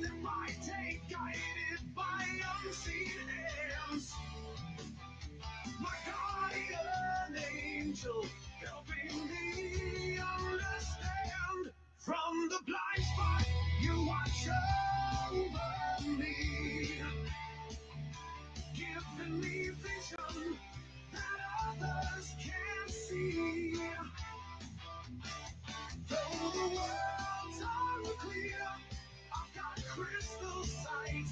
step by day, guided by unseen hands. My guardian angel helping me understand. From the blind spot, you watch over me, giving me vision that others can't see. Though the world's unclear, I've got crystal sight.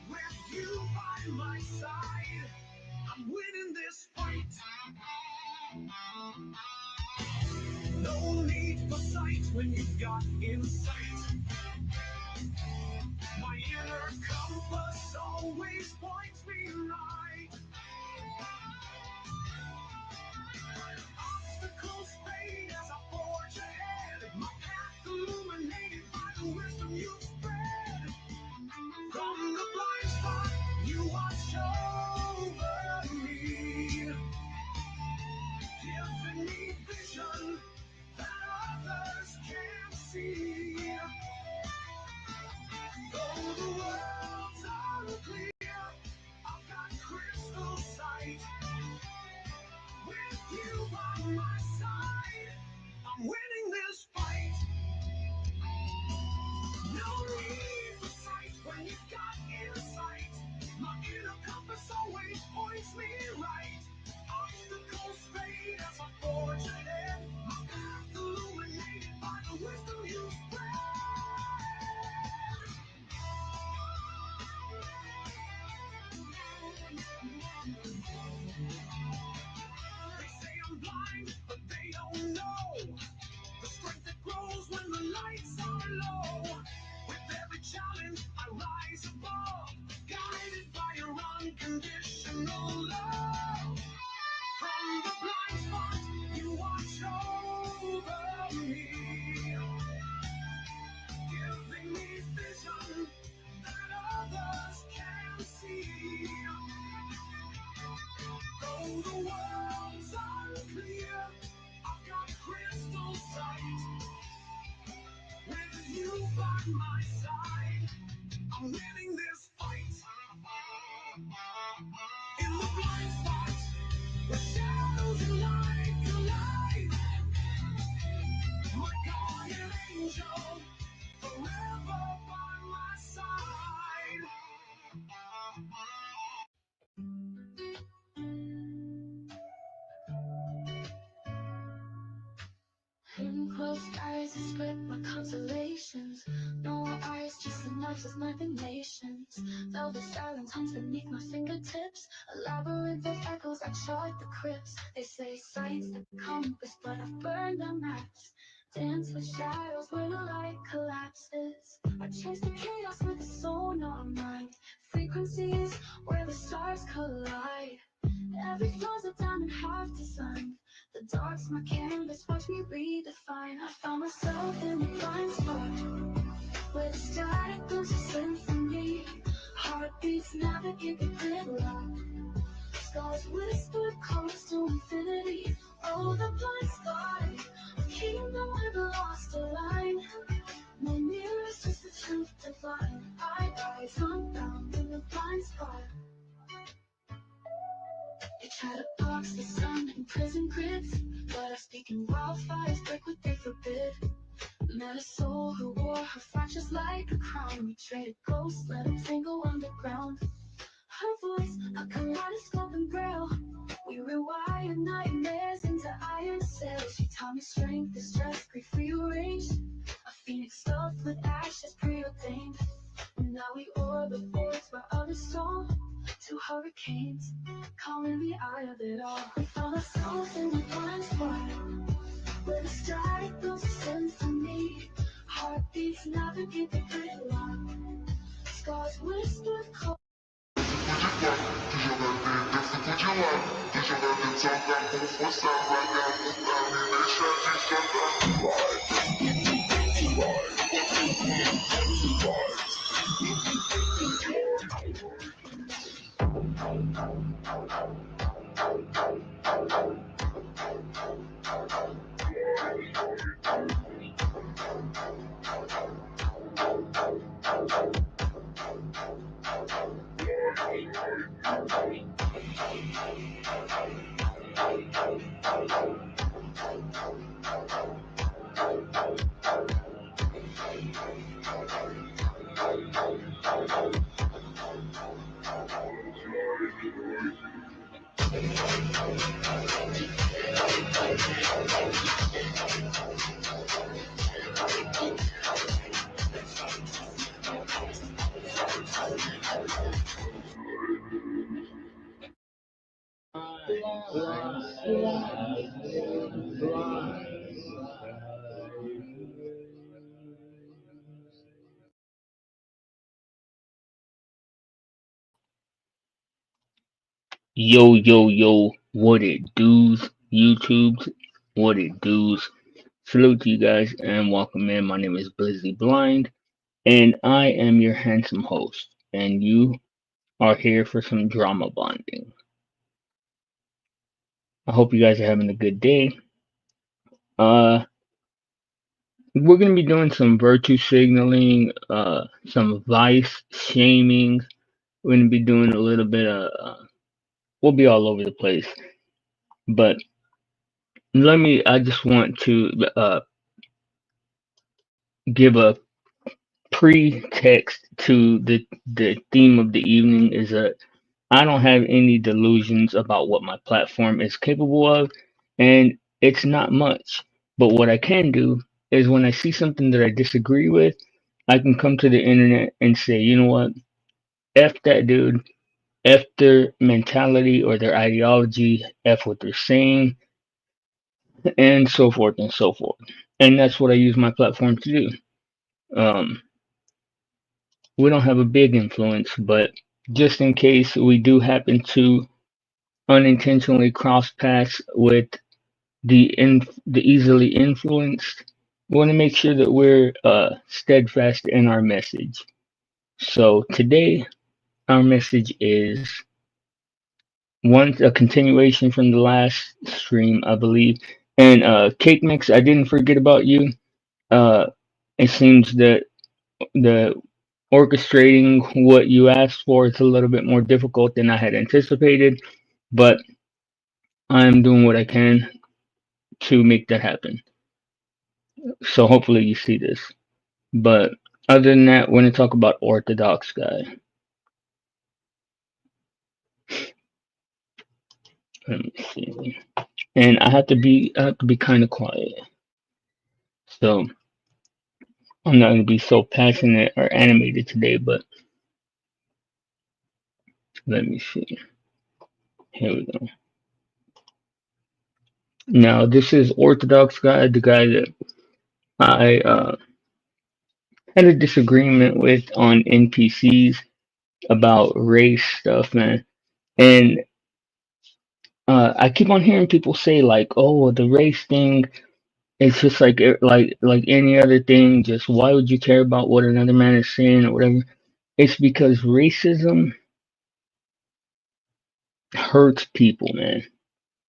With you by my side, I'm winning this fight. No need for sight when you've got insight. My inner compass always points me right. Obstacles fade as I forge ahead. My path illuminated by the wisdom you spread. From the blind spot, you watch over me, giving me vision that others can't see. Though the world's unclear, I've got crystal sight. With you by my side, I'm winning this fight. No need for sight when you've got insight. My inner compass always points me right. Obstacles fade as I forge ahead. My path illuminated by the wisdom you spread. They say I'm blind, but they don't know the strength that grows when the lights are low. With every challenge, I rise above, guided by your unconditional love. From the blind spot, you watch over me, giving me vision that others can't see. Though the world's unclear, I've got crystal sight. With you by my side, I'm winning this fight. In the blind spot, the shadows and light collide. My guardian angel, forever by my side. In closed eyes, I spread my consolations. No eyes, just enough of my nations. Velvet silence haunts beneath my fingertips. A labyrinth of echoes, I chart the crypts. They say sight's the compass, but I've burned the maps. Dance with shadows where the light collapses. I chase the chaos with a sonar mind. Frequencies where the stars collide. Every flow's a diamond half designed. The dark's my canvas, watch me redefine. I found myself in a blind spot, where the static builds a symphony. Heartbeats navigate the gridlock. Scars whisper close to infinity. Oh, the blind spot, a kingdom where the lost align. No mirrors, just the truth divine. I rise unbound in the blind spot. They try to box the sun in prison grids, but I speak in wildfires, break what they forbid. Met a soul who wore her fractures like a crown. We traded ghosts, let them tangle underground. Her voice, a kaleidoscope and braille. We rewired nightmares into iron sails. She taught me strength is just grief rearranged. A phoenix stuffed with ashes preordained. And now we orbit voids where others storm. Two hurricanes, calling the eye of it all. We found ourselves in the blind spot, where the static builds a symphony. Heartbeats navigate the gridlock. Scars whisper cold. Yo, yo, yo, what it does, YouTubes, what it does. Salute to you guys and welcome in. My name is Blizzy Blind, and I am your handsome host, and you are here for some drama bonding. I hope you guys are having a good day. Uh, we're gonna be doing some virtue signaling, some vice shaming. We're gonna be doing a little bit of, we'll be all over the place, but I just want to give a pretext to the theme of the evening is that I don't have any delusions about what my platform is capable of, and it's not much. But what I can do is when I see something that I disagree with, I can come to the internet and say, you know what, F that dude, F their mentality or their ideology, F what they're saying, and so forth and so forth. And that's what I use my platform to do. Um, we don't have a big influence, but just in case we do happen to unintentionally cross paths with the easily influenced, we want to make sure that we're steadfast in our message. So today, our message is a continuation from the last stream, I believe. And Cake Mix, I didn't forget about you. Uh, it seems that the orchestrating what you asked for is a little bit more difficult than I had anticipated, but I'm doing what I can to make that happen. So hopefully you see this. But other than that, we're gonna talk about Orthodox guy. Let me see. And I have to be kind of quiet. So I'm not gonna be so passionate or animated today, but let me see. Here we go. Now this is Orthodox guy, the guy that I had a disagreement with on NPCs about race stuff, man. And I keep on hearing people say like, "Oh, the race thing is just like any other thing. Just why would you care about what another man is saying or whatever?" It's because racism hurts people, man.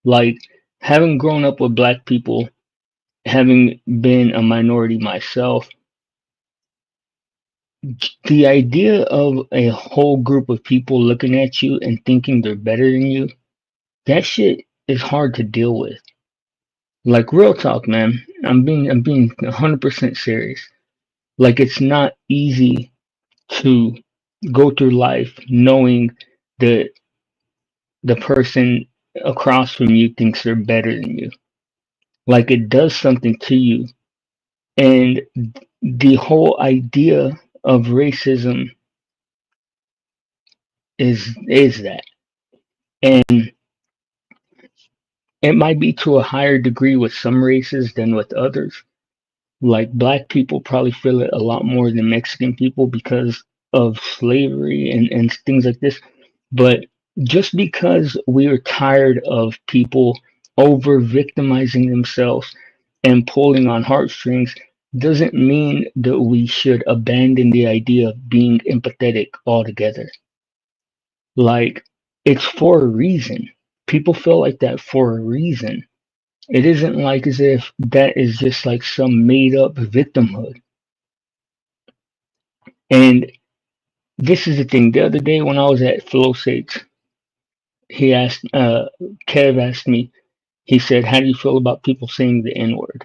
Like having grown up with black people, having been a minority myself, the idea of a whole group of people looking at you and thinking they're better than you, that shit is hard to deal with. Like real talk, man. I'm being 100% serious. Like it's not easy to go through life knowing that the person across from you thinks they're better than you. Like it does something to you. And the whole idea of racism is that. And it might be to a higher degree with some races than with others. Like black people probably feel it a lot more than Mexican people because of slavery and things like this. But just because we are tired of people over victimizing themselves and pulling on heartstrings doesn't mean that we should abandon the idea of being empathetic altogether. Like, it's for a reason. People feel like that for a reason. It isn't like as if that is just like some made up victimhood. And this is the thing. The other day when I was at Flow Six, he asked, Kev asked me. He said, "How do you feel about people saying the N word?"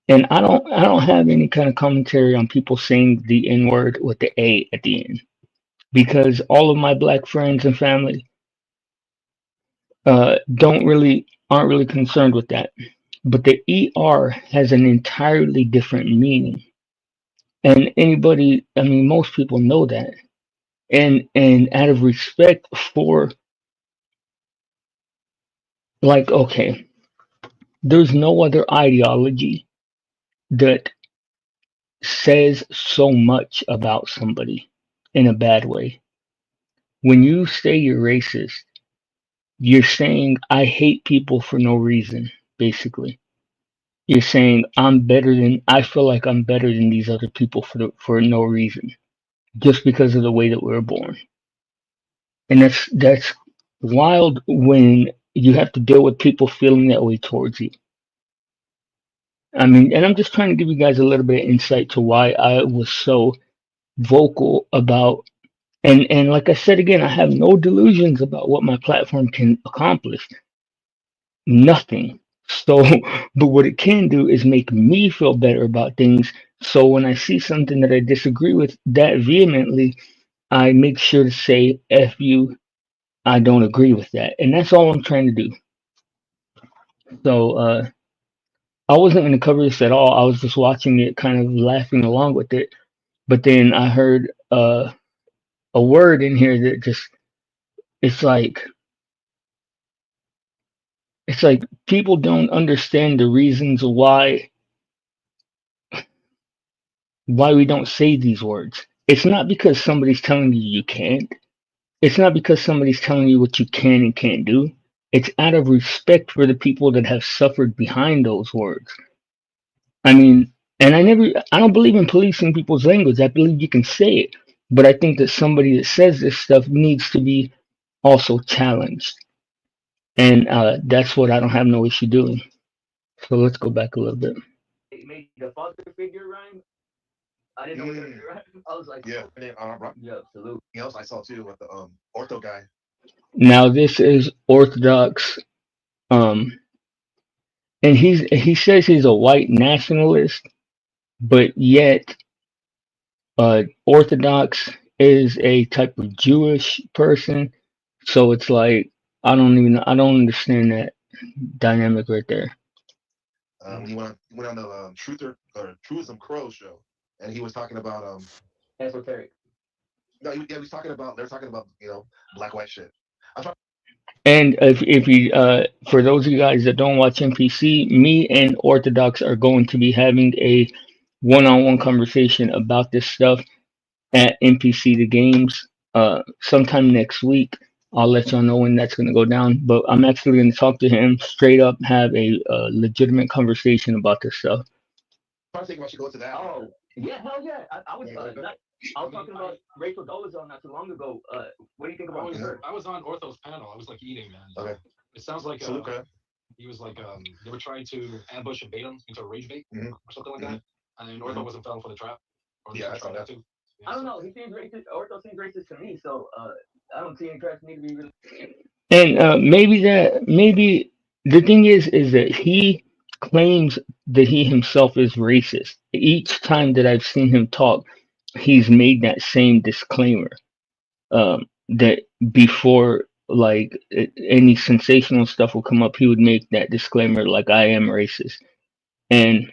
And I don't have any kind of commentary on people saying the N word with the A at the end because all of my black friends and family don't really aren't really concerned with that. But the ER has an entirely different meaning, and anybody, I mean, most people know that. And out of respect for, like, okay, there's no other ideology that says so much about somebody in a bad way. When you say you're racist, you're saying I hate people for no reason, basically. You're saying I feel like I'm better than these other people for no reason, just because of the way that we were born. And that's wild when you have to deal with people feeling that way towards you. I mean, and I'm just trying to give you guys a little bit of insight to why I was so vocal about, and like I said again, I have no delusions about what my platform can accomplish. Nothing. So, but what it can do is make me feel better about things. So when I see something that I disagree with that vehemently, I make sure to say "F you." I don't agree with that, and that's all I'm trying to do. So I wasn't going to cover this at all. I was just watching it, kind of laughing along with it. But then I heard a word in here that just it's like it's like people don't understand the reasons why we don't say these words. It's not because somebody's telling you you can't. It's not because somebody's telling you what you can and can't do. It's out of respect for the people that have suffered behind those words. I mean, and I don't believe in policing people's language. I believe you can say it, but I think that somebody that says this stuff needs to be also challenged, and that's what I don't have no issue doing. So let's go back a little bit. Made the father figure rhyme. I didn't know what it rhyme. I was like, yeah, salute. Now this is Orthodox, um, and he says he's a white nationalist, but yet Orthodox is a type of Jewish person. So it's like I don't understand that dynamic right there. Esoteric. And if you for those of you guys that don't watch NPC, me and Orthodox are going to be having a one-on-one conversation about this stuff at NPC the games sometime next week. I'll let y'all know when that's going to go down. But I'm actually going to talk to him straight up, have a legitimate conversation about this stuff. Oh yeah, hell yeah! I was I was talking about Rachel Dolezal not too long ago. What do you think about her? I was on Ortho's panel. I was like eating, and it sounds like he was like they were trying to ambush and bait him into a rage bait or something like that, and then Ortho wasn't falling for the trap, or at least he tried not to. Yeah, I don't so. know. He seems racist. Ortho seems racist to me, so I don't see any tracks need to be really. And maybe the thing is that he claims that he himself is racist. Each time that I've seen him talk, he's made that same disclaimer. That before any sensational stuff will come up, he would make that disclaimer like I am racist. And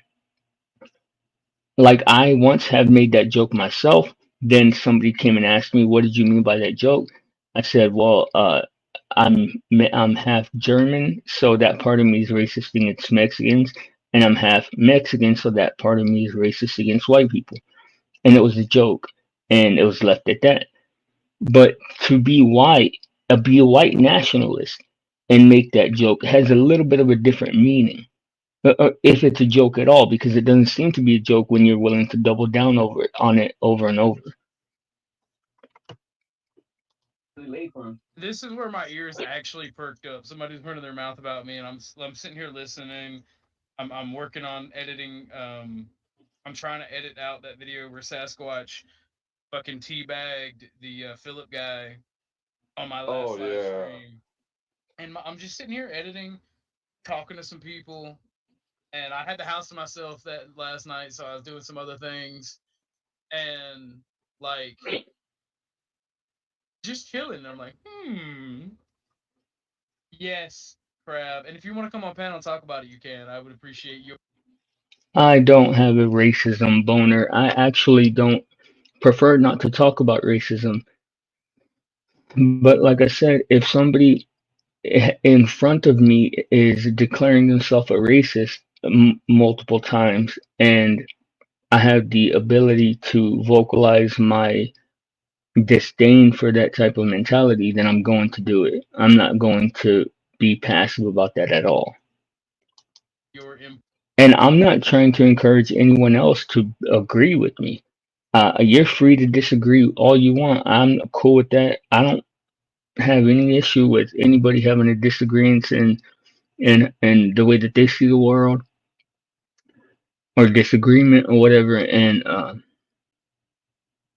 like I once have made that joke myself. Then somebody came and asked me, "What did you mean by that joke?" I said, "Well, I'm half German, so that part of me is racist against Mexicans, and I'm half Mexican, so that part of me is racist against white people." And it was a joke, and it was left at that. But to be a white nationalist, and make that joke has a little bit of a different meaning if it's a joke at all, because it doesn't seem to be a joke when you're willing to double down on it over and over. This is where my ears actually perked up. Somebody's running their mouth about me, and I'm sitting here listening. I'm working on editing. I'm trying to edit out that video where Sasquatch fucking teabagged the Philip guy on my Oh last live yeah. stream, and I'm just sitting here editing, talking to some people, and I had the house to myself that last night, so I was doing some other things, and like just chilling. And I'm like, yes, crab. And if you want to come on panel and talk about it, you can. I would appreciate you. I don't have a racism boner. I actually don't prefer not to talk about racism. But like I said, if somebody in front of me is declaring themselves a racist multiple times, and I have the ability to vocalize my disdain for that type of mentality, then I'm going to do it. I'm not going to be passive about that at all. Your input. And I'm not trying to encourage anyone else to agree with me. You're free to disagree all you want. I'm cool with that. I don't have any issue with anybody having a disagreement in the way that they see the world or disagreement or whatever. And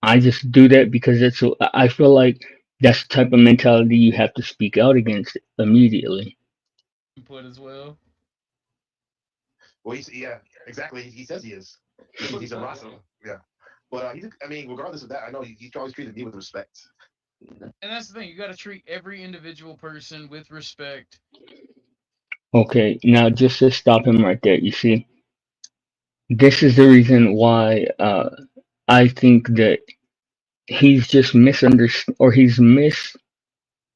I just do that because I feel like that's the type of mentality you have to speak out against immediately. Input as well. Well, yeah, exactly. He says he is. He's a Rasta. Yeah. But I mean, regardless of that, I know he's always treated me with respect. And that's the thing. You got to treat every individual person with respect. Okay, now just to stop him right there, you see, this is the reason why I think that he's just misunderstood or he's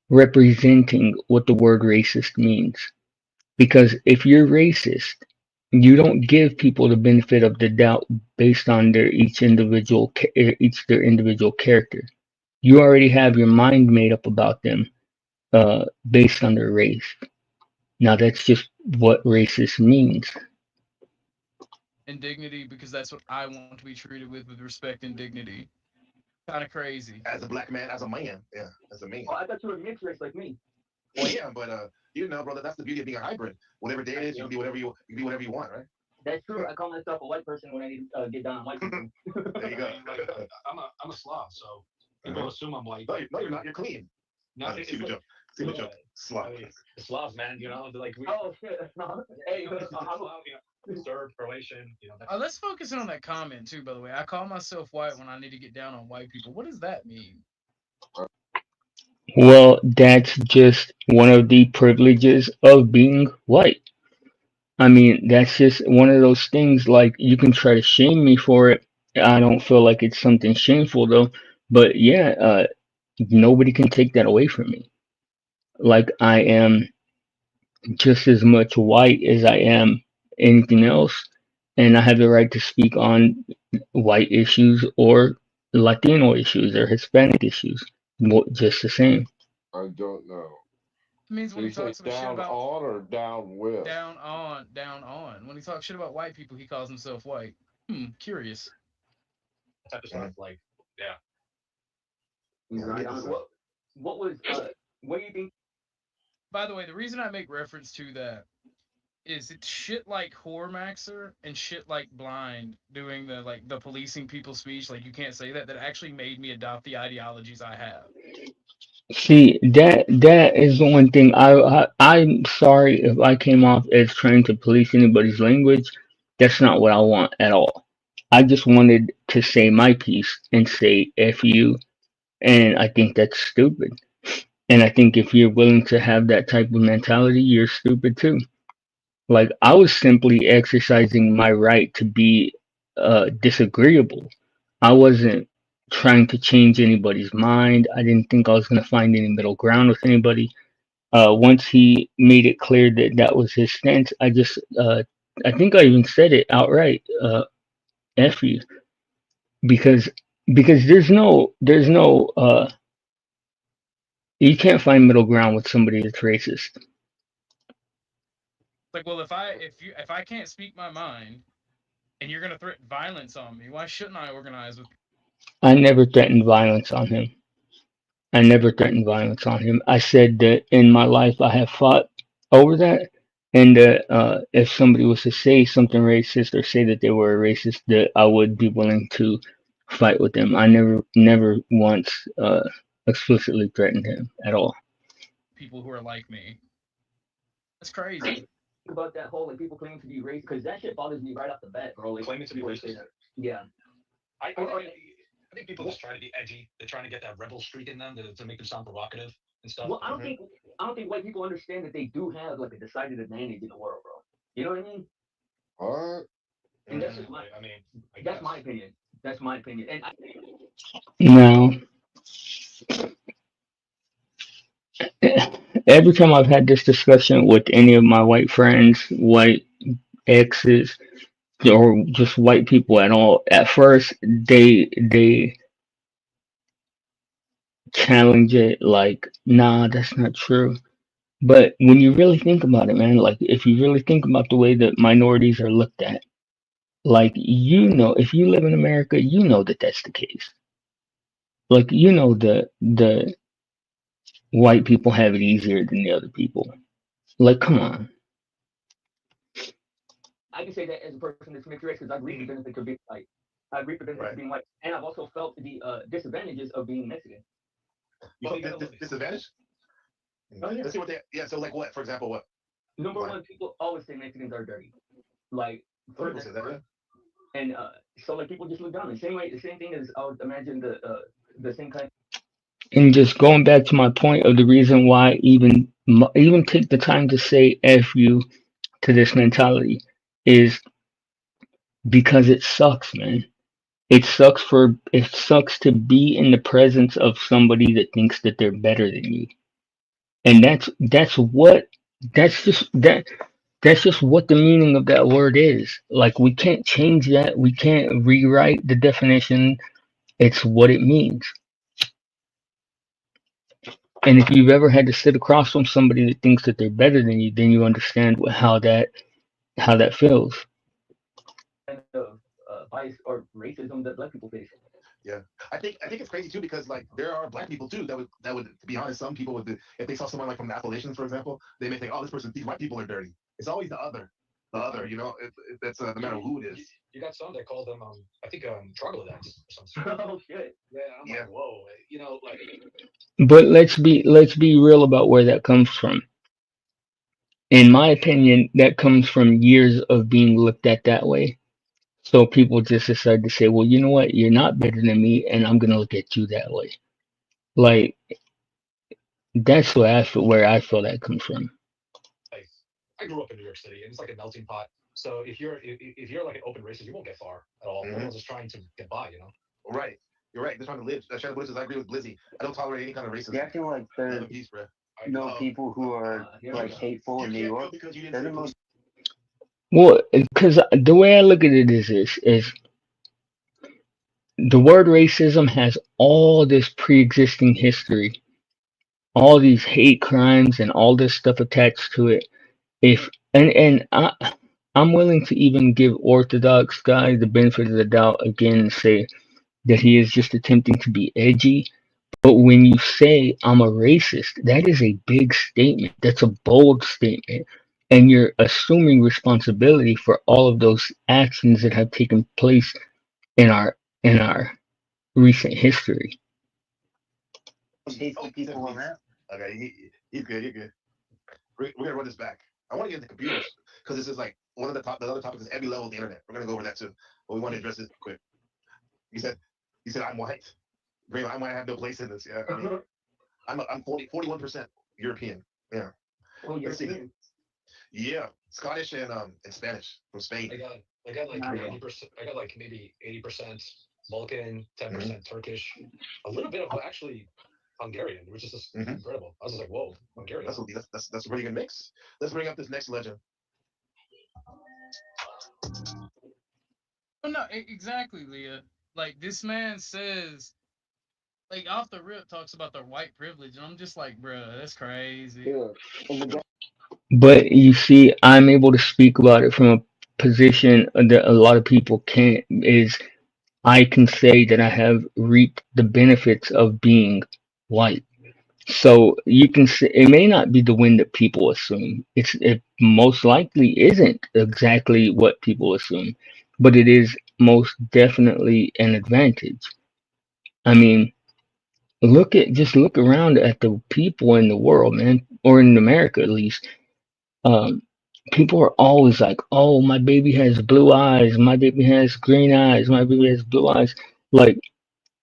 misrepresenting what the word racist means. Because if you're racist, you don't give people the benefit of the doubt based on each their individual character. You already have your mind made up about them based on their race. Now that's just what racist means. And dignity, because that's what I want to be treated with respect and dignity. Kind of crazy. As a black man, as a man, yeah, as a man. Oh, I thought you were mixed race like me. Well, yeah, but you know, brother, that's the beauty of being a hybrid. Whatever day it is, you can be whatever you can be whatever you want, right? That's true. I call myself a white person when I need to get down on white people. There you go. I'm a Slav, so people assume I'm white. No, you're not. You're clean. No, it's See the like, joke. See the joke. I Slav. mean, the Slavs, man, you know, they're like we, Oh shit! Hey, Slav, Serb, Croatian, you know. Let's focus in on that comment too. By the way, I call myself white when I need to get down on white people. What does that mean? well, that's just one of the privileges of being white. I mean, that's just one of those things. Like you can try to shame me for it. I don't feel like it's something shameful though. But yeah, nobody can take that away from me. Like I am just as much white as I am anything else, and I have the right to speak on white issues or Latino issues or Hispanic issues, just the same. I don't know. It means when Did he he say talks about shit down about on or down with? down on. When he talks shit about white people, he calls himself white. Curious. Type of stuff. Like, yeah. Right on. What was what do you think? By the way, the reason I make reference to that is it's shit like Hormaxer and shit like Blind doing the policing people speech, like you can't say that actually made me adopt the ideologies I have. See, that is the one thing I'm sorry if I came off as trying to police anybody's language. That's not what I want at all. I just wanted to say my piece and say F you, and I think that's stupid. And I think if you're willing to have that type of mentality, you're stupid too. Like I was simply exercising my right to be disagreeable. I wasn't trying to change anybody's mind. I didn't think I was going to find any middle ground with anybody. Once he made it clear that that was his stance, I think I even said it outright. F you, because there's no you can't find middle ground with somebody that's racist. Like, well, if I can't speak my mind and you're gonna threaten violence on me, why shouldn't I organize with? I never threatened violence on him. I never threatened violence on him. I said that in my life I have fought over that, and that if somebody was to say something racist or say that they were a racist, that I would be willing to fight with him. I never once explicitly threatened him at all. People who are like me. That's crazy. About that whole like people claiming to be racist because that shit bothers me right off the bat, bro. Like Claiming to be people say racist. that. Yeah. I, Or, I, or, think, I think people just trying to be edgy. They're trying to get that rebel streak in them to make them sound provocative and stuff. well, I don't think white people understand that they do have like a decided advantage in the world, bro. You know what I mean? What? And that's just my I mean, I that's guess. my opinion. That's my opinion. And Now, every time I've had this discussion with any of my white friends, white exes, or just white people at all, at first they challenge it like, nah, that's not true. But when you really think about it, man, like if you really think about the way that minorities are looked at, like if you live in America, you know that that's the case. Like the white people have it easier than the other people. Like, come on. I can say that as a person that's mixed race because I've reaped the benefits of being white. I've reaped the benefits of being white, and I've also felt the disadvantages of being Mexican. You felt disadvantage? Oh yeah. Let's see what they. Yeah. So like what? For example, what? Number one, people always say Mexicans are dirty. Like Some people say that. Yeah. and so like people just look down the same way. The same thing as I would imagine the same kind. And just going back to my point of the reason why even take the time to say "f you" to this mentality is because it sucks, man. It sucks to be in the presence of somebody that thinks that they're better than you. And that's just what the meaning of that word is. Like we can't change that. We can't rewrite the definition. It's what it means. And if you've ever had to sit across from somebody that thinks that they're better than you, then you understand how that feels. Kind of bias or racism that black people face. Yeah, I think it's crazy too because like there are black people too that would to be honest, some people would if they saw someone like from the Appalachians, for example, they may think, oh, these white people are dirty. It's always the other. You know, that's no matter who it is. You got some that call them, I think, troglodytes or something. Oh shit. Yeah, I'm like, whoa, like. But let's be real about where that comes from. In my opinion, that comes from years of being looked at that way. So people just decide to say, well, you know what? You're not better than me, and I'm gonna look at you that way. Like that's where I feel that comes from. Like, I grew up in New York City, and it's like a melting pot. So if you're like an open racist, you won't get far at all. Everyone's just trying to get by. Right. You're right. They're trying to live. Shannon Blizz, I agree with Blizzy. I don't tolerate any kind of racism. They acting like they're Peace, bro. people who are like hateful in New York. They're the most. Well, because the way I look at it is this: is the word racism has all this pre-existing history, all these hate crimes, and all this stuff attached to it. If and I'm willing to even give Orthodox guy the benefit of the doubt again and say that he is just attempting to be edgy. But when you say I'm a racist, that is a big statement. That's a bold statement. And you're assuming responsibility for all of those actions that have taken place in our recent history. Hateful people around. Okay, he's good. You're good. We're gonna run this back. I want to get into computers because this is like one of the other topics is every level of the internet. We're gonna go over that too, but we want to address this quick. You said I'm white. Great, I might have no place in this. Yeah, I mean, I'm 41% European. Yeah. Oh, Let's see. Yeah, Scottish and Spanish from Spain. I got like 80%. I got like maybe 80% Balkan, 10% Turkish, a little bit of actually Hungarian, which is just incredible. I was just like, whoa, Hungarian. That's a pretty good mix. Let's bring up this next legend. Oh no, exactly, Leah. Like this man says, like off the rip, talks about their white privilege, and I'm just like, bruh, that's crazy. Yeah. But you see, I'm able to speak about it from a position that a lot of people can't. Is I can say that I have reaped the benefits of being white. So you can say it may not be the win that people assume. It most likely isn't exactly what people assume, but it is most definitely an advantage. I mean, just look around at the people in the world, man, or in America at least. Um, People are always like, "Oh, my baby has blue eyes. My baby has green eyes. My baby has blue eyes." Like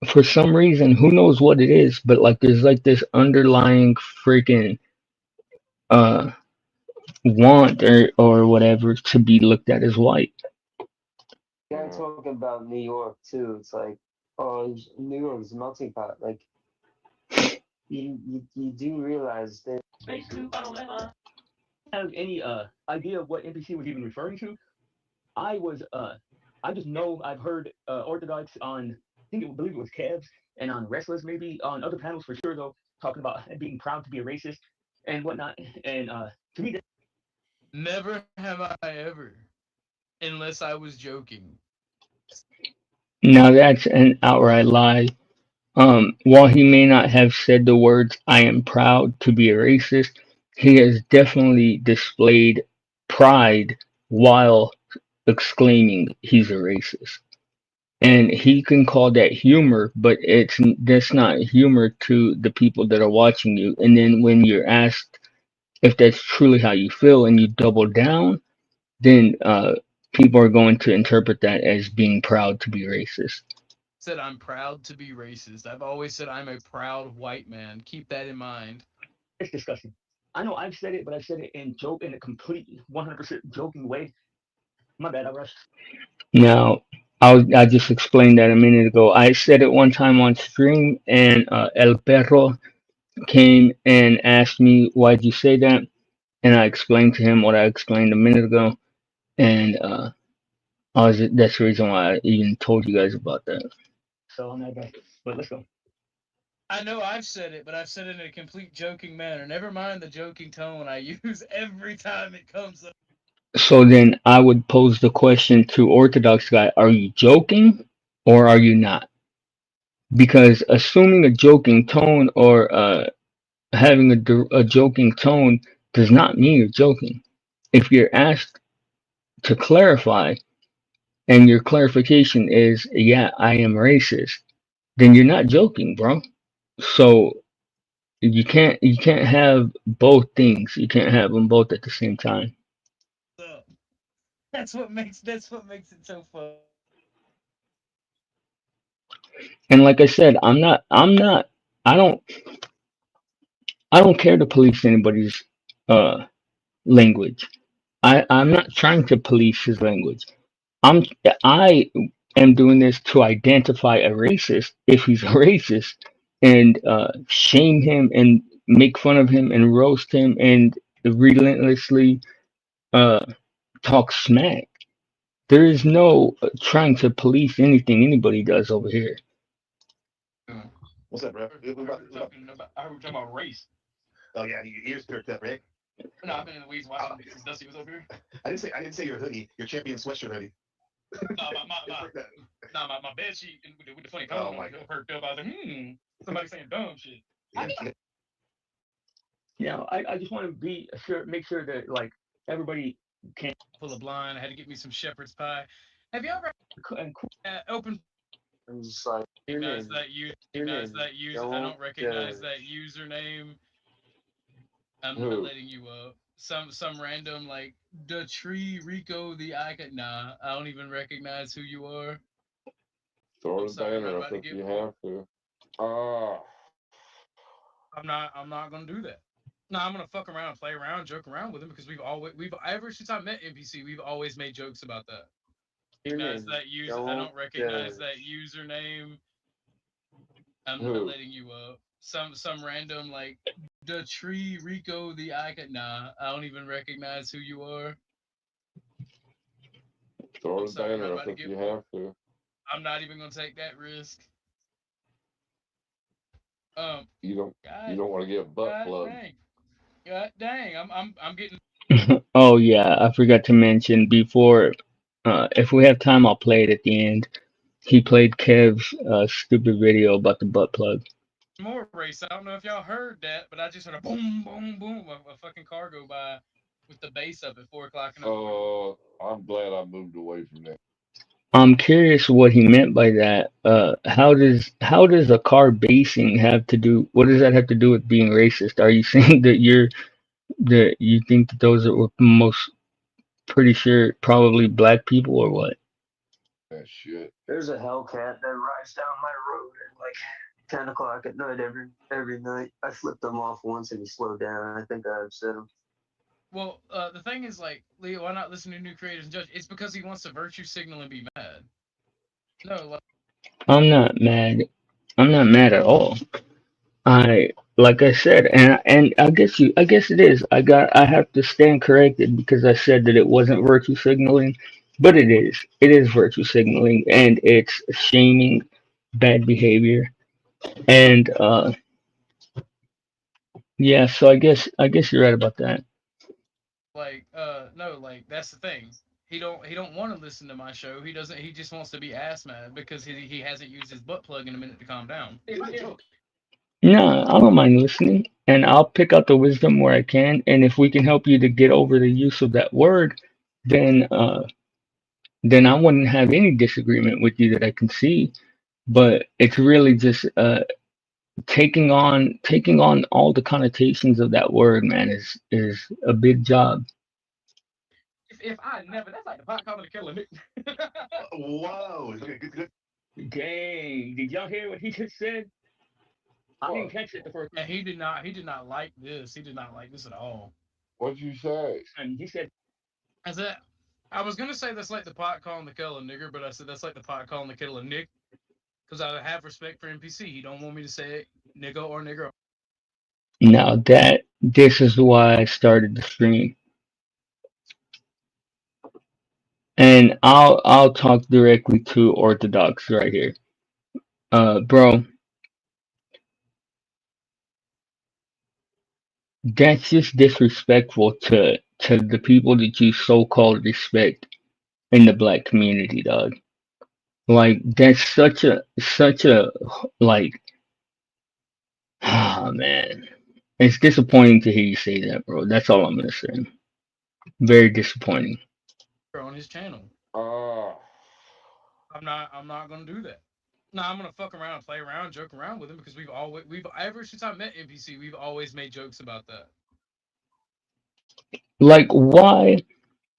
for some reason, who knows what it is, but like there's like this underlying freaking uh want or whatever to be looked at as white. Yeah, I'm talking about New York too. It's like, oh, New York is a melting pot. Like, you do realize that. I don't have any idea of what NPC was even referring to. I was I just know I've heard Orthodox on believe it was Kev's and on Restless maybe on other panels for sure though talking about being proud to be a racist and whatnot. And to me, Never have I ever, unless I was joking. Now that's an outright lie. While he may not have said the words "I am proud to be a racist," he has definitely displayed pride while exclaiming he's a racist. And he can call that humor, but that's not humor to the people that are watching you. And then when you're asked if that's truly how you feel and you double down, then people are going to interpret that as being proud to be racist. Said I'm proud to be racist. I've always said I'm a proud white man. Keep that in mind. it's disgusting. I know I've said it, but I've said it in a complete 100% joking way. My bad, I rushed. Now, I just explained that a minute ago. I said it one time on stream, and El Perro came and asked me, "Why'd you say that?" And I explained to him what I explained a minute ago, and that's the reason why I even told you guys about that. So on that guy, but let's go. I know I've said it, but I've said it in a complete joking manner. Never mind the joking tone I use every time it comes up. So then I would pose the question to Orthodox guy: Are you joking or are you not? Because assuming a joking tone or having a joking tone does not mean you're joking. If you're asked to clarify and your clarification is, yeah, I am racist, then you're not joking, bro. So you can't have both things. You can't have them both at the same time. So that's what makes it so fun. And like I said, I don't I don't care to police anybody's uh language. I'm not trying to police his language. I'm I am doing this to identify a racist if he's a racist and shame him and make fun of him and roast him and relentlessly uh, talk smack. There is no trying to police anything anybody does over here. What's up, bro? I heard we talking about race. Oh yeah, your ears perked up, right? No, I've been in the weeds watching since Dusty was over here. I didn't say your hoodie, your champion sweatshirt hoodie. No, my bed sheet with the funny color on it perked up. I was like, somebody saying dumb shit. Yeah. Yeah, I just want to be sure, make sure that like everybody can Pull a blind. I had to get me some shepherd's pie. Have you ever and opened I'm just like, recognize that user? Recognize that user? I don't recognize that username. I'm not letting you up. Some random like the tree Rico the icon. Nah, I don't even recognize who you are. Throw I'm the sorry, banner up if you have to. Ah, I'm not gonna do that. No, I'm gonna fuck around, play around, joke around with him because we've ever since I met NPC, we've always made jokes about that. Recognize that user. I don't recognize that username. I'm not who? letting you up. Some random like the tree Rico the icon. Nah, I don't even recognize who you are. I'm Throw the sorry, I'm not banner about up to if give. you have to. I'm not even gonna take that risk. You don't. You God, don't want to get butt God plugged. dang, God dang, I'm getting. Oh yeah, I forgot to mention before. If we have time, I'll play it at the end. He played Kev's stupid video about the butt plug. More race. I don't know if y'all heard that, but I just heard a boom, boom, boom, a fucking car go by, with the bass up at 4 o'clock in the morning. I'm glad I moved away from that. I'm curious what he meant by that. How does a car basing have to do? What does that have to do with being racist? Are you saying that you think that those are most pretty sure probably black people or what? That shit. There's a Hellcat that rides down my road at like 10 o'clock at night every night. I flipped him off once and he slowed down. I think I upset him. Well, the thing is, like, Leo, why not listen to new creators and judge? It's because he wants to virtue signal and be mad. No, like, I'm not mad. I'm not mad at all. I like I said, and I guess it is. I have to stand corrected because I said that it wasn't virtue signaling, but it is. It is virtue signaling, and it's shaming bad behavior. And yeah, so I guess you're right about that. no, like that's the thing. He don't want to listen to my show. He doesn't. He just wants to be ass mad because he hasn't used his butt plug in a minute to calm down. No, I don't mind listening, and I'll pick out the wisdom where I can. And if we can help you to get over the use of that word, then then I wouldn't have any disagreement with you that I can see. But it's really just taking on all the connotations of that word, man, is a big job. If I never, that's like the pot calling the killer. Wow. Okay, good, good. Dang, did y'all hear what he just said? I didn't What? catch it the first And he did not. He did not like this. He did not like this at all. What'd you say? time. He said, I said, I was gonna say that's like the pot calling the kettle a nigger, but I said that's like the pot calling the kettle a nick because I have respect for NPC. He don't want me to say it, nigga or nigger. Now that this is why I started the stream, and I'll talk directly to Orthodox right here. Bro, that's just disrespectful to the people that you so called respect in the black community, dog. Like that's such a like ah man. It's disappointing to hear you say that, bro. That's all I'm gonna say. Very disappointing. On his channel. Ah, I'm not gonna do that. No, I'm gonna fuck around, play around, joke around with him because we've ever since I met NPC, we've always made jokes about that. Like why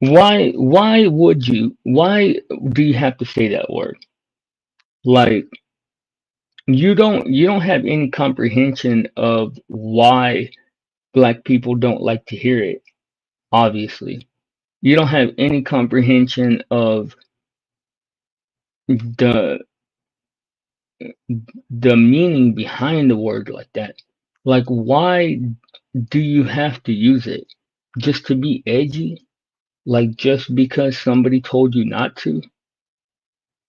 would you why do you have to say that word? Like you don't have any comprehension of why black people don't like to hear it, obviously. You don't have any comprehension of the the meaning behind the word like that. Like why do you have to use it? Just to be edgy? Like just because somebody told you not to?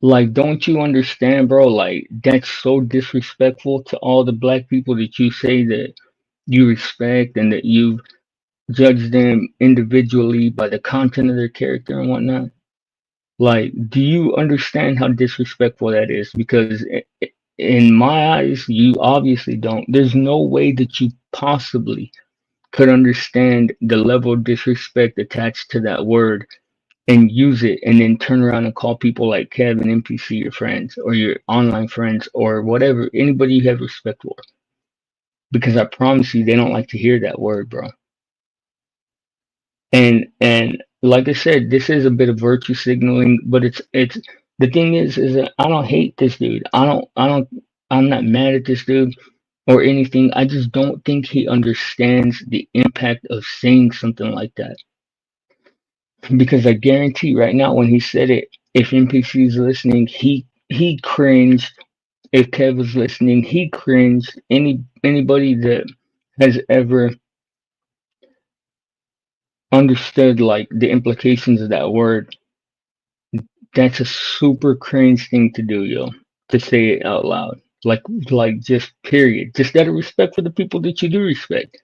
Like don't you understand, bro? Like that's so disrespectful to all the black people that you say that you respect and that you judge them individually by the content of their character and whatnot. Like, do you understand how disrespectful that is? Because in my eyes, you obviously don't. There's no way that you possibly could understand the level of disrespect attached to that word and use it and then turn around and call people like Kev and NPC your friends or your online friends or whatever, anybody you have respect for. Because I promise you, they don't like to hear that word, bro. And like I said, this is a bit of virtue signaling, but it's the thing is that I don't hate this dude. I'm not mad at this dude or anything. I just don't think he understands the impact of saying something like that. Because I guarantee right now when he said it, if NPC is listening, he cringed. If Kev was listening, he cringed. Anybody that has ever understood like the implications of that word, that's a super cringe thing to do, yo. To say it out loud. Like just period. Just out of respect for the people that you do respect.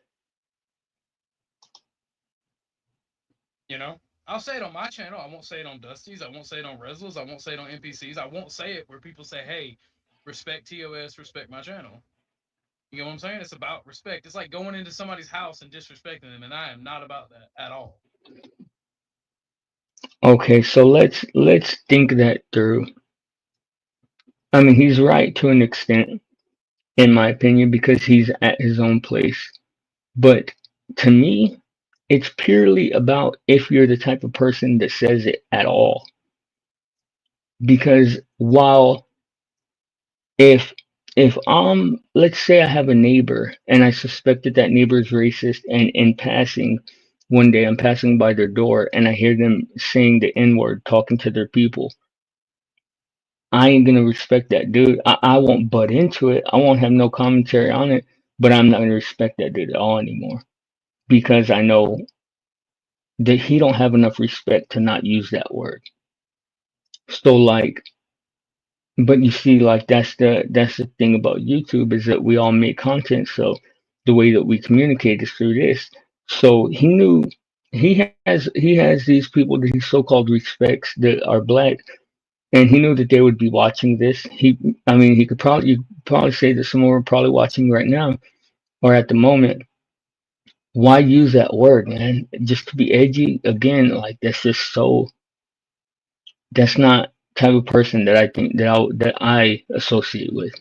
You know, I'll say it on my channel. I won't say it on Dusty's. I won't say it on Rezzles. I won't say it on NPCs. I won't say it where people say, "Hey, respect TOS, respect my channel." You know what I'm saying? It's about respect. It's like going into somebody's house and disrespecting them, and I am not about that at all. Okay, so let's think that through. I mean, he's right to an extent, in my opinion, because he's at his own place. But to me, it's purely about if you're the type of person that says it at all. Because while if let's say I have a neighbor and I suspect that that neighbor is racist, and in passing one day I'm passing by their door and I hear them saying the N word talking to their people, I ain't gonna respect that dude. I won't butt into it. I won't have no commentary on it, but I'm not gonna respect that dude at all anymore because I know that he don't have enough respect to not use that word. So like, but you see, like that's the thing about YouTube is that we all make content. So the way that we communicate is through this. So he knew he has these people that he so-called respects that are black, and he knew that they would be watching this. I mean, he could probably you could probably say that some are probably watching right now or at the moment. Why use that word, man? Just to be edgy again? Like that's just so. That's not type of person that I think that I associate with.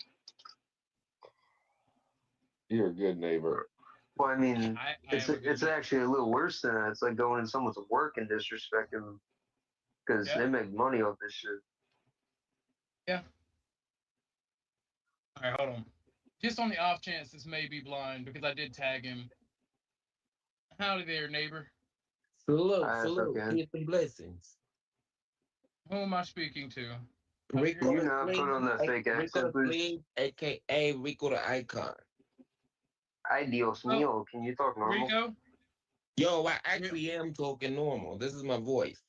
You're a good neighbor. Well, I mean, I am a good it's neighbor. actually a little worse than that. It's like going in someone's work and disrespecting them because Yeah, they make money off this shit. yeah. All right, hold on. Just on the off chance this may be blind, because I did tag him. Howdy there, neighbor. Salute, I so salute, can. peace and blessings. Who am I speaking to? How's your Rico You the not put Sling, on that fake Rico accent, the please. Sling, aka Rico the Icon. Ay, Dios Oh, mío, can you talk normal? Rico? Yo, I Re- actually am talking normal. This is my voice.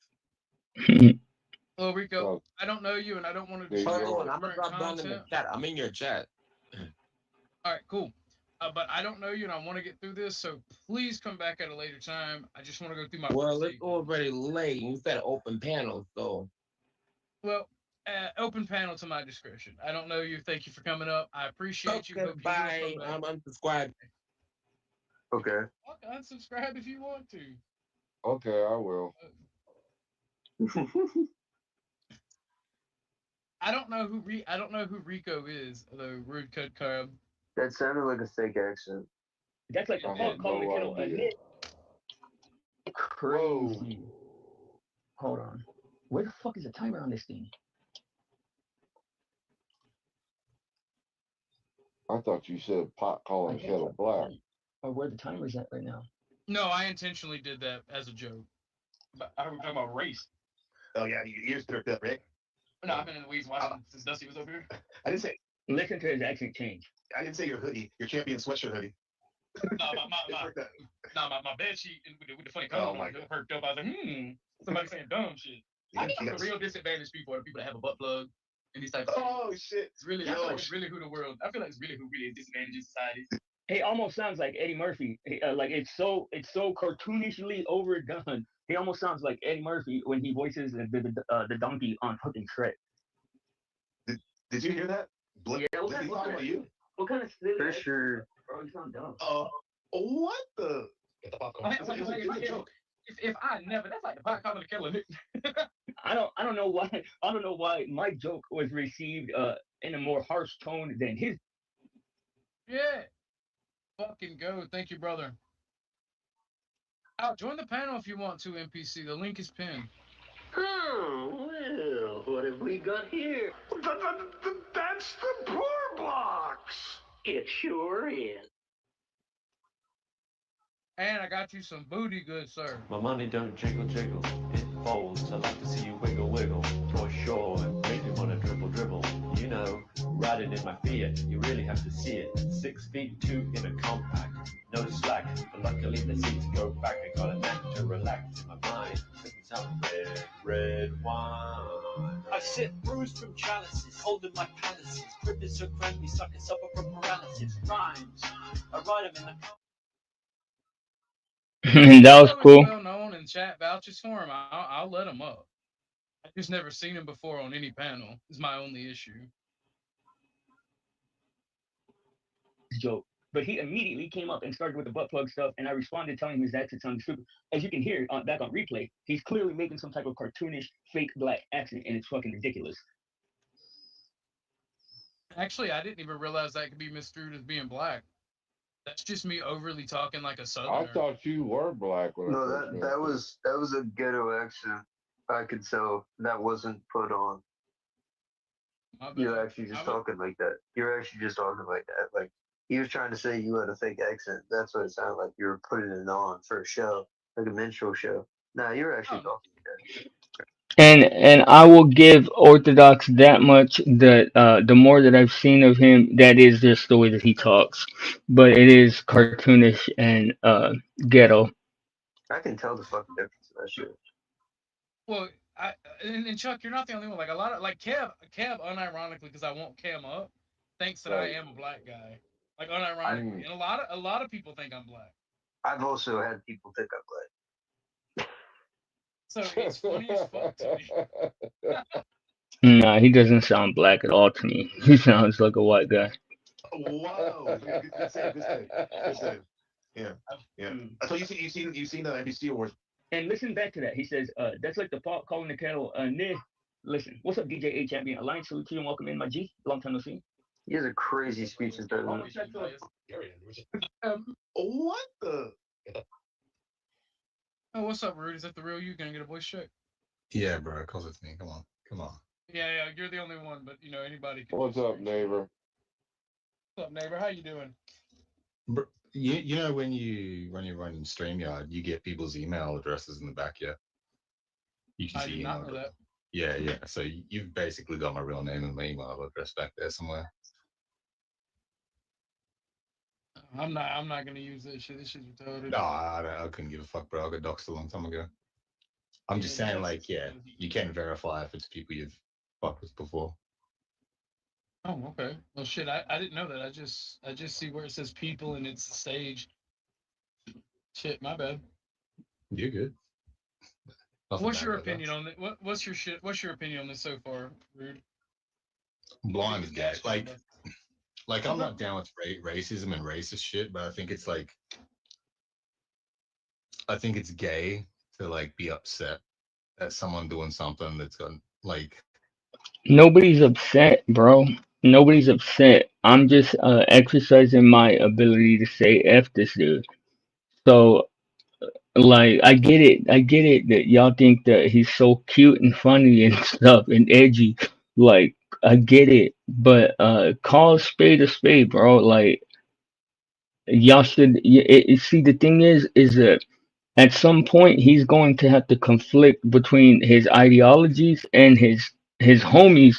Oh, Rico, Oh, I don't know you and I don't want to there you Hold disrupt on, are. your I'm gonna current drop down in the content. chat. I'm in your chat. All right, cool. But I don't know you and I want to get through this, so please come back at a later time. I just want to go through my Well, it's procedures. already late. You said open panel, so Well, open panel to my discretion. I don't know you. Thank you for coming up. I appreciate you. okay, Hope you will come bye. back. I'm unsubscribed. Okay. Fuck, unsubscribe if you want to. Okay, I will. Uh, I don't know who Rico is, though. Rude Cut Crab. That sounded like a fake accent. That's like the It I fuck have did. calling the no kettle a idea. nit. Whoa. Crazy. Hold on. Where the fuck is the timer on this thing? I thought you said pot I calling can't kettle tell. black. Or where the timer's at right now. No, I intentionally did that as a joke. But I was talking about race. Oh yeah, your ears perked up, Rick. No, I've been in the weeds watching since Dusty was over here. I didn't say Listen to his accent change. I didn't say your hoodie, your champion sweatshirt hoodie. No, It perked up. my bed sheet with the funny Oh comment on my it god. perked up. I was like, somebody saying dumb shit. I Yeah, think you the got real disadvantaged people are the people that have a butt plug and these type of shit. oh shit. It's really, I feel Yo, like it's really who the world. I feel like it's really who really is disadvantaged in society. He almost sounds like Eddie Murphy. Like it's so cartoonishly overdone. He almost sounds like Eddie Murphy when he voices the donkey on fucking Shrek. did you hear that? Yeah, Blizzy talking to you? what kind of silly Fisher. bro? You sound dumb. What the? Get the popcorn. It's a joke. If I never, that's like the pot calling the kettle. I don't know why my joke was received in a more harsh tone than his. Yeah. Fucking go. Thank you, brother. Join the panel if you want to, NPC. The link is pinned. Oh, well, what have we got here? That's the poor box. It sure is. And I got you some booty, good sir. My money don't jiggle jiggle, it folds. I like to see you wiggle wiggle, for sure. Make me wanna dribble dribble. You know, riding in my Fiat, you really have to see it. 6'2" in a compact, no slack. But luckily the seats go back. I got a nap to relax in my mind. Sipping some red wine. I sit bruised from chalices, holding my palaces. Grip is so friendly, sucking supper from paralysis. Rhymes, I write them in the. And that was Rico is cool. well known and chat vouches for him. I'll let him up. I just never seen him before on any panel. Is my only issue. Joke. But he immediately came up and started with the butt plug stuff, and I responded telling him his accent sounded stupid. As you can hear back on replay, he's clearly making some type of cartoonish fake black accent, and it's fucking ridiculous. Actually, I didn't even realize that could be misconstrued as being black. That's just me overly talking like a I southerner. thought you were black when I No, first met you. that was a ghetto accent. I could tell that wasn't put on. My bad. You're actually just I would, talking like that. You're actually just talking like that. Like he was trying to say you had a fake accent. That's what it sounded like. You were putting it on for a show, like a minstrel show. Nah, you're actually oh, talking like that. And I will give Orthodox that much that the more that I've seen of him, that is just the way that he talks. But it is cartoonish and ghetto. I can tell the fucking difference in that shit. well, I and Chuck, you're not the only one. Like a lot of like Kev, unironically, because I won't Cam up, thinks that I Right. am a black guy. Like unironically, Mm. and a lot of people think I'm black. I've also had people think I'm So it's funny as fuck to me. Nah, he doesn't sound black at all to me. He sounds like a white guy. Whoa, good save, good save, good save. Yeah, yeah. Mm. So you seen the NBC Awards? And listen back to that. He says, that's like the pot calling the kettle, nah. Listen, what's up, DJ A Champion Alliance? Salute to you and welcome in, my G. Long time no see. He has a crazy speech impediment. What the? Oh, what's up, Rude? Is that the real you? Gonna get a voice check? Yeah, bro. Of course it's me. Come on. Come on. Yeah, you're the only one, but anybody can. What's up, neighbor? What's up, neighbor? How you doing? Bro, you know when you're running StreamYard, you get people's email addresses in the back, yeah? You can I see did email not know address. that. Yeah, yeah. So you've basically got my real name and my email address back there somewhere. I'm not gonna use this shit. This shit's retarded. No, I couldn't give a fuck, bro. I got doxed a long time ago. I'm just Yeah, saying, that's like, yeah, you can verify if it's people you've fucked with before. Oh, okay. Well, shit, I didn't know that. I just see where it says people and it's the stage. Shit, my bad. You're good. Nothing What's bad your about that. opinion on it? What's your shit? What's your opinion on this so far, Rude? Blind is gay. Biggest reaction Like I'm not down with racism and racist shit, but I think it's like I think it's gay to like be upset at someone doing something that's gonna like Nobody's upset, bro. Nobody's upset. I'm just exercising my ability to say F this dude. So, like, I get it that y'all think that he's so cute and funny and stuff and edgy. Like, I get it, but call a spade, bro. Like, y'all should. See, the thing is that at some point he's going to have to conflict between his ideologies and his homies.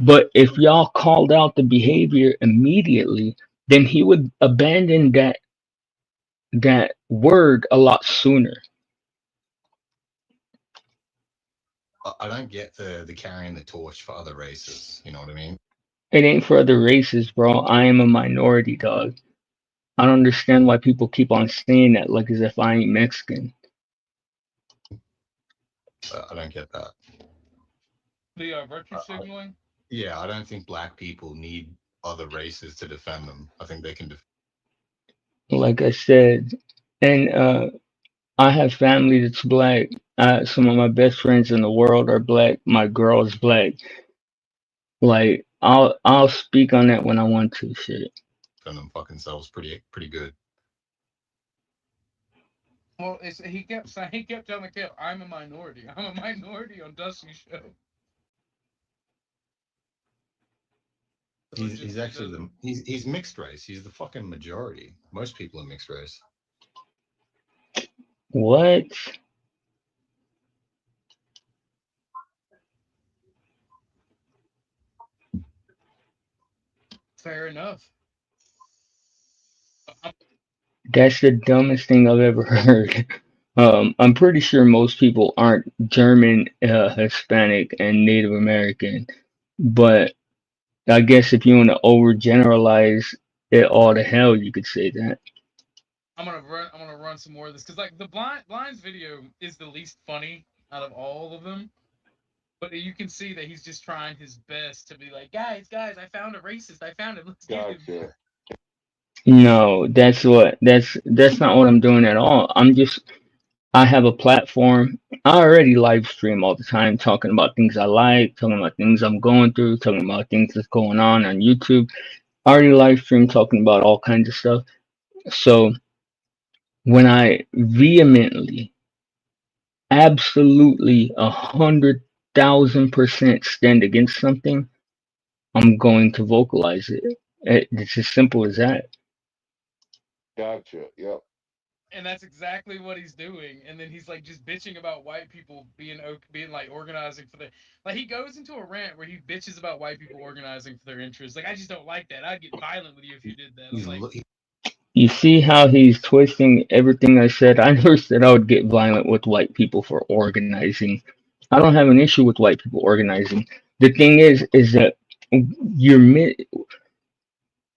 But if y'all called out the behavior immediately, then he would abandon that word a lot sooner. I don't get the carrying the torch for other races. You know what I mean? It ain't for other races, bro. I am a minority, dog. I don't understand why people keep on saying that like as if I ain't Mexican. I don't get that. The virtue signaling. Yeah, I don't think black people need other races to defend them. I think they can defend. Like I said, and I have family that's black. Some of my best friends in the world are black. My girl is black. Like I'll speak on that when I want to. Shit. Them fucking selves pretty good. Well, he kept telling the kid, "I'm a minority. I'm a minority" on Dusty's show. So He's actually he's mixed race. He's the fucking majority. Most people are mixed race. What? Fair enough. That's the dumbest thing I've ever heard. I'm pretty sure most people aren't German, Hispanic, and Native American, but I guess if you want to overgeneralize it all to hell, you could say that. I'm gonna run some more of this because like the blinds video is the least funny out of all of them. But you can see that he's just trying his best to be like, guys, I found a racist. I found him. Let's get him. Gotcha. No, that's not what I'm doing at all. I have a platform. I already live stream all the time, talking about things I like, talking about things I'm going through, talking about things that's going on YouTube. I already live stream talking about all kinds of stuff. So when I vehemently, absolutely 100,000% stand against something, I'm going to vocalize it. It's as simple as that. Gotcha. Yep. And that's exactly what he's doing. And then he's like just bitching about white people being like organizing for their, like he goes into a rant where he bitches about white people organizing for their interests. Like I just don't like that. I'd get violent with you if you did that. I'm He's like, looking. You see how he's twisting everything I said? I never said I would get violent with white people for organizing. I don't have an issue with white people organizing. The thing is that you're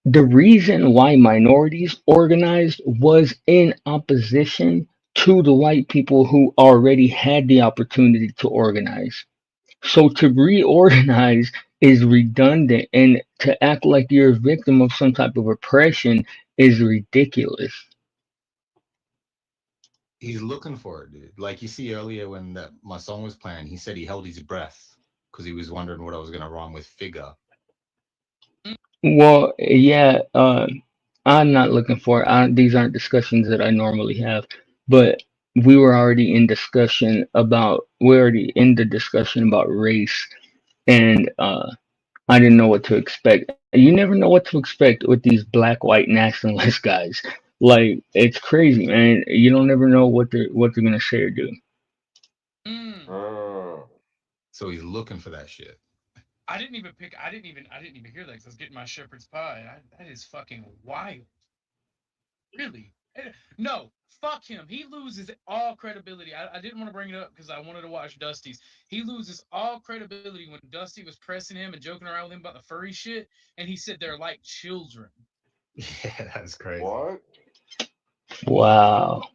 the reason why minorities organized was in opposition to the white people who already had the opportunity to organize. So to reorganize is redundant, and to act like you're a victim of some type of oppression is ridiculous. He's looking for it, dude. Like you see earlier when my song was playing, he said he held his breath because he was wondering what I was gonna rhyme with figure. Well, yeah, I'm not looking for it. These aren't discussions that I normally have, but we're already in the discussion about race, and I didn't know what to expect. You never know what to expect with these black white nationalist guys. Like it's crazy, man. You don't ever know what they're gonna say or do. mm. Uh, So he's looking for that shit. I didn't even hear that because I was getting my shepherd's pie. That is fucking wild. Really? No, fuck him. He loses all credibility. I didn't want to bring it up because I wanted to watch Dusty's. He loses all credibility when Dusty was pressing him and joking around with him about the furry shit, and he said they're like children. Yeah, that's crazy. what? Wow.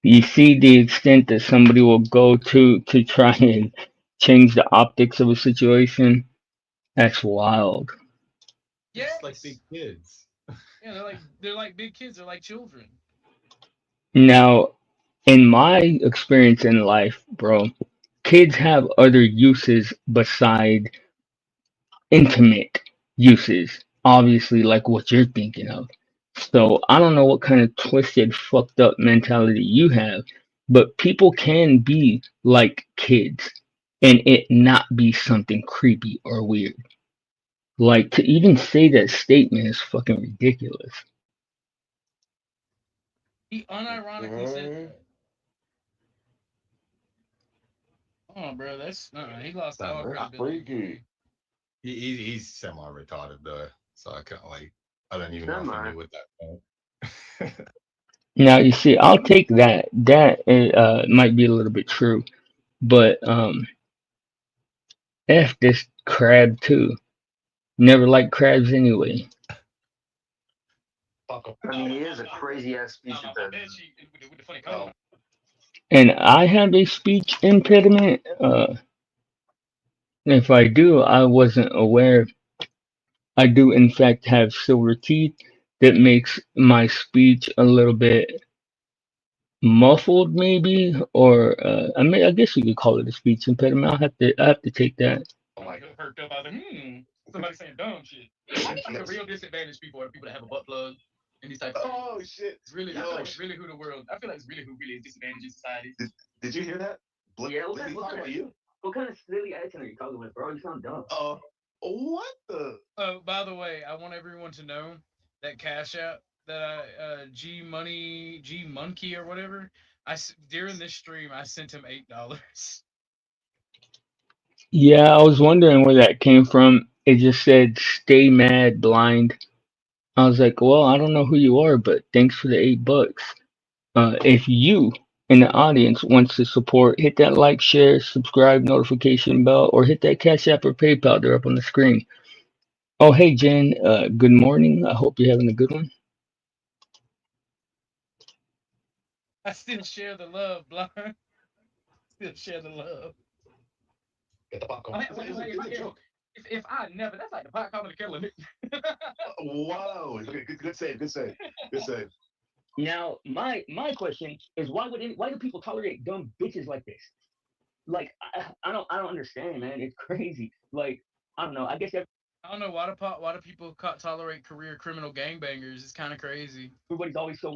You see the extent that somebody will go to try and change the optics of a situation. That's wild. It's like big Yes. kids. Yeah, they're like big kids. They're like children. Now, in my experience in life, bro, kids have other uses beside intimate uses. Obviously, like what you're thinking of. So I don't know what kind of twisted, fucked up mentality you have, but people can be like kids and it not be something creepy or weird. Like to even say that statement is fucking ridiculous. He unironically said Okay. that. Oh, bro, he lost all Damn, That's credibility. freaky. he's semi retarded though, so I can't like. I don't even know if he Semi. knew what that meant. Now you see, I'll take that. That might be a little bit true, but f this crab too. Never liked crabs anyway. I mean, he is a crazy ass speech My bad. impediment. She with the funny comment. And I have a speech impediment. If I do, I wasn't aware. I do, in fact, have silver teeth that makes my speech a little bit muffled, maybe, or I guess you could call it a speech impediment. I have to take that. I'm like perked up. I was like, somebody saying dumb shit. I feel like the real disadvantaged people are the people that have a butt plug and these type of things. Oh shit! It's really, I feel Yo, like it's really who the world. I feel like it's really who really is disadvantaged in society. did you hear that? Yeah, Blizzy talking about you? what kind of silly accent are you talking with, bro? You sound dumb. What the? Oh, by the way, I want everyone to know that Cash App that G Monkey or whatever. During this stream I sent him $8. Yeah, I was wondering where that came from. It just said "Stay mad, blind." I was like, well, I don't know who you are, but thanks for the $8. If you in the audience wants to support, hit that like, share, subscribe, notification bell, or hit that Cash App or PayPal. They're up on the screen. Oh, hey, Jen. Good morning. I hope you're having a good one. I still share the love, blind. Still share the love. Get the I popcorn. mean, if I never, that's like the pot calling the kettle. Whoa. Okay, good save. Good save. Good save. Now, my question is, why do people tolerate dumb bitches like this? Like, I don't understand, man. It's crazy. Like, I don't know. I guess I don't know why do people tolerate career criminal gangbangers? It's kind of crazy. everybody's always so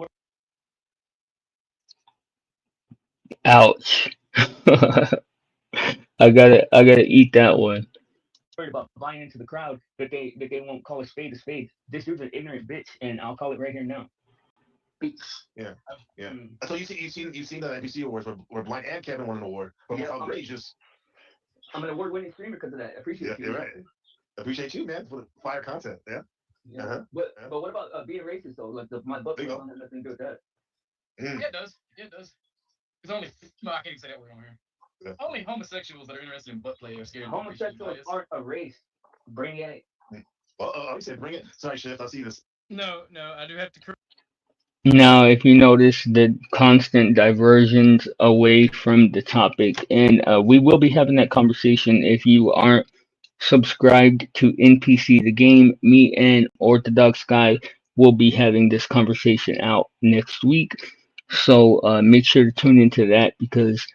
Ouch. I gotta eat that one. worried about buying into the crowd that they won't call a spade a spade. This dude's an ignorant bitch, and I'll call it right here now. Bitch. Yeah. Yeah. Mm. So you've seen the NBC awards where Blind and Kevin won an award for Yeah, outrageous. I'm an award-winning streamer because of that. I appreciate Yeah, you. you're right. Appreciate you, man, for the fire content. Yeah. Yeah. Uh-huh. But what about being racist though? Like my book There you go. don't have nothing to do with that. Mm. Yeah, it does. Yeah, it does. It's only no, I can't even say that word on here. Yeah. Only homosexuals that are interested in butt play are scared. Homosexuals aren't a race. Brainiac. I said bring it. Sorry, Chef. I see this. No, I do have to. Now, if you notice the constant diversions away from the topic, and we will be having that conversation if you aren't subscribed to NPC the game, me and Orthodox Guy will be having this conversation out next week. So make sure to tune into that because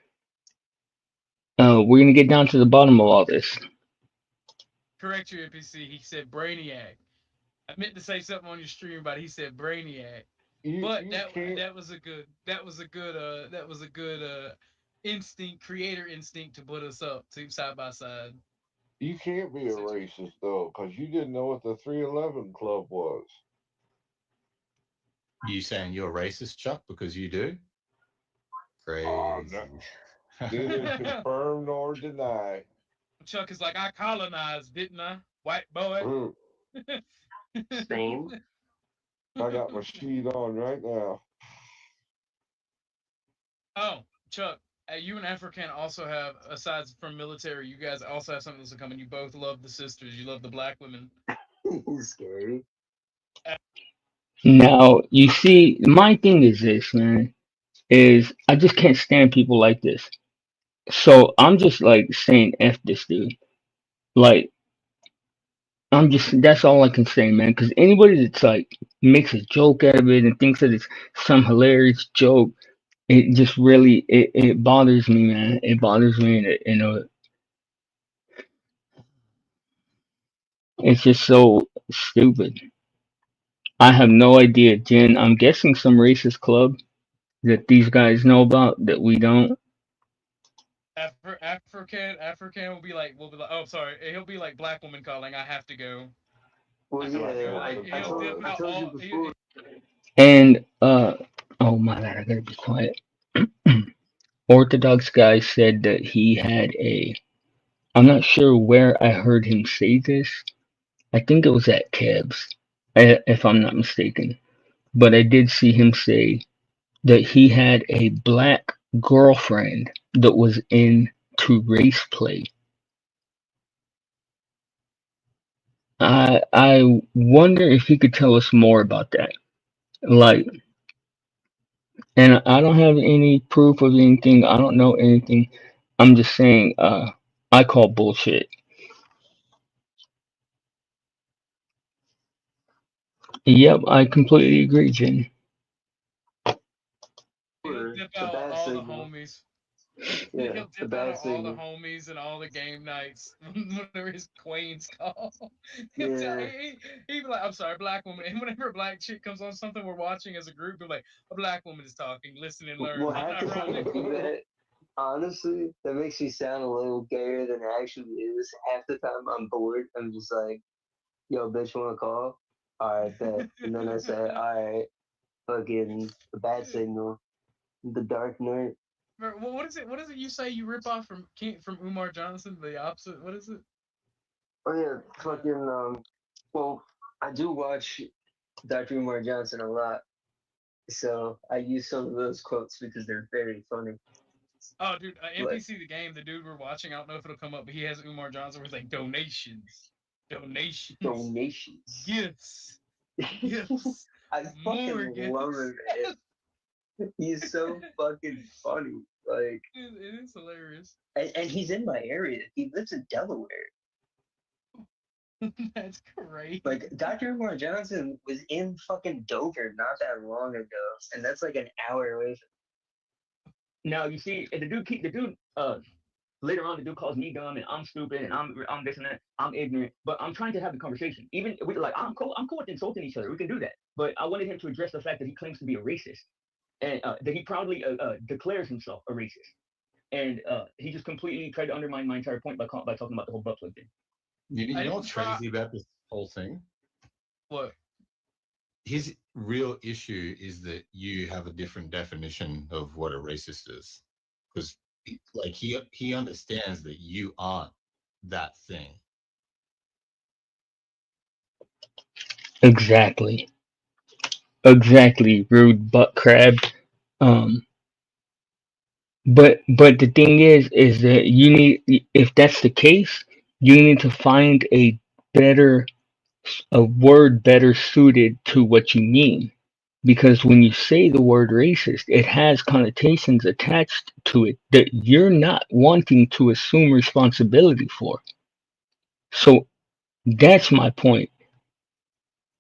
we're gonna get down to the bottom of all this. Correct your NPC. He said Brainiac. I meant to say something on your stream about it. He said Brainiac. But You can't. that was a good instinct, creator instinct to put us up to side by side. You can't be a racist though, because you didn't know what the 311 Club was. You saying you're racist, Chuck, because you do? No, Crazy. neither confirm nor deny. Chuck is like, I colonized, didn't I? White boy. Mm, Spain. I got my sheet on right now. Oh, Chuck, you and African also have, aside from military, you guys also have something that's coming. You both love the sisters. You love the black women. He's scary. Now, you see, my thing is this, man, is I just can't stand people like this. So I'm just like saying F this dude. Like, that's all I can say, man. Because anybody that's like makes a joke out of it and thinks that it's some hilarious joke, it just really it bothers me, man. It bothers me, and it's just so stupid. I have no idea, Jen. I'm guessing some racist club that these guys know about that we don't. African will be like, oh, sorry, he'll be like black woman calling. I have to go. Well, yeah, He'll dip I out told you all. before. And oh my god, I gotta be quiet. Orthodox guy said that he had a. I'm not sure where I heard him say this. I think it was at Keb's, if I'm not mistaken. But I did see him say that he had a black girlfriend that was into race play. I wonder if he could tell us more about that. Like, and I don't have any proof of anything. I don't know anything. I'm just saying. I call bullshit. Yep, I completely agree, Jen. He'll dip The out bat all the signal. homies. Yeah, He'll the dip out bat on all the signal. homies and all the game nights whenever his queens call. Yeah. He'll be like, I'm sorry, black woman. And whenever a black chick comes on something we're watching as a group, they're like, a black woman is talking. Listen and learn. Well, half the time you do that, honestly, that makes me sound a little gayer than it actually is. Half the time I'm bored. I'm just like, yo, bitch, wanna call? Alright, bet. And then I say, alright, fucking the bat signal, the Dark Knight. What is it? What is it you say you rip off from Umar Johnson? The opposite. What is it? Oh yeah, fucking well, I do watch Dr. Umar Johnson a lot, so I use some of those quotes because they're very funny. Oh, dude, Like NPC the game, the dude we're watching. I don't know if it'll come up, but he has Umar Johnson. Where he's like donations, donations. gifts, I more fucking love gifts. him, man. He's so fucking funny. Like, It is hilarious. and he's in my area. He lives in Delaware. That's crazy. Like Dr. Umar Johnson was in fucking Dover not that long ago, and that's like an hour away from. Now you see, and the dude later on the dude calls me dumb and I'm stupid and I'm this and that. I'm ignorant, but I'm trying to have the conversation. Even we like I'm cool with insulting each other. We can do that. But I wanted him to address the fact that he claims to be a racist and that he proudly declares himself a racist. And he just completely tried to undermine my entire point by talking about the whole butt plug thing. You know what's crazy about this whole thing? What? His real issue is that you have a different definition of what a racist is, because like he understands that you aren't that thing. Exactly. Exactly. Rude butt crab. Um, but the thing is that you need, if that's the case, you need to find a word better suited to what you mean. Because when you say the word racist, it has connotations attached to it that you're not wanting to assume responsibility for. So that's my point.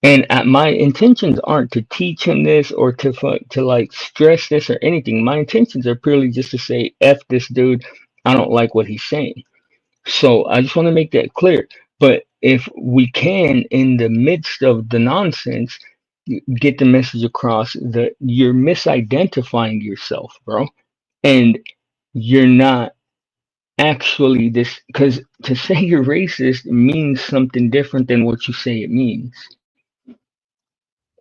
And my intentions aren't to teach him this or to like stress this or anything. My intentions are purely just to say, "F this dude. I don't like what he's saying." So I just want to make that clear. But if we can, in the midst of the nonsense, get the message across that you're misidentifying yourself, bro, and you're not actually this, because to say you're racist means something different than what you say it means.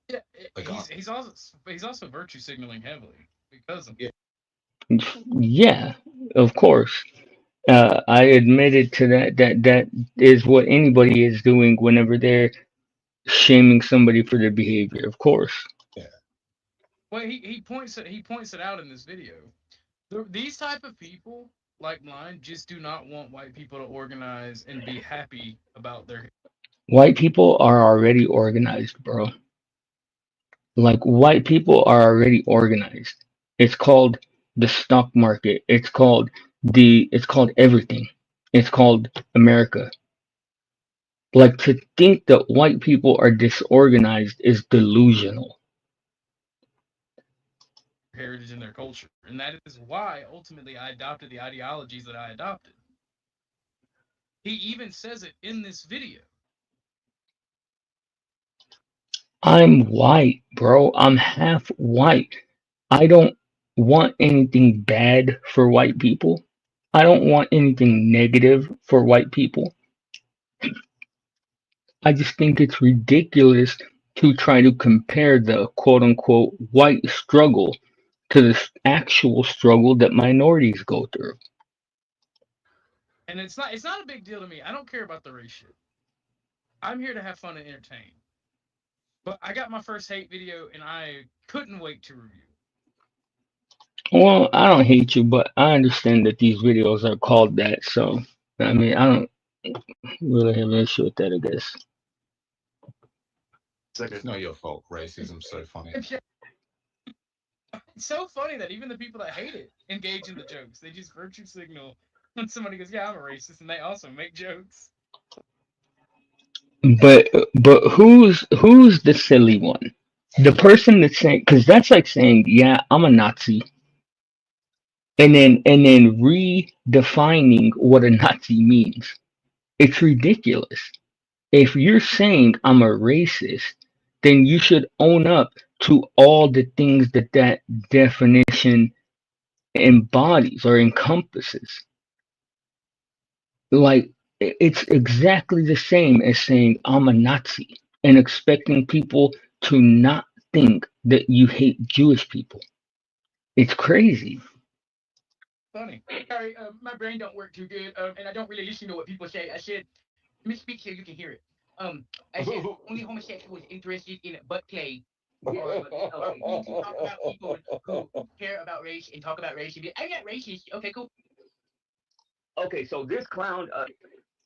Yeah, Like, he's also virtue signaling heavily because of yeah, Yeah, of course. I admitted to that is what anybody is doing whenever they're shaming somebody for their behavior, of course. yeah. well he points it out in this video. These type of people like mine just do not want white people to organize and be happy about their. White people are already organized, bro. Like white people are already organized. It's called the stock market. It's called everything. It's called America. Like to think that white people are disorganized is delusional. Heritage and their culture, and that is why ultimately I adopted the ideologies that I adopted. He even says it in this video. I'm white, bro. I'm half white. I don't want anything bad for white people. I don't want anything negative for white people. I just think it's ridiculous to try to compare the quote unquote white struggle to the actual struggle that minorities go through. And it's not a big deal to me. I don't care about the race shit. I'm here to have fun and entertain. But I got my first hate video and I couldn't wait to review. Well, I don't hate you, but I understand that these videos are called that. So, I mean, I don't really have an issue with that, I guess. It's not your fault. Racism's so funny. It's so funny that even the people that hate it engage in the jokes. They just virtue signal when somebody goes, "Yeah, I'm a racist," and they also make jokes. But who's the silly one? The person that's saying, because that's like saying, "Yeah, I'm a Nazi," and then redefining what a Nazi means. It's ridiculous. If you're saying I'm a racist, then you should own up to all the things that definition embodies or encompasses. Like it's exactly the same as saying I'm a Nazi and expecting people to not think that you hate Jewish people. It's crazy. Funny. Sorry, my brain don't work too good, and I don't really listen to what people say. I said, let me speak so you can hear it. I said only homosexuals interested in butt play. Okay, we need to talk about people who care about race and talk about race. And be, I'm not racist. Okay, cool. Okay, so this clown,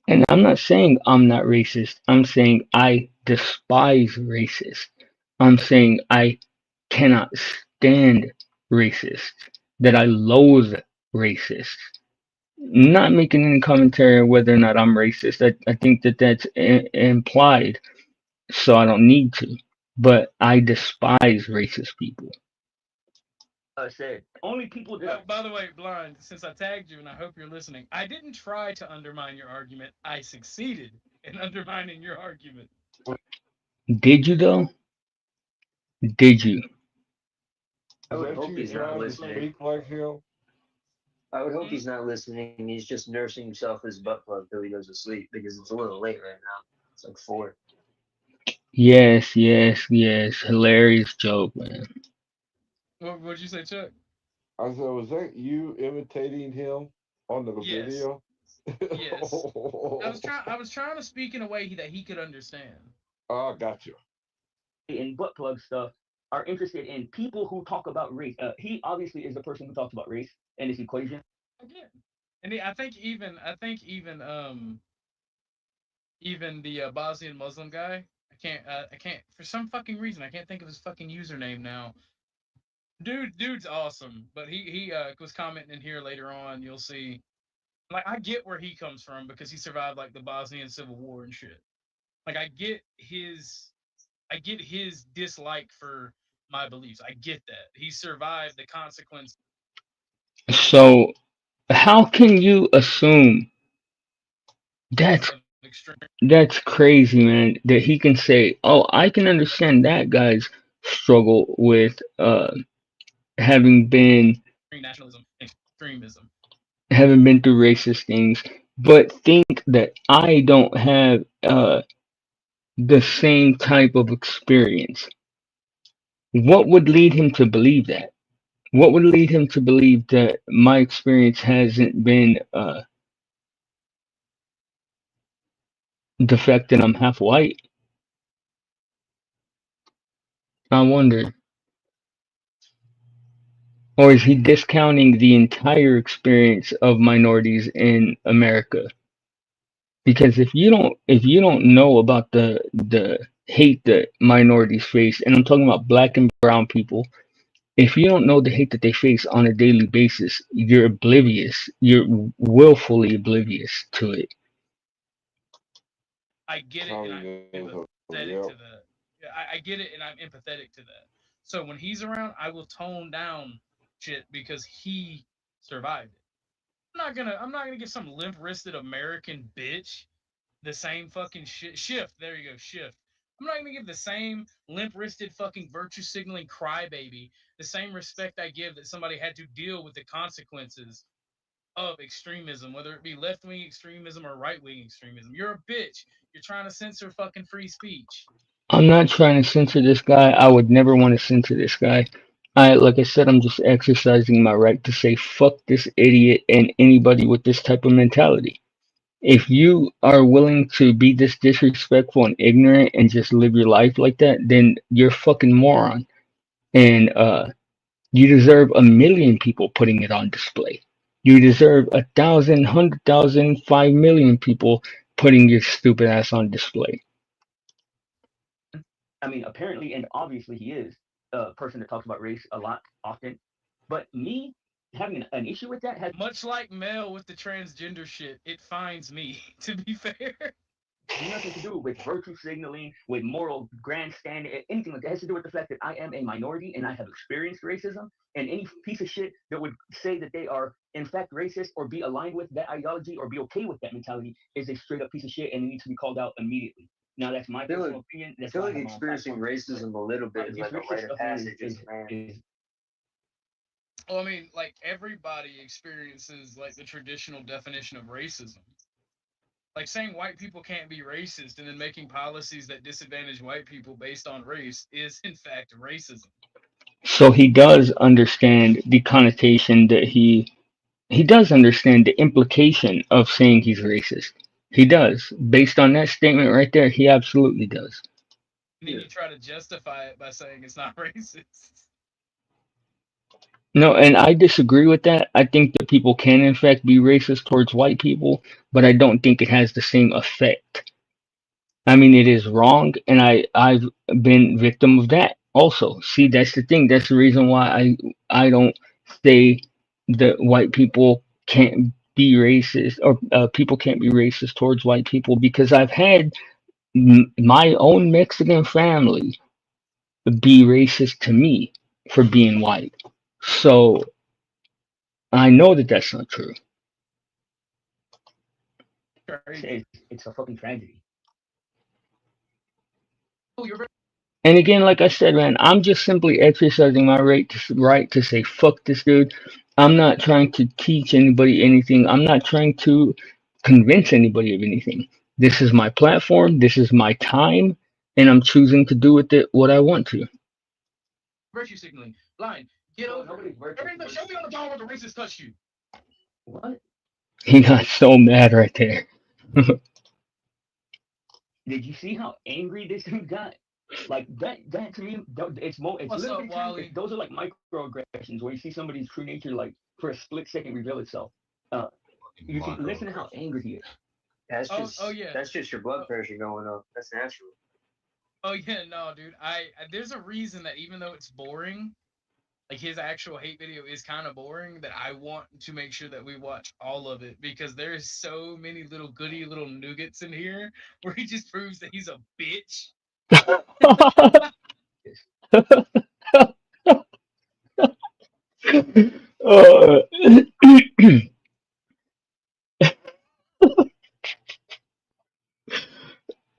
And I'm not saying I'm not racist. I'm saying I despise racist. I'm saying I cannot stand racist. That I loathe racist. not making any commentary on whether or not I'm racist. I think that that's implied, so I don't need to. But I despise racist people. Said only people that Oh, by the way, Blind, since I tagged you and I hope you're listening, I didn't try to undermine your argument. I succeeded in undermining your argument. Did you though? Did you? I Is would that hope you he's not trying to listening. speak like him? I would hope Hmm? he's not listening. He's just nursing himself his butt plug till he goes to sleep because it's a little late right now. It's like 4. Yes, yes, yes. Hilarious joke, man. What'd you say, Chuck? I said, was that you imitating him on the Yes. video? Yes. I was trying to speak in a way that he could understand. Oh, got you. in butt plug stuff are interested in people who talk about race. He obviously is the person who talks about race in this equation. Again. And even the Bosnian Muslim guy. I can't for some fucking reason I can't think of his fucking username now. Dude's awesome, but he was commenting in here later on. You'll see. Like I get where he comes from because he survived like the Bosnian Civil War and shit. Like I get his dislike for my beliefs. I get that. He survived the consequence So how can you assume that's of extreme that's crazy, man, that he can say, "Oh, I can understand that guy's struggle with having been nationalism and extremism. having been through racist things, but think that I don't have the same type of experience." What would lead him to believe that? What would lead him to believe that my experience hasn't been the fact that I'm half white? I wonder. Or is he discounting the entire experience of minorities in America? Because if you don't know about the hate that minorities face, and I'm talking about black and brown people, if you don't know the hate that they face on a daily basis, you're oblivious. You're willfully oblivious to it. I get it and I'm Communism. empathetic Yep. to that. Yeah, I get it and I'm empathetic to that. So when he's around, I will tone down shit because he survived it. I'm not gonna give some limp wristed American bitch the same fucking shit. Shift. There you go. Shift. I'm not gonna give the same limp wristed fucking virtue signaling crybaby the same respect I give that somebody had to deal with the consequences of extremism, whether it be left wing extremism or right wing extremism. You're a bitch. You're trying to censor fucking free speech. I'm not trying to censor this guy. I would never want to censor this guy. Like I said, I'm just exercising my right to say fuck this idiot and anybody with this type of mentality. If you are willing to be this disrespectful and ignorant and just live your life like that, then you're a fucking moron. And you deserve a million people putting it on display. You deserve 1,000, 100,000, 5 million people putting your stupid ass on display. I mean, apparently and obviously he is a person that talks about race a lot, often. But me having an issue with that has Much like Mel with the transgender shit, it finds me, to be fair. nothing to do with virtue signaling, with moral grandstanding, anything like that. It has to do with the fact that I am a minority and I have experienced racism. And any piece of shit that would say that they are in fact racist or be aligned with that ideology or be okay with that mentality is a straight up piece of shit and it needs to be called out immediately. Now that's my personal opinion. I That's feel why I like have my own experiencing platform. racism a little bit is This like a racist rite of stuff, man, passage as a man. is Well, I mean, like everybody experiences like the traditional definition of racism. Like saying white people can't be racist and then making policies that disadvantage white people based on race is in fact racism. So he does understand the connotation that he does understand the implication of saying he's racist. He does. Based on that statement right there, he absolutely does. And then you try to justify it by saying it's not racist. No, and I disagree with that. I think that people can in fact be racist towards white people, but I don't think it has the same effect. I mean, it is wrong, and I've been victim of that also. See, that's the thing. That's the reason why I don't say that white people can't be racist, or people can't be racist towards white people, because I've had my own Mexican family be racist to me for being white. So I know that that's not true. Crazy. It's a fucking tragedy. Oh, you're And again, like I said, man, I'm just simply exercising my right to say fuck this dude. I'm not trying to teach anybody anything. I'm not trying to convince anybody of anything. This is my platform. This is my time, and I'm choosing to do with it what I want to. virtue signaling. Blind, get Bro, over nobody's it. virtue. Show me on the phone where the racist touched you. What? He got so mad right there. Did you see how angry this dude got? Like that to me, it's What's up, literally true. Wally? Those are like microaggressions where you see somebody's true nature like for a split second reveal itself. Uh, you can listen to how angry he is. Yeah. That's just your blood pressure going up. That's natural. Oh yeah, no, dude. There's a reason that even though it's boring, like his actual hate video is kind of boring, that I want to make sure that we watch all of it, because there's so many little goody little nuggets in here where he just proves that he's a bitch. uh,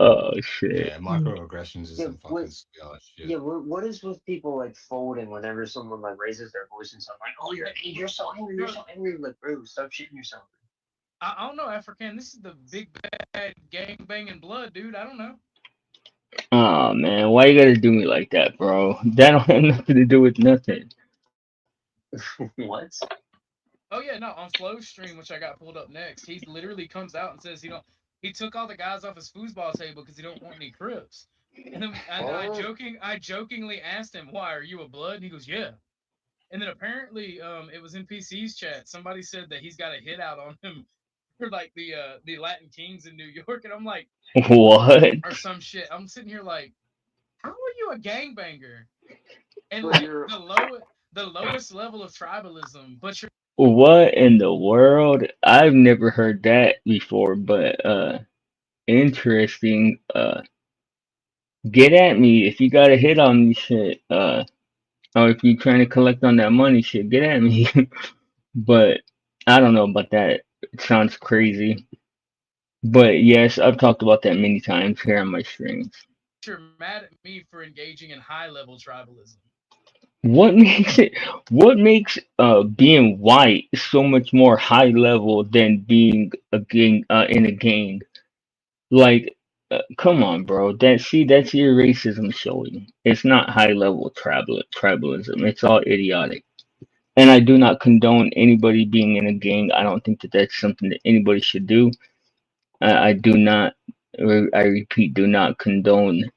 oh shit. Yeah, microaggressions is Yeah, some fucking sweet shit. yeah, what is with people like folding whenever someone like raises their voice and something like, "Oh, you're so angry, you're so angry." Like, bro, stop shitting yourself. I don't know, African. This is the big bad gang banging blood, dude. I don't know. Oh man, why you gotta do me like that, bro? That don't have nothing to do with nothing. What? Oh yeah, no, on Flo's stream, which I got pulled up next, he literally comes out and says he took all the guys off his foosball table because he don't want any Crips. And then I jokingly asked him, "Why are you a blood?" And he goes, "Yeah." And then apparently, it was in PC's chat. Somebody said that he's got a hit out on him for like the Latin Kings in New York, and I'm like, What? or some shit. I'm sitting here like, how are you a gangbanger? And But like you're the lowest level of tribalism, but you're What in the world? I've never heard that before, but interesting. Get at me if you got a hit on me, shit. Or if you trying to collect on that money, shit. Get at me. But I don't know about that. It sounds crazy. But yes, I've talked about that many times here on my streams. mad at me for engaging in high level tribalism. What makes it? What makes being white so much more high level than being a gang in a gang? Like, come on, bro. That's your racism showing. It's not high level tribalism. It's all idiotic. And I do not condone anybody being in a gang. I don't think that that's something that anybody should do. I do not. I repeat, do not condone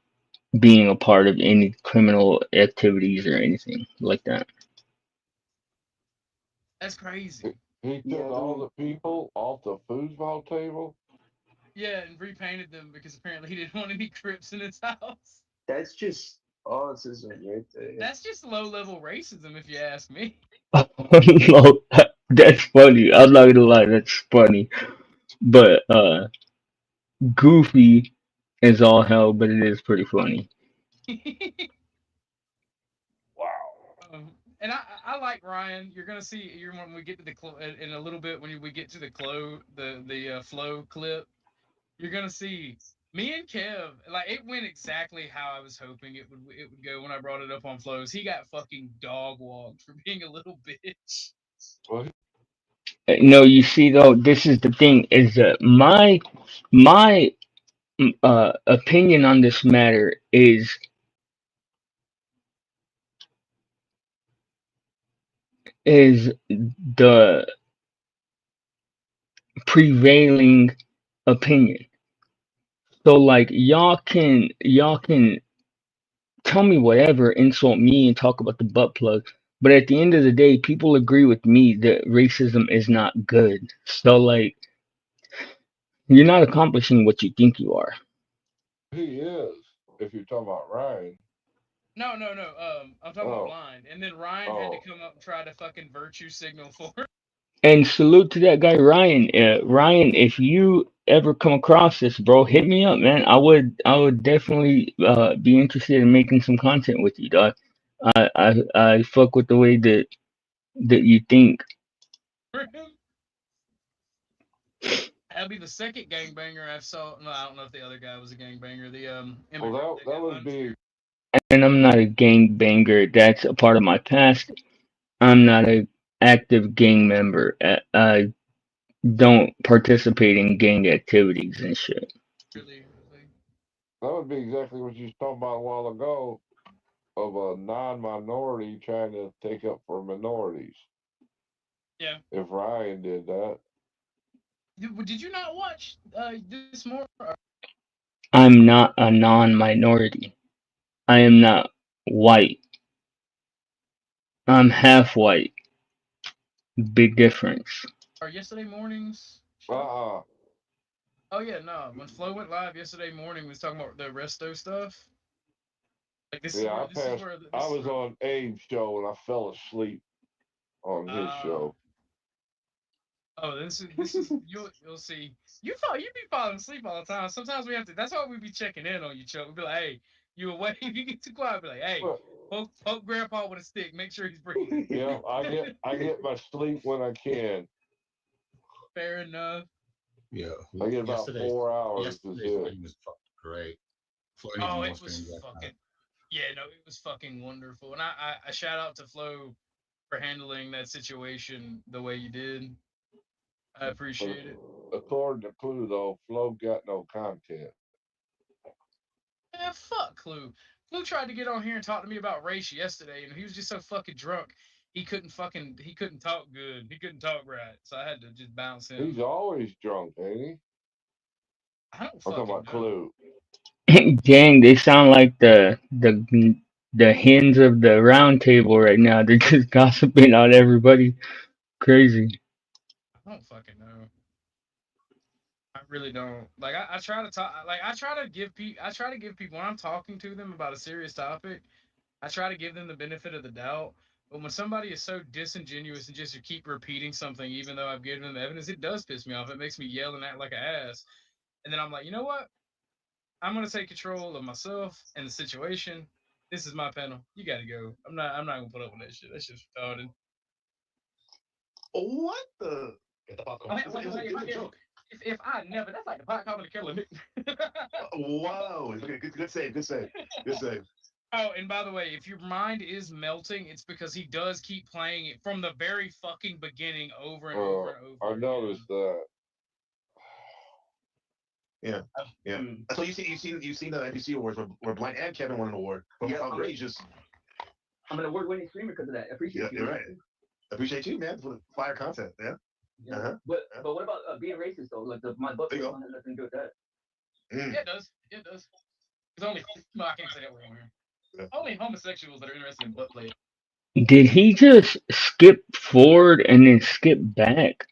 being a part of any criminal activities or anything like that. That's crazy. He took all the people off the foosball table. Yeah, and repainted them because apparently he didn't want any Crips in his house. that's just autism right there. That's just low level racism, if you ask me. No, that's funny. I'm not gonna lie, that's funny. But goofy as all hell, but it is pretty funny. And I like Ryan. You're gonna see when we get to in a little bit when we get to the flow clip. You're gonna see me and Kev, like it went exactly how I was hoping it would go when I brought it up on flows. He got fucking dog walked for being a little bitch. Well, No, you see though, this is the thing, is that my opinion on this matter is the prevailing opinion. So like y'all can tell me whatever, insult me and talk about the butt plug. But at the end of the day, people agree with me that racism is not good. So like you're not accomplishing what you think you are. he is. If you're talking about Ryan. No, no. I'm talking about Oh, blind. And then Ryan had to oh. come up and try to fucking virtue signal for him. And salute to that guy Ryan. Ryan, if you ever come across this, bro, hit me up, man. I would definitely be interested in making some content with you, dog. I fuck with the way that you think. That'll be the second gangbanger I've saw. No, I don't know if the other guy was a gangbanger. The immigrant Well, that that got would be unfair. And I'm not a gang banger. That's a part of my past. I'm not a active gang member. I don't participate in gang activities and shit. Really, really. exactly what you was talking about a while ago of a non-minority trying to take up for minorities. Yeah. If Ryan did that, Did you not watch this more? I'm not a non-minority. I am not white. I'm half white. Big difference. Or yesterday morning's show? uh-uh. Oh yeah, no. When Flo went live yesterday morning, we was talking about the resto stuff. Like this is Yeah, where this is where I this is was where. on Abe's show and I fell asleep on his Uh, show. oh, this is you'll see. You be falling asleep all the time. Sometimes we have to. That's why we be checking in on you, Chuck. We be like, hey, you awake? If you get too quiet, be like, hey, But, poke Grandpa with a stick. Make sure he's breathing. yeah, I get my sleep when I can. Fair enough. Yeah. I get about Yesterday's 4 hours. Is yesterday's it? stream was fucking great. Flo needs Oh, more it was streams like that. fucking. Yeah, no, it was fucking wonderful. And I shout out to Flo for handling that situation the way you did. I But appreciate it. according to Clue, though, Flo got no content. Man, fuck Clue. Clue tried to get on here and talk to me about race yesterday, and he was just so fucking drunk. He couldn't talk good. He couldn't talk right. So I had to just bounce He's him. always drunk, ain't he? I don't I'm talking fucking about know. Clue. Gang, they sound like the hens of the round table right now. They're just gossiping on everybody. Crazy. I don't fucking know. I really don't. Like I try to talk. Like I try to give people when I'm talking to them about a serious topic. I try to give them the benefit of the doubt. But when somebody is so disingenuous and just keep repeating something, even though I've given them evidence, it does piss me off. It makes me yell and act like an ass. And then I'm like, you know what? I'm gonna take control of myself and the situation. This is my panel. You gotta go. I'm not gonna put up with that shit. That shit's retarded. What the? Get the popcorn. Oh, It was, it was a good joke. if I never, that's like the pot calling the killer. Whoa. Okay, good save. Good save. Good save. Oh, and by the way, if your mind is melting, it's because he does keep playing it from the very fucking beginning over and over and I over again. noticed that. Yeah. Yeah. Mm. So you seen the NBC awards where Blind and Kevin won an award for Yeah, outrageous. I'm an award-winning streamer because of that. I appreciate Yeah, you. you're right. Appreciate you, man, for the fire content. Yeah. Yeah. Uh-huh. But what about being racist though? Like my book There you don't go. have nothing to do with that. Mm. Yeah, it does. It does. It's only no, I can't say that word on here. Yeah. Only homosexuals that are interested in butt play. Did he just skip forward and then skip back?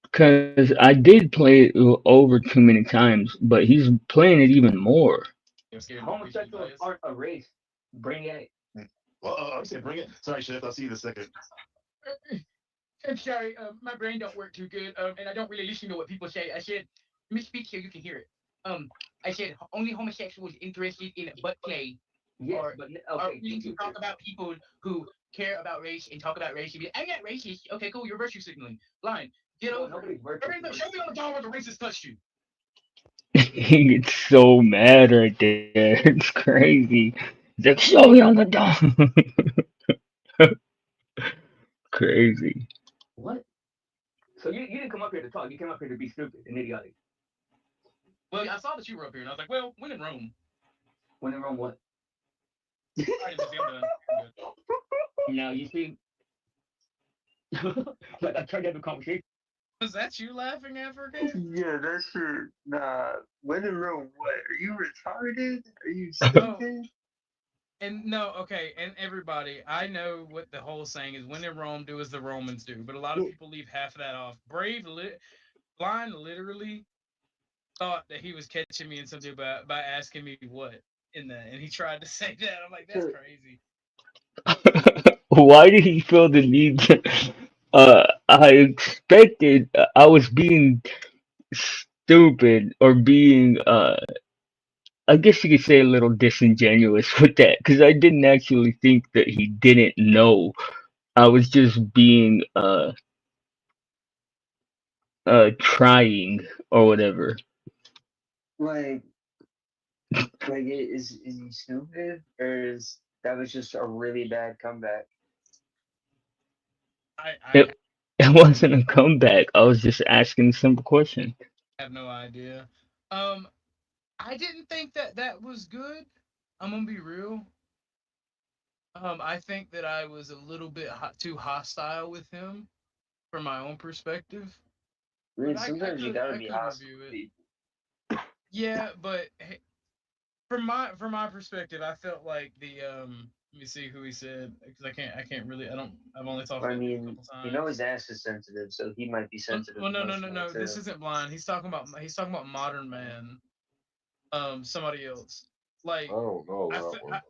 Because I did play it over too many times, but he's playing it even more. They're scared of recency Homosexuals bias. aren't a race. Brainiac. Well, I said bring it. Sorry, Chef. I'll see you in a second. I'm sorry, my brain don't work too good, and I don't really listen to what people say. I said, let me speak so you can hear it. I said only homosexuals interested in butt play Yes, or but are okay. willing to talk about people who care about race and talk about race. And be, I'm not racist. Okay, cool. You're virtue signaling. Blind. Get No, over it. nobody's virtue Show me on the dog where the racist touched you. He gets so mad right there. It's crazy. He's like, show me on the dog. Crazy. What? So you didn't come up here to talk. You came up here to be stupid and idiotic. Well, I saw that you were up here, and I was like, well, when in Rome. When in Rome, what? All right, Missy, I'm done. I'm good. Now you see, like I tried to have a conversation. Was that you laughing, African? Yeah, that's shit. Nah. When in Rome, what? Are you retarded? Are you Oh, stupid? and no, okay, and everybody, I know what the whole saying is: "When in Rome, do as the Romans do." But a lot of people leave half of that off. Blind, literally thought that he was catching me in something by asking me what in that, and he tried to say that. I'm like, that's So crazy. Why did he feel the need to? I expected I was being stupid or being I guess you could say a little disingenuous with that because I didn't actually think that he didn't know. I was just being trying or whatever. Like, is he stupid or is that was just a really bad comeback? I It it wasn't a comeback. I was just asking a simple question. have no idea. Um, I didn't think that that was good. I'm gonna be real. I think that I was a little bit too hostile with him from my own perspective, I mean, but sometimes you gotta I be could hostile review with it. people. Yeah, but from my perspective, I felt like the let me see who he said because I can't really I don't I've only talked I to the dude a mean, couple you know times. his ass is sensitive, so he might be sensitive Well, emotionally no. This too. isn't blind. He's talking about Modern Man. Somebody else. I Like don't know I, that fe- one.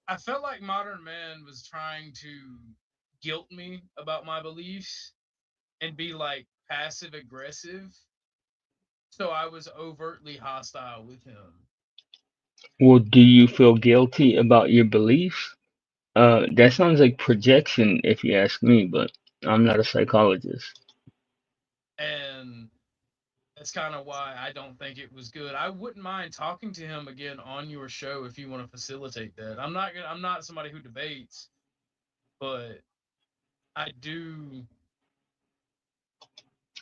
I felt like Modern Man was trying to guilt me about my beliefs and be like passive aggressive. So I was overtly hostile with him. Well, do you feel guilty about your beliefs? That sounds like projection, if you ask me, but I'm not a psychologist. And that's kind of why I don't think it was good. I wouldn't mind talking to him again on your show if you want to facilitate that. I'm not somebody who debates, but I do.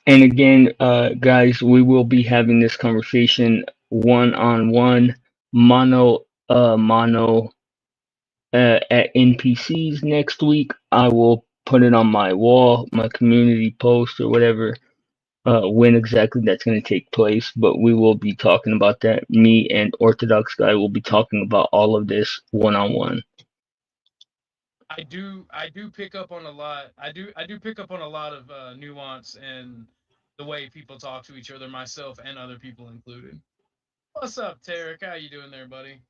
And again, guys, we will be having this conversation one on one, mono at NPCs next week. I will put it on my wall, my community post or whatever, when exactly that's going to take place. But we will be talking about that. Me and Orthodox Guy will be talking about all of this one on one. I do pick up on a lot. I do pick up on a lot of nuance and the way people talk to each other, myself and other people included. What's up, Tarek? How you doing there, buddy?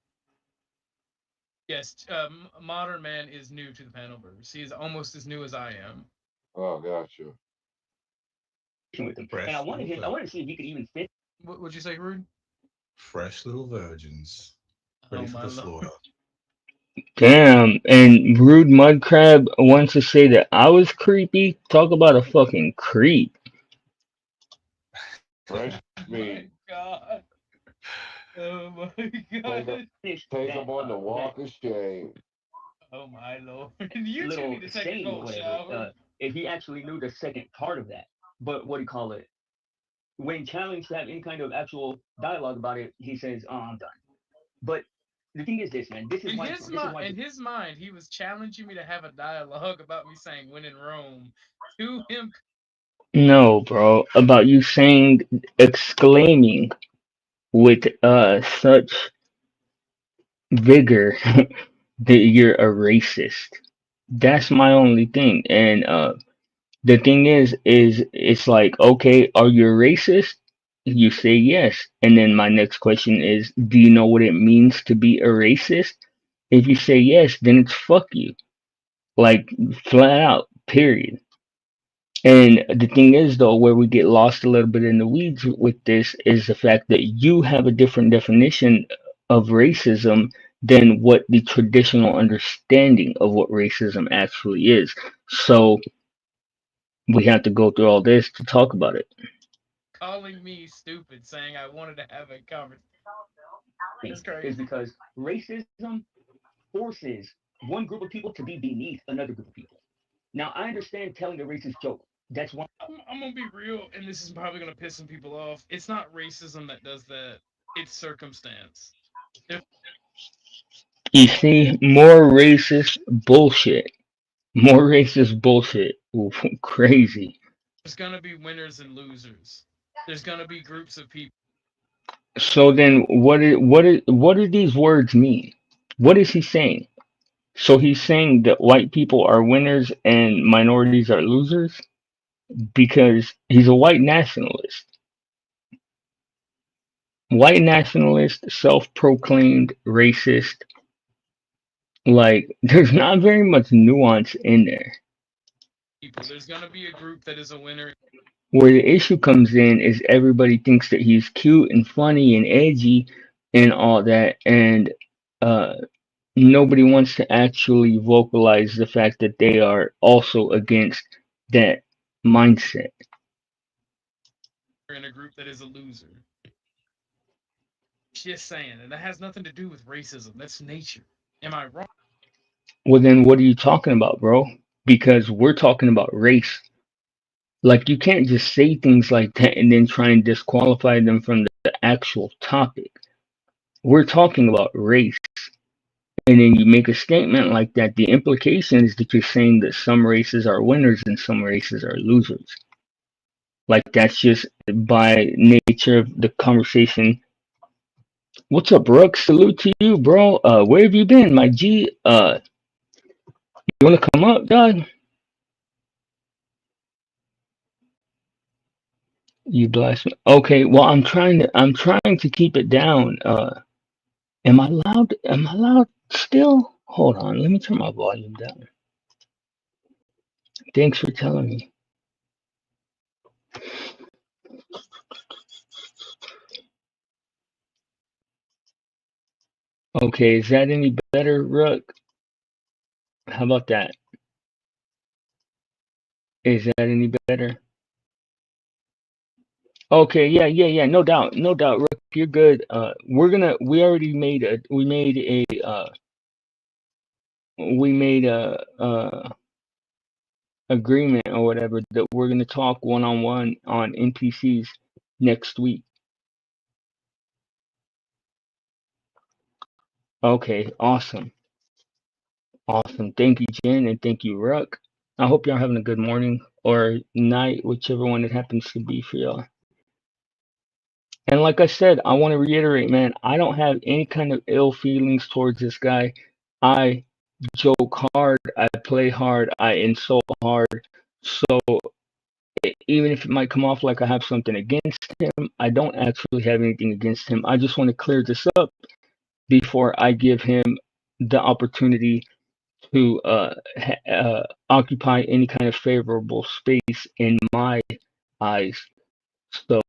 Yes, Modern Man is new to the Panelverse. He is almost as new as I am. Oh, gotcha. With him. And Fresh little I wanted to see if he could even fit. What would you say, Rude? fresh little virgins ready Oh for my the lord. slaughter. Damn, and Rude Mudcrab wants to say that I was creepy. Talk about a fucking creep. Fresh Oh my meat. god. Oh my Take 'em god. Finish take that 'em on the that walk of shame. Oh my lord. You two little need to take a saying or cold whatever. shower. If he actually knew the second part of that, but what do you call it? When challenged to have any kind of actual dialogue about it, he says, "Oh, I'm done." But the thing is this, man. This is why In his mind, he was challenging me to have a dialogue about me saying when in Rome to him. No, bro, about you saying, exclaiming with such vigor that you're a racist. That's my only thing. And the thing is it's like, okay, are you a racist? You say yes. And then my next question is, do you know what it means to be a racist? If you say yes, then it's fuck you. Like flat out, period. And the thing is, though, where we get lost a little bit in the weeds with this is the fact that you have a different definition of racism than what the traditional understanding of what racism actually is. So we have to go through all this to talk about it. Calling me stupid, saying I wanted to have a conversation. That's is crazy. because racism forces one group of people to be beneath another group of people. Now, I understand telling a racist joke. That's one. I'm gonna be real, and this is probably gonna piss some people off. It's not racism that does that. It's circumstance. You see, more racist bullshit. More racist bullshit. Oof, crazy. There's gonna be winners and losers. There's gonna be groups of people. So then, what do these words mean? What is he saying? So he's saying that white people are winners and minorities are losers because he's a white nationalist. White nationalist, self-proclaimed racist. Like, there's not very much nuance in there. people. There's gonna be a group that is a winner. Where the issue comes in is everybody thinks that he's cute and funny and edgy and all that, and uh, nobody wants to actually vocalize the fact that they are also against that mindset. In a group that is a loser. Just saying, and that has nothing to do with racism. That's nature. Am I wrong? Well, then what are you talking about, bro? Because we're talking about race. Like, you can't just say things like that and then try and disqualify them from the actual topic. We're talking about race. And then you make a statement like that. The implication is that you're saying that some races are winners and some races are losers. Like, that's just by nature of the conversation. What's up, Brooke? Salute to you, bro. Where have you been, my G? You wanna come up, dog? You bless me. Okay, well, I'm trying to keep it down. Am I allowed still? Hold on, let me turn my volume down. Thanks for telling me. Okay, is that any better, Rook? How about that? Is that any better? Okay, yeah, no doubt, no doubt, Rook, you're good. We already made a agreement or whatever that we're gonna talk one on one on NPCs next week. Okay, awesome. Awesome. Thank you, Jen, and thank you, Ruck. I hope y'all having a good morning or night, whichever one it happens to be for y'all. And like I said, I want to reiterate, man, I don't have any kind of ill feelings towards this guy. I joke hard, I play hard, I insult hard. So even if it might come off like I have something against him, I don't actually have anything against him. I just want to clear this up before I give him the opportunity to occupy any kind of favorable space in my eyes. So,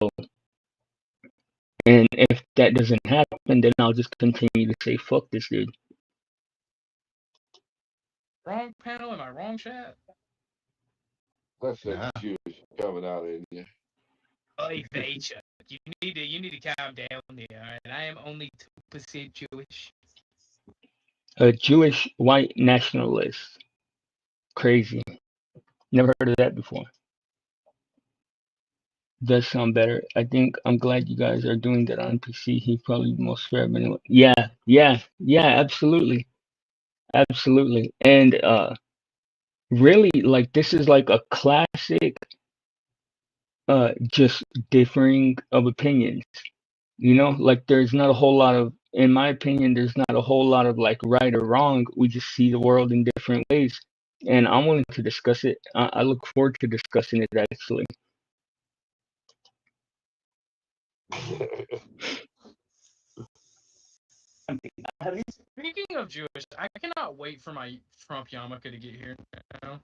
and if that doesn't happen, then I'll just continue to say, fuck this dude. Wrong panel? Am I wrong, chat? That's that Jewish coming out in you. Oy vey, Chuck. You need to calm down there, alright? I am only 2% Jewish. A Jewish white nationalist. Crazy. Never heard of that before. Does sound better. I think I'm glad you guys are doing that on PC. He's probably the most fair of anyone. Yeah, absolutely. Absolutely. And really, like, this is like a classic just differing of opinions. You know, like, there's not a whole lot of, in my opinion, there's not a whole lot of like right or wrong. We just see the world in different ways, and I'm willing to discuss it. I look forward to discussing it actually. Speaking of Jewish, I cannot wait for my Trump yarmulke to get here now.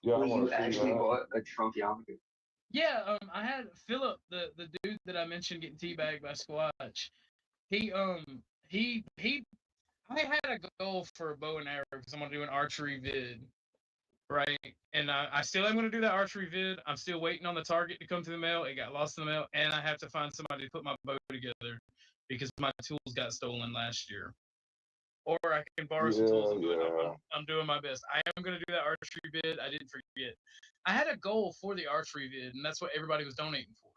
Yeah, I You want to see actually that. bought a Trump yarmulke? Yeah, I had Philip, the dude that I mentioned getting teabagged by Squatch. He I had a goal for a bow and arrow because I'm gonna do an archery vid, right? And I still am gonna do that archery vid. I'm still waiting on the target to come to the mail. It got lost in the mail, and I have to find somebody to put my bow together because my tools got stolen last year. Or I can borrow some tools. I'm doing my best. I am going to do that archery vid. I didn't forget. I had a goal for the archery vid, and that's what everybody was donating for.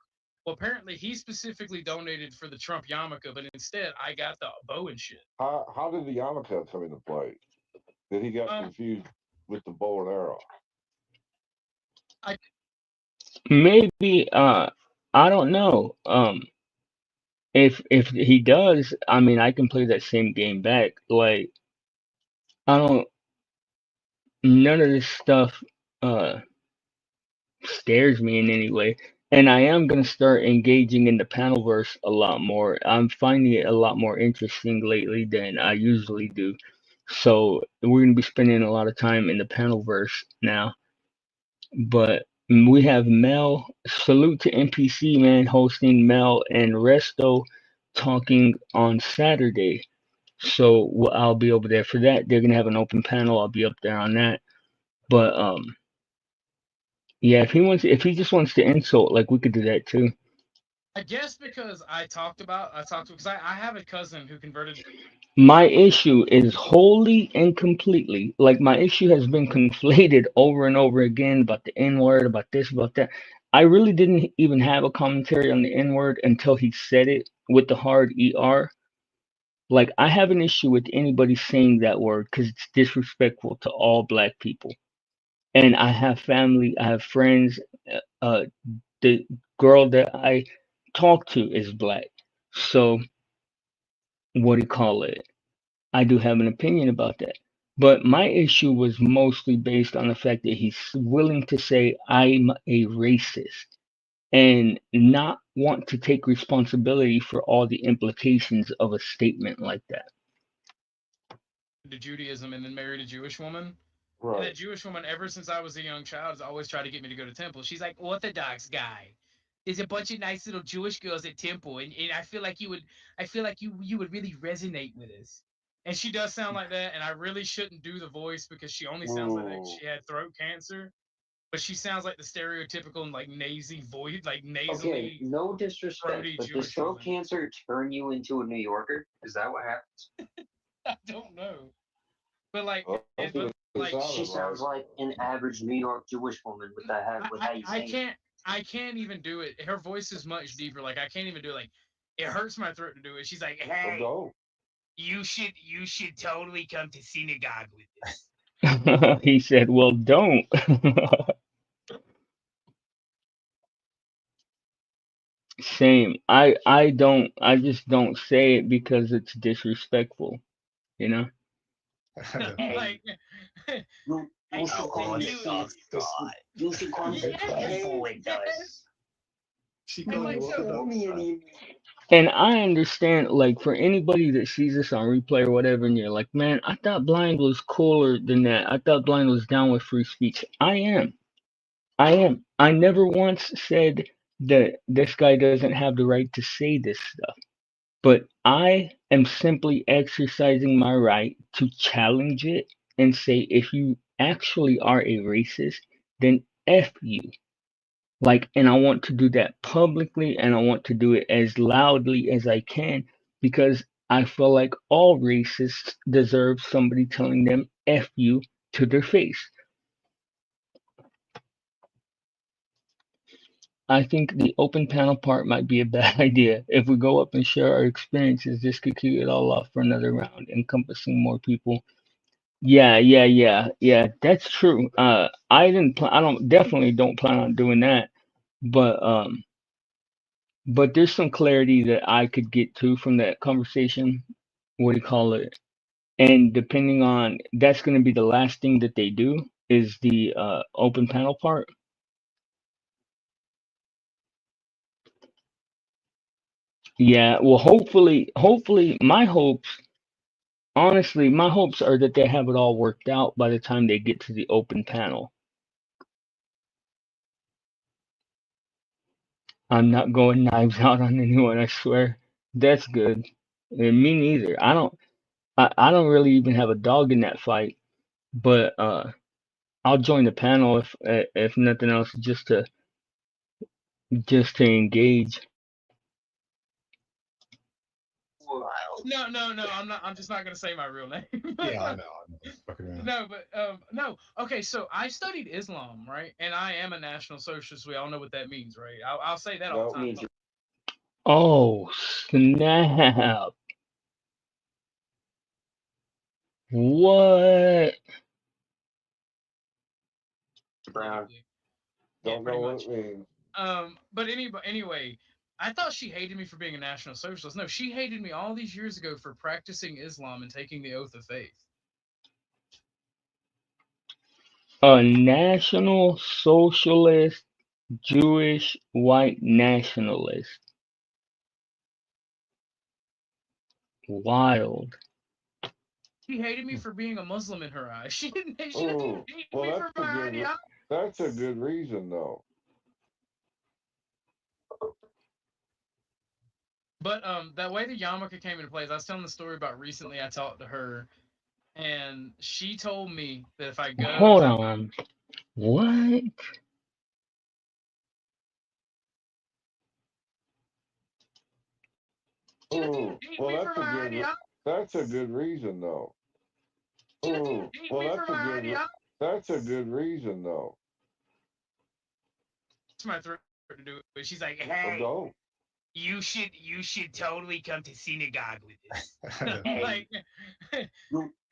Well, apparently he specifically donated for the Trump yarmulke, but instead I got the bow and shit. How did the yarmulke come into play? Did he get confused with the bow and arrow? Maybe I don't know. If he does, I mean, I can play that same game back. Like, I don't. None of this stuff scares me in any way. And I am gonna start engaging in the panelverse a lot more. I'm finding it a lot more interesting lately than I usually do. So we're gonna be spending a lot of time in the panelverse now. But we have Mel. Salute to NPC man hosting Mel and Resto talking on Saturday. So I'll be over there for that. They're gonna have an open panel. I'll be up there on that. But yeah, if he just wants to insult, like we could do that too. I guess because I talked to because I have a cousin who converted. My issue is wholly and completely like my issue has been conflated over and over again about the N word, about this, about that. I really didn't even have a commentary on the N word until he said it with the hard ER. Like I have an issue with anybody saying that word because it's disrespectful to all black people. And I have family, I have friends. Uh, the girl that I talk to is black. So what do you call it? I do have an opinion about that. But my issue was mostly based on the fact that he's willing to say I'm a racist and not want to take responsibility for all the implications of a statement like that. To Judaism and then married a Jewish woman. And Right. that Jewish woman, ever since I was a young child, has always tried to get me to go to temple. She's like, Orthodox guy. There's a bunch of nice little Jewish girls at temple, and I feel like you would really resonate with us. And she does sound like that, and I really shouldn't do the voice because she only sounds like that 'cause Ooh. she had throat cancer. But she sounds like the stereotypical like nasally voice, like Okay, nasally no disrespect, throaty but does Jewish throat woman. cancer turn you into a New Yorker? Is that what happens? I don't know, but like, Well, that's what it like sounded She like. sounds like an average New York Jewish woman with with how you I say it. can't even do it. Her voice is much deeper. Like I can't even do it. Like it hurts my throat to do it. She's like, Well, "Hey, no. you should totally come to synagogue with us." He said, "Well, don't." Same. I don't. I just don't say it because it's disrespectful. You know. Hey, Like, you should come to see you should come to temple with yes. us. She And called You like you don't so, show Orthodox. me any. And I understand, like, for anybody that sees this on replay or whatever, and you're like, man, I thought Blind was cooler than that. I thought Blind was down with free speech. I am. I am. I never once said that this guy doesn't have the right to say this stuff. But I am simply exercising my right to challenge it and say, if you actually are a racist, then F you. Like, and I want to do that publicly and I want to do it as loudly as I can because I feel like all racists deserve somebody telling them F you to their face. I think the open panel part might be a bad idea. If we go up and share our experiences, this could kick it all off for another round, encompassing more people. Yeah. That's true. I didn't. I don't. Definitely don't plan on doing that. But there's some clarity that I could get to from that conversation. What do you call it? And depending on that's going to be the last thing that they do is the open panel part. Yeah. Well, hopefully, my hopes are that they have it all worked out by the time they get to the open panel. I'm not going knives out on anyone. I swear. That's good. And me neither. I don't really even have a dog in that fight. But I'll join the panel if nothing else, just to engage. Wild. no. I'm not. I'm just not gonna say my real name. Yeah, I know. Fucking around. No, but no. Okay, so I studied Islam, right? And I am a National Socialist. We all know what that means, right? I'll say that all the No. time. Means Oh snap! What? brown. Absolutely. Yeah, Don't pretty know what much. it means. But anyway, I thought she hated me for being a National Socialist. No, she hated me all these years ago for practicing Islam and taking the oath of faith. A National Socialist, Jewish, white nationalist. Wild. She hated me for being a Muslim in her eyes. She didn't Oh, hate well, me that's for my forgivable. ideology. That's a good reason, though. But that way the yarmulke came into play is I was telling the story about recently I talked to her and she told me that if I go, Hold because on. What? she doesn't Oh, hate well, me for my ideology. that's a good reason, though. She doesn't Oh, hate well, me for my ideology. that's a good reason, though. It's my throat to do it, but she's like, Well, hey, don't. you should totally come to synagogue with us. I'm Hey, like,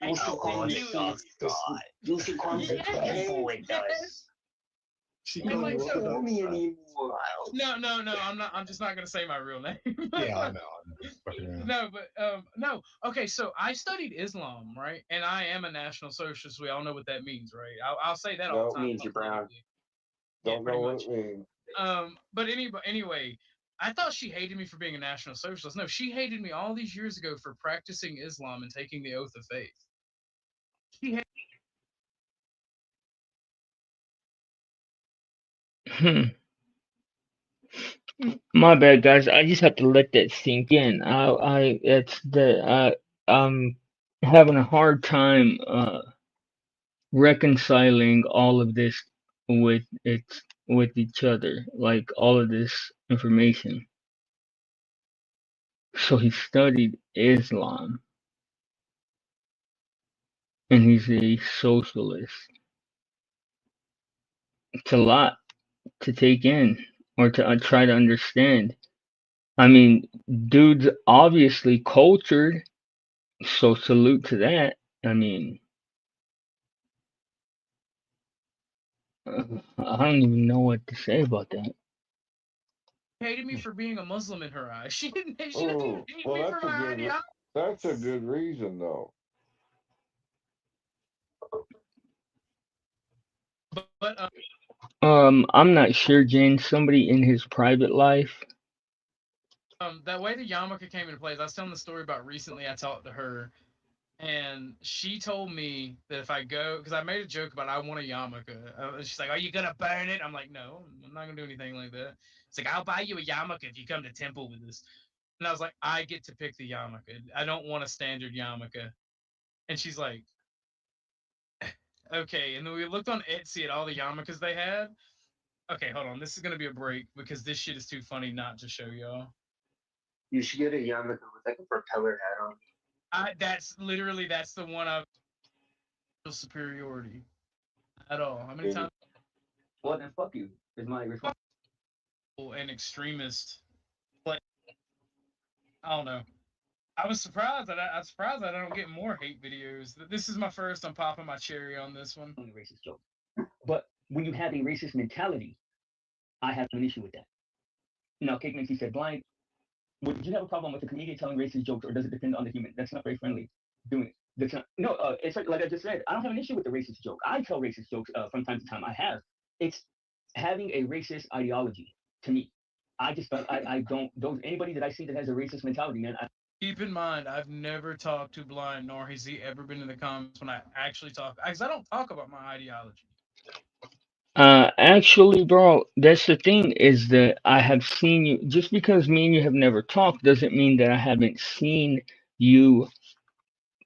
you should come she see God. You should come to temple with us. She I'm called like, you so, Orthodox. me anymore. no, I'm not. I'm just not gonna say my real name. Yeah, I know. I'm just fucking around. No, but no. Okay, so I studied Islam, right? And I am a National Socialist. We all know what that means, right? I'll say that all No, the time. Means you're brown. Yeah, don't pretty know what much. it means. But anyway, I thought she hated me for being a National Socialist. No, she hated me all these years ago for practicing Islam and taking the oath of faith. She Hmm. My bad, guys. I just have to let that sink in. It's I'm having a hard time reconciling all of this with each other, like all of this information. So he studied Islam, and he's a socialist. It's a lot to take in or to try to understand. I mean, dude's obviously cultured, so salute to that. I mean, I don't even know what to say about that. hated me for being a Muslim in her eyes. She didn't. She doesn't Oh, hate well, me for my ideology. that's a good reason, though. But I'm not sure, Jane. Somebody in his private life. that way the yarmulke came into play is I was telling the story about recently I talked to her and she told me that if I go, because I made a joke about I want a yarmulke. She's like, "Are you gonna burn it?" I'm like, "No, I'm not gonna do anything like that." It's like, "I'll buy you a yarmulke if you come to temple with us." And I was like, "I get to pick the yarmulke. I don't want a standard yarmulke." And she's like, "Okay." And then we looked on Etsy at all the yarmulkes they had. Okay, hold on. This is gonna be a break because this shit is too funny not to show y'all. You should get a yarmulke with like a propeller hat on. That's the one I've superiority at all. How many Really? times? Well, then fuck you. Is my response. An extremist. Like, I don't know. I'm surprised I don't get more hate videos. This is my first. I'm popping my cherry on this one. Racist joke. But when you have a racist mentality, I have an issue with that. Now, Cake Mixie said, blind, would you have a problem with a comedian telling racist jokes, or does it depend on the human? That's not very friendly. Doing it. That's not, no, it's like I just said. I don't have an issue with the racist joke. I tell racist jokes from time to time. I have. It's having a racist ideology to me. I just don't. I don't. Those anybody that I see that has a racist mentality, man. Keep in mind, I've never talked to Blind, nor has he ever been in the comments when I actually talk. Because I don't talk about my ideology. Actually, bro, that's the thing is that I have seen you. Just because me and you have never talked doesn't mean that I haven't seen you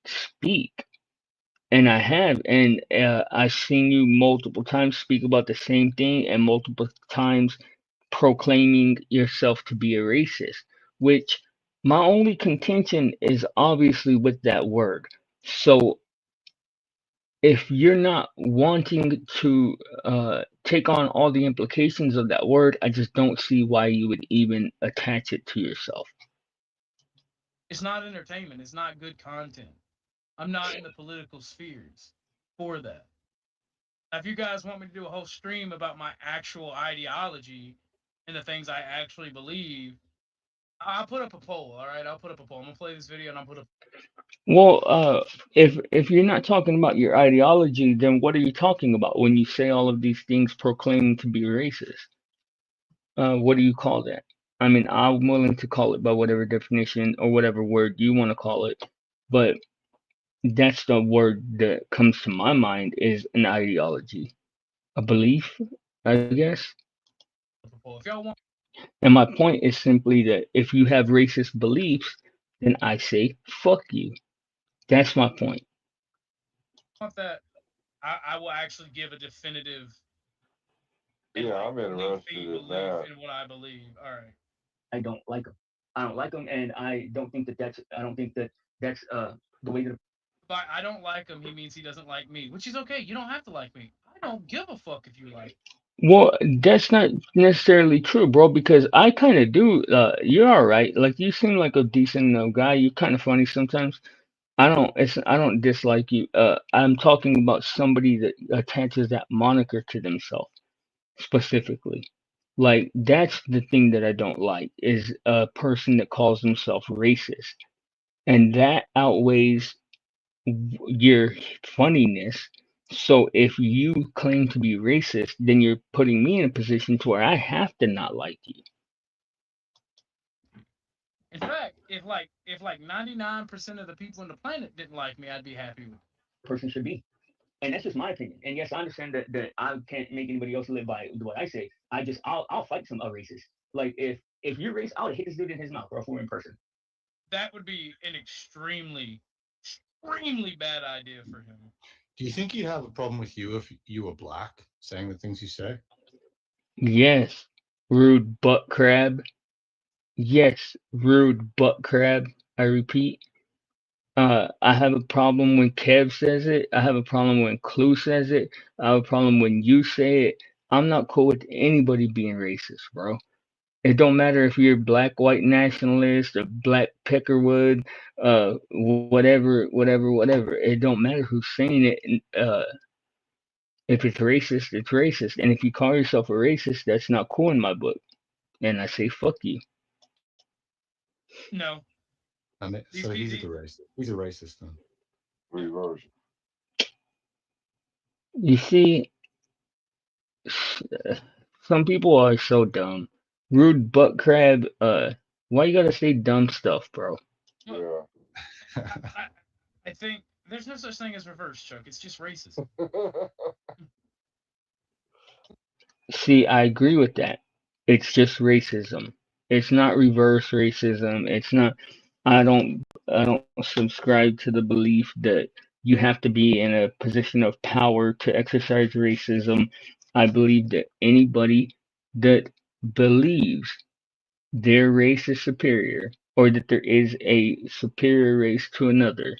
speak. And I have, and I've seen you multiple times speak about the same thing, and multiple times proclaiming yourself to be a racist. Which my only contention is obviously with that word. So if you're not wanting to take on all the implications of that word, I just don't see why you would even attach it to yourself. It's not entertainment. It's not good content. I'm not in the political spheres for that. Now, if you guys want me to do a whole stream about my actual ideology and the things I actually believe, I'll put up a poll. All right, I'll put up a poll. I'm gonna play this video and I'll put up. Well, if you're not talking about your ideology, then what are you talking about when you say all of these things proclaiming to be racist? What do you call that? I mean, I'm willing to call it by whatever definition or whatever word you want to call it, but that's the word that comes to my mind is an ideology. a belief, I guess. Well, if y'all And my point is simply that if you have racist beliefs, then I say fuck you. That's my point. want that, I will actually give a definitive and Yeah, like I'm lengthy interested in belief that. in what I believe. All right. I don't like them. I don't like them, and I don't think that that's. I don't think that that's the way that. By I don't like him, he means he doesn't like me, which is okay. You don't have to like me. I don't give a fuck if you like. Well, that's not necessarily true, bro, because I kind of do. You're all right. Like you seem like a decent guy. You're kind of funny sometimes. I don't dislike you. I'm talking about somebody that attaches that moniker to themselves specifically. Like that's the thing that I don't like is a person that calls himself racist, and that outweighs your funniness. So if you claim to be racist, then you're putting me in a position to where I have to not like you. In fact, if like 99% of the people on the planet didn't like me, I'd be happy with it. Person should be. And that's just my opinion. And yes, I understand that I can't make anybody else live by what I say. I'll fight some racist. Like if you're racist, I would hit this dude in his mouth, bro, if we were in person. That would be an extremely bad idea for him. Do you think he'd have a problem with you if you were black, saying the things you say? Yes, rude butt crab. Yes, rude butt crab. I repeat. I have a problem when Kev says it. I have a problem when Clue says it. I have a problem when you say it. I'm not cool with anybody being racist, bro. It don't matter if you're black, white nationalist, or black peckerwood, whatever. It don't matter who's saying it. If it's racist, it's racist. And if you call yourself a racist, that's not cool in my book. And I say fuck you. No, I mean, these so he's people. the racist. He's a racist then. Reverse. You see, some people are so dumb. Rude butt crab. Why you gotta say dumb stuff, bro? Yeah. I, I think there's no such thing as reverse, Chuck. It's just racist. See, I agree with that. It's just racism. It's not reverse racism. It's not. I don't subscribe to the belief that you have to be in a position of power to exercise racism. I believe that anybody that believes their race is superior or that there is a superior race to another,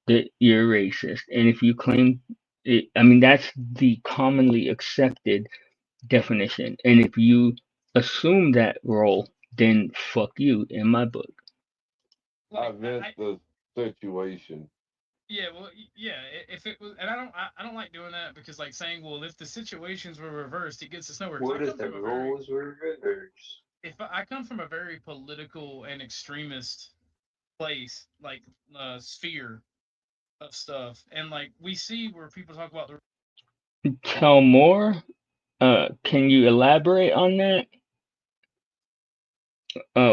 that you're racist. And if you claim it, I mean that's the commonly accepted definition. And if you assume that role, then fuck you in my book. I Like meant the situation. yeah, well, yeah. If it was, and I don't like doing that because like saying, well, if the situations were reversed, it gets us nowhere. Because I What come if the from a very, roles were reversed? if I come from a very political and extremist place, like sphere of stuff, and like we see where people talk about the Tell more. Can you elaborate on that?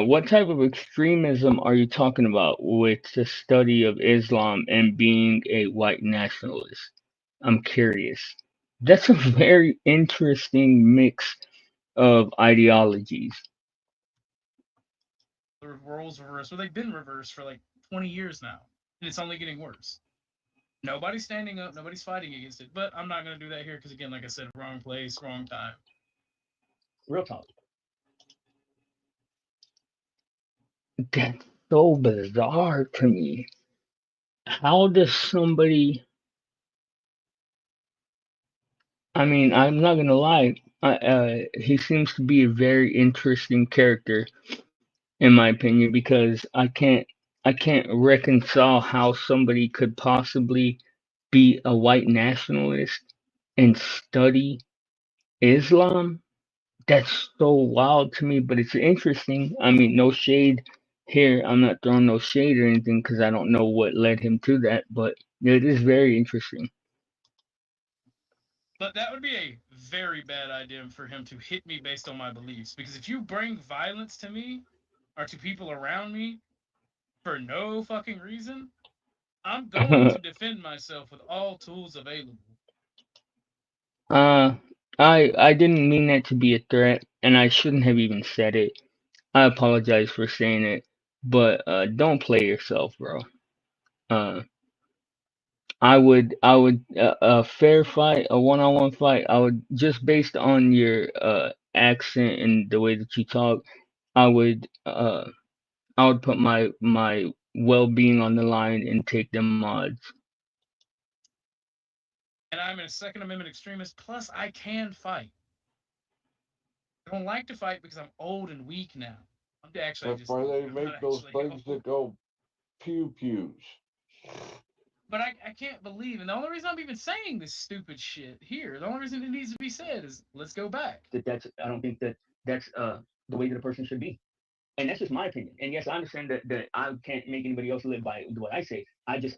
What type of extremism are you talking about with the study of Islam and being a white nationalist? I'm curious. That's a very interesting mix of ideologies. roles reversed. Well, they've been reversed for like 20 years now, and it's only getting worse. Nobody's standing up. Nobody's fighting against it. But I'm not going to do that here because, again, like I said, wrong place, wrong time. Real talk. That's so bizarre to me. How does somebody? I mean, I'm not gonna lie. He seems to be a very interesting character, in my opinion, because I can't reconcile how somebody could possibly be a white nationalist and study Islam. That's so wild to me, but it's interesting. I mean, no shade here. I'm not throwing no shade or anything because I don't know what led him to that, but it is very interesting. But that would be a very bad idea for him to hit me based on my beliefs. Because if you bring violence to me or to people around me for no fucking reason, I'm going to defend myself with all tools available. uh, I didn't mean that to be a threat, and I shouldn't have even said it. I apologize for saying it, but don't play yourself, bro. Uh, I would a fair fight, a one-on-one fight. I would just based on your accent and the way that you talk. I would uh I would put my well-being on the line and take them odds. And I'm a Second Amendment extremist. Plus, I can fight. I don't like to fight because I'm old and weak now. I'm actually That's just. why they I'm not make those actually things old. that go pew pews. But I can't believe, and the only reason I'm even saying this stupid shit here, the only reason it needs to be said is let's go back. That's I don't think that that's the way that a person should be. And that's just my opinion. And yes, I understand that I can't make anybody else live by what I say.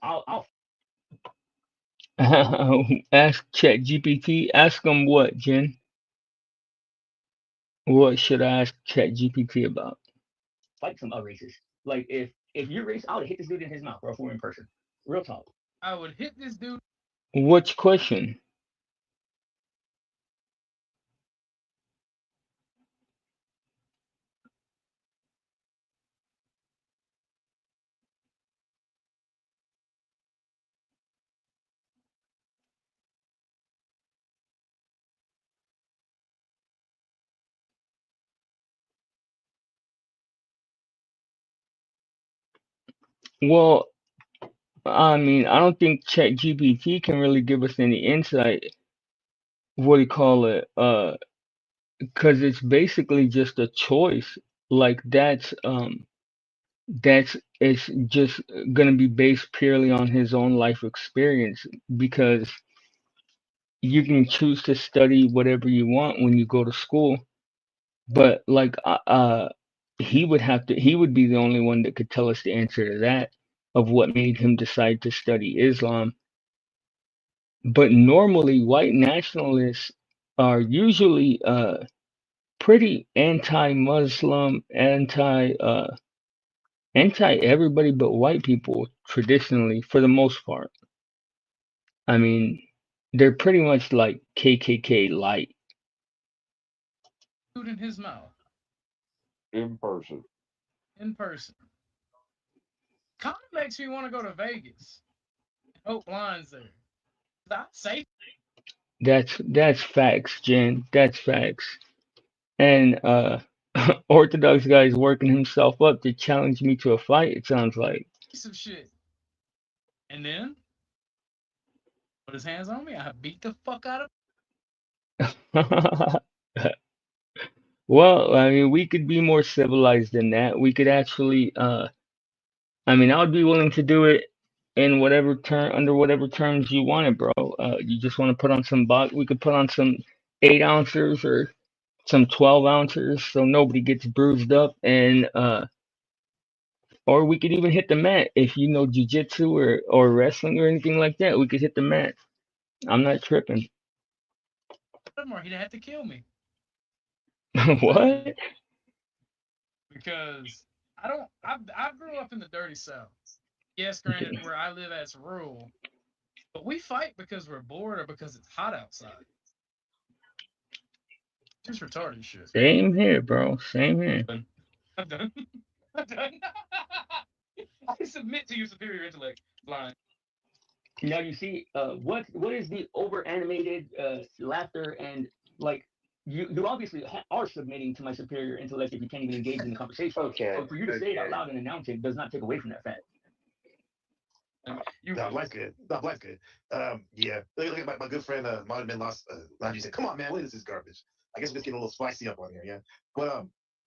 I'll Ask ChatGPT. Ask them what, Jen? What should I ask ChatGPT about? fight some other races. Like if you're racist, I would hit this dude in his mouth, bro, if we were in person. Real talk. I would hit this dude. Which question? Well, I mean, I don't think ChatGPT can really give us any insight. What do you call it? Because it's basically just a choice. Like that's it's just gonna be based purely on his own life experience because you can choose to study whatever you want when you go to school, but like he would be the only one that could tell us the answer to that of what made him decide to study Islam. But normally white nationalists are usually pretty anti-Muslim, anti everybody but white people traditionally for the most part. I mean, they're pretty much like KKK light. Dude in his mouth In person. in person. Kind of makes me want to go to Vegas. Hope Blind's there. I say That's facts, Jen. That's facts. And Orthodox guy is working himself up to challenge me to a fight. It sounds like. some shit, and then put his hands on me. I beat the fuck out of. Well, I mean, we could be more civilized than that. We could actually, I mean, I would be willing to do it in whatever term, under whatever terms you want it, bro. You just want to put on some box. We could put on some 8 ounces or some 12 ounces, so nobody gets bruised up, and or we could even hit the mat if you know jujitsu or wrestling or anything like that. We could hit the mat. I'm not tripping. Or he'd have to kill me. What? Because I don't. I grew up in the dirty South. Yes, granted, where I live as rural, but we fight because we're bored or because it's hot outside. Just retarded shit. Same here, bro. Same here. I'm done. I'm done. I submit to your superior intellect, Blind. Now you see, what is the over animated laughter and like you obviously are submitting to my superior intellect if you can't even engage in the conversation. Okay. So for you to say it out loud and announce it does not take away from that fact. No, life's good. No, life's good. Yeah. Look at my good friend, Modern Man Lost. Laundry said, "Come on, man, what is this garbage?" I guess we're just getting a little spicy up on here, yeah.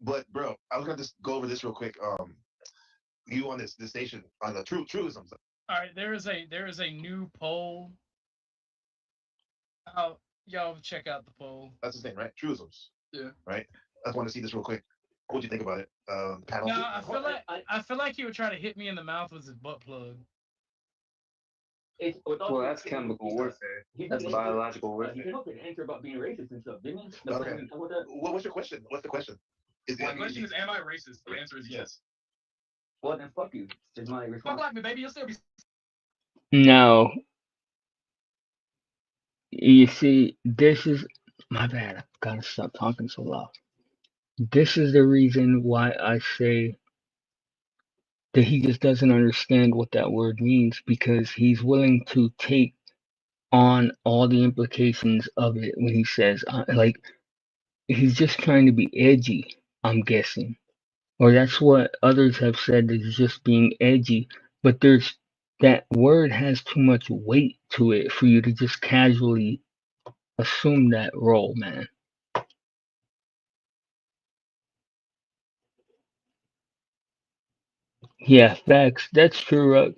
But bro, I was gonna just go over this real quick. You on this station on the truisms. All right, there is a new poll. Oh, y'all check out the poll. That's his name, right? Truisms. Yeah. Right. I just want to see this real quick. What do you think about it, panel? No, I feel like he would try to hit me in the mouth with his butt plug. Well, that's chemical warfare. That's biological warfare. He came up with an answer about being racist and stuff, didn't he? Okay. What's your question? What's the question? My question is, am I racist? The answer is yes. Well, then fuck you. Is my response. Fuck like me, baby. You'll still be. Now, you see, this is My bad. I gotta stop talking so loud. This is the reason why I say that he just doesn't understand what that word means because he's willing to take on all the implications of it when he says, like, he's just trying to be edgy, I'm guessing. Or that's what others have said is just being edgy. But there's that word has too much weight to it for you to just casually assume that role, man. Yeah, facts. That's true.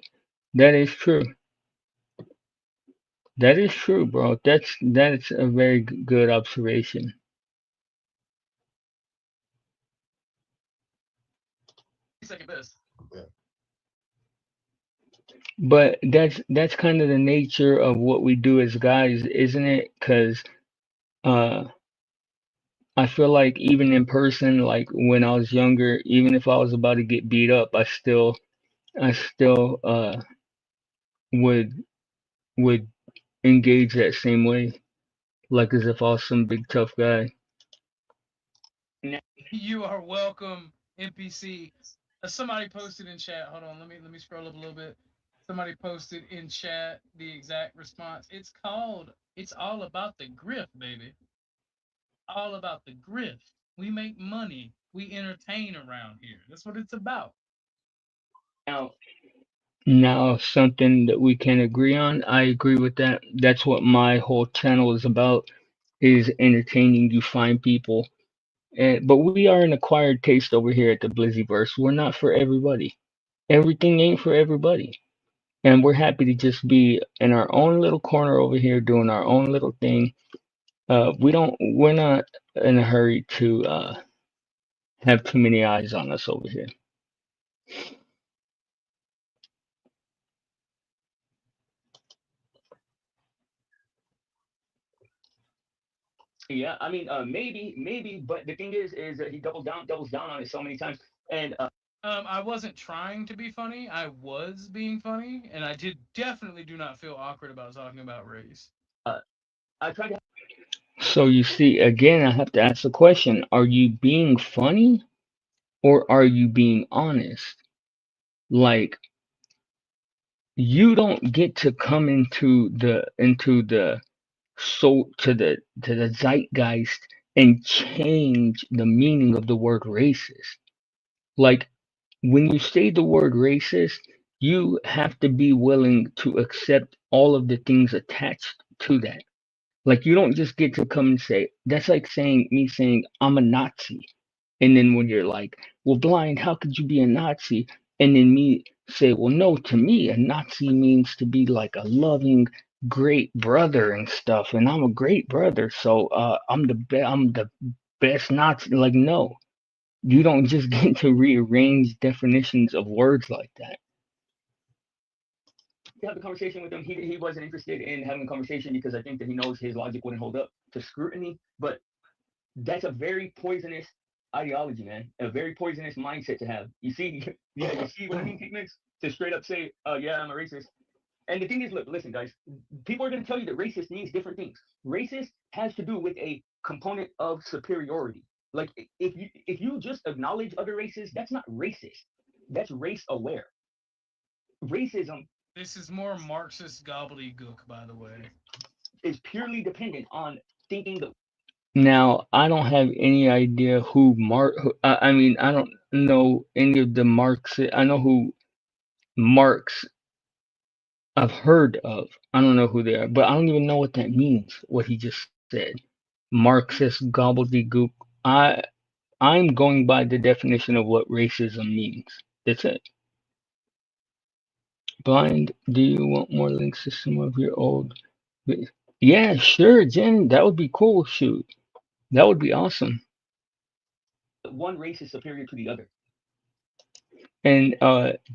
That is true. That is true, bro. That's a very good observation. Second best. But that's kind of the nature of what we do as guys, isn't it? Because uh, I feel like even in person, like when I was younger, even if I was about to get beat up, I still would would engage that same way, like as if I was some big tough guy. You are welcome, NPC. Somebody posted in chat. Hold on, let me scroll up a little bit. Somebody posted in chat the exact response. It's all about the grift, baby. All about the grift. We make money. We entertain around here. That's what it's about. Now, now something that we can agree on. I agree with that. That's what my whole channel is about, is entertaining you fine people. But we are an acquired taste over here at the Blizzyverse. We're not for everybody. Everything ain't for everybody. And we're happy to just be in our own little corner over here doing our own little thing. We're not in a hurry to have too many eyes on us over here. Yeah, I mean, maybe, but the thing is that he doubles down on it so many times, and I wasn't trying to be funny. I was being funny, and I did definitely do not feel awkward about talking about race. uh, I tried to. So you see, again, I have to ask the question: are you being funny or are you being honest? Like, you don't get to come into the to the zeitgeist and change the meaning of the word racist. Like, when you say the word racist, you have to be willing to accept all of the things attached to that. Like, you don't just get to come and say, that's like saying I'm a Nazi. And then when you're like, well, blind, how could you be a Nazi? And then me say, well, no, to me, a Nazi means to be like a loving, great brother and stuff. And I'm a great brother. So I'm the best Nazi. Like, no, you don't just get to rearrange definitions of words like that. Have a conversation with him. He wasn't interested in having a conversation because I think that he knows his logic wouldn't hold up to scrutiny. But that's a very poisonous ideology, man. A very poisonous mindset to have. You see, yeah, you see what I mean, Mix? To straight up say, yeah, I'm a racist. And the thing is, look, listen, guys, people are going to tell you that racist means different things. Racist has to do with a component of superiority. Like, if you just acknowledge other races, that's not racist. That's race aware. Racism This is more Marxist gobbledygook, by the way. is purely dependent on thinking that. Now, I don't have any idea who I mean, I don't know any of the Marx. I know who Marx I've heard of. I don't know who they are, but I don't even know what that means, what he just said. Marxist gobbledygook. I I'm going by the definition of what racism means. That's it. Blind, do you want more links to some of your old Yeah, sure, Jen. That would be cool. Shoot. That would be awesome. One race is superior to the other. And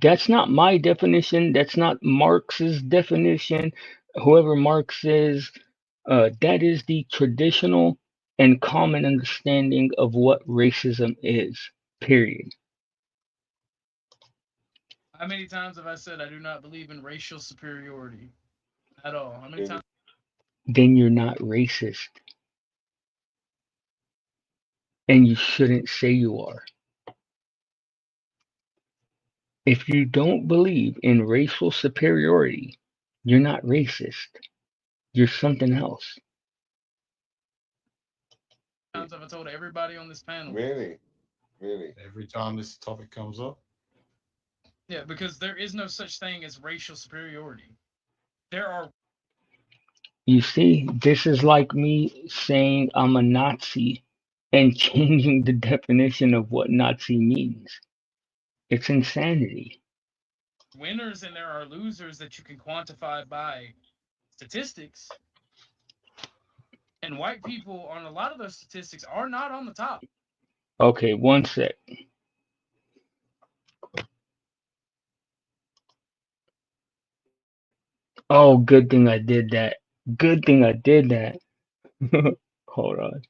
that's not my definition. That's not Marx's definition. Whoever Marx is, that is the traditional and common understanding of what racism is. Period. How many times have I said I do not believe in racial superiority at all? How many times? Then you're not racist. and you shouldn't say you are. If you don't believe in racial superiority, you're not racist. You're something else. Times I've told everybody on this panel. Many, many. Every time this topic comes up, Yeah, because there is no such thing as racial superiority. There are. You see, this is like me saying I'm a Nazi and changing the definition of what Nazi means. It's insanity. Winners and there are losers that you can quantify by statistics. And white people on a lot of those statistics are not on the top. Okay, one sec. Oh, good thing I did that. Good thing I did that. Hold on.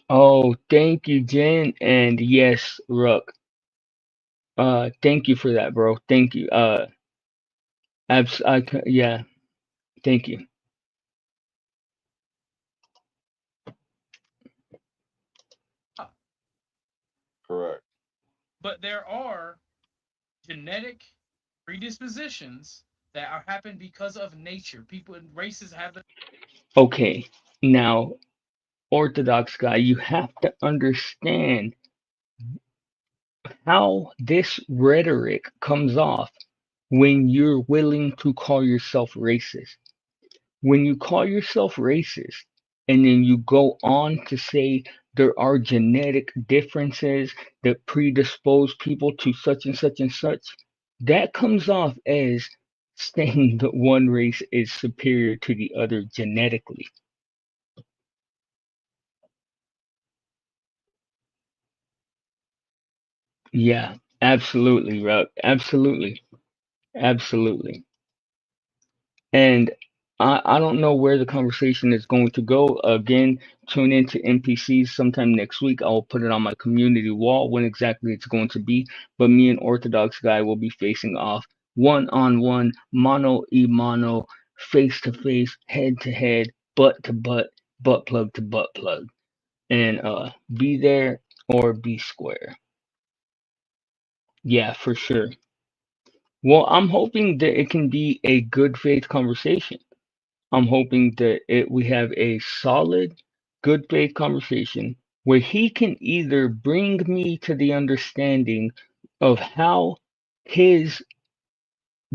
Oh, thank you, Jen. And yes, Rook. Thank you for that, bro. Thank you. Yeah, thank you. Correct. But there are genetic predispositions that happen because of nature. People and races have the. Okay, now, Orthodox guy, you have to understand how this rhetoric comes off when you're willing to call yourself racist. When you call yourself racist and then you go on to say there are genetic differences that predispose people to such and such, that comes off as saying that one race is superior to the other genetically. Yeah, absolutely, Rob. Absolutely. Absolutely. And I don't know where the conversation is going to go. Again, tune into NPCs sometime next week. I will put it on my community wall when exactly it's going to be. But me and Orthodox Guy will be facing off one on one, mano y mano, face to face, head to head, butt to butt, butt plug to butt plug. And be there or be square. Yeah, for sure. Well, I'm hoping that it can be a good faith conversation. I'm hoping that we have a solid, good faith conversation where he can either bring me to the understanding of how his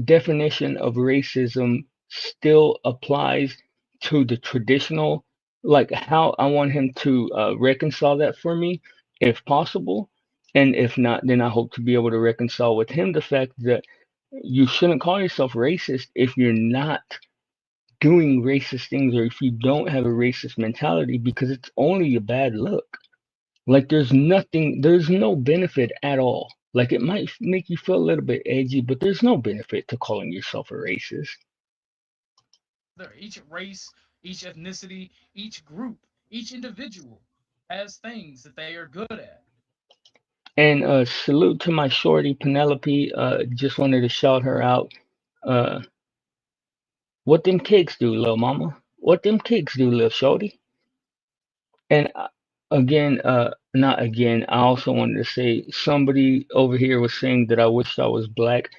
definition of racism still applies to the traditional, like how I want him to reconcile that for me, if possible. And if not, then I hope to be able to reconcile with him the fact that you shouldn't call yourself racist if you're not doing racist things or if you don't have a racist mentality because it's only a bad look. Like there's no benefit at all. Like it might make you feel a little bit edgy, but there's no benefit to calling yourself a racist. Each race, each ethnicity, each group, each individual has things that they are good at. And salute to my shorty Penelope. Just wanted to shout her out. Uh, what them cakes do, little mama? What them cakes do, little shorty? And again, not again, I also wanted to say somebody over here was saying that I wished I was black.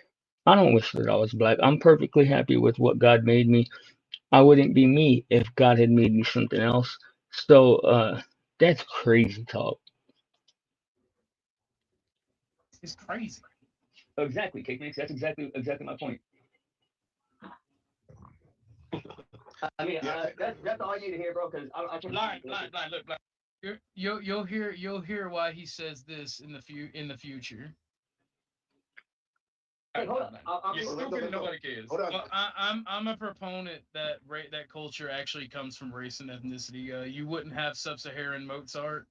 I don't wish that I was black. I'm perfectly happy with what God made me. I wouldn't be me if God had made me something else. So that's crazy talk. It's crazy. Exactly, Cake Mix. That's exactly my point. I mean, that's all I need to hear, bro. Because I can Blind, look, blind. You'll hear why he says this in the future. Hey, hold on. You're stupid and nobody cares. Hold on. Well, I'm a proponent that that culture actually comes from race and ethnicity. You wouldn't have sub-Saharan Mozart,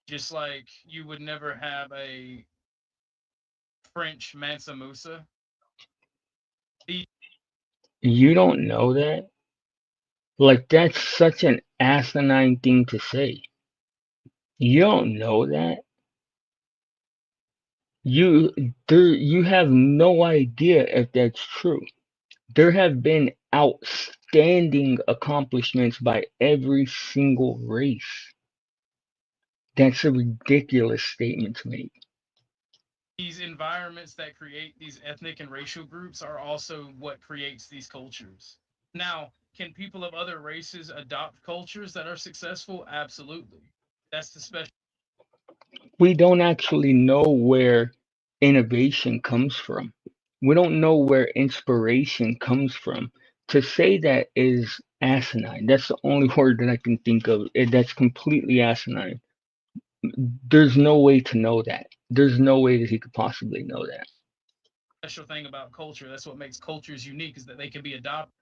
just like you would never have a French Mansa Musa. You don't know that? Like that's such an asinine thing to say. You don't know that? You you have no idea if that's true. There have been outstanding accomplishments by every single race. That's a ridiculous statement to make. These environments that create these ethnic and racial groups are also what creates these cultures. Now, can people of other races adopt cultures that are successful? Absolutely. That's the special. We don't actually know where innovation comes from. We don't know where inspiration comes from. To say that is asinine. That's the only word that I can think of. That's completely asinine. There's no way to know that. There's no way that he could possibly know that. Special thing about culture. That's what makes cultures unique is that they can be adopted.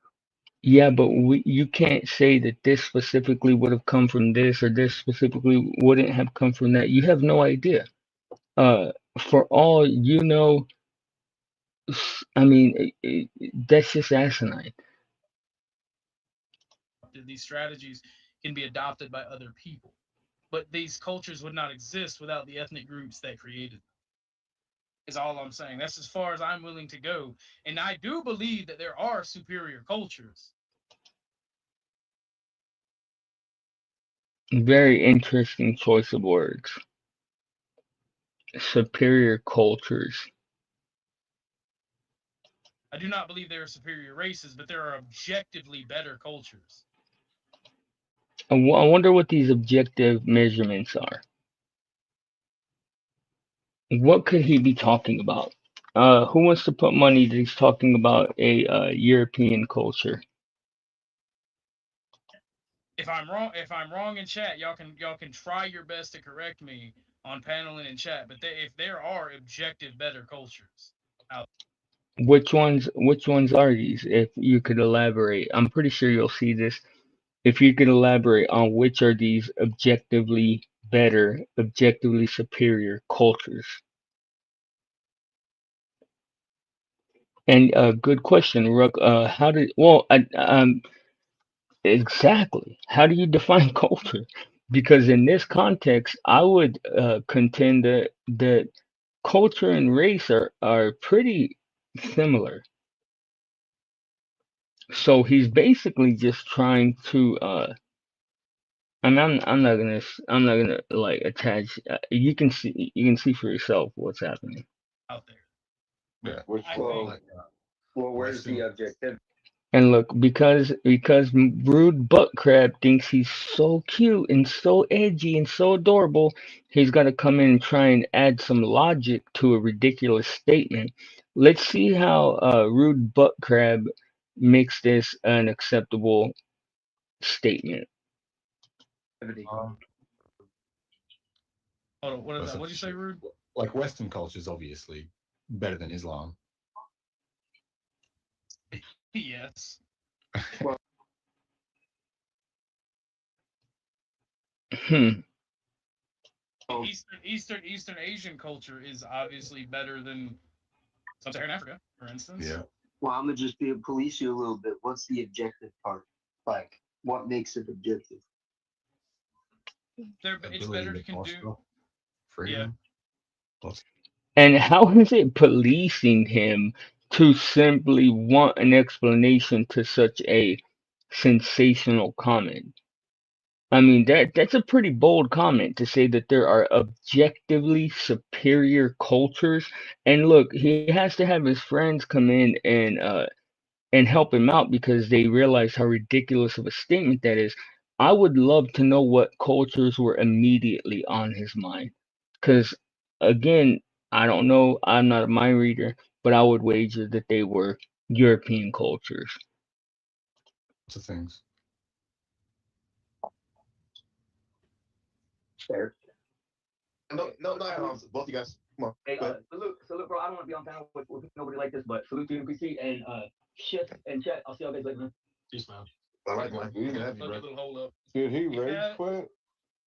Yeah, but you can't say that this specifically would have come from this or this specifically wouldn't have come from that. You have no idea. Uh, for all you know, I mean, that's just asinine. These strategies can be adopted by other people. But these cultures would not exist without the ethnic groups that created them. Is all I'm saying. That's as far as I'm willing to go. And I do believe that there are superior cultures. Very interesting choice of words. Superior cultures. I do not believe there are superior races, but there are objectively better cultures. I wonder what these objective measurements are. What could he be talking about? Who wants to put money that he's talking about a European culture? If I'm wrong in chat, y'all can try your best to correct me on panel and in chat. But if there are objective better cultures out. Which ones are these? If you could elaborate, I'm pretty sure you'll see this. If you could elaborate on which are these objectively better, objectively superior cultures. And good question, Rook. How did well? Exactly. How do you define culture? Because in this context, I would contend that culture and race are pretty similar. So he's basically just trying to. I'm not gonna like attach. You can see for yourself what's happening. Out there. Yeah. Which I one? think Well, well, where's the objective? And look, because Rude Butt Crab thinks he's so cute and so edgy and so adorable, he's gonna come in and try and add some logic to a ridiculous statement. Let's see how Rude Butt Crab makes this an acceptable statement. Um, Hold on, what is that's that? a What'd you say, shit. Rude? Like Western culture is obviously better than Islam. Yes. Hmm. Eastern Asian culture is obviously better than Sub-Saharan Africa, for instance. Yeah. Well, I'm gonna just be police you a little bit. What's the objective part? Like, what makes it objective? It's Ability better to to can do. prosper, Yeah. freedom. Lots. And how is it policing him to simply want an explanation to such a sensational comment? I mean that's a pretty bold comment to say that there are objectively superior cultures. And look, he has to have his friends come in and help him out because they realize how ridiculous of a statement that is. I would love to know what cultures were immediately on his mind. Because, again, I don't know, I'm not a mind reader, but I would wager that they were European cultures. Lots of things. Fair. No, both you guys. Come on. Hey, salute, bro. I don't want to be on panel with nobody like this, but salute to NPC and shit and chat. I'll see y'all guys later, man. Peace, man. All right, man. Good to have you, Look, bro. a little hold up. Did he rage Yeah. quit?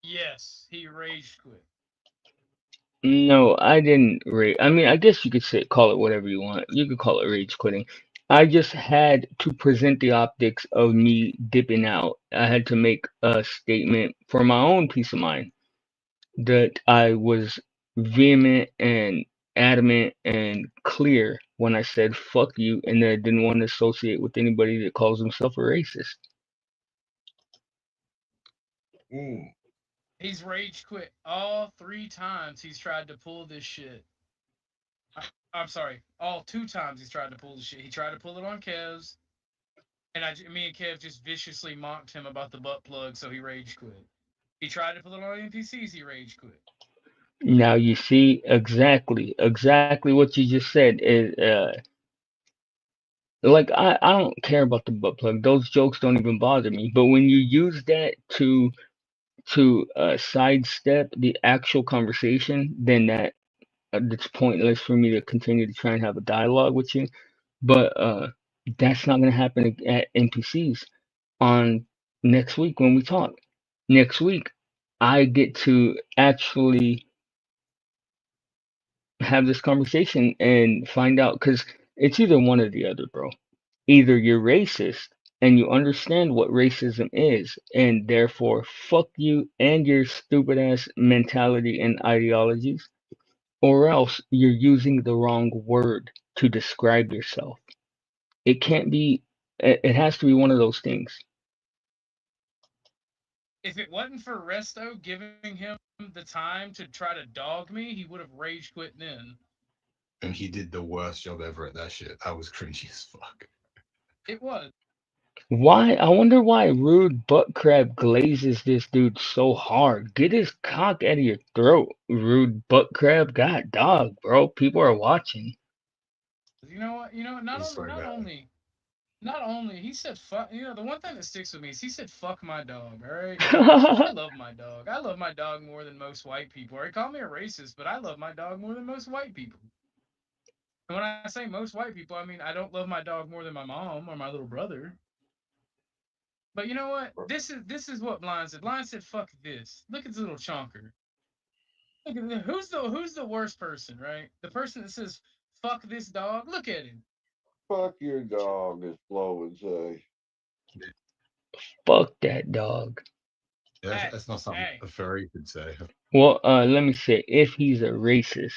Yes, he rage quit. No, I didn't rage. I mean, I guess you could say call it whatever you want. You could call it rage quitting. I just had to present the optics of me dipping out. I had to make a statement for my own peace of mind that I was vehement and adamant and clear when I said fuck you and that I didn't want to associate with anybody that calls himself a racist. Mm. He's rage quit all 3 times he's tried to pull this shit. I'm sorry, all 2 times he's tried to pull the shit. He tried to pull it on Kev's, and me and Kev just viciously mocked him about the butt plug, so he rage quit. He tried to pull it on NPCs, he rage quit. Now you see exactly what you just said is like I don't care about the butt plug. Those jokes don't even bother me. But when you use that to sidestep the actual conversation, then it's pointless for me to continue to try and have a dialogue with you. But that's not going to happen at NPCs on next week when we talk. Next week, I get to actually have this conversation and find out because it's either one or the other, bro. Either you're racist and you understand what racism is, and therefore fuck you and your stupid ass mentality and ideologies, or else you're using the wrong word to describe yourself. It can't be, it has to be one of those things. If it wasn't for Resto giving him the time to try to dog me, he would have rage quit then. And he did the worst job ever at that shit. That was cringy as fuck. It was. Why? I wonder why Rude Butt Crab glazes this dude so hard. Get his cock out of your throat, Rude Butt Crab. God dog, bro. People are watching. You know what? You know what? He's so bad. Not only he said fuck. You know the one thing that sticks with me is he said fuck my dog. All right. I love my dog. I love my dog more than most white people. Or he called me a racist, but I love my dog more than most white people. And when I say most white people, I mean I don't love my dog more than my mom or my little brother. But you know what? This is what Blind said. Blind said, "Fuck this." Look at this little chonker. Look at who's the worst person, right? The person that says, "Fuck this dog." Look at him. Fuck your dog, as Flo would say. Fuck that dog. Hey, That's not something hey. a furry could say. Well, let me say, if he's a racist,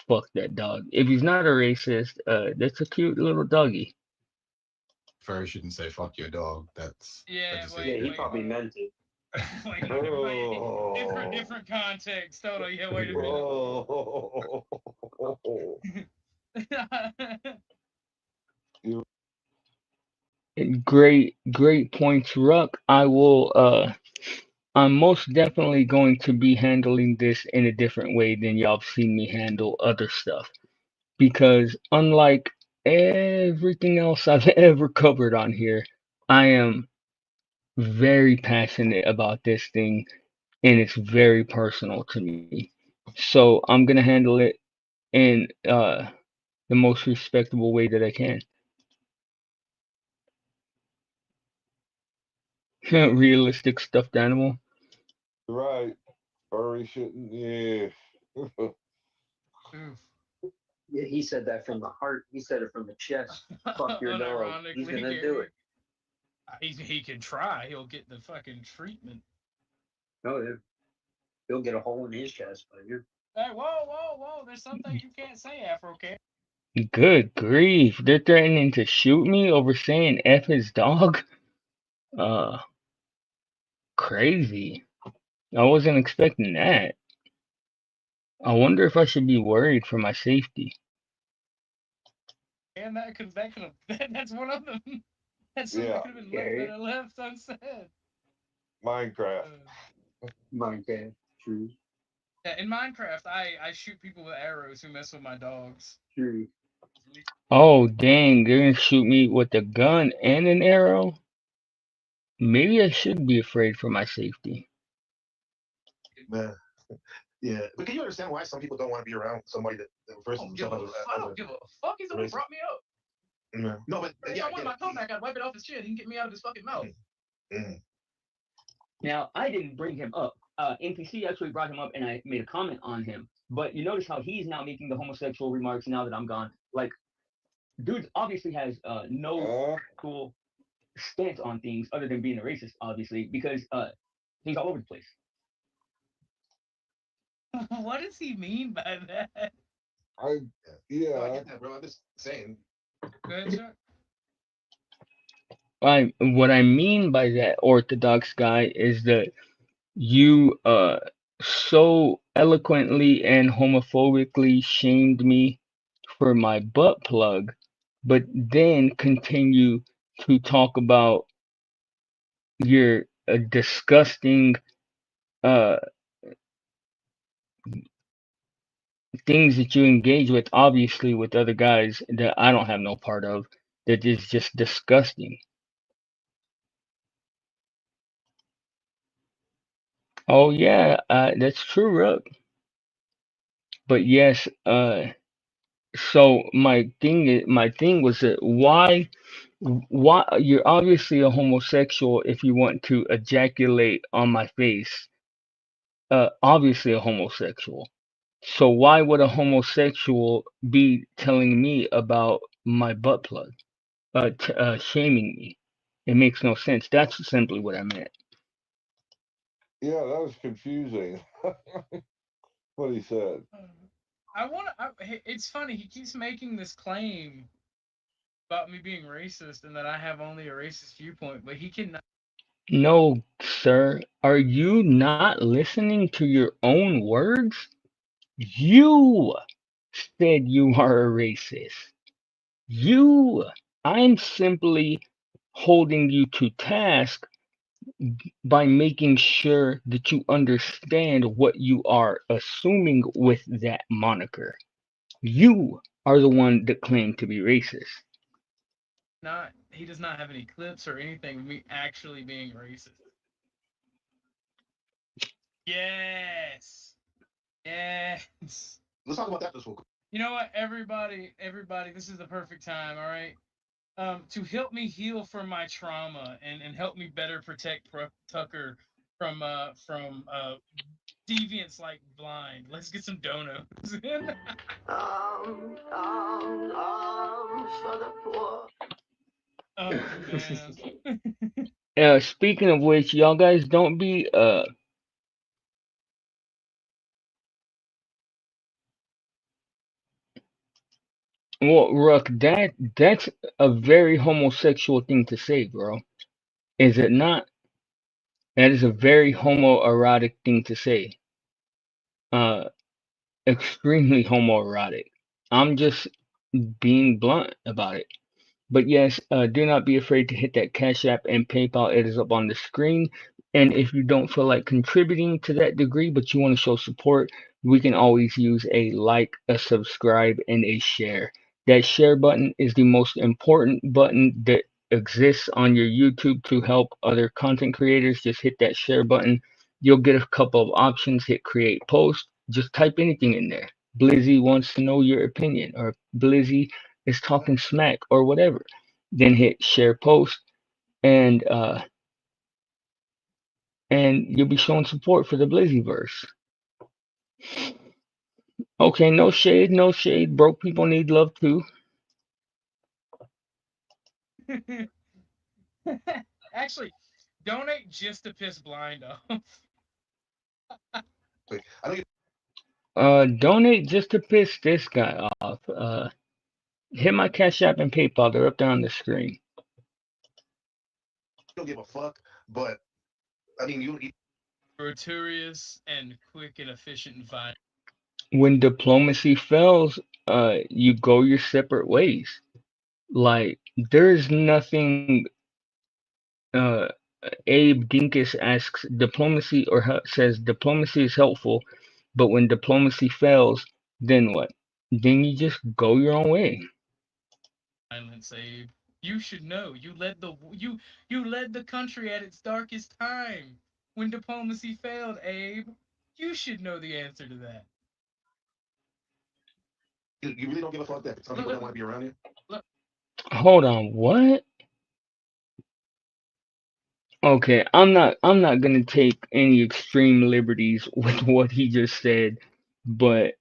fuck that dog. If he's not a racist, that's a cute little doggy. Furry shouldn't say fuck your dog. That Yeah, just Yeah, isn't he wait, right. probably meant it. wait. Different Oh. different context. Hold on. Yeah, wait a minute. Oh. You Great points, Ruck. I'm most definitely going to be handling this in a different way than y'all have seen me handle other stuff. Because unlike everything else I've ever covered on here, I am very passionate about this thing and it's very personal to me. So I'm gonna handle it in the most respectable way that I can. Realistic stuffed animal. right. Furry shouldn't. Yeah. Oof. Yeah, he said that from the heart. He said it from the chest. Fuck your dog. He's Unironically, gonna do Gary. it. He can try. He'll get the fucking treatment. Oh yeah, he'll get a hole in his chest, but you. Hey, whoa. There's some things you can't say, Afro Cat. Good grief. They're threatening to shoot me over saying F his dog? Uh, crazy. I wasn't expecting that. I wonder if I should be worried for my safety. And that's one of them. That's something that Yeah. could have been that Gary, I left unsaid. Minecraft. Minecraft, true, Yeah, in Minecraft, I shoot people with arrows who mess with my dogs. true. Oh, dang, they're gonna shoot me with a gun and an arrow? Maybe I should be afraid for my safety. Man. Yeah, but can you understand why some people don't want to be around somebody that refers to himself I don't give a fuck. He's the one who brought me up. Yeah. No, but If I wanted my coat back, I'd wipe it off his chin. He can get me out of his fucking mouth. Now, I didn't bring him up. NPC actually brought him up, and I made a comment on him. But you notice how he's now making the homosexual remarks now that I'm gone. Like, dude obviously has no cool stance on things other than being a racist, obviously, because he's all over the place. What does he mean by that? I No, I get that, bro. I'm just saying. Go ahead, Chuck. What I mean by that, Orthodox guy, is that you so eloquently and homophobically shamed me for my butt plug, but then continue to talk about your disgusting uh things that you engage with, obviously with other guys that I don't have no part of, that is just disgusting. Oh yeah, that's true, Rook. But yes, so my thing was that why you're obviously a homosexual if you want to ejaculate on my face. Obviously a homosexual. So why would a homosexual be telling me about my butt plug? Shaming me. It makes no sense. That's simply what I meant. yeah, that was confusing. What he said. I want to. It's funny. He keeps making this claim about me being racist and that I have only a racist viewpoint, but he cannot. No, sir. Are you not listening to your own words? You said you are a racist. You. I'm simply holding you to task by making sure that you understand what you are assuming with that moniker. You are the one that claimed to be racist. Not. He does not have any clips or anything of me actually being racist. Yes. Yes. Let's talk about that this week. You know what, everybody, this is the perfect time. All right. To help me heal from my trauma and help me better protect Tucker from deviants like Blind. Let's get some donuts. For the poor. Oh man. Speaking of which, y'all guys don't be well, Ruck, that's a very homosexual thing to say, bro. Is it not? That is a very homoerotic thing to say. Uh, extremely homoerotic. I'm just being blunt about it. But yes, do not be afraid to hit that Cash App and PayPal. It is up on the screen. And if you don't feel like contributing to that degree, but you want to show support, we can always use a like, a subscribe, and a share. That share button is the most important button that exists on your YouTube to help other content creators. Just hit that share button. You'll get a couple of options. Hit create post. Just type anything in there. Blizzy wants to know your opinion, or Blizzy is talking smack, or whatever. Then hit share post, and you'll be showing support for the Blizzyverse. Okay, no shade, no shade. Broke people need love too. Actually, donate just to piss Blind off. Wait, I know you Donate just to piss this guy off. Hit my Cash App and PayPal. They're up there on the screen. don't give a fuck, but I mean, you Gratuitous and quick and efficient and fine. When diplomacy fails, you go your separate ways. Like there's nothing. Uh, Abe Dinkus asks diplomacy, or says diplomacy is helpful, but when diplomacy fails, then what? Then you just go your own way. Silence, Abe. You should know. You led the country at its darkest time when diplomacy failed, Abe. You should know the answer to that. you really don't give a fuck that some people don't want to be around you. Hold on, what? Okay, I'm not gonna take any extreme liberties with what he just said, but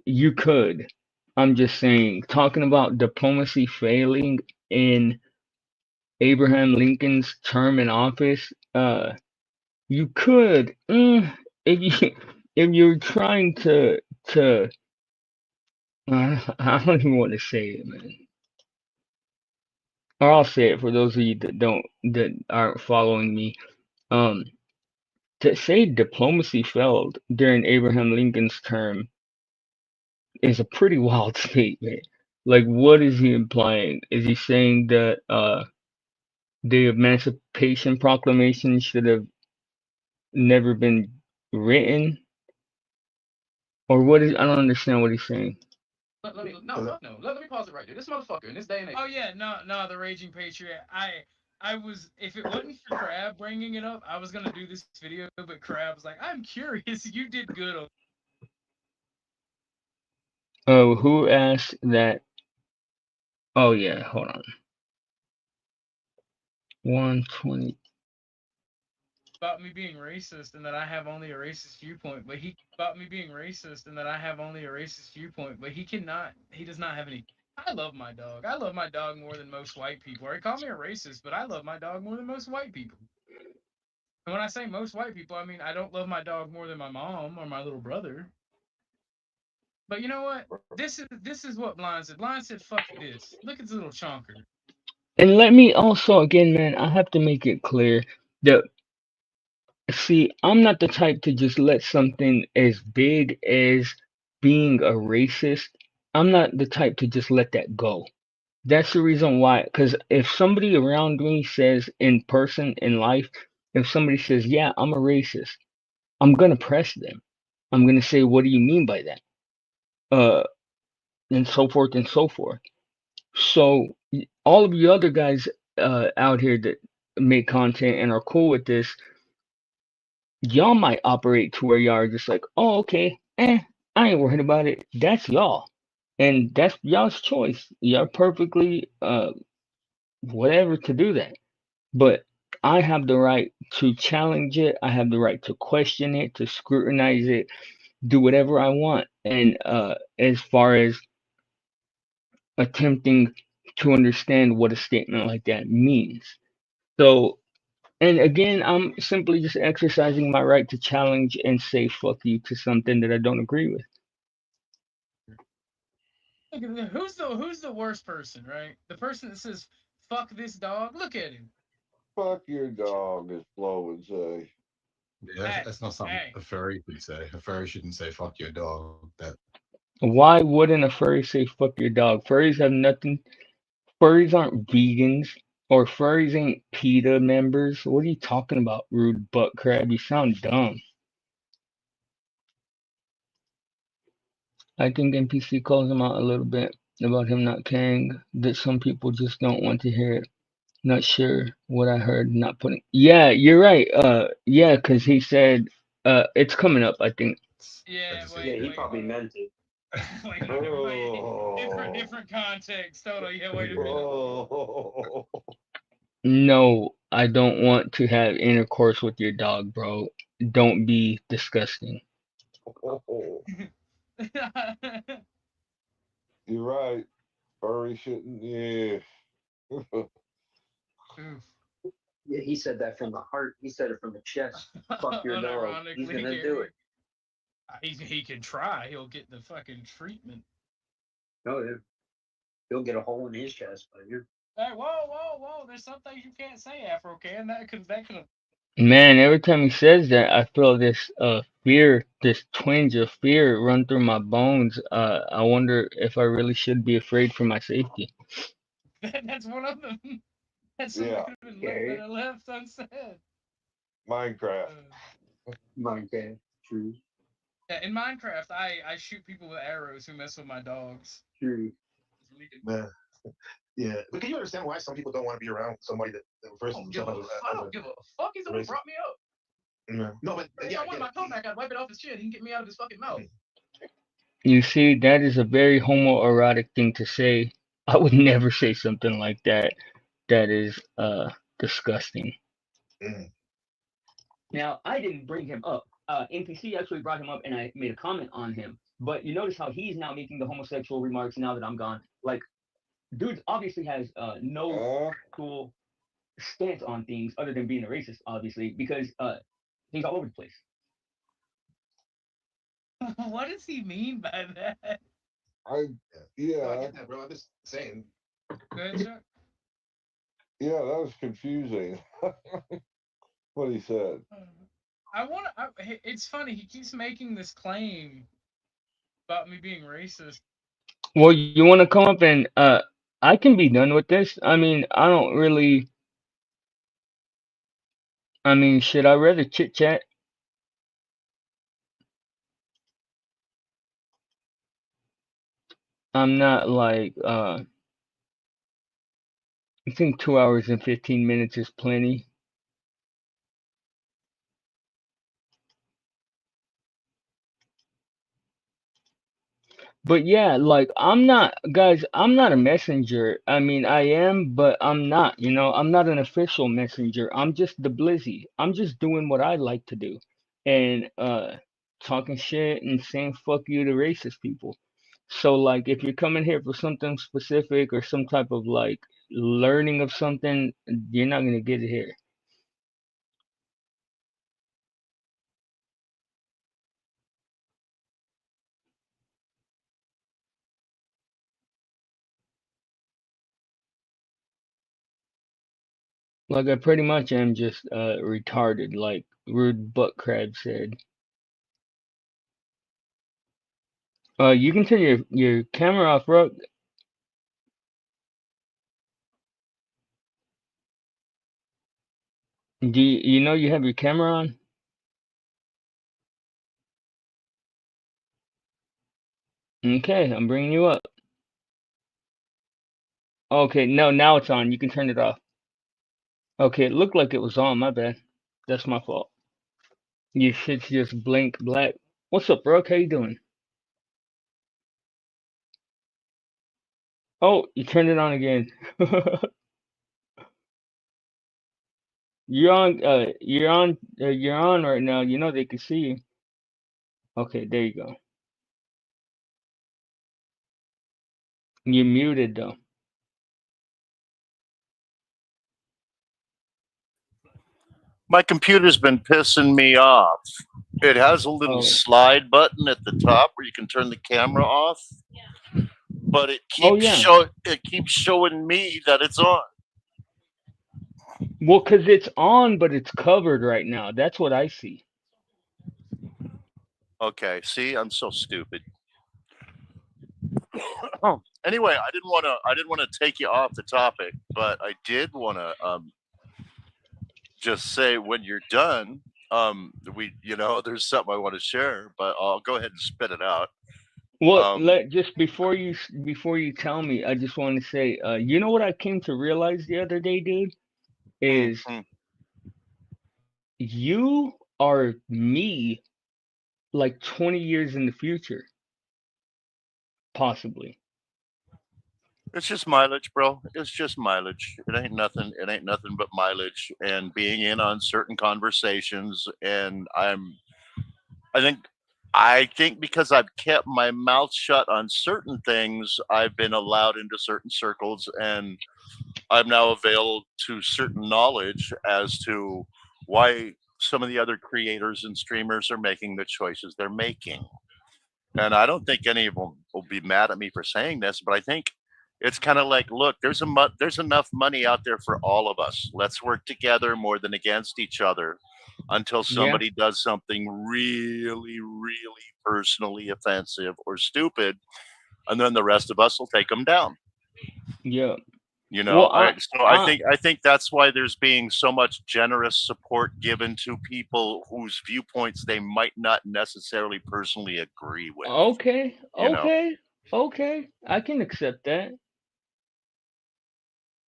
you could. I'm just saying, talking about diplomacy failing in Abraham Lincoln's term in office, you could, if you if you're trying to, I don't even want to say it, man. Or I'll say it for those of you that aren't following me. Um, to say diplomacy failed during Abraham Lincoln's term is a pretty wild statement. Like, what is he implying? Is he saying that the Emancipation Proclamation should have never been written, or what is? I don't understand what he's saying. Let me no fuck no. Let me pause it right there. This motherfucker in this day and age. Oh yeah, no, the Raging Patriot. I was, if it wasn't for Crab bringing it up, I was gonna do this video, but Crab was like, I'm curious. You did good. Oh, who asked that? Oh yeah, hold on. 120. About me being racist and that I have only a racist viewpoint, but he about me being racist and that I have only a racist viewpoint, but he does not have any. I love my dog. I love my dog more than most white people. Or he called me a racist, but I love my dog more than most white people. And when I say most white people, I mean I don't love my dog more than my mom or my little brother. But you know what? This is what Blind said. Blind said, "Fuck this. Look at this little chonker." And let me also, again, man, I have to make it clear that, see, I'm not the type to just let something as big as being a racist, I'm not the type to just let that go. That's the reason why, because if somebody around me says in person in life, if somebody says, yeah, I'm a racist, I'm gonna press them. I'm gonna say, what do you mean by that? Uh, and so forth and so forth. So all of you other guys out here that make content and are cool with this, y'all might operate to where y'all are just like, oh, okay, I ain't worried about it. That's y'all, and that's y'all's choice. Y'all perfectly whatever to do that. But I have the right to challenge it. I have the right to question it, to scrutinize it, do whatever I want. And as far as attempting to understand what a statement like that means. So, and again, I'm simply just exercising my right to challenge and say fuck you to something that I don't agree with. Who's the worst person, right? The person that says "fuck this dog." Look at him. Fuck your dog, as Flo would say. Yeah, Hey, that's not something hey. a furry could say. A furry shouldn't say "fuck your dog." That Why wouldn't a furry say fuck your dog? Furries have nothing. Furries aren't vegans, or furries ain't PETA members. What are you talking about, rude butt crab? You sound dumb. I think NPC calls him out a little bit about him not caring, that some people just don't want to hear it. Not sure what I heard, not putting. Yeah, you're right. Yeah, because he said, it's coming up, I think. Yeah, Yeah, wait, he wait, probably meant it. wait, wait. Oh. Different context. Hold on. Yeah, wait a minute. Oh. No, I don't want to have intercourse with your dog, bro. Don't be disgusting. You're right. Furry shouldn't. Yeah. Yeah, he said that from the heart. He said it from the chest. Fuck your dog. He's Unironically, gonna do Gary. it. He can try. He'll get the fucking treatment. Oh yeah, he'll get a hole in his chest, but you. Hey, whoa! There's some things you can't say, Afro can. That could. Man, every time he says that, I feel this fear, this twinge of fear run through my bones. I wonder if I really should be afraid for my safety. That's one of them. That's something Yeah. that could have been Okay. that I left unsaid. Minecraft. Minecraft. True. Yeah, in Minecraft, I shoot people with arrows who mess with my dogs. True. Man. Yeah, but can you understand why some people don't want to be around somebody that refers to themselves I don't give a fuck. He's the one who brought me up. No, but If yeah, I wanted my comeback, I'd wipe it off his chin. He can get me out of his fucking mouth. You see, that is a very homoerotic thing to say. I would never say something like that. That is disgusting. Now, I didn't bring him up. NPC actually brought him up, and I made a comment on him. But you notice how he's now making the homosexual remarks now that I'm gone. Like, dude obviously has no actual stance on things other than being a racist, obviously, because he's all over the place. What does he mean by that? I No, I yeah get that, bro. I'm just saying. Go ahead, Chuck. yeah that was confusing. What he said. It's funny. He keeps making this claim about me being racist. Well, you want to come up and I can be done with this. I mean, I don't really. I mean, should I rather chit chat? I'm not like I think 2 hours and 15 minutes is plenty. But yeah, like I'm not, guys, I'm not a messenger. I mean, I am, but I'm not, I'm not an official messenger. I'm just the Blizzy. I'm just doing what I like to do. And talking shit and saying fuck you to racist people. So like if you're coming here for something specific or some type of like learning of something, you're not gonna get it here. Like I pretty much am just retarded, like Rude Butt Crab said. You can turn your camera off, bro. Do you know you have your camera on? Okay, I'm bringing you up. Okay, no, now it's on. You can turn it off. Okay, it looked like it was on. My bad. That's my fault. Your shit's just blink black. What's up, bro? How you doing? Oh, you turned it on again. You're on. You're on right now. You know they can see you. Okay, there you go. You're muted though. My computer's been pissing me off. It has a little Oh. slide button at the top where you can turn the camera off, but Oh yeah. it keeps showing me that it's on. Well, 'cause it's on, but it's covered right now. That's what I see. Okay, see, I'm so stupid. Anyway, I didn't want to take you off the topic, but I did want to just say when you're done, there's something I want to share, but I'll go ahead and spit it out. Well, Um, let just before you tell me, I just want to say, you know what I came to realize the other day, dude, is mhm. you are me like 20 years in the future, possibly. It's just mileage, bro. It's just mileage. It ain't nothing. It ain't nothing but mileage and being in on certain conversations. And I think, I think because I've kept my mouth shut on certain things, I've been allowed into certain circles, and I'm now availed to certain knowledge as to why some of the other creators and streamers are making the choices they're making. And I don't think any of them will be mad at me for saying this, but I think it's kind of like, look, there's enough money out there for all of us. Let's work together more than against each other until Yeah, somebody does something really, really personally offensive or stupid, and then the rest of us will take them down. yeah. You know, Well, I, I, I think that's why there's being so much generous support given to people whose viewpoints they might not necessarily personally agree with. okay, You know, okay. I can accept that.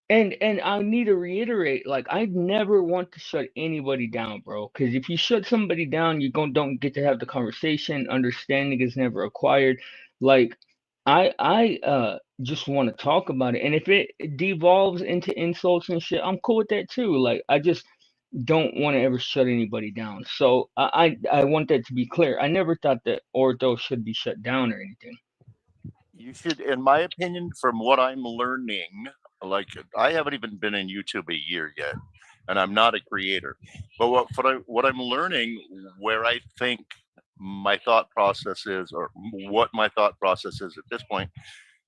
And I need to reiterate, like I never want to shut anybody down, bro. Because if you shut somebody down, you don't get to have the conversation. Understanding is never acquired. Like I just want to talk about it, and if it devolves into insults and shit, I'm cool with that too. Like I just don't want to ever shut anybody down. So I want that to be clear. I never thought that ortho should be shut down or anything. You should, in my opinion, from what I'm learning, like I haven't even been in YouTube a year yet, and I'm not a creator. But what I'm learning, where I think my thought process is, or what my thought process is at this point,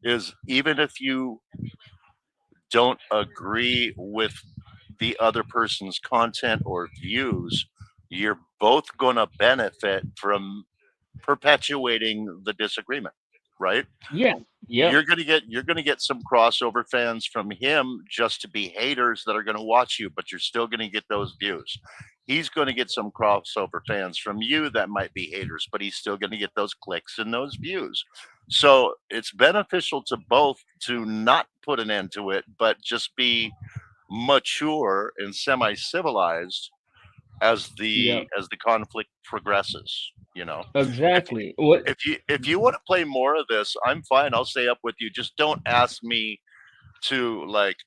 is even if you don't agree with the other person's content or views, you're both going to benefit from perpetuating the disagreement, right? Yeah. Yep. You're gonna get some crossover fans from him just to be haters that are gonna watch you, but you're still gonna get those views. He's gonna get some crossover fans from you that might be haters, but he's still gonna get those clicks and those views. So it's beneficial to both to not put an end to it, but just be mature and semi-civilized Yep. as the conflict progresses. You know, if Exactly. What? if you want to play more of this, I'm fine. I'll stay up with you. Just don't ask me to like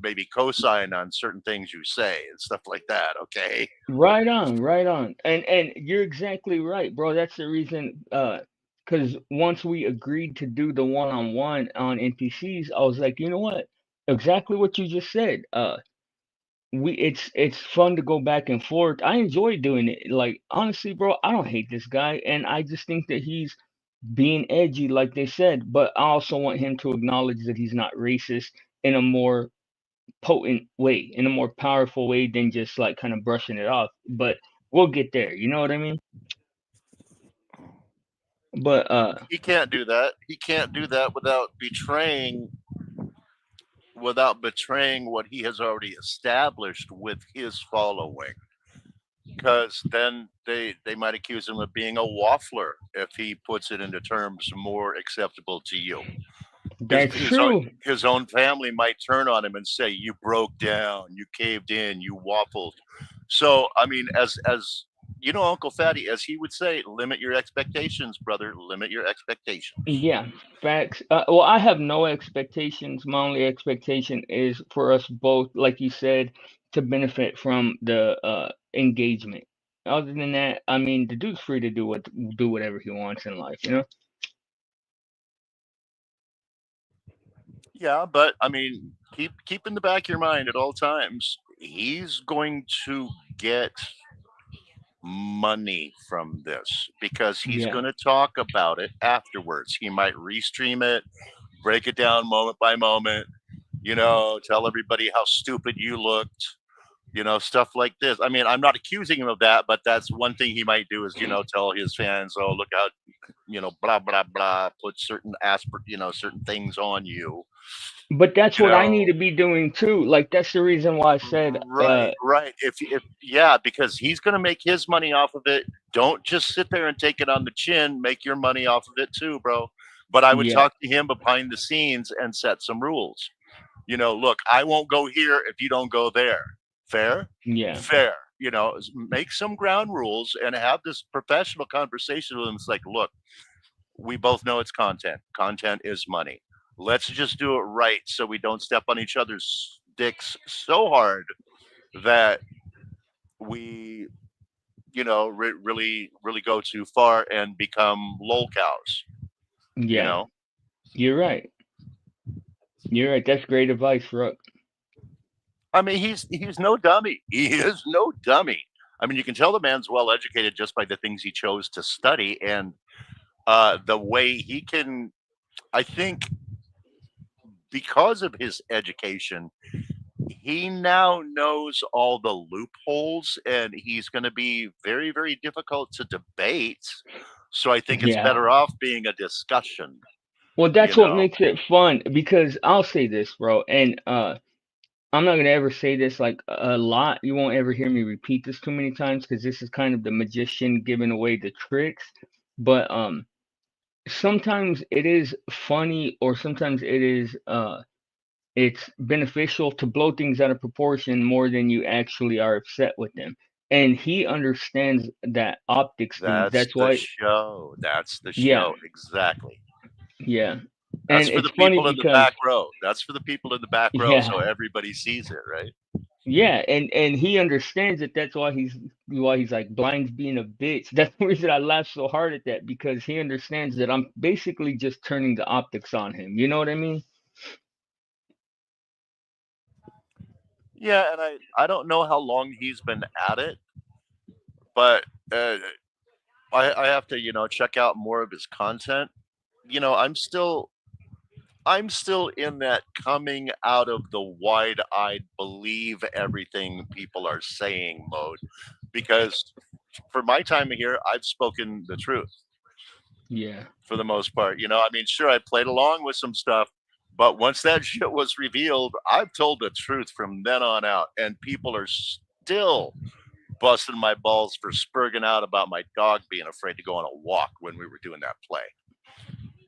maybe co-sign on certain things you say and stuff like that. Okay. Right on, right on. And you're exactly right, bro. That's the reason cuz once we agreed to do the one-on-one on NPCs, I was like, "You know what? Exactly what you just said. We it's fun to go back and forth. I enjoy doing it. Like honestly, bro, I don't hate this guy and I just think that he's being edgy like they said, but I also want him to acknowledge that he's not racist in a more potent way, in a more powerful way than just like kind of brushing it off. But we'll get there. You know what I mean? But He can't do that. He can't do that without betraying what he has already established with his following. Because then they might accuse him of being a waffler if he puts it into terms more acceptable to you. his that's his own true. his own family might turn on him and say, "You broke down, you caved in, you waffled." So, I mean, as you know, Uncle Fatty, as he would say, limit your expectations, brother. Limit your expectations. Yeah, facts. Well, I have no expectations. My only expectation is for us both, like you said, to benefit from the engagement. Other than that, I mean, the dude's free to do whatever he wants in life, you know? Yeah, but I mean, keep in the back of your mind at all times. He's going to get money from this because he's Yeah. going to talk about it afterwards. He might restream it, break it down moment by moment, tell everybody how stupid you looked, stuff like this. I mean, I'm not accusing him of that, but that's one thing he might do is, tell his fans, oh, look out, blah, blah, blah, put certain certain things on you, But that's you what I need know. to be doing too. Like that's the reason why I said, Right, right. If yeah, because he's going to make his money off of it. Don't just sit there and take it on the chin. Make your money off of it too, bro. But I would yeah, talk to him behind the scenes and set some rules. Look, I won't go here if you don't go there. Fair? yeah, Fair. Make some ground rules and have this professional conversation with him. It's like, look, we both know it's content. Content is money. Let's just do it right so we don't step on each other's dicks so hard that we, really, really go too far and become lol cows. You yeah. know, You're right. You're right. That's great advice, Rook. I mean, he's no dummy. He is no dummy. I mean, you can tell the man's well educated just by the things he chose to study and the way he can. I think because of his education, he now knows all the loopholes, and he's going to be very, very difficult to debate. So I think it's Yeah. better off being a discussion. Well, You that's what know, makes it fun because I'll say this, bro, and I'm not gonna ever say this like a lot. You won't ever hear me repeat this too many times because this is kind of the magician giving away the tricks. But sometimes it is funny, or sometimes it's beneficial to blow things out of proportion more than you actually are upset with them. And he understands that optics things. that's That's the why, show. That's the yeah, show. Exactly. yeah. That's And for it's the funny people in the because, back row. That's for the people in the back row, yeah, so everybody sees it, right? Yeah, and he understands that. That's why he's like Blind's being a bitch. That's the reason I laugh so hard at that, because he understands that I'm basically just turning the optics on him. You know what I mean? Yeah, and I don't know how long he's been at it, but uh, I have to check out more of his content. I'm still in that coming out of the wide-eyed believe everything people are saying mode, because for my time here, I've spoken the truth Yeah. for the most part. I mean, sure, I played along with some stuff, but once that shit was revealed, I've told the truth from then on out, and people are still busting my balls for spurging out about my dog being afraid to go on a walk when we were doing that play.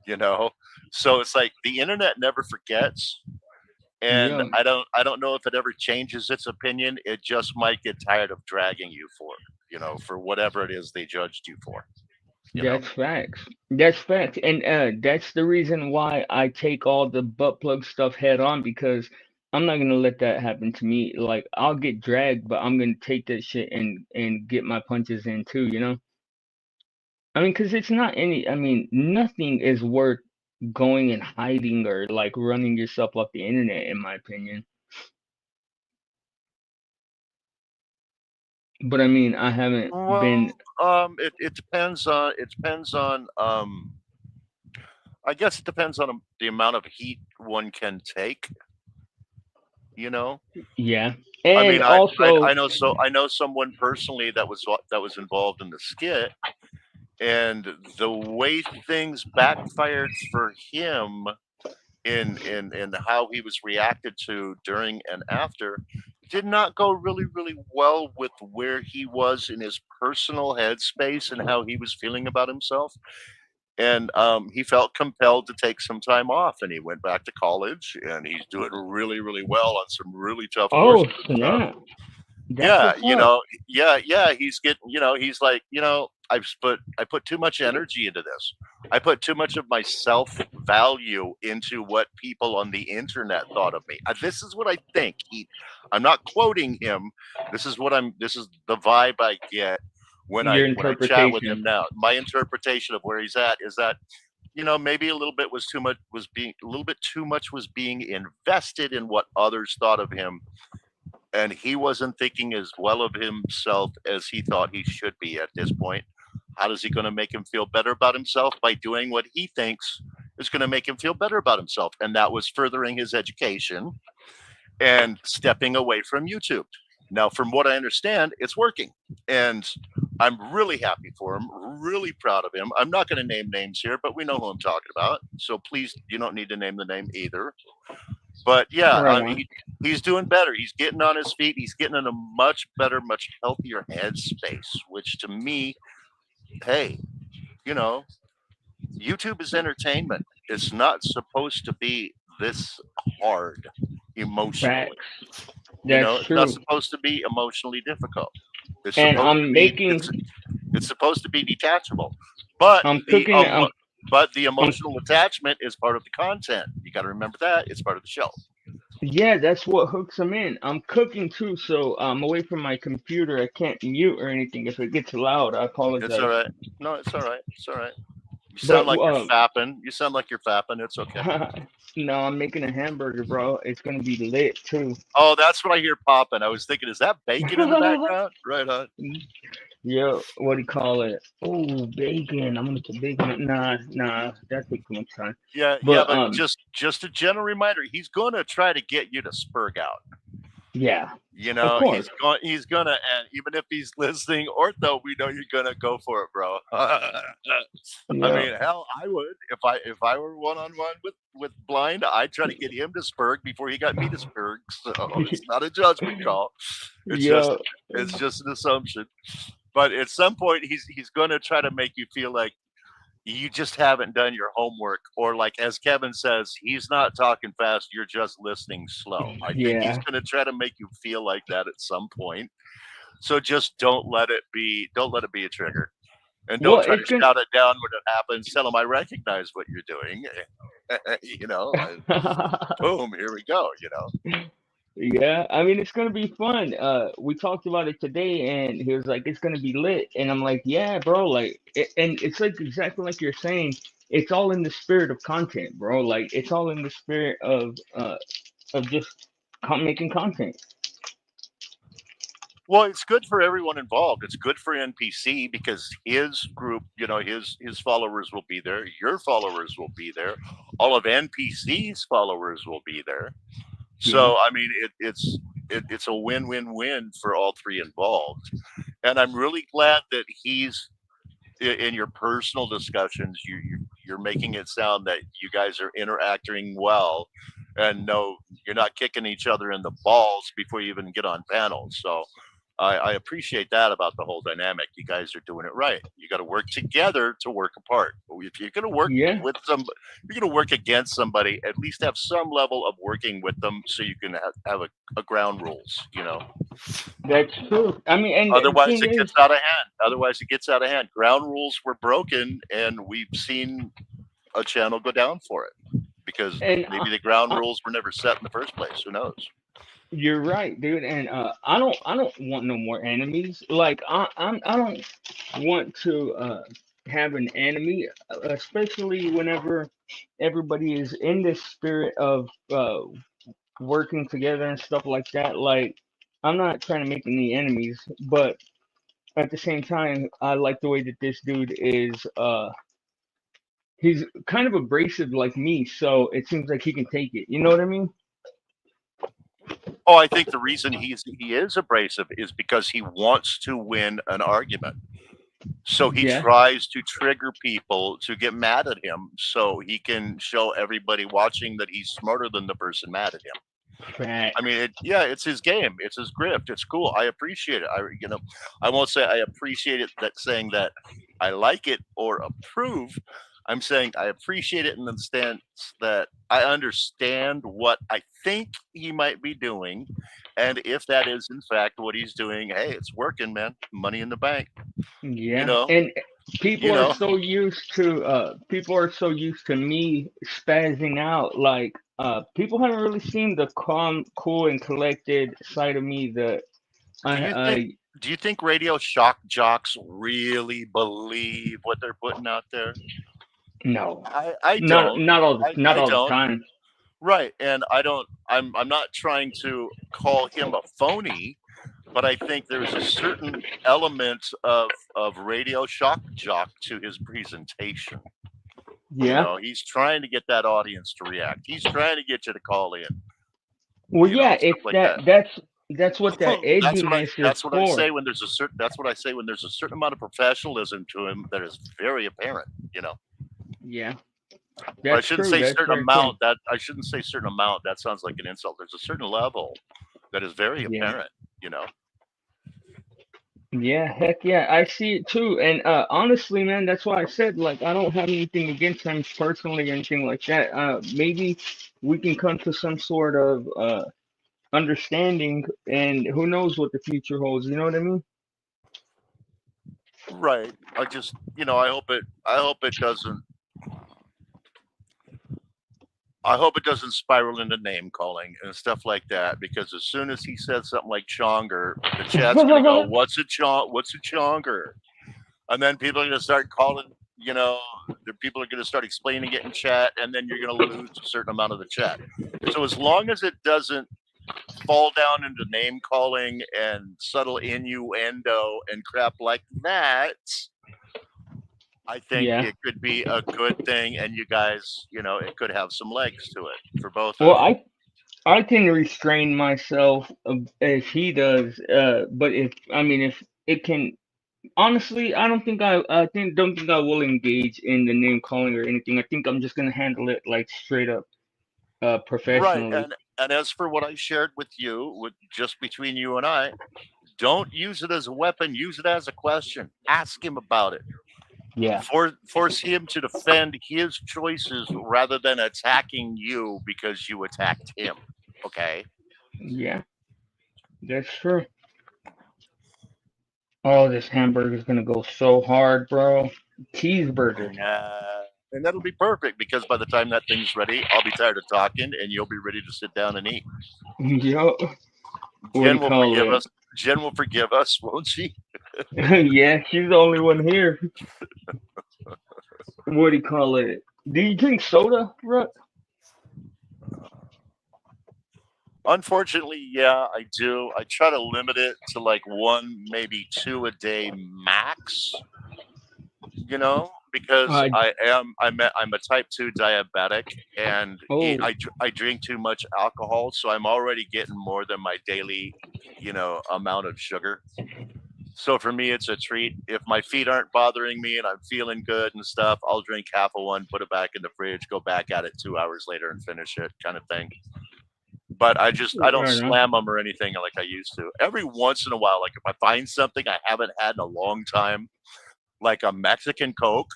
You know, so it's like the internet never forgets, and Yeah. I don't know if it ever changes its opinion. It just might get tired of dragging you for whatever it is they judged you for. You know. That's facts. That's facts. And that's the reason why I take all the butt plug stuff head on, because I'm not gonna let that happen to me. Like, I'll get dragged, but I'm gonna take that shit and get my punches in too, you know? I mean, because it's not any, I mean, nothing is worth going and hiding or like running yourself off the internet, in my opinion. But I mean, I haven't Well, been, it depends on I guess it depends on the amount of heat one can take. You know, yeah. I And mean, I also, I know I know someone personally that was involved in the skit, and the way things backfired for him in how he was reacted to during and after did not go really well with where he was in his personal headspace and how he was feeling about himself. And he felt compelled to take some time off, and he went back to college, and he's doing really well on some really tough oh coursework stuff. snap, that's Yeah, what's up. yeah, he's getting, he's like, I put too much energy into this. I put too much of my self value into what people on the internet thought of me. This is what I think. I'm not quoting him. This is the vibe I get when I Your when I chat with interpretation. him now. My interpretation of where he's at is that maybe a little bit too much was being invested in what others thought of him, and he wasn't thinking as well of himself as he thought he should be at this point. How is he going to make him feel better about himself? By doing what he thinks is going to make him feel better about himself. And that was furthering his education and stepping away from YouTube. Now, from what I understand, it's working. And I'm really happy for him, really proud of him. I'm not going to name names here, but we know who I'm talking about. So please, you don't need to name the name either. But yeah, Right on. he's doing better. He's getting on his feet. He's getting in a much better, much healthier headspace, which to me, hey, you know, YouTube is entertainment. It's not supposed to be this hard emotionally. Facts. That's It's not true. supposed to be emotionally difficult. It's And supposed to I'm be making, it's supposed to be detachable. But I'm the cooking, but the I'm emotional attachment is part of the content. You got to remember that it's part of the show. yeah, that's what hooks them in. I'm cooking too, so I'm away from my computer. I can't mute or anything. If it gets loud, I It's all apologize. right. No, it's all right. It's all right. You But sound like you're fapping. You sound like you're fapping. It's okay. no, I'm making a hamburger, bro. It's gonna be lit too. Oh, that's what I hear popping. I was thinking, is that bacon in the background? Right on. Yo, what do you call it? Oh, bacon. I'm gonna put bacon. Nah, that takes too much time. Yeah, But but just a gentle reminder, he's going to try to get you to spurg out. yeah, of course. He's gonna, and even if he's listening, Ortho, we know you're gonna go for it, bro. I Yeah. mean, hell, I would if I were one on one with Blind, I'd try to get him to spurg before he got me to spurg. So it's not a judgment call. It's just Yeah. it's just an assumption. But at some point, he's gonna try to make you feel like you just haven't done your homework, or like as Kevin says, he's not talking fast, you're just listening slow. I think he's Yeah. going to try to make you feel like that at some point. So just don't let it be a trigger, and don't Well, try it's to gonna. shout it down when it happens. Tell him I recognize what you're doing. And boom, here we go. Yeah, I mean it's gonna be fun. We talked about it today, and he was like, "It's gonna be lit," and I'm like, "Yeah, bro." Like, and it's like exactly like you're saying. It's all in the spirit of content, bro. Like, it's all in the spirit of just making content. Well, it's good for everyone involved. It's good for NPC because his group, his followers will be there. Your followers will be there. All of NPC's followers will be there. Yeah. So, I mean, it's a win-win-win for all three involved. And I'm really glad that he's in your personal discussions. You're making it sound that you guys are interacting well, and no, you're not kicking each other in the balls before you even get on panels. So I appreciate that about the whole dynamic. You guys are doing it right. You got to work together to work apart. If you're going to work Yeah. with some, if you're going to work against somebody, at least have some level of working with them so you can have a ground rules. That's true. I mean, and the Otherwise, thing it is, gets out of hand. Otherwise, it gets out of hand. Ground rules were broken, and we've seen a channel go down for it because and maybe the ground rules were never set in the first place. Who knows? you're right, dude. And I don't want no more enemies. Like I don't want to have an enemy, especially whenever everybody is in this spirit of working together and stuff like that. Like, I'm not trying to make any enemies, but at the same time, I like the way that this dude is. He's kind of abrasive like me, so it seems like he can take it. You know what I mean? Oh, I think the reason he is abrasive is because he wants to win an argument. So he Yeah. tries to trigger people to get mad at him so he can show everybody watching that he's smarter than the person mad at him. I mean, Facts. yeah, it's his game. It's his grift. It's cool. I appreciate it. I won't say I appreciate it that saying that I like it or approve. I'm saying I appreciate it in the stance that I understand what I think he might be doing. And if that is in fact what he's doing, hey, it's working, man. Money in the bank. You Yeah, know, and you know. people are so used to me spazzing out. Like, people haven't really seen the calm, cool, and collected side of me that Do you think I do you think radio shock jocks really believe what they're putting out there? no, I don't. not I all the don't. time. Right. And I don't I'm not trying to call him a phony, but I think there's a certain element of radio shock jock to his presentation. Yeah. He's trying to get that audience to react. He's trying to get you to call in, Well, yeah, stuff it's like that. that's what that edginess is That's what I for. say when there's a certain that's what I say when there's a certain amount of professionalism to him that is very apparent. Yeah, Or I that's shouldn't true. say That's certain very true. amount. I shouldn't say certain amount. That sounds like an insult. There's a certain level that is very Yeah. apparent. Yeah, heck yeah, I see it too. And honestly, man, that's why I said like I don't have anything against him personally or anything like that. Maybe we can come to some sort of understanding, and who knows what the future holds. You know what I mean? Right. I just I hope it doesn't spiral into name calling and stuff like that because as soon as he says something like chonger, the chat's gonna go, "What's a What's a chonger?" And then people are gonna start calling. The people are gonna start explaining it in chat, and then you're gonna lose a certain amount of the chat. So as long as it doesn't fall down into name calling and subtle innuendo and crap like that, I think Yeah. it could be a good thing, and you guys, it could have some legs to it for both of Well, you. I can restrain myself if he does. But if it can, honestly, I don't think I will engage in the name calling or anything. I think I'm just gonna handle it like straight up, Right, professionally. and as for what I shared with you, with just between you and I, don't use it as a weapon. Use it as a question. Ask him about it. Yeah. Force him to defend his choices rather than attacking you because you attacked him. Okay. Yeah, that's true. Oh, this hamburger is gonna go so hard, bro. Cheeseburger. Nah. And that'll be perfect because by the time that thing's ready, I'll be tired of talking and you'll be ready to sit down and eat. Yo, what do Jen you will call forgive it? us. Jen will forgive us, won't she? Yeah, she's the only one here. What do you call it? Do you drink soda, Rut? Unfortunately, yeah, I do. I try to limit it to like one, maybe two a day max. Because Uh, I'm a type 2 diabetic and oh, I drink too much alcohol, so I'm already getting more than my daily, amount of sugar. So for me, it's a treat. If my feet aren't bothering me and I'm feeling good and stuff, I'll drink half of one, put it back in the fridge, go back at it 2 hours later and finish it, kind of thing. But I don't right on. slam them or anything like I used to. Every once in a while, like if I find something I haven't had in a long time, like a Mexican Coke.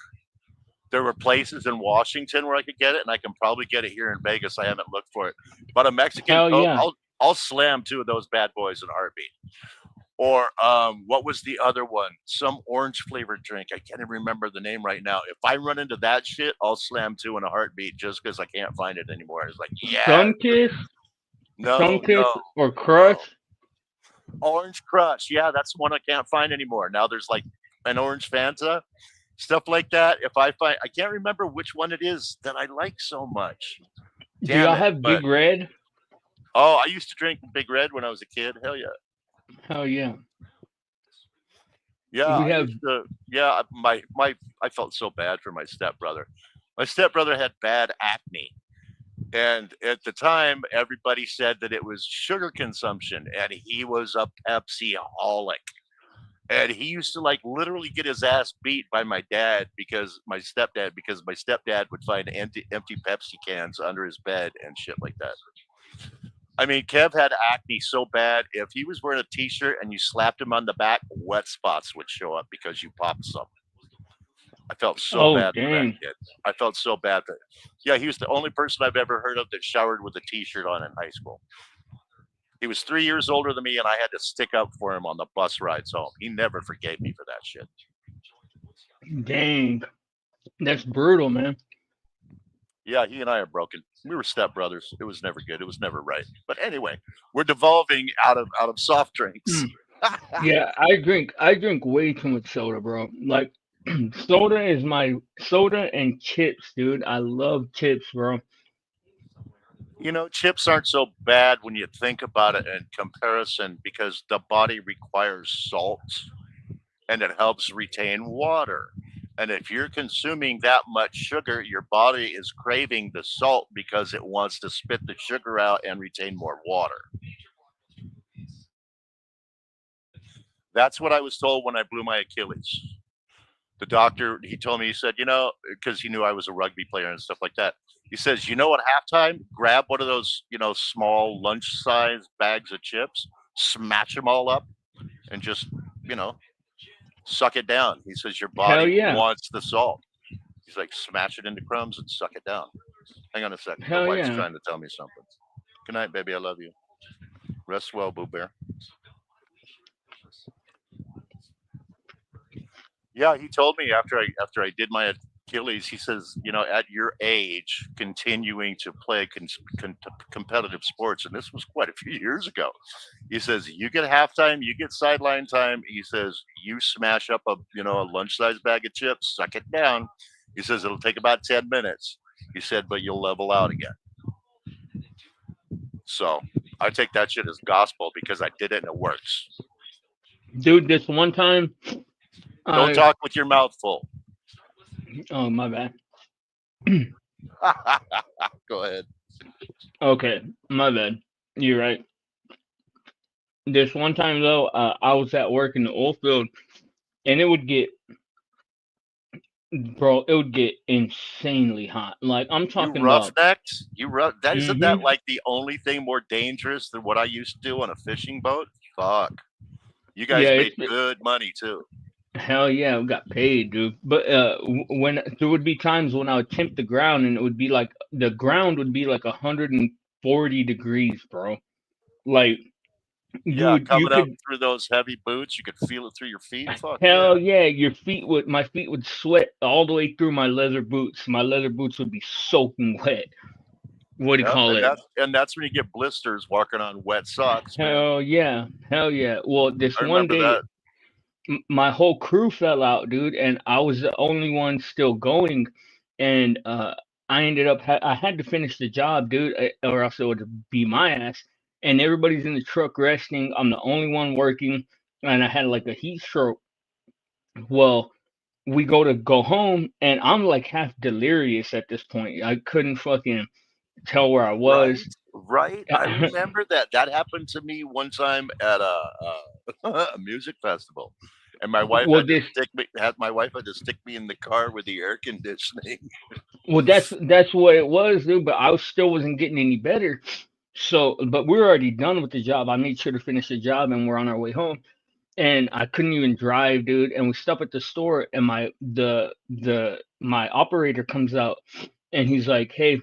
There were places in Washington where I could get it, and I can probably get it here in Vegas. I haven't looked for it, but a Mexican Hell Coke, yeah. I'll slam two of those bad boys in a heartbeat. Or what was the other one? Some orange flavored drink. I can't even remember the name right now. If I run into that shit, I'll slam two in a heartbeat just because I can't find it anymore. It's like, yeah, Sunkiss, no, Sunkiss, no, or no. Crush. Orange Crush. Yeah, that's the one I can't find anymore. Now there's like an orange Fanta, stuff like that. If I find, I can't remember which one it is that I like so much. Do Damn y'all it! have But Big Red? oh, I used to drink Big Red when I was a kid. Hell yeah, Hell yeah. yeah. We I have. used to. Yeah, my. I felt so bad for my stepbrother. My stepbrother had bad acne. And at the time, everybody said that it was sugar consumption, and he was a Pepsi holic. And he used to like literally get his ass beat by my stepdad would find empty Pepsi cans under his bed and shit like that. I mean, Kev had acne so bad if he was wearing a t-shirt and you slapped him on the back, wet spots would show up because you popped some. I felt so Oh bad for that dang. kid. I felt so bad that yeah, he was the only person I've ever heard of that showered with a t-shirt on in high school. He was 3 years older than me, and I had to stick up for him on the bus rides home. He never forgave me for that shit. Dang. That's brutal, man. Yeah, he and I are broken. We were stepbrothers. It was never good. It was never right. But anyway, we're devolving out of soft drinks. Yeah, I drink way too much soda, bro. Like soda is my soda and chips, dude. I love chips, bro. Chips aren't so bad when you think about it in comparison because the body requires salt and it helps retain water. And if you're consuming that much sugar, your body is craving the salt because it wants to spit the sugar out and retain more water. That's what I was told when I blew my Achilles. The doctor, he told me, he said, because he knew I was a rugby player and stuff like that. He says, at halftime, grab one of those, small lunch size bags of chips, smash them all up, and just, you know, suck it down. He says, your Hell body yeah. wants the salt. He's like, smash it into crumbs and suck it down. Hang on a second. The Hell wife's yeah. trying to tell me something. Good night, baby. I love you. Rest well, Boo Bear. Yeah, he told me after I did my Achilles, he says, at your age, continuing to play competitive sports, and this was quite a few years ago. He says you get halftime, you get sideline time. He says you smash up a lunch size bag of chips, suck it down. He says it'll take about 10 minutes. He said, but you'll level out again. So I take that shit as gospel because I did it and it works. Dude, this one time Don't I talk with your mouth full. oh my bad. Go ahead. Okay, my bad. You're right. This one time though, I was at work in the oil field and it would get insanely hot. Like I'm You talking about roughnecks. That isn't that hmm like the only thing more dangerous than what I used to do on a fishing boat? Fuck. You yeah, guys made good money too. hell yeah, we got paid, dude. But when there would be times when I would temp the ground and it would be like the ground would be like 140 degrees, bro. Like Yeah, dude. You coming up could through those heavy boots, you could feel it through your feet. Fuck hell yeah. yeah, my feet would sweat all the way through my leather boots. My leather boots would be soaking wet. What do you Yep, call it? and that's when you get blisters walking on wet socks, man. Hell yeah, hell yeah. Well, this I one remember day, that. my whole crew fell out, dude, and I was the only one still going, and I ended up I had to finish the job, dude, or else it would be my ass. And everybody's in the truck resting. I'm the only one working, and I had like a heat stroke. Well, we go home, and I'm like half delirious at this point. I couldn't fucking tell where I was. Right, right. I remember that. That happened to me one time at a music festival, and my wife well, had to this stick me in the car with the air conditioning. Well, that's what it was, dude. But I still wasn't getting any better. So, but we were already done with the job. I made sure to finish the job, and we're on our way home. And I couldn't even drive, dude. And we stop at the store, and my operator comes out, and he's like, "Hey,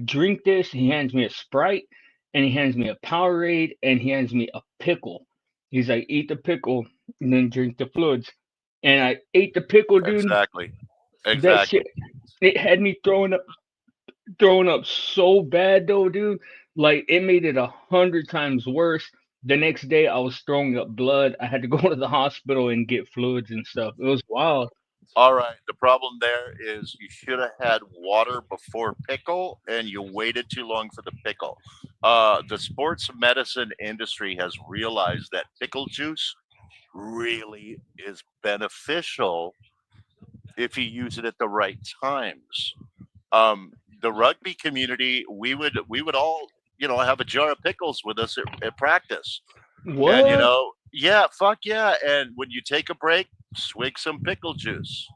drink this." He hands me a Sprite, and he hands me a Powerade, and he hands me a pickle. He's like, "Eat the pickle, and then drink the fluids." And I ate the pickle, dude. Exactly, That exactly. shit, it had me throwing up so bad though, dude. Like it made it 100 times worse. The next day, I was throwing up blood. I had to go to the hospital and get fluids and stuff. It was wild. All right. The problem there is you should have had water before pickle, and you waited too long for the pickle. The sports medicine industry has realized that pickle juice really is beneficial if you use it at the right times. The rugby community, we would all have a jar of pickles with us at practice, and What? yeah, fuck yeah. And when you take a break, swig some pickle juice.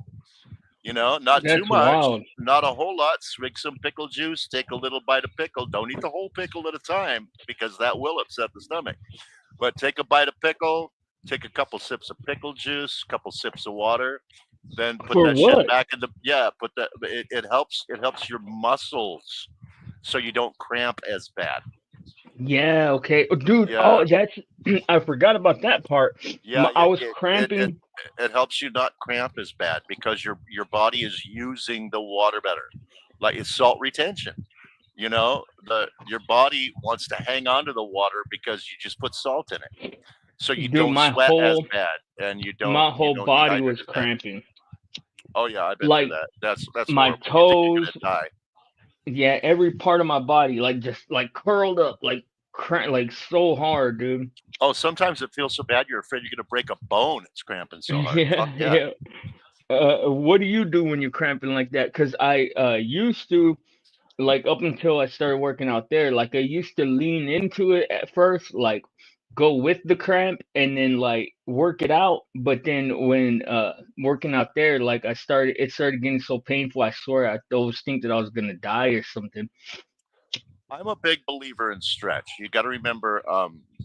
Not too That's much, wild. not a whole lot. Swig some pickle juice, take a little bite of pickle. Don't eat the whole pickle at a time because that will upset the stomach. But take a bite of pickle, take a couple sips of pickle juice, couple sips of water, then put For that shit what? back in the yeah. Put that it helps your muscles so you don't cramp as bad. Yeah. Okay. Dude. Yeah, Oh, that's. I forgot about that part. yeah. I It was it it it, cramping. it helps you not cramp as bad because your body is using the water better. Like it's salt retention. The your body wants to hang on to the water because you just put salt in it, so you Dude, don't sweat as bad and you don't my you whole don't body dehydrate was as bad. cramping. Oh yeah, I've been through Like that. That's my horrible. You think you're toes. gonna die. Yeah, every part of my body, like just like curled up, like like so hard, dude. Oh, sometimes it feels so bad you're afraid you're gonna break a bone. It's cramping so hard. Fuck Yeah, yeah. yeah. What do you do when you're cramping like that? Cause I used to, like, up until I started working out there, like I used to lean into it at first, like go with the cramp and then like work it out. But then when working out there, like it started getting so painful. I swear I always think that I was gonna die or something. I'm a big believer in stretch. You got to remember,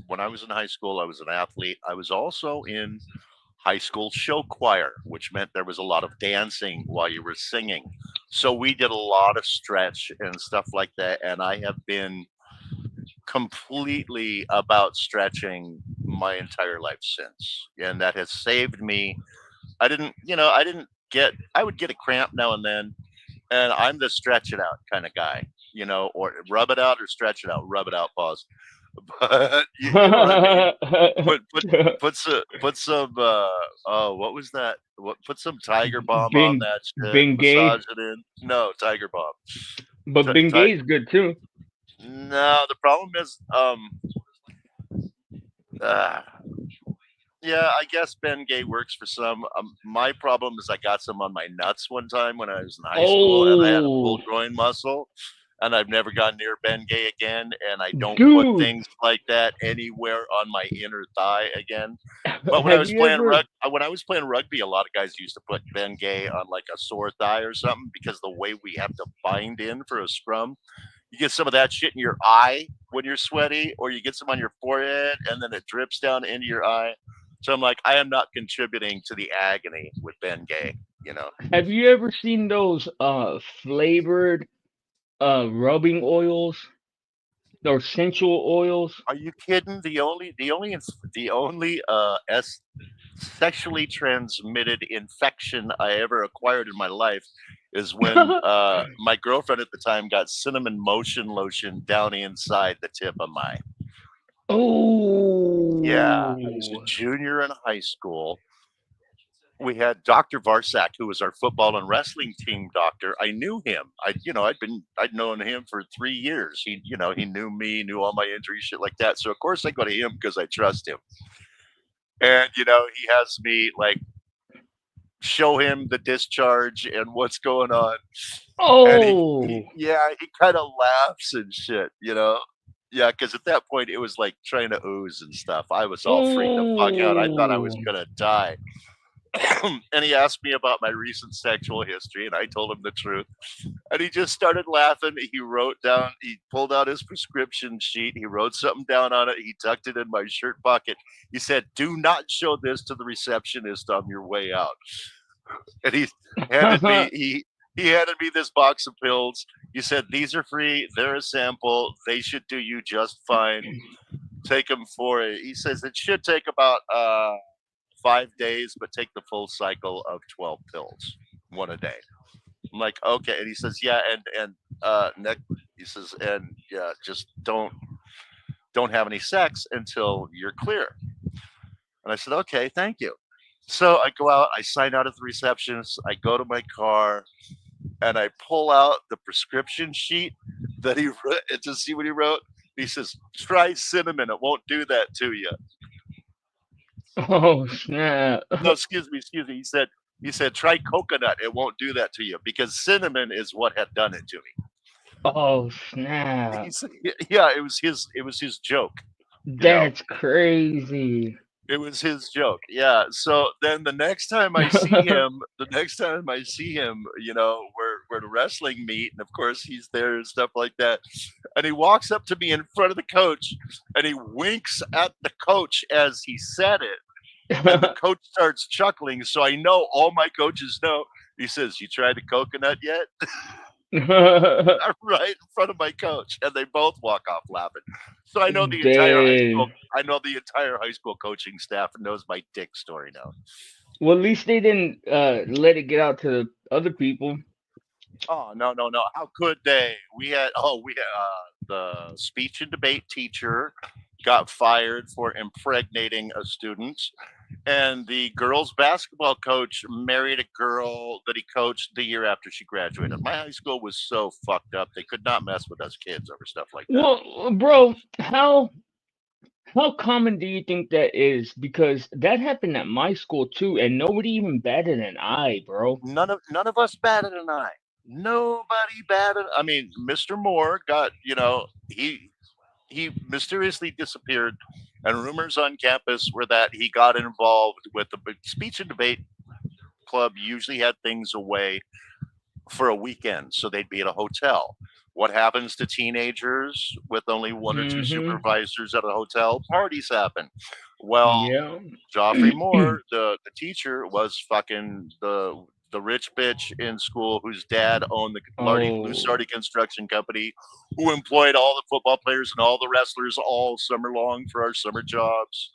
when I was in high school, I was an athlete. I was also in high school show choir, which meant there was a lot of dancing while you were singing. So we did a lot of stretch and stuff like that. And I have been completely about stretching my entire life since. And that has saved me. I would get a cramp now and then, and I'm the stretch it out kind of guy, or rub it out or stretch it out, rub it out, pause. But you know what I mean. Put some oh, what was that? Put some Tiger Balm on Ben that shit. Bengay, Massage it in. No, Tiger Balm. but T- ti- Bengay is good too. no, the problem is, uh, yeah, I guess Ben Gay works for some. My problem is I got some on my nuts one time when I was in high school, and I had a Oh, pulled groin muscle, and I've never gone near Ben Gay again. And I don't put dude, things like that anywhere on my inner thigh again. But have you ever? when I was playing rugby, a lot of guys used to put Ben Gay on like a sore thigh or something because the way we have to bind in for a scrum, you get some of that shit in your eye when you're sweaty, or you get some on your forehead and then it drips down into your eye. So I'm like, I am not contributing to the agony with Ben Gay. Have you ever seen those flavored rubbing oils? or essential oils. Are you kidding? The only sexually transmitted infection I ever acquired in my life is when my girlfriend at the time got cinnamon motion lotion down inside the tip of my. Yeah, I was a Oh. junior in high school. We had Dr. Varsak, who was our football and wrestling team doctor. I knew him. I'd known him for 3 years. He knew me, knew all my injuries, shit like that. So of course I go to him because I trust him. And he has me like show him the discharge and what's going on. And Oh. he kind of laughs and shit. Yeah, because at that point it was like trying to ooze and stuff. I was all freaked the fuck out. I thought I was Oh. gonna die. And he asked me about my recent sexual history, and I told him the truth. And he just started laughing. He pulled out his prescription sheet. He wrote something down on it. He tucked it in my shirt pocket. He said, "Do not show this to the receptionist on your way out." And handed me he handed me this box of pills. He said, "These are free. They're a sample. They should do you just fine. Take them for it." He says it should take about 5 days, but take the full cycle of 12 pills, one a day. I'm like, okay. And he says, yeah, and next, he says, and yeah, just don't have any sex until you're clear. And I said, okay, thank you. So I go out, I sign out at the receptionist, I go to my car, and I pull out the prescription sheet that he wrote to see what he wrote. He says, try cinnamon, it won't do that to you. Oh snap. No, excuse me. He said, try coconut, it won't do that to you because cinnamon is what had done it to me. Oh He snap. said, yeah, it was his joke, you know. That's crazy. It was his joke. Yeah. So then the next time I see him, we're at a wrestling meet, and of course he's there and stuff like that. And he walks up to me in front of the coach, and he winks at the coach as he said it, and the coach starts chuckling. So I know all my coaches know. He says, "You tried the coconut yet?" Right in front of my coach, and they both walk off laughing. So I know the entire high Dang. school. I know the entire high school coaching staff knows my dick story now. Well, at least they didn't let it get out to the other people. Oh no, no, no! How could they? We had the speech and debate teacher got fired for impregnating a student, and the girls basketball coach married a girl that he coached the year after she graduated. My high school was so fucked up; they could not mess with us kids over stuff like that. Well, bro, how common do you think that is? Because that happened at my school too, and nobody even batted an eye, bro. None of us batted an eye. Nobody batted. I mean, Mr. Moore got he mysteriously disappeared, and rumors on campus were that he got involved with the speech and debate club. Usually had things away for a weekend, so they'd be at a hotel. What happens to teenagers with only one or two Mm-hmm. supervisors at a hotel? Parties happen. Well, Yeah. Joffrey Moore, the teacher, was fucking the rich bitch in school whose dad owned the Marty Oh. Blusardi construction company, who employed all the football players and all the wrestlers all summer long for our summer jobs.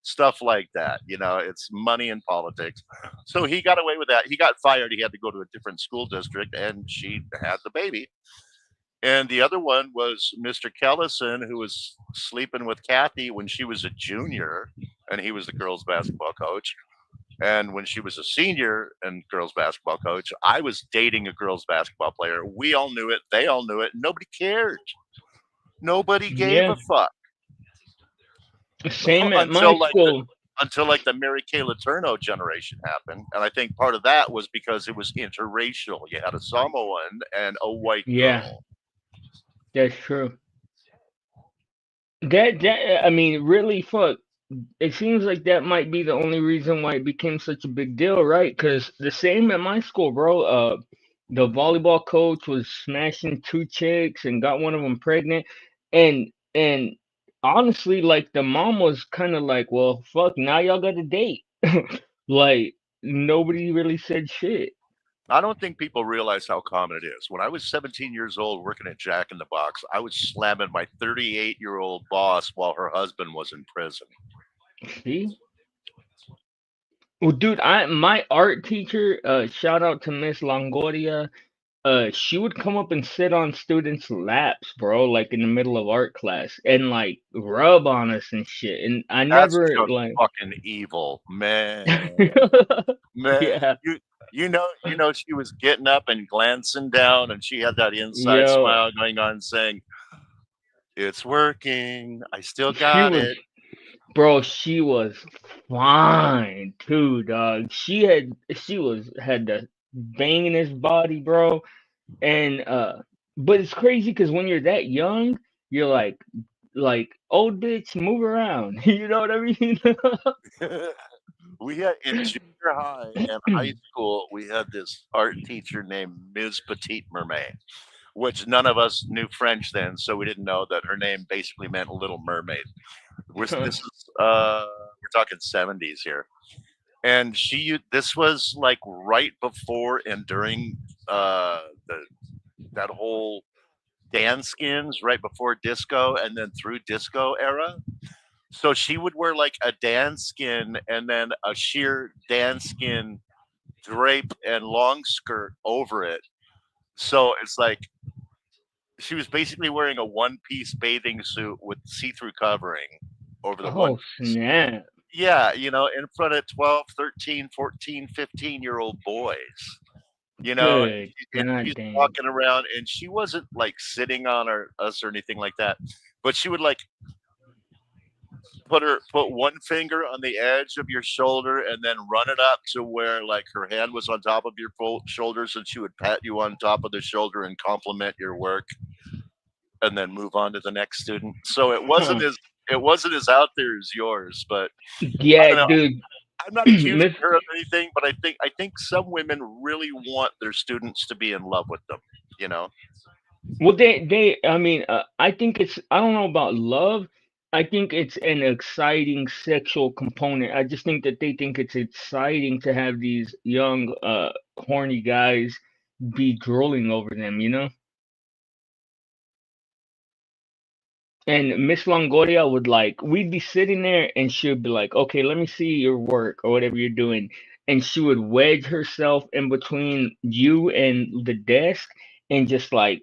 Stuff like that. It's money in politics. So he got away with that. He got fired. He had to go to a different school district, and she had the baby. And the other one was Mr. Kellison, who was sleeping with Kathy when she was a junior, and he was the girls' basketball coach. And when she was a senior and girls' basketball coach, I was dating a girls' basketball player. We all knew it. They all knew it. Nobody cared. Nobody gave Yeah. a fuck Same at my until like the school. until like the Mary Kay Letourneau generation happened. And I think part of that was because it was interracial. You had a Samoan and a white Yeah, girl. that's true. That I mean, really, fuck. It seems like that might be the only reason why it became such a big deal, right? Because the same at my school, bro. The volleyball coach was smashing two chicks and got one of them pregnant, and honestly, like the mom was kind of like, well, fuck, now y'all got a date. Like nobody really said shit. I don't think people realize how common it is. When I was 17 years old working at Jack in the Box, I was slamming my 38-year-old boss while her husband was in prison. See? Well, dude, I my art teacher, shout out to Miss Longoria. She would come up and sit on students' laps, bro, like in the middle of art class, and like rub on us and shit. And I That's never just like, fucking evil, man. Man, yeah, you know, she was getting up and glancing down, and she had that inside yo, smile going on, saying, "It's working. I still she got was, it." bro, she was fine too, dog. She had the bangingest body, bro. And but it's crazy because when you're that young, you're like old bitch, move around. You know what I mean? We had in junior high and high school, we had this art teacher named Ms. Petite Mermaid, which none of us knew French then, so we didn't know that her name basically meant Little Mermaid. This is we're talking 70s here, and this was like right before and during the that whole dance skins, right before disco and then through disco era. So she would wear like a dance skin and then a sheer dance skin drape and long skirt over it. So it's like she was basically wearing a one piece bathing suit with see through covering over the one Oh piece. snap! Yeah, in front of 12, 13, 14, 15-year-old boys. Good And god she's damn. walking around and she wasn't like sitting on us or anything like that, but she would like put one finger on the edge of your shoulder and then run it up to where like her hand was on top of your shoulders, and she would pat you on top of the shoulder and compliment your work and then move on to the next student. So Huh. it wasn't as out there as yours, but I Yeah, don't know. dude. I'm not accusing Miss, her of anything, but I think some women really want their students to be in love with them, you know. well, I mean, I think I don't know about love. I think it's an exciting sexual component. I just think that they think it's exciting to have these young, horny guys be drooling over them, you know? And Miss Longoria would like, we'd be sitting there and she'd be like, okay, let me see your work or whatever you're doing. And she would wedge herself in between you and the desk and just like,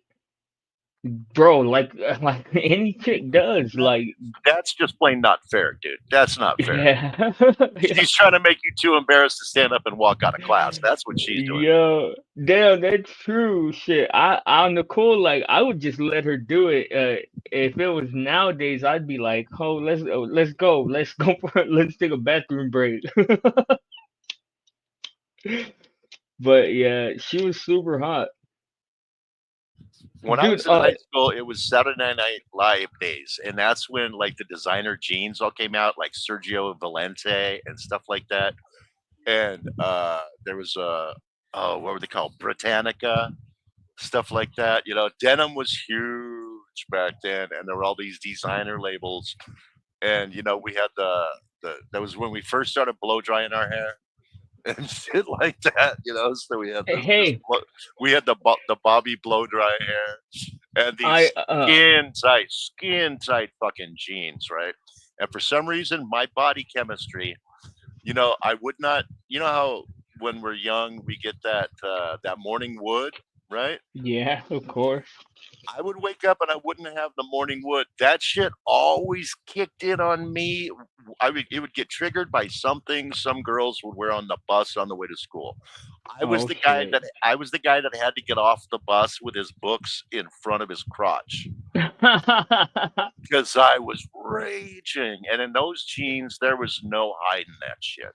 bro, like, like any chick does, That, like, that's just plain not fair, dude. That's not fair. yeah, yeah. She's trying to make you too embarrassed to stand up and walk out of class. That's what she's doing. Yo, damn, that's true. Shit, on the cool, like, I would just let her do it. If it was nowadays, I'd be like, oh, let's go for, let's take a bathroom break. But yeah, she was super hot, When I dude. was in high school, it was Saturday Night Live days, and that's when like the designer jeans all came out, like Sergio Valente and stuff like that. And there was what were they called, Britannica, stuff like that. Denim was huge back then, and there were all these designer labels. And we had the that was when we first started blow drying our hair and shit like that. So we had Hey, we had the Bobby blow dry hair and I these skin tight fucking jeans, right? And for some reason, my body chemistry, I would not. You know how when we're young we get that morning wood, right? yeah, of course. I would wake up and I wouldn't have the morning wood. That shit always kicked in on me. It would get triggered by something some girls would wear on the bus on the way to school. Oh shit. I was the guy that had to get off the bus with his books in front of his crotch because I was raging. And in those jeans, there was no hiding that shit.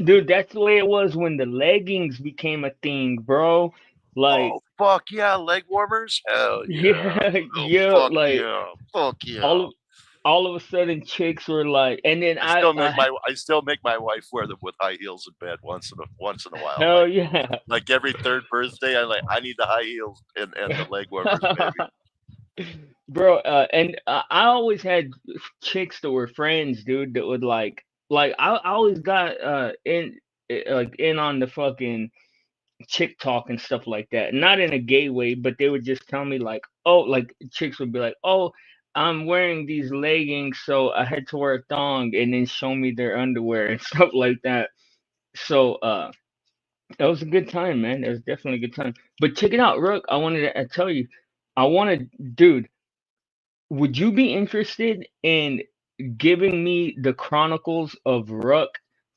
Dude, that's the way it was when the leggings became a thing, bro. Like, Oh fuck yeah, leg warmers? Hell yeah. yeah, Oh yeah, fuck like yeah. Fuck yeah. all of all of a sudden chicks were like, and then I still make my wife wear them with high heels in bed once in a while. hell yeah. Like every third birthday, I need the high heels and the leg warmers, baby. Bro, and I always had chicks that were friends, dude, that would like I always got like in on the fucking chick talk and stuff like that. Not in a gay way, but they would just tell me like, oh, like chicks would be like, oh, I'm wearing these leggings, so I had to wear a thong, and then show me their underwear and stuff like that. So that was a good time, man. That was definitely a good time. But check it out, Rook. I wanted to tell you, I wanted, dude. Would you be interested in giving me the chronicles of Rook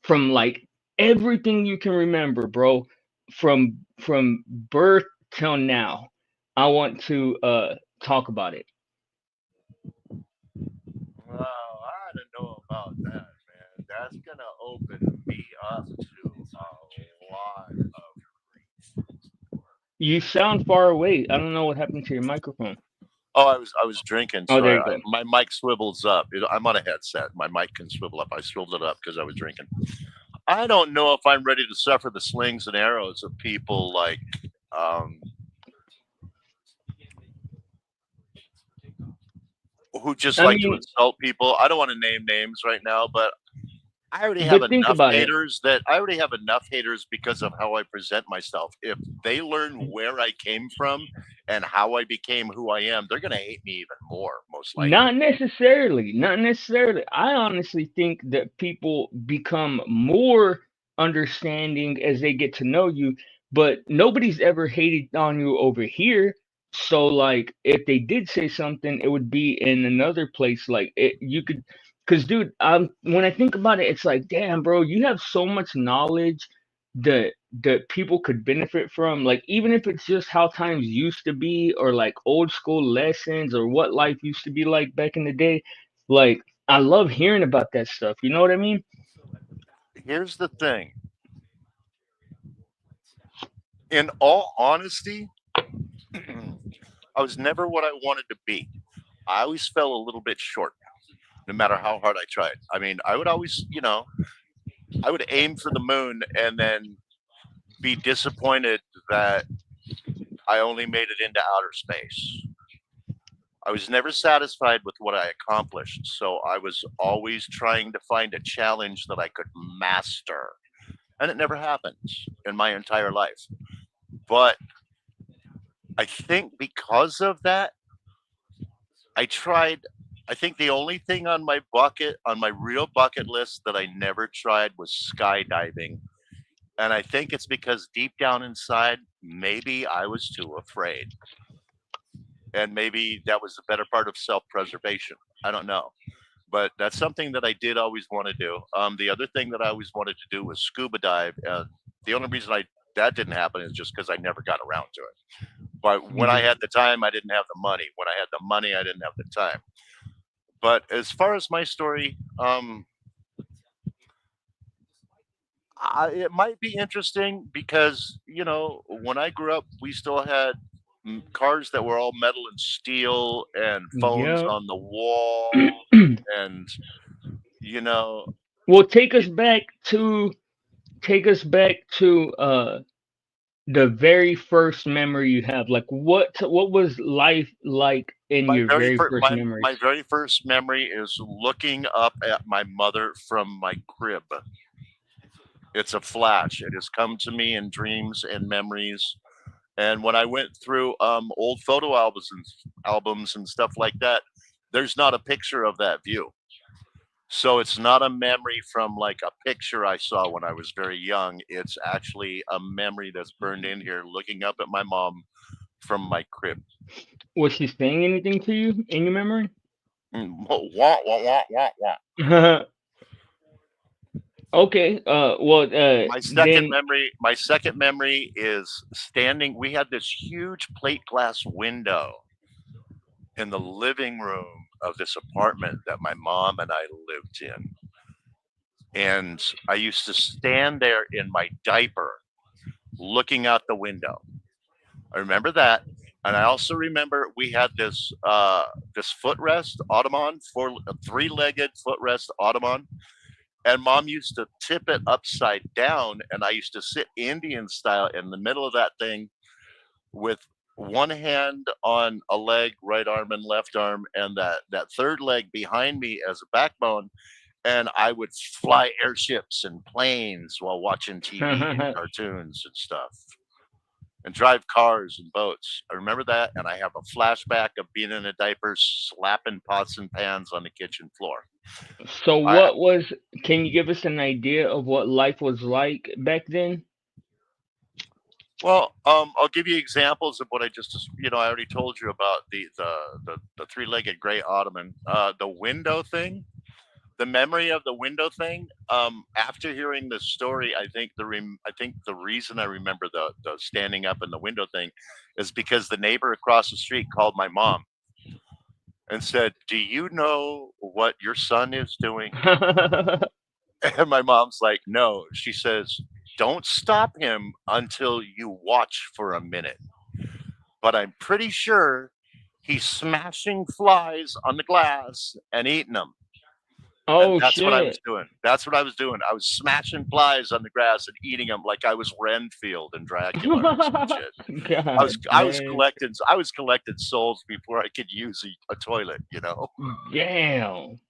from like everything you can remember, bro, from birth till now? I want to talk about it. Well, I don't know about that, man. That's gonna open me up to a lot of. You sound far away. I don't know what happened to your microphone. Oh, I was drinking. Oh, there Sorry, you go. my mic swivels up. I'm on a headset. My mic can swivel up. I swiveled it up because I was drinking. I don't know if I'm ready to suffer the slings and arrows of people like um, who just I like to mean, insult people. I don't want to name names right now, but but think about it. I already have enough haters because of how I present myself. If they learn where I came from and how I became who I am, they're gonna hate me even more, most likely. Not necessarily. Not necessarily. I honestly think that people become more understanding as they get to know you, but nobody's ever hated on you over here. So, like, if they did say something, it would be in another place. Like, you could, because, dude, when I think about it, it's like, damn, bro, you have so much knowledge that people could benefit from, like even if it's just how times used to be or like old school lessons or what life used to be like back in the day. Like I love hearing about that stuff, you know what I mean? Here's the thing. In all honesty, I was never what I wanted to be. I always fell a little bit short, no matter how hard I tried. I mean, I would always, I would aim for the moon and then be disappointed that I only made it into outer space. I was never satisfied with what I accomplished, so I was always trying to find a challenge that I could master. And it never happens in my entire life. But I think because of that, I tried. I think the only thing on my real bucket list that I never tried was skydiving. And I think it's because deep down inside, maybe I was too afraid. And maybe that was the better part of self preservation. I don't know. But that's something that I did always want to do. The other thing that I always wanted to do was scuba dive. And the only reason that didn't happen is just because I never got around to it. But when I Yeah. had the time, I didn't have the money. When I had the money, I didn't have the time. But as far as my story, it might be interesting because when I grew up, we still had cars that were all metal and steel, and phones Yeah. on the wall, and you know, Well, y- take us back to the very first memory you have. Like what was life like in your very first my memories? very first memory is looking up at my mother from my crib. It's a flash. It has come to me in dreams and memories. And when I went through old photo albums and stuff like that, there's not a picture of that view. So it's not a memory from like a picture I saw when I was very young. It's actually a memory that's burned in here, looking up at my mom from my crib. Was she saying anything to you in your memory? Wah, wah, wah, wah, wah. Okay. Well. Then. My second memory is standing. We had this huge plate glass window in the living room of this apartment that my mom and I lived in. And I used to stand there in my diaper looking out the window. I remember that. And I also remember we had this footrest ottoman, three-legged footrest ottoman, and mom used to tip it upside down, and I used to sit Indian style in the middle of that thing with one hand on a leg, right arm and left arm, and that third leg behind me as a backbone, and I would fly airships and planes while watching TV and cartoons and stuff. and drive cars and boats. I remember that, and I have a flashback of being in a diaper, slapping pots and pans on the kitchen floor. So I what was? Can you give us an idea of what life was like back then? Well, I'll give you examples of what I just, I already told you about the three-legged gray ottoman, the window thing, the memory of the window thing. After hearing the story, I think the reason I remember the standing up in the window thing is because the neighbor across the street called my mom and said, "Do you know what your son is doing?" And my mom's like, "No." She says, "Don't stop him until you watch for a minute. But I'm pretty sure he's smashing flies on the glass and eating them." And Oh that's what I was shit! doing. That's what I was doing. I was smashing flies on the grass and eating them like I was Renfield and Dracula or some shit. God damn. I was collecting souls before I could use a toilet. You know. Damn.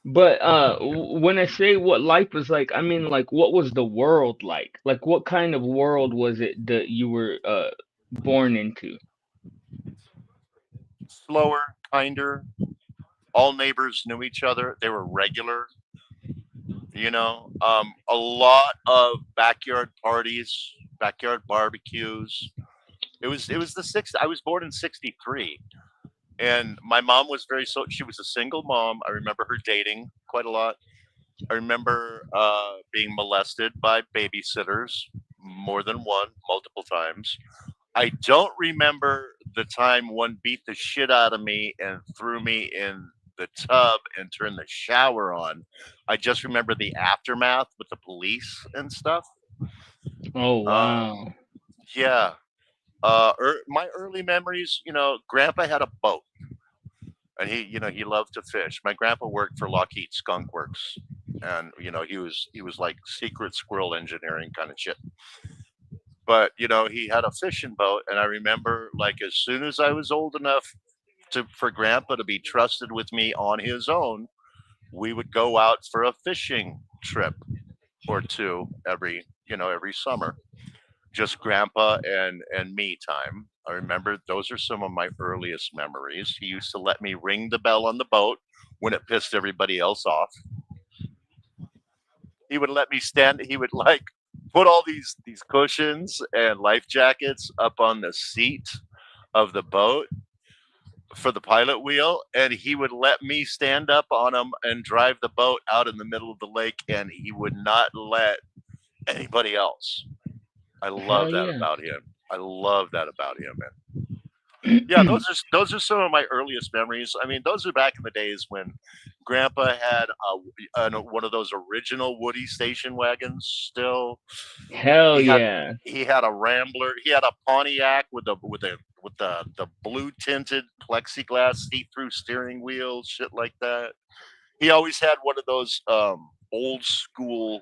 But when I say what life was like, I mean like what was the world like? Like what kind of world was it that you were born into? Slower, kinder. All neighbors knew each other. They were regular. A lot of backyard parties, backyard barbecues. It was the sixth. I was born in '63, and my mom was she was a single mom. I remember her dating quite a lot. I remember being molested by babysitters, more than one, multiple times. I don't remember the time one beat the shit out of me and threw me in the tub and turned the shower on. I just remember the aftermath with the police and stuff. Oh Um, wow. yeah. My early memories, Grandpa had a boat, and he loved to fish. My grandpa worked for Lockheed Skunk Works, and he was like secret squirrel engineering kind of shit. But he had a fishing boat, and I remember like as soon as I was old enough for Grandpa to be trusted with me on his own, we would go out for a fishing trip or two every summer. Just Grandpa and me time. I remember those are some of my earliest memories. He used to let me ring the bell on the boat when it pissed everybody else off. He would let me stand. He would like put all these cushions and life jackets up on the seat of the boat for the pilot wheel, and he would let me stand up on them and drive the boat out in the middle of the lake, and he would not let anybody else. I love Hell that yeah. about him. I love that about him. And yeah, those are some of my earliest memories. I mean, those are back in the days when Grandpa had one of those original Woody station wagons. Still, Hell he had yeah. he had a Rambler. He had a Pontiac with the blue tinted plexiglass see through steering wheel, shit like that. He always had one of those old school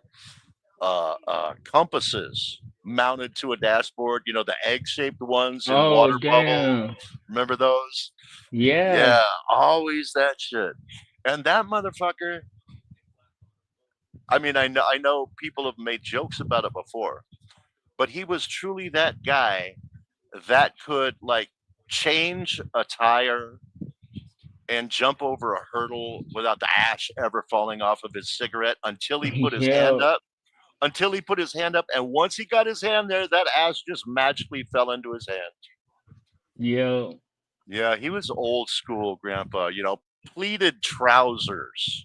compasses mounted to a dashboard. The egg shaped ones in Oh water bubble. damn. Remember those? Yeah. Yeah, always that shit. And that motherfucker. I mean, I know people have made jokes about it before, but he was truly that guy that could like change a tire and jump over a hurdle without the ash ever falling off of his cigarette until he put his hand Yo. up. Until he put his hand up, and once he got his hand there, that ash just magically fell into his hand. Yo. Yeah, he was old school, Grandpa. Pleated trousers.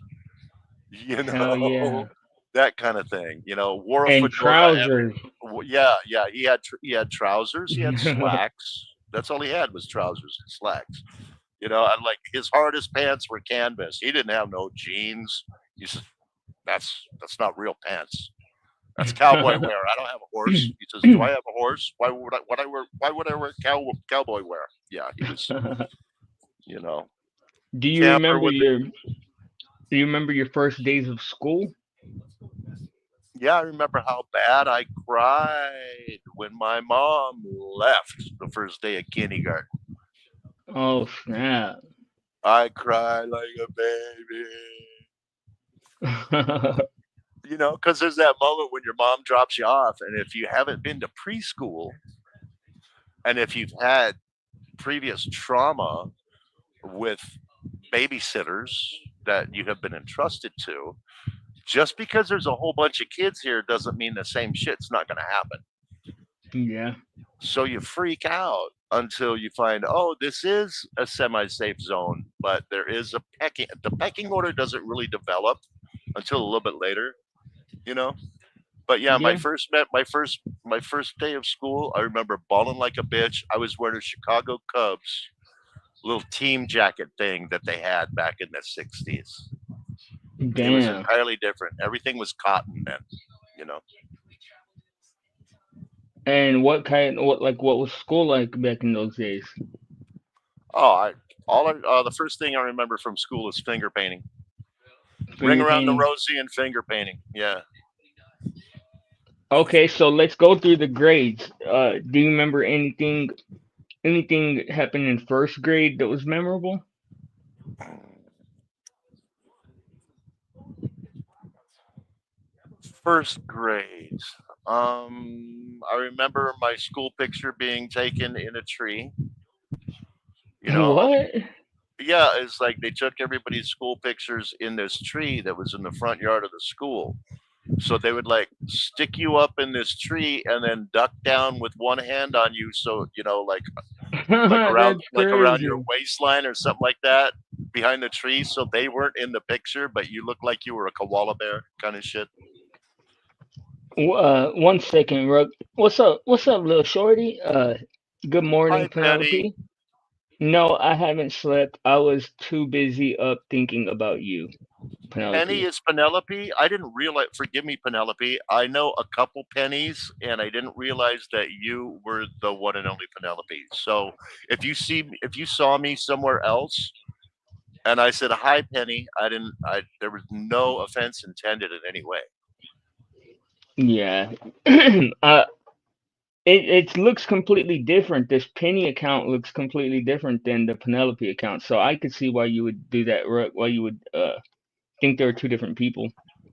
You Hell yeah. know, that kind of thing. Wore a And fedora. trousers. Yeah, yeah. He had trousers. He had slacks. That's all he had was trousers and slacks. And like his hardest pants were canvas. He didn't have no jeans. He said, "That's not real pants. That's cowboy wear. I don't have a horse." He says, "Do I have a horse? Why would I wear cowboy wear?" Yeah, he was, you know, Do you camper remember with your do you remember your first days of school? Yeah, I remember how bad I cried when my mom left the first day of kindergarten. Oh snap. I cried like a baby. Because there's that moment when your mom drops you off, and if you haven't been to preschool, And if you've had previous trauma with babysitters that you have been entrusted to, just because there's a whole bunch of kids here doesn't mean the same shit's not going to happen. Yeah. So you freak out until you find, oh, this is a semi-safe zone, but there is the pecking order doesn't really develop until a little bit later, you know. But yeah, Yeah. my first day of school, I remember bawling like a bitch. I was wearing a Chicago Cubs little team jacket thing that they had back in the 60s. It was Damn. entirely different. Everything was cotton then, you know. And what was school like back in those days? Oh, the first thing I remember from school is finger painting. Ring Finger around the painting. rosy and finger painting. Yeah. Okay, so let's go through the grades. Do you remember anything that happened in first grade that was memorable? First grade. I remember my school picture being taken in a tree. You know, What? yeah, it's like they took everybody's school pictures in this tree that was in the front yard of the school. So they would like stick you up in this tree and then duck down with one hand on you, so you know, That's like around your crazy. waistline or something like that behind the tree, so they weren't in the picture, but you looked like you were a koala bear kind of shit. One second, Rook. What's up? What's up, little shorty? Good morning, Hi, Penny. Penelope. No, I haven't slept. I was too busy up thinking about you, Penny Penelope. is Penelope. I didn't realize. Forgive me, Penelope. I know a couple pennies, and I didn't realize that you were the one and only Penelope. So if you saw me somewhere else, and I said hi, Penny, I didn't. I there was no offense intended in any way. Yeah. It looks completely different. This Penny account looks completely different than the Penelope account. So I could see why you would do that, Rook. Why you would think they were two different people.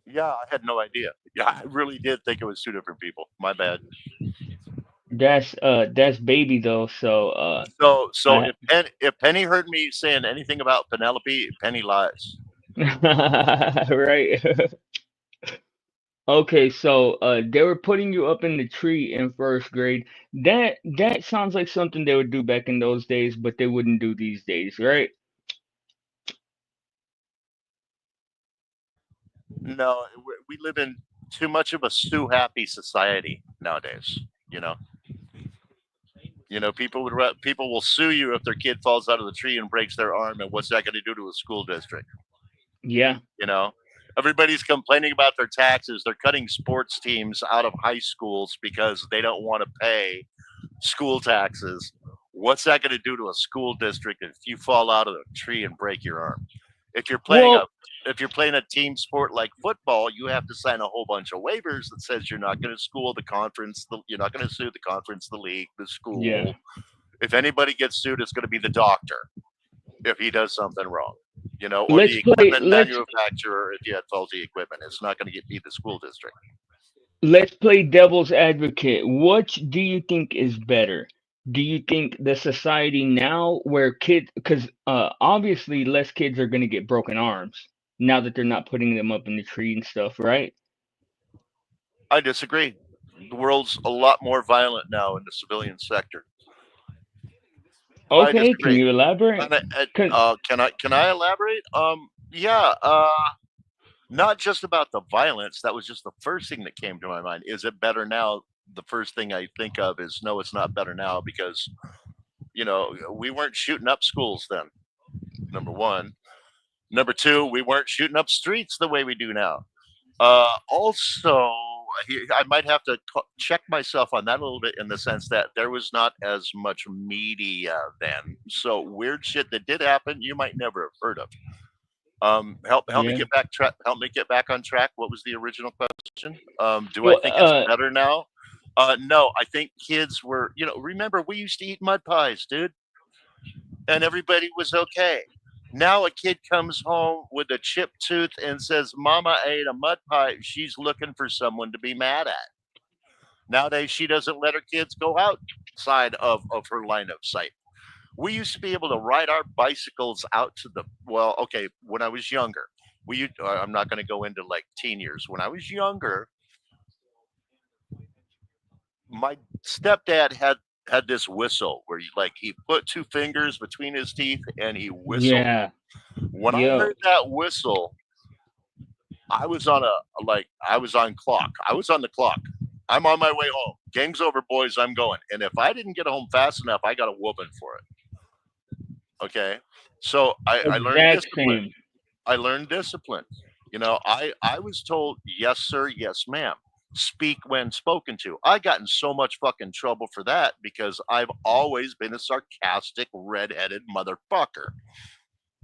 Yeah, I had no idea. Yeah, I really did think it was two different people. My bad. That's baby though. So So I if Penny heard me saying anything about Penelope, Penny lies. right. Okay, so they were putting you up in the tree in first grade. That sounds like something they would do back in those days, but they wouldn't do these days, right? No, we live in too much of a sue happy society nowadays. You know, people will sue you if their kid falls out of the tree and breaks their arm, and what's that going to do to a school district? Yeah. You know, everybody's complaining about their taxes. They're cutting sports teams out of high schools because they don't want to pay school taxes. What's that going to do to a school district if you fall out of the tree and break your arm? If you're playing a Well, if you're playing a team sport like football, you have to sign a whole bunch of waivers that says you're not going to school the conference, you're not going to sue the conference, the league, the yeah. school. If anybody gets sued, it's going to be the doctor if he does something wrong, or Let's the play. equipment manufacturer if you had faulty equipment. It's not going to be the school district. Let's play devil's advocate. Which do you think is better? Do you think the society now where kids, because obviously less kids are going to get broken arms now that they're not putting them up in the tree and stuff, right? I disagree. The world's a lot more violent now in the civilian sector. I Okay, can disagree. you elaborate? And Can, can I elaborate? Yeah. Not just about the violence. That was just the first thing that came to my mind. Is it better now? The first thing I think of is no, it's not better now because we weren't shooting up schools then. Number one. Number two, we weren't shooting up streets the way we do now. Also, I might have to check myself on that a little bit in the sense that there was not as much media then. So weird shit that did happen, you might never have heard of. Help me yeah. get back track. Help me get back on track. What was the original question? Do I Well, think it's better now? No, I think kids were. Remember we used to eat mud pies, dude, and everybody was okay. Now a kid comes home with a chipped tooth and says, "Mama ate a mud pie." She's looking for someone to be mad at. Nowadays, she doesn't let her kids go out side of her line of sight. We used to be able to ride our bicycles out to the, well, okay, when I was younger. I'm not going to go into like teen years. When I was younger, my stepdad had this whistle where he put two fingers between his teeth and he whistled. Yeah. When I Yo. heard that whistle, I was on I was on clock. I was on the clock. I'm on my way home. Gang's over, boys. I'm going. And if I didn't get home fast enough, I got a whooping for it. Okay. So I learned Exact discipline. same. I learned discipline. I was told, yes, sir, yes, ma'am. Speak when spoken to. I got in so much fucking trouble for that because I've always been a sarcastic, redheaded motherfucker.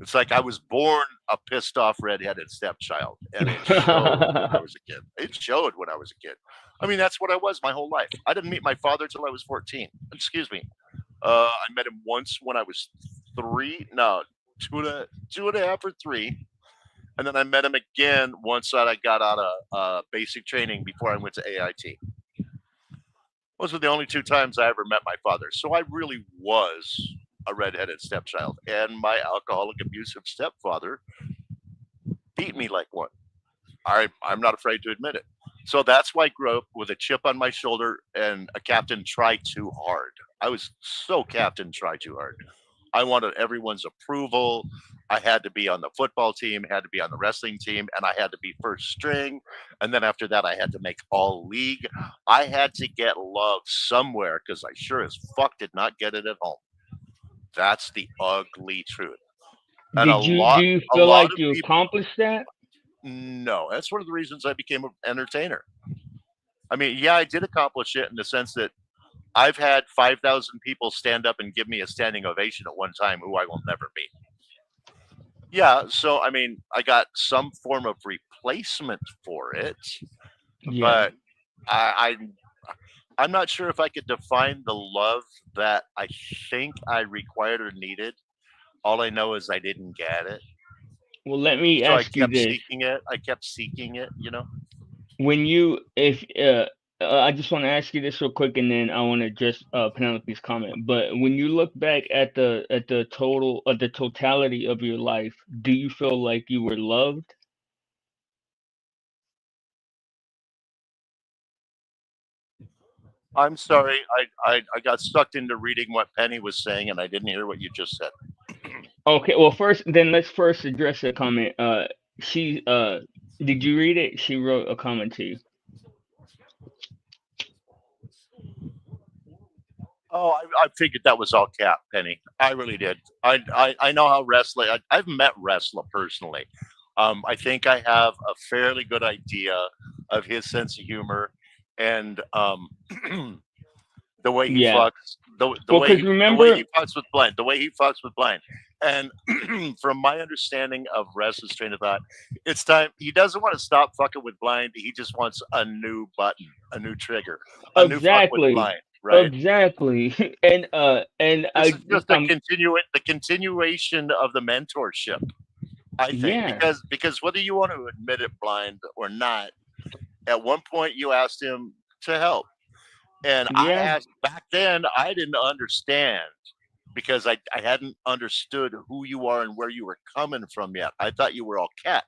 It's like I was born a pissed off redheaded stepchild, and it showed when I was a kid. It showed when I was a kid. I mean, that's what I was my whole life. I didn't meet my father till I was 14. Excuse me. I met him once when I was three. No, two and a half or three. And then I met him again once that I got out of basic training before I went to AIT. Those were the only two times I ever met my father. So I really was a redheaded stepchild. And my alcoholic abusive stepfather beat me like one. I'm not afraid to admit it. So that's why I grew up with a chip on my shoulder and a captain try too hard. I was so captain try too hard. I wanted everyone's approval. I had to be on the football team, had to be on the wrestling team, and I had to be first string. And then after that, I had to make all league. I had to get love somewhere because I sure as fuck did not get it at home. That's the ugly truth. And Do you a feel lot like of you people. accomplished that? No, that's one of the reasons I became an entertainer. I mean, yeah, I did accomplish it in the sense that I've had 5,000 people stand up and give me a standing ovation at one time who I will never meet. Yeah, so I mean, I got some form of replacement for it, Yeah. but I, I'm not sure if I could define the love that I think I required or needed. All I know is I didn't get it, Well, let me so I ask you kept this. seeking it. I kept seeking it, you know. When you if I just want to ask you this real quick, and then I want to address Penelope's comment. But when you look back at the totality of your life, do you feel like you were loved? I'm sorry, I got sucked into reading what Penny was saying, and I didn't hear what you just said. Okay, well, let's first address the comment. She did you read it? She wrote a comment to you. Oh, I figured that was all cap, Penny. I really did. I know how wrestling. I've met wrestler personally. I think I have a fairly good idea of his sense of humor and the way he Yeah. fucks Well, cause the way remember, he fucks with blind, the way he fucks with blind. And from my understanding of Russ's train of thought, it's time he doesn't want to stop fucking with blind. He just wants a new button, a new trigger, a new fuck with exactly, blind, right? exactly, and This is just the continuation of the mentorship, I think, yeah, because whether you want to admit it blind or not, at one point you asked him to help. And I yeah, asked back then, I didn't understand because I hadn't understood who you are and where you were coming from yet. I thought you were all cat.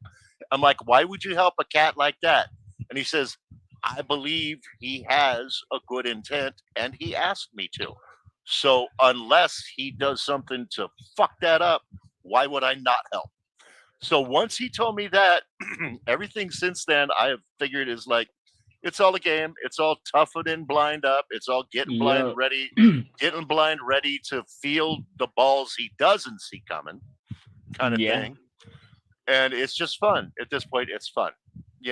I'm like, why would you help a cat like that? And he says, I believe he has a good intent and he asked me to. So unless he does something to fuck that up, why would I not help? So once he told me that, everything since then I have figured is like, it's all a game. It's all toughening blind up. It's all yeah, getting blind ready to feel the balls he doesn't see coming, kind of yeah. thing. And it's just fun at this point. It's fun,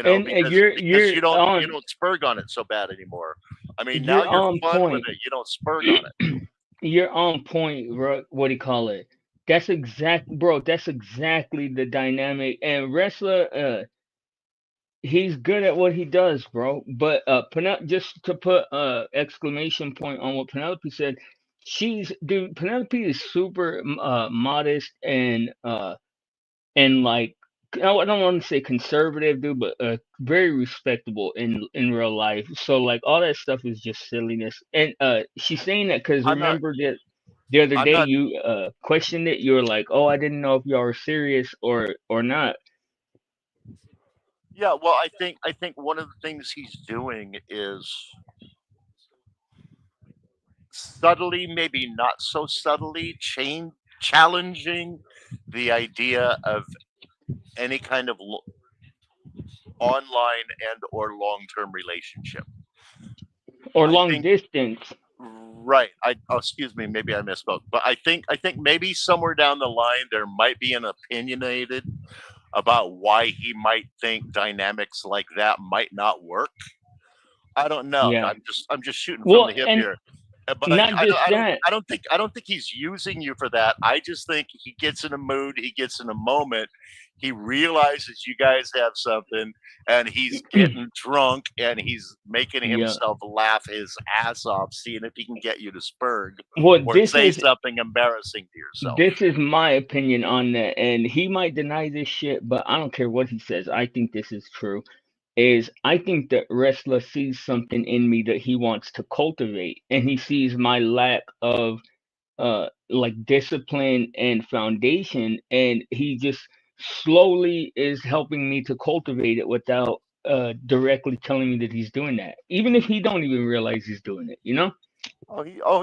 And because you're you on don't spurg on it so bad anymore. I mean, now you're you're on fun with point. it. You don't spurg on it. You're on point, bro. What do you call it? Bro. That's exactly the dynamic. And wrestler, he's good at what he does, bro. But just to put exclamation point on what Penelope said, Penelope is super modest and like I don't want to say conservative, dude, but very respectable in real life. So like all that stuff is just silliness. And she's saying that because I'm not. remember that the other I'm day not. you questioned it. You were like, "Oh, I didn't know if y'all were serious or not." Yeah. Well, I think one of the things he's doing is subtly, maybe not so subtly, challenging the idea of any kind of online and or long-term relationship. Or I long think distance. right. Excuse me, maybe I misspoke. But I think maybe somewhere down the line there might be an opinionated about why he might think dynamics like that might not work. I don't know. Yeah. I'm just shooting from Well, the hip and here. But not just that. I don't think he's using you for that. I just think he gets in a mood, he gets in a moment, he realizes you guys have something, and he's getting drunk and he's making Yeah. himself laugh his ass off, seeing if he can get you to spurg Well, or say something embarrassing to yourself. this is my opinion on that, and he might deny this shit, but I don't care what he says. I think this is true. Is I think that Wrestler sees something in me that he wants to cultivate, and he sees my lack of like discipline and foundation, and he just slowly is helping me to cultivate it without directly telling me that he's doing that, even if he don't even realize he's doing it. You know?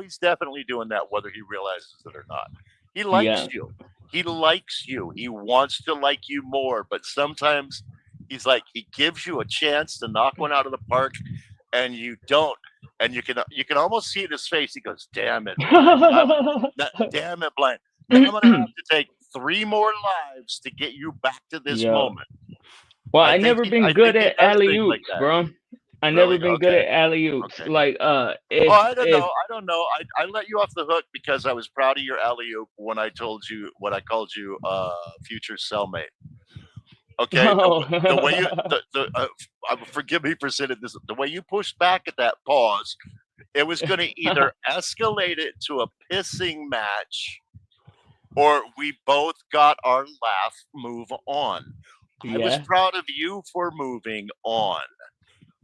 He's definitely doing that, whether he realizes it or not. He likes Yeah. you. He likes you. He wants to like you more, but sometimes he's like he gives you a chance to knock one out of the park, and you don't. And you can almost see it in his face. He goes, "Damn it, blind! Damn it, blind! Now I'm gonna have to take 3 more lives to get you back to this Yeah. moment." Well, I I think never he been I good think he at does alley things like oops, that. bro. I never Really? been good Okay. at alley oops. Okay. Like Oh, if I don't if know. I don't know. I let you off the hook because I was proud of your alley oop when I told you what I called you, future cellmate. Okay, oh the way you forgive me for saying this. The way you pushed back at that pause, it was going to either escalate it to a pissing match, or we both got our laugh. Move on. I was yeah proud of you for moving on.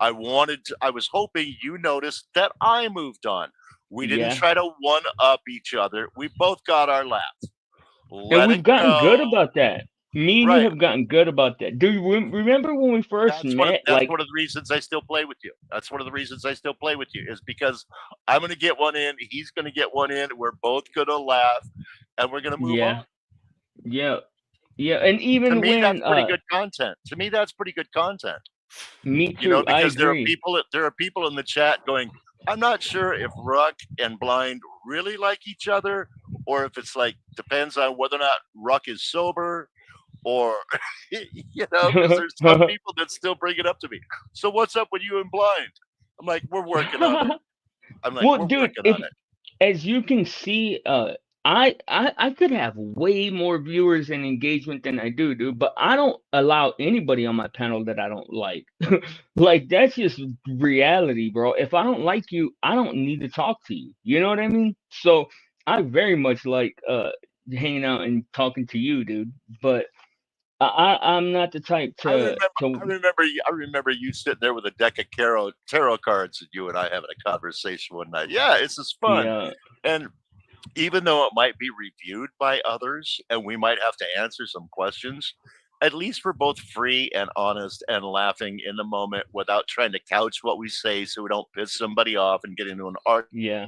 I was hoping you noticed that I moved on. We didn't yeah, try to one up each other. We both got our laugh. and Let we've it gotten good go. about that. Me and you Right. have gotten good about that. Do you remember when we first met? That's Like one of the reasons I still play with you. That's one of the reasons I still play with you is because I'm gonna get one in, he's gonna get one in, we're both gonna laugh, and we're gonna move on. yeah, yeah, yeah, and To even me, that's when pretty good content. To me, that's pretty good content. me too. I Because agree. there are people in the chat going, I'm not sure if Ruck and Blind really like each other, or if it's like depends on whether or not Ruck is sober, or because there's some people that still bring it up to me. So what's up with you and Blind? I'm like, we're working on it. I'm like, Well, we're dude, working if on it. as you can see, I could have way more viewers and engagement than I do, dude. But I don't allow anybody on my panel that I don't like. Like that's just reality, bro. If I don't like you, I don't need to talk to you. You know what I mean? So I very much like hanging out and talking to you, dude. But I'm not the type to I remember you sitting there with a deck of tarot cards, and you and I having a conversation one night. Yeah, it's just fun. yeah. And even though it might be reviewed by others and we might have to answer some questions, at least we're both free and honest and laughing in the moment without trying to couch what we say so we don't piss somebody off and get into an argument. Yeah.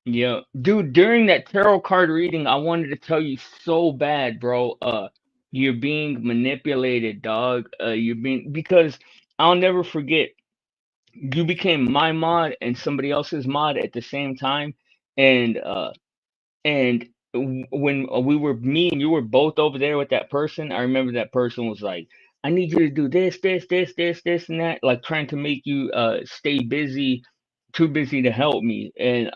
Yeah, dude, during that tarot card reading, I wanted to tell you so bad, bro. You're being manipulated, dog. You're being because I'll never forget you became my mod and somebody else's mod at the same time, and when we were me and you were both over there with that person, I remember that person was like, "I need you to do this, and that," like trying to make you stay busy, too busy to help me, and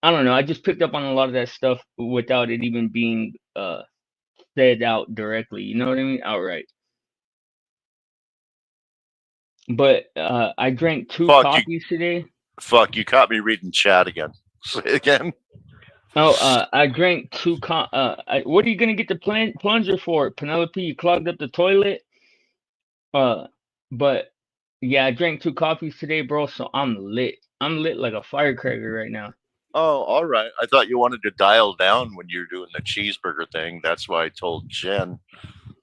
I don't know. I just picked up on a lot of that stuff without it even being said out directly. You know what I mean? Outright. But I drank two Fuck you, coffees today. fuck you caught me reading chat again. Say it again. Oh, I drank what are you gonna get the plunger for, Penelope? You clogged up the toilet. Uh, but yeah, I drank 2 coffees today, bro. So I'm lit. I'm lit like a firecracker right now. Oh, all right. I thought you wanted to dial down when you're doing the cheeseburger thing. That's why I told Jen,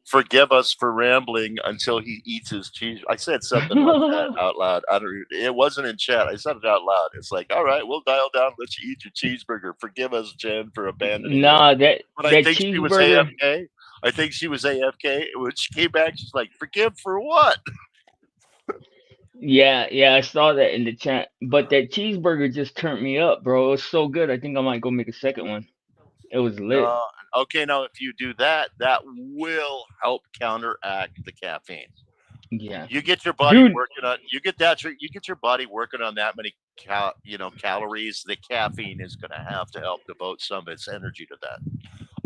forgive us for rambling until he eats his cheese. I said something like that out loud. I don't. It wasn't in chat. I said it out loud. It's like, all right, we'll dial down. Let you eat your cheeseburger. Forgive us, Jen, for abandoning you. Nah, that But I that think she was cheeseburger. AFK. I think she was AFK. When she came back, she's like, forgive for what? Yeah, yeah, I saw that in the chat. But that cheeseburger just turned me up, bro. It was so good. I think I might go make a second one. It was lit. Okay, now if you do that, that will help counteract the caffeine. Yeah, You get your body dude. working on you get your body working on that many calories. The caffeine is going to have to help devote some of its energy to that.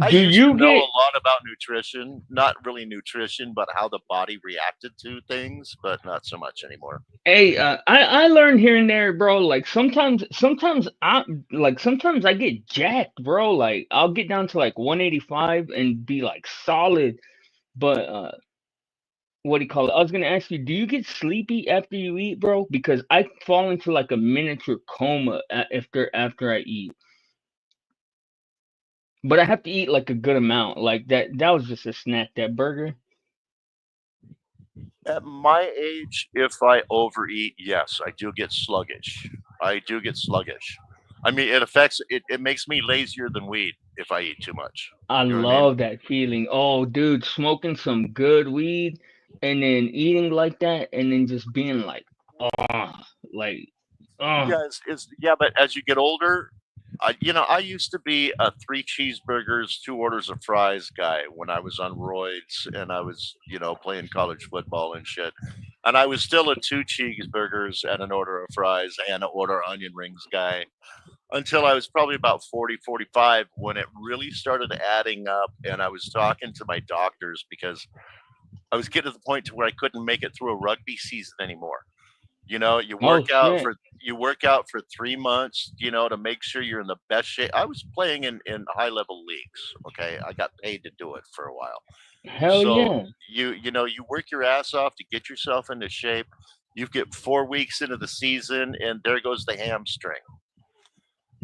I Do used to you know get? a lot about nutrition, not really nutrition, but how the body reacted to things, but not so much anymore. Hey, I learned here and there, bro. Like sometimes I get jacked, bro. Like I'll get down to like 185 and be like solid. But what do you call it? I was gonna ask you, do you get sleepy after you eat, bro? Because I fall into like a miniature coma after I eat. But I have to eat like a good amount. Like that was just a snack, that burger. At my age, if I overeat, yes, I do get sluggish. I do get sluggish. I mean, it makes me lazier than weed if I eat too much. I You know what I mean? love that feeling. Oh, dude, smoking some good weed and then eating like that and then just being like, oh, like, oh, Yeah, yeah, but as you get older, I used to be a 3 cheeseburgers, 2 orders of fries guy when I was on roids and I was, playing college football and shit. And I was still a 2 cheeseburgers and an order of fries and an order of onion rings guy until I was probably about 40, 45 when it really started adding up. And I was talking to my doctors because I was getting to the point to where I couldn't make it through a rugby season anymore. You know, oh shit. you work out for 3 months, to make sure you're in the best shape. I was playing in high level leagues. Okay, I got paid to do it for a while. Hell So yeah. you work your ass off to get yourself into shape. You get 4 weeks into the season, and there goes the hamstring.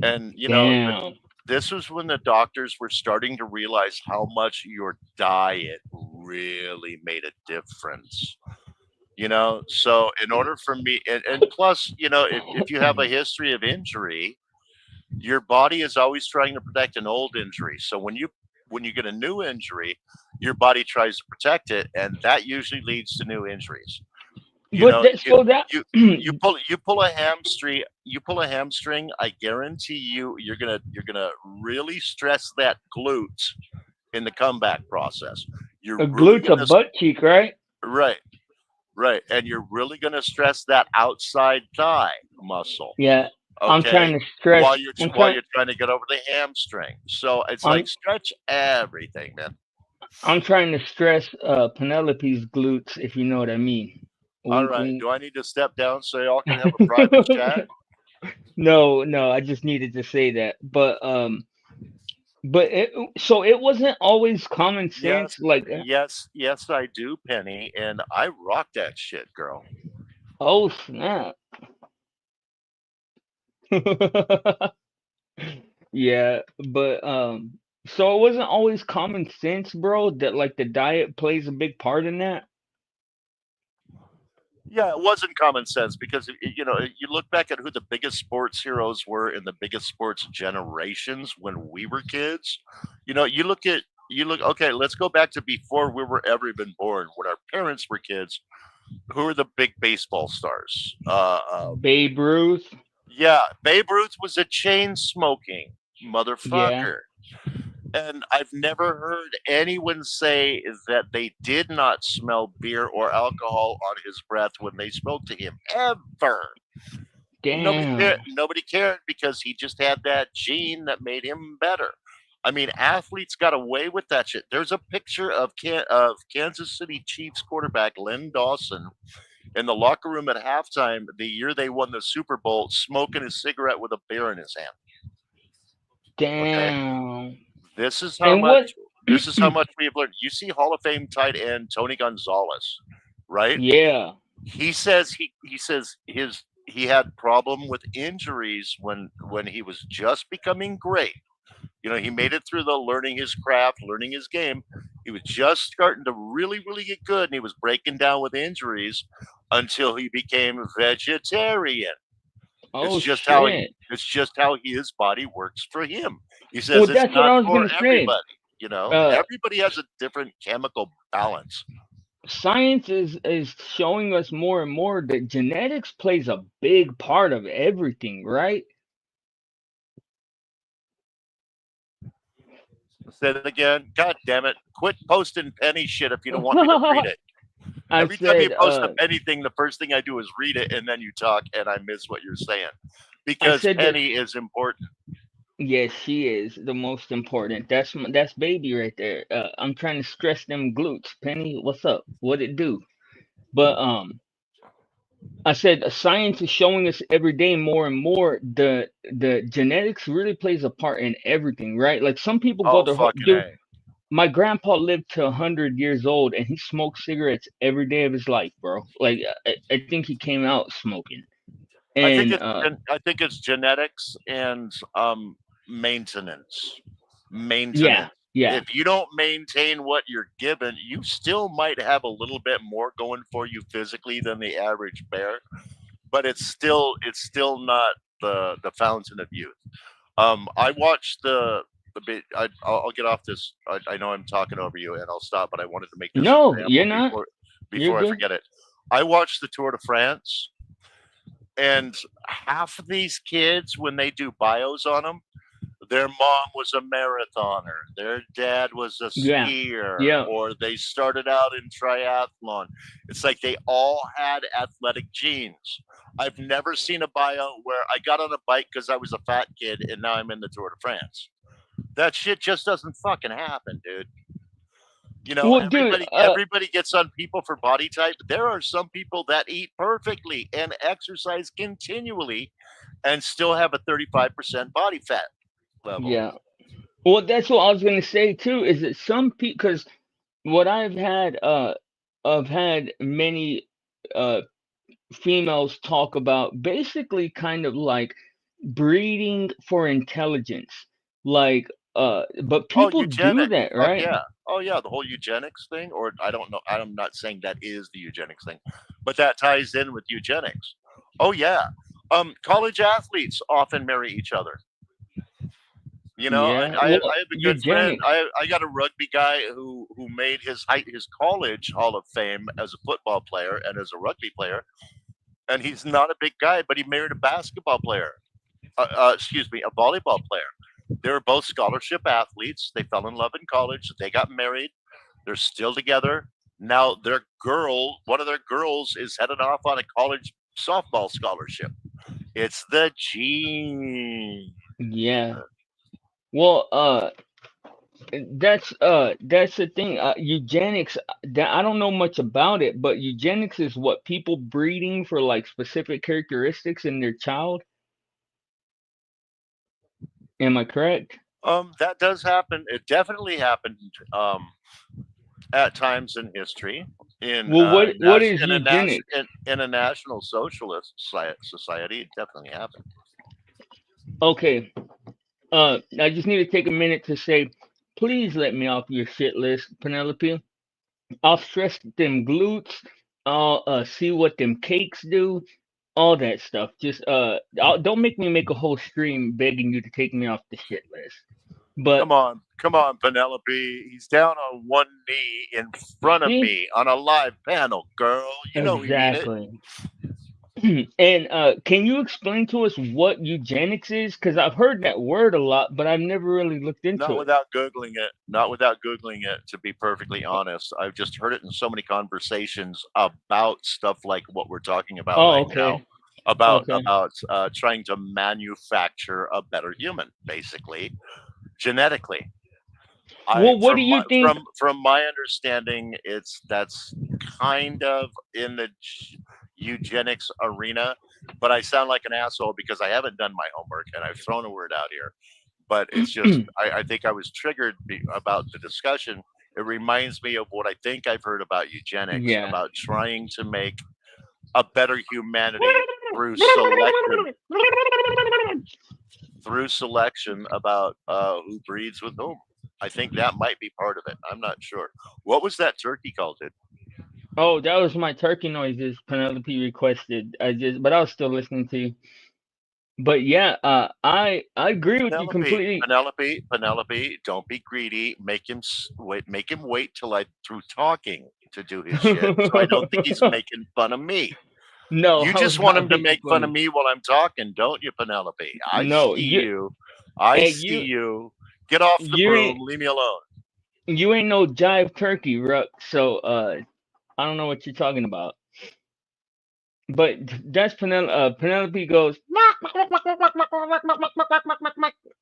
And Damn. this was when the doctors were starting to realize how much your diet really made a difference. So in order for me, and plus, if you have a history of injury, your body is always trying to protect an old injury. So when you get a new injury, your body tries to protect it, and that usually leads to new injuries. You But know, that you so that you pull a hamstring. I guarantee you're gonna really stress that glute in the comeback process. You're a really glute's a gonna butt cheek, right? right. Right, and you're really going to stress that outside thigh muscle, Yeah. I'm okay? trying to stress. While you're trying to get over the hamstring. So it's like I'm stretch everything, man. I'm trying to stress Penelope's glutes, if you know what I mean. All Wink, right, wink. do I need to step down so y'all can have a private chat? No, no, I just needed to say that. But so it wasn't always common sense. Yes, Like, yes, I do, Penny, and I rock that shit, girl. oh snap. Yeah, but so it wasn't always common sense, bro, that like the diet plays a big part in that. Yeah, it wasn't common sense because you look back at who the biggest sports heroes were in the biggest sports generations when we were kids. You look. Okay, let's go back to before we were ever even born, when our parents were kids. Who are the big baseball stars? Babe Ruth. Yeah, Babe Ruth was a chain smoking Yeah, motherfucker. And I've never heard anyone say that they did not smell beer or alcohol on his breath when they spoke to him ever. Nobody cared. damn. Nobody cared because he just had that gene that made him better. I mean, athletes got away with that shit. There's a picture of Kansas City Chiefs quarterback Len Dawson in the locker room at halftime the year they won the Super Bowl, smoking a cigarette with a beer in his hand. Okay, Damn. this is how And what? much. This is how much we have learned. You see Hall of Fame tight end Tony Gonzalez, right? Yeah. He had problem with injuries when he was just becoming great. He made it through the learning his craft, learning his game. He was just starting to really get good, and he was breaking down with injuries until he became vegetarian. It's Oh just how he, shit. it's just how his body works for him. He Well, says it's that's what not I was for gonna say. everybody. Uh, Everybody has a different chemical balance. Science is showing us more and more that genetics plays a big part of everything, right? Say that again. God damn it! Quit posting penny shit if you don't want me to read it. I Every time you said, post a anything, the first thing I do is read it, and then you talk, and I miss what you're saying I because said that. Penny is important. Yes, she is the most important. That's baby right there. I'm trying to stress them glutes. Penny, what's up? What it do? But I said science is showing us every day more and more the genetics really plays a part in everything, right? Like some people go Oh their whole fucking dude. a! My grandpa lived to 100 years old, and he smoked cigarettes every day of his life, bro. Like I think he came out smoking, and I think it's genetics and maintenance. yeah, Maintenance. yeah, If you don't maintain what you're given, you still might have a little bit more going for you physically than the average bear, but it's still not the fountain of youth. I watched the bit. I'll get off this. I know I'm talking over you, and I'll stop. But I wanted to make this no, you're example not. You're before I good. forget it. I watched the Tour de France, and half of these kids, when they do bios on them, their mom was a marathoner, their dad was a Yeah, skier, yeah, or they started out in triathlon. It's like they all had athletic genes. I've never seen a bio where I got on a bike because I was a fat kid and now I'm in the Tour de France. That shit just doesn't fucking happen, dude. well, dude. Everybody gets on people for body type. There are some people that eat perfectly and exercise continually and still have a 35% body fat level. Yeah. Well, that's what I was gonna say too. Is that some people? Because what I've had many uh females talk about basically kind of like breeding for intelligence, like but Oh, people do eugenics. that, Fuck right? yeah. Oh yeah, the whole eugenics thing, or I don't know. I'm not saying that is the eugenics thing, but that ties in with eugenics. Oh yeah. College athletes often marry each other. Yeah. I Well, have a good friend. eugenics. I got a rugby guy who made his college Hall of Fame as a football player and as a rugby player, and he's not a big guy, but he married a basketball player. Excuse me, a volleyball player. They were both scholarship athletes. They fell in love in college. They got married. They're still together. Now one of their girls is headed off on a college softball scholarship. It's the gene. Yeah. Well, that's the thing. Eugenics. That I don't know much about it, but eugenics is what people breeding for like specific characteristics in their child. Am I correct? That does happen. It definitely happened at times in history Well, what is eugenics? in a national socialist society. It definitely happened. Okay. I just need to take a minute to say, please let me off your shit list, Penelope. I'll stress them glutes. I'll see what them cakes do. All that stuff. Just don't make me make a whole stream begging you to take me off the shit list. But Come on, Penelope. He's down on one knee in front of see, me on a live panel, girl. You know we mean it. exactly. And can you explain to us what eugenics is? Because I've heard that word a lot, but I've never really looked Not into it. without Googling it. Not without Googling it, to be perfectly honest. I've just heard it in so many conversations about stuff like what we're talking about Oh, right now. okay. Okay. About trying to manufacture a better human, basically, genetically. I Well, what do you think? from my understanding, that's kind of in the eugenics arena, but I sound like an asshole because I haven't done my homework and I've thrown a word out here. but it's just I think I was triggered about the discussion. It reminds me of what I think I've heard about eugenics, Yeah. about trying to make a better humanity through selection, about who breeds with whom. I think that might be part of it. I'm not sure. What was that turkey called, dude? Oh, that was my turkey noises Penelope requested. But I was still listening to you. But yeah, I agree with you completely. Penelope, don't be greedy. Make him wait. Make him wait till I through talking to do his shit. So I don't think he's making fun of me. No, You I was just want not him to making make fun fun of of me while I'm talking, don't you, Penelope? I No, see you. I hey, see you. Get off the you broom. ain't Leave me alone. you ain't no jive turkey, Ruck. So I don't know what you're talking about. But that's Penelope goes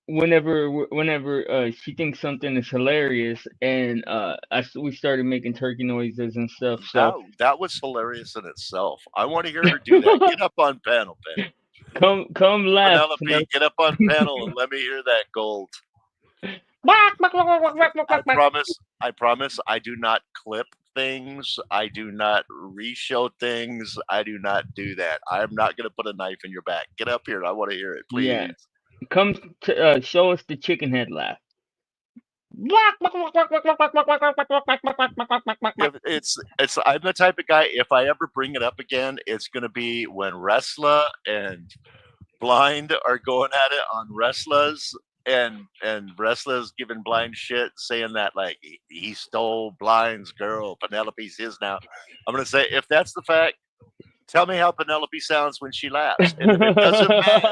whenever she thinks something is hilarious, and we started making turkey noises and stuff. So That was hilarious in itself. I want to hear her do that. Get up on panel, come laugh, Penelope. Get up on panel and let me hear that gold. I promise I do not clip things. I do not reshow things. I do not do that. I'm not going to put a knife in your back. Get up here. I want to hear it, Yeah, please. come show us the chicken head laugh. If it's I'm the type of guy, if I ever bring it up again, it's going to be when Wrestler and Blind are going at it on Wrestlers, and Wrestlers giving Blind shit, saying that like he stole Blind's girl, Penelope's his now. I'm gonna say, if that's the fact, tell me how Penelope sounds when she laughs, and if it doesn't match,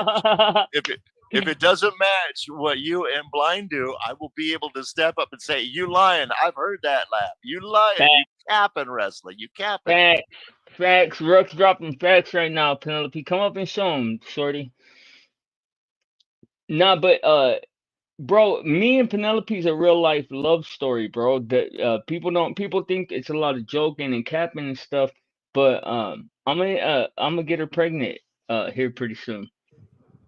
if it doesn't match what you and Blind do, I will be able to step up and say, "You lying? I've heard that laugh. You lying? You capping, Wrestler? You capping?" Facts. Rook's dropping facts right now. Penelope, come up and show him, shorty. Nah, but bro, me and Penelope's a real life love story, bro. That people think it's a lot of joking and capping and stuff, but I'm gonna get her pregnant here pretty soon.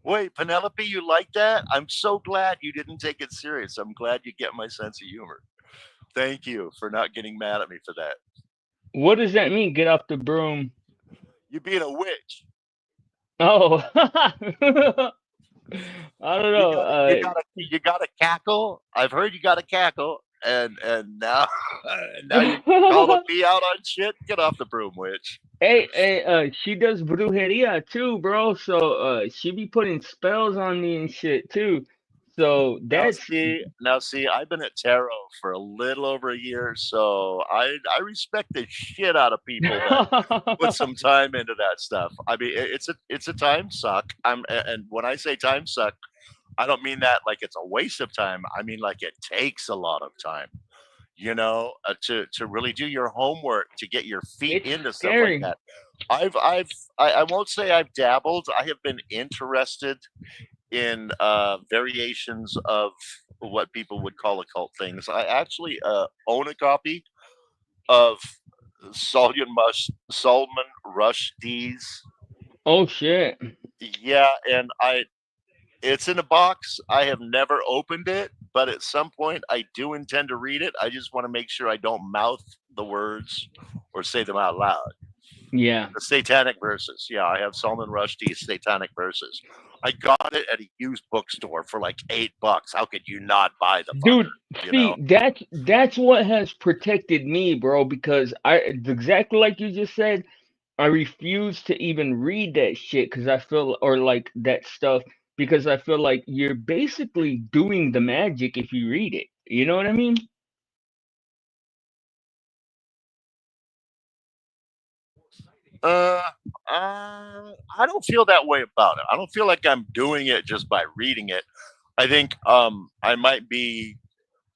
Wait, Penelope, you like that? I'm so glad you didn't take it serious. I'm glad you get my sense of humor. Thank you for not getting mad at me for that. What does that mean? Get off the broom. You being a witch. Oh, I don't know. You gotta cackle. I've heard you gotta cackle, and now now you're calling me out on shit. Get off the broom, witch. Hey, she does brujeria too, bro. So she be putting spells on me and shit too. So that's Now see, I've been at tarot for a little over a year, so I respect the shit out of people that put some time into that stuff. I mean, it's a time suck. And when I say time suck, I don't mean that like it's a waste of time. I mean like it takes a lot of time. To really do your homework, to get your feet into stuff like scary. that. I won't say I've dabbled. I have been interested in variations of what people would call occult things. I actually own a copy of Solomon Rushdie's. Oh shit. Yeah, and it's in a box. I have never opened it, but at some point I do intend to read it. I just want to make sure I don't mouth the words or say them out loud. Yeah. The Satanic Verses. Yeah, I have Salman Rushdie's Satanic Verses. I got it at a used bookstore for like $8. How could you not buy the Dude, fucker? You see, know? that's what has protected me, bro, because exactly like you just said, I refuse to even read that shit because I feel or like that stuff because I feel like you're basically doing the magic if you read it. You know what I mean? Uh, I don't feel that way about it. I don't feel like I'm doing it just by reading it. I think I might be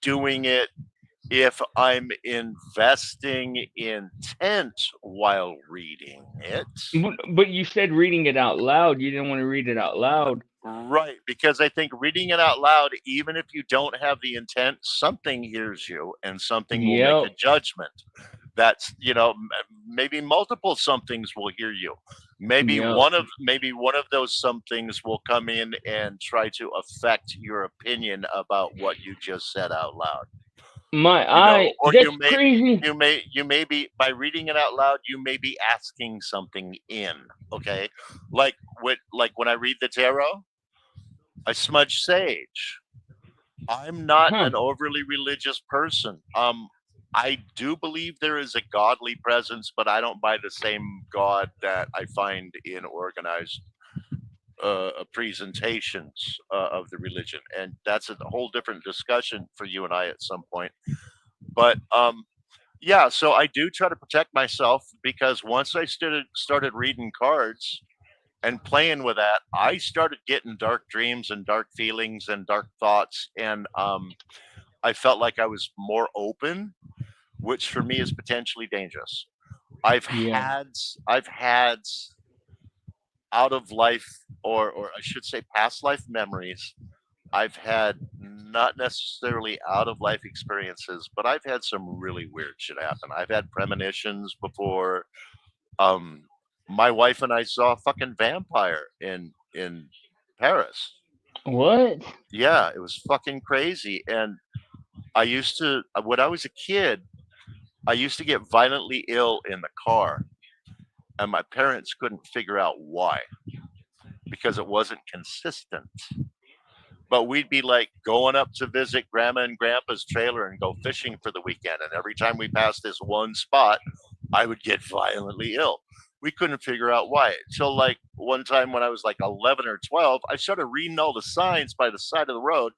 doing it if I'm investing intent while reading it. But you said reading it out loud. You didn't want to read it out loud. Right, because I think reading it out loud, even if you don't have the intent, something hears you and something will make a Yep. judgment. That's, maybe multiple somethings will hear you. Yep. Maybe one of those somethings will come in and try to affect your opinion about what you just said out loud. My eye. Or That's crazy. you may be, by reading it out loud, you may be asking something in. Okay, like when I read the tarot, I smudge sage. I'm not Huh. an overly religious person. I do believe there is a godly presence, but I don't buy the same God that I find in organized presentations of the religion, and that's a whole different discussion for you and I at some point. But yeah, so I do try to protect myself, because once I started reading cards and playing with that, I started getting dark dreams and dark feelings and dark thoughts, and I felt like I was more open, which for me is potentially dangerous. Yeah. I've had out of life, or I should say past life memories. I've had not necessarily out of life experiences, but I've had some really weird shit happen. I've had premonitions before. Um, my wife and I saw a fucking vampire in Paris. What? Yeah, it was fucking crazy. And I used to, when I was a kid, I used to get violently ill in the car, and my parents couldn't figure out why, because it wasn't consistent. But we'd be like going up to visit grandma and grandpa's trailer and go fishing for the weekend. And every time we passed this one spot, I would get violently ill. We couldn't figure out why. Until like one time when I was like 11 or 12, I started reading all the signs by the side of the road,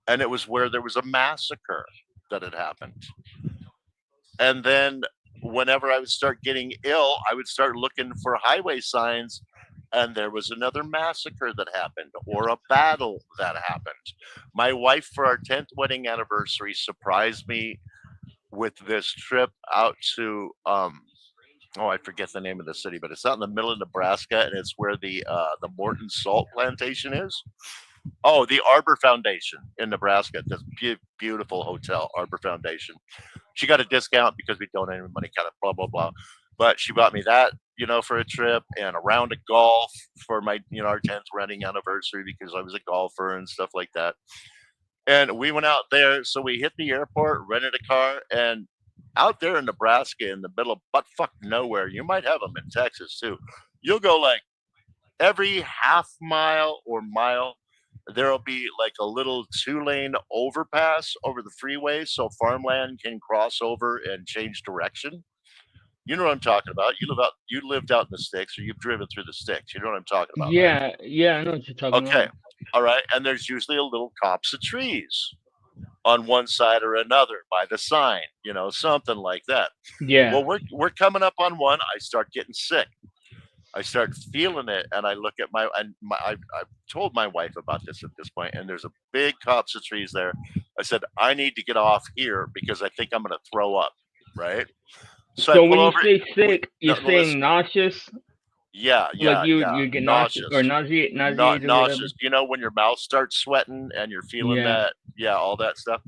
and it was where there was a massacre that had happened. And then whenever I would start getting ill, I would start looking for highway signs, and there was another massacre that happened or a battle that happened. My wife, for our 10th wedding anniversary, surprised me with this trip out to, oh, I forget the name of the city, but it's out in the middle of Nebraska, and it's where the Morton Salt Plantation is. Oh, the Arbor Foundation in Nebraska. This beautiful hotel, Arbor Foundation. She got a discount because we donated money, kind of blah blah blah. But she bought me that, for a trip, and a round of golf for my, our 10th wedding anniversary, because I was a golfer and stuff like that. And we went out there. So we hit the airport, rented a car, and out there in Nebraska, in the middle of butt fuck nowhere, you might have them in Texas too. You'll go like every half mile or mile, there'll be like a little 2-lane overpass over the freeway so farmland can cross over and change direction. You know what I'm talking about. You lived out in the sticks, or you've driven through the sticks. You know what I'm talking about, right? Yeah. Yeah. I know what you're talking Okay. about. All right. And there's usually a little copse of trees on one side or another by the sign, something like that. Yeah. Well, we're coming up on one. I start getting sick. I start feeling it, and I look at I've told my wife about this at this point, and there's a big copse of trees there. I said, I need to get off here because I think I'm going to throw up. Right. So I So pull when you over. say We, sick, you're no, no, saying listen. nauseous, Yeah, like yeah, you yeah. you get nauseous or Nauseous. Not nauseated or whatever. nauseous. When your mouth starts sweating and you're feeling Yeah. that, yeah, all that stuff.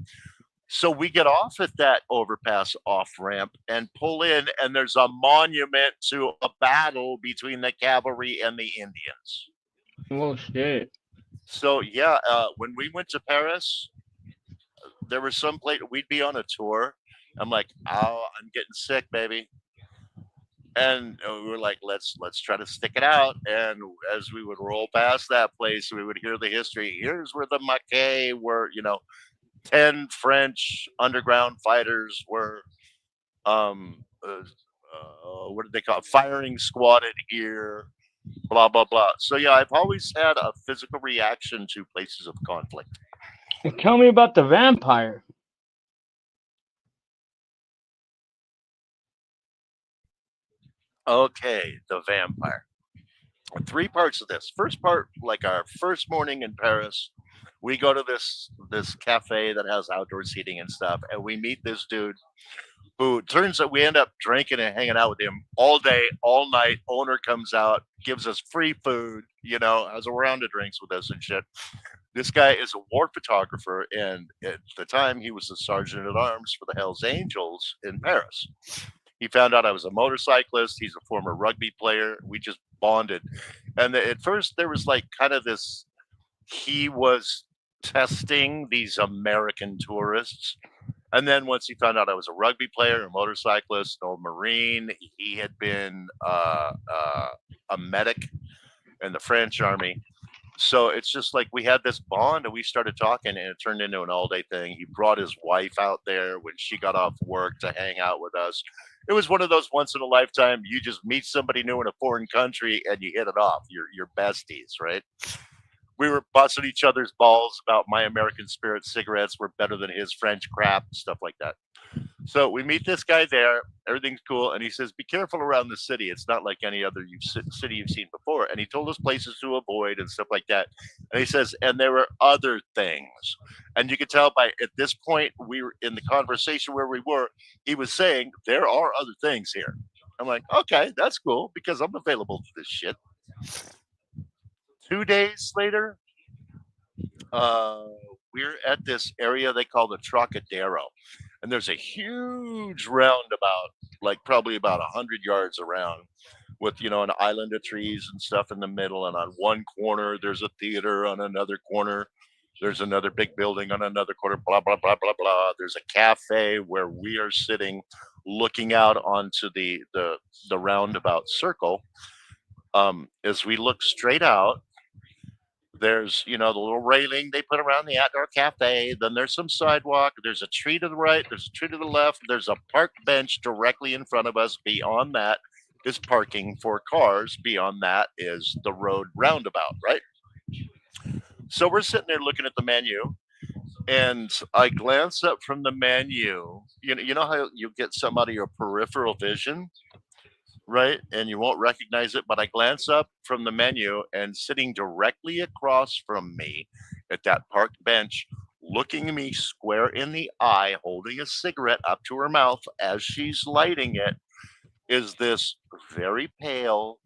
So we get off at that overpass off ramp and pull in, and there's a monument to a battle between the cavalry and the Indians. Well, shit. So yeah, when we went to Paris, there was some place we'd be on a tour. I'm like, oh, I'm getting sick, baby, and we were like, let's try to stick it out. And as we would roll past that place, we would hear the history. Here's where the Maquis were. 10 French underground fighters were, what did they call it? Firing squatted here, blah, blah, blah. So, yeah, I've always had a physical reaction to places of conflict. And tell me about the vampire. Okay, the vampire. Three parts of this. First part, like our first morning in Paris, we go to this cafe that has outdoor seating and stuff, and we meet this dude who turns out we end up drinking and hanging out with him all day, all night. Owner comes out, gives us free food, has a round of drinks with us and shit. This guy is a war photographer, and at the time he was the sergeant at arms for the Hells Angels in Paris. He found out I was a motorcyclist. He's a former rugby player. We just bonded. And at first, there was like kind of this, he was testing these American tourists. And then once he found out I was a rugby player, a motorcyclist, a Marine, he had been a medic in the French army. So it's just like we had this bond and we started talking and it turned into an all day thing. He brought his wife out there when she got off work to hang out with us. It was one of those once in a lifetime, you just meet somebody new in a foreign country and you hit it off. You're besties, right? We were busting each other's balls about my American Spirit cigarettes were better than his French crap, stuff like that. So we meet this guy there. Everything's cool, and he says, "Be careful around the city. It's not like any other city you've seen before." And he told us places to avoid and stuff like that. And he says, "And there were other things." And you could tell by at this point we were in the conversation where we were. He was saying there are other things here. I'm like, okay, that's cool because I'm available for this shit. 2 days later, uh, we're at this area they call the Trocadero, and there's a huge roundabout, like probably about 100 yards around, with an island of trees and stuff in the middle. And on one corner, there's a theater. On another corner, there's another big building. On another corner, blah blah blah blah blah. There's a cafe where we are sitting, looking out onto the roundabout circle. As we look straight out, there's, the little railing they put around the outdoor cafe. Then there's some sidewalk. There's a tree to the right. There's a tree to the left. There's a park bench directly in front of us. Beyond that is parking for cars. Beyond that is the road roundabout, right? So we're sitting there looking at the menu, and I glance up from the menu. You know how you get some out of your peripheral vision? Right? And you won't recognize it, but I glance up from the menu and sitting directly across from me at that parked bench, looking me square in the eye, holding a cigarette up to her mouth as she's lighting it, is this very pale,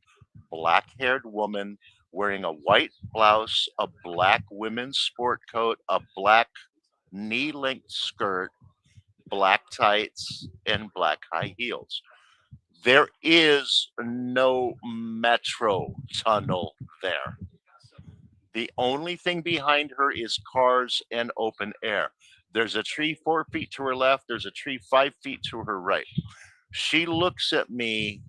black haired woman wearing a white blouse, a black women's sport coat, a black knee length skirt, black tights, and black high heels. There is no metro tunnel there. The only thing behind her is cars and open air. There's a tree 4 feet to her left. There's a tree 5 feet to her right. She looks at me.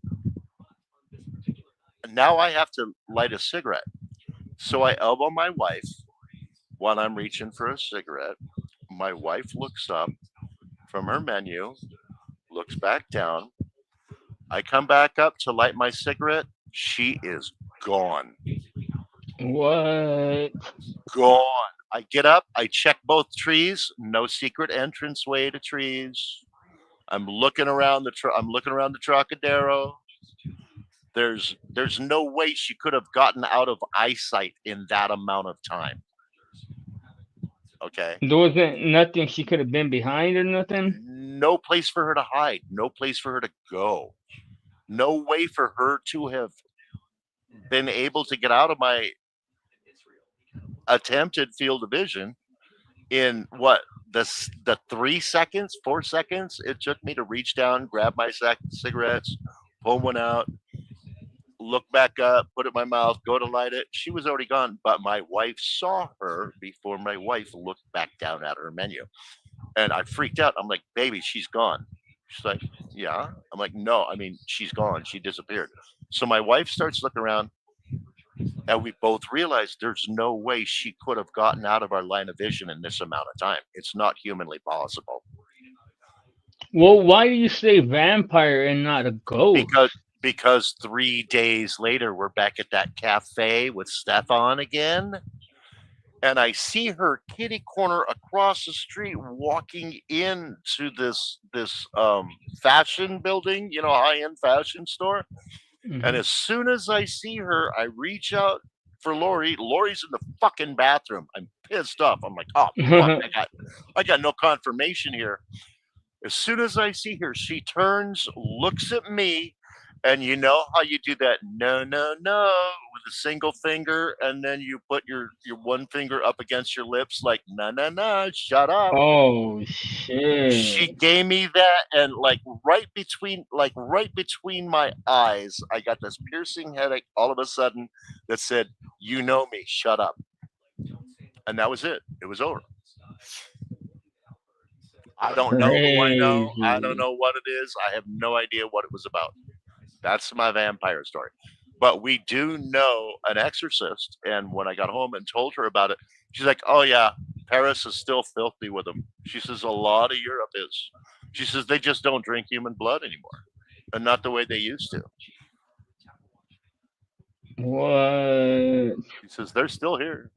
Now I have to light a cigarette. So I elbow my wife while I'm reaching for a cigarette. My wife looks up from her menu, looks back down. I come back up to light my cigarette. She is gone. What? Gone. I get up. I check both trees. No secret entranceway to trees. I'm looking around I'm looking around the Trocadero. There's no way she could have gotten out of eyesight in that amount of time. Okay. There wasn't nothing she could have been behind or nothing. No place for her to hide. No place for her to go. No way for her to have been able to get out of my attempted field of vision in what the 3 seconds, 4 seconds it took me to reach down, grab my cigarettes, pull one out, look back up, put it in my mouth, go to light it. She was already gone, but my wife saw her before my wife looked back down at her menu. And I freaked out. I'm like, baby, she's gone. She's like, yeah. I'm like, no, I mean, she's gone. She disappeared. So my wife starts looking around, and we both realized there's no way she could have gotten out of our line of vision in this amount of time. It's not humanly possible. Well, why do you say vampire and not a ghost? Because 3 days later, we're back at that cafe with Stefan again. And I see her kitty corner across the street walking into this fashion building, high-end fashion store. Mm-hmm. And as soon as I see her, I reach out for Lori. Lori's in the fucking bathroom. I'm pissed off. I'm like, oh, fuck, I got no confirmation here. As soon as I see her, she turns, looks at me, And you know how you do that no no no with a single finger, and then you put your one finger up against your lips like no no no, shut up. Oh She shit. gave me that, and right between my eyes, I got this piercing headache all of a sudden that said, "You know me, shut up," and that was it. It was over. I don't know who I know. I don't Crazy. know what it is. I have no idea what it was about. That's my vampire story. But we do know an exorcist, and when I got home and told her about it, she's like, "Oh yeah, Paris is still filthy with them." She says a lot of Europe is. She says they just don't drink human blood anymore, and not the way they used to. What? She says they're still here.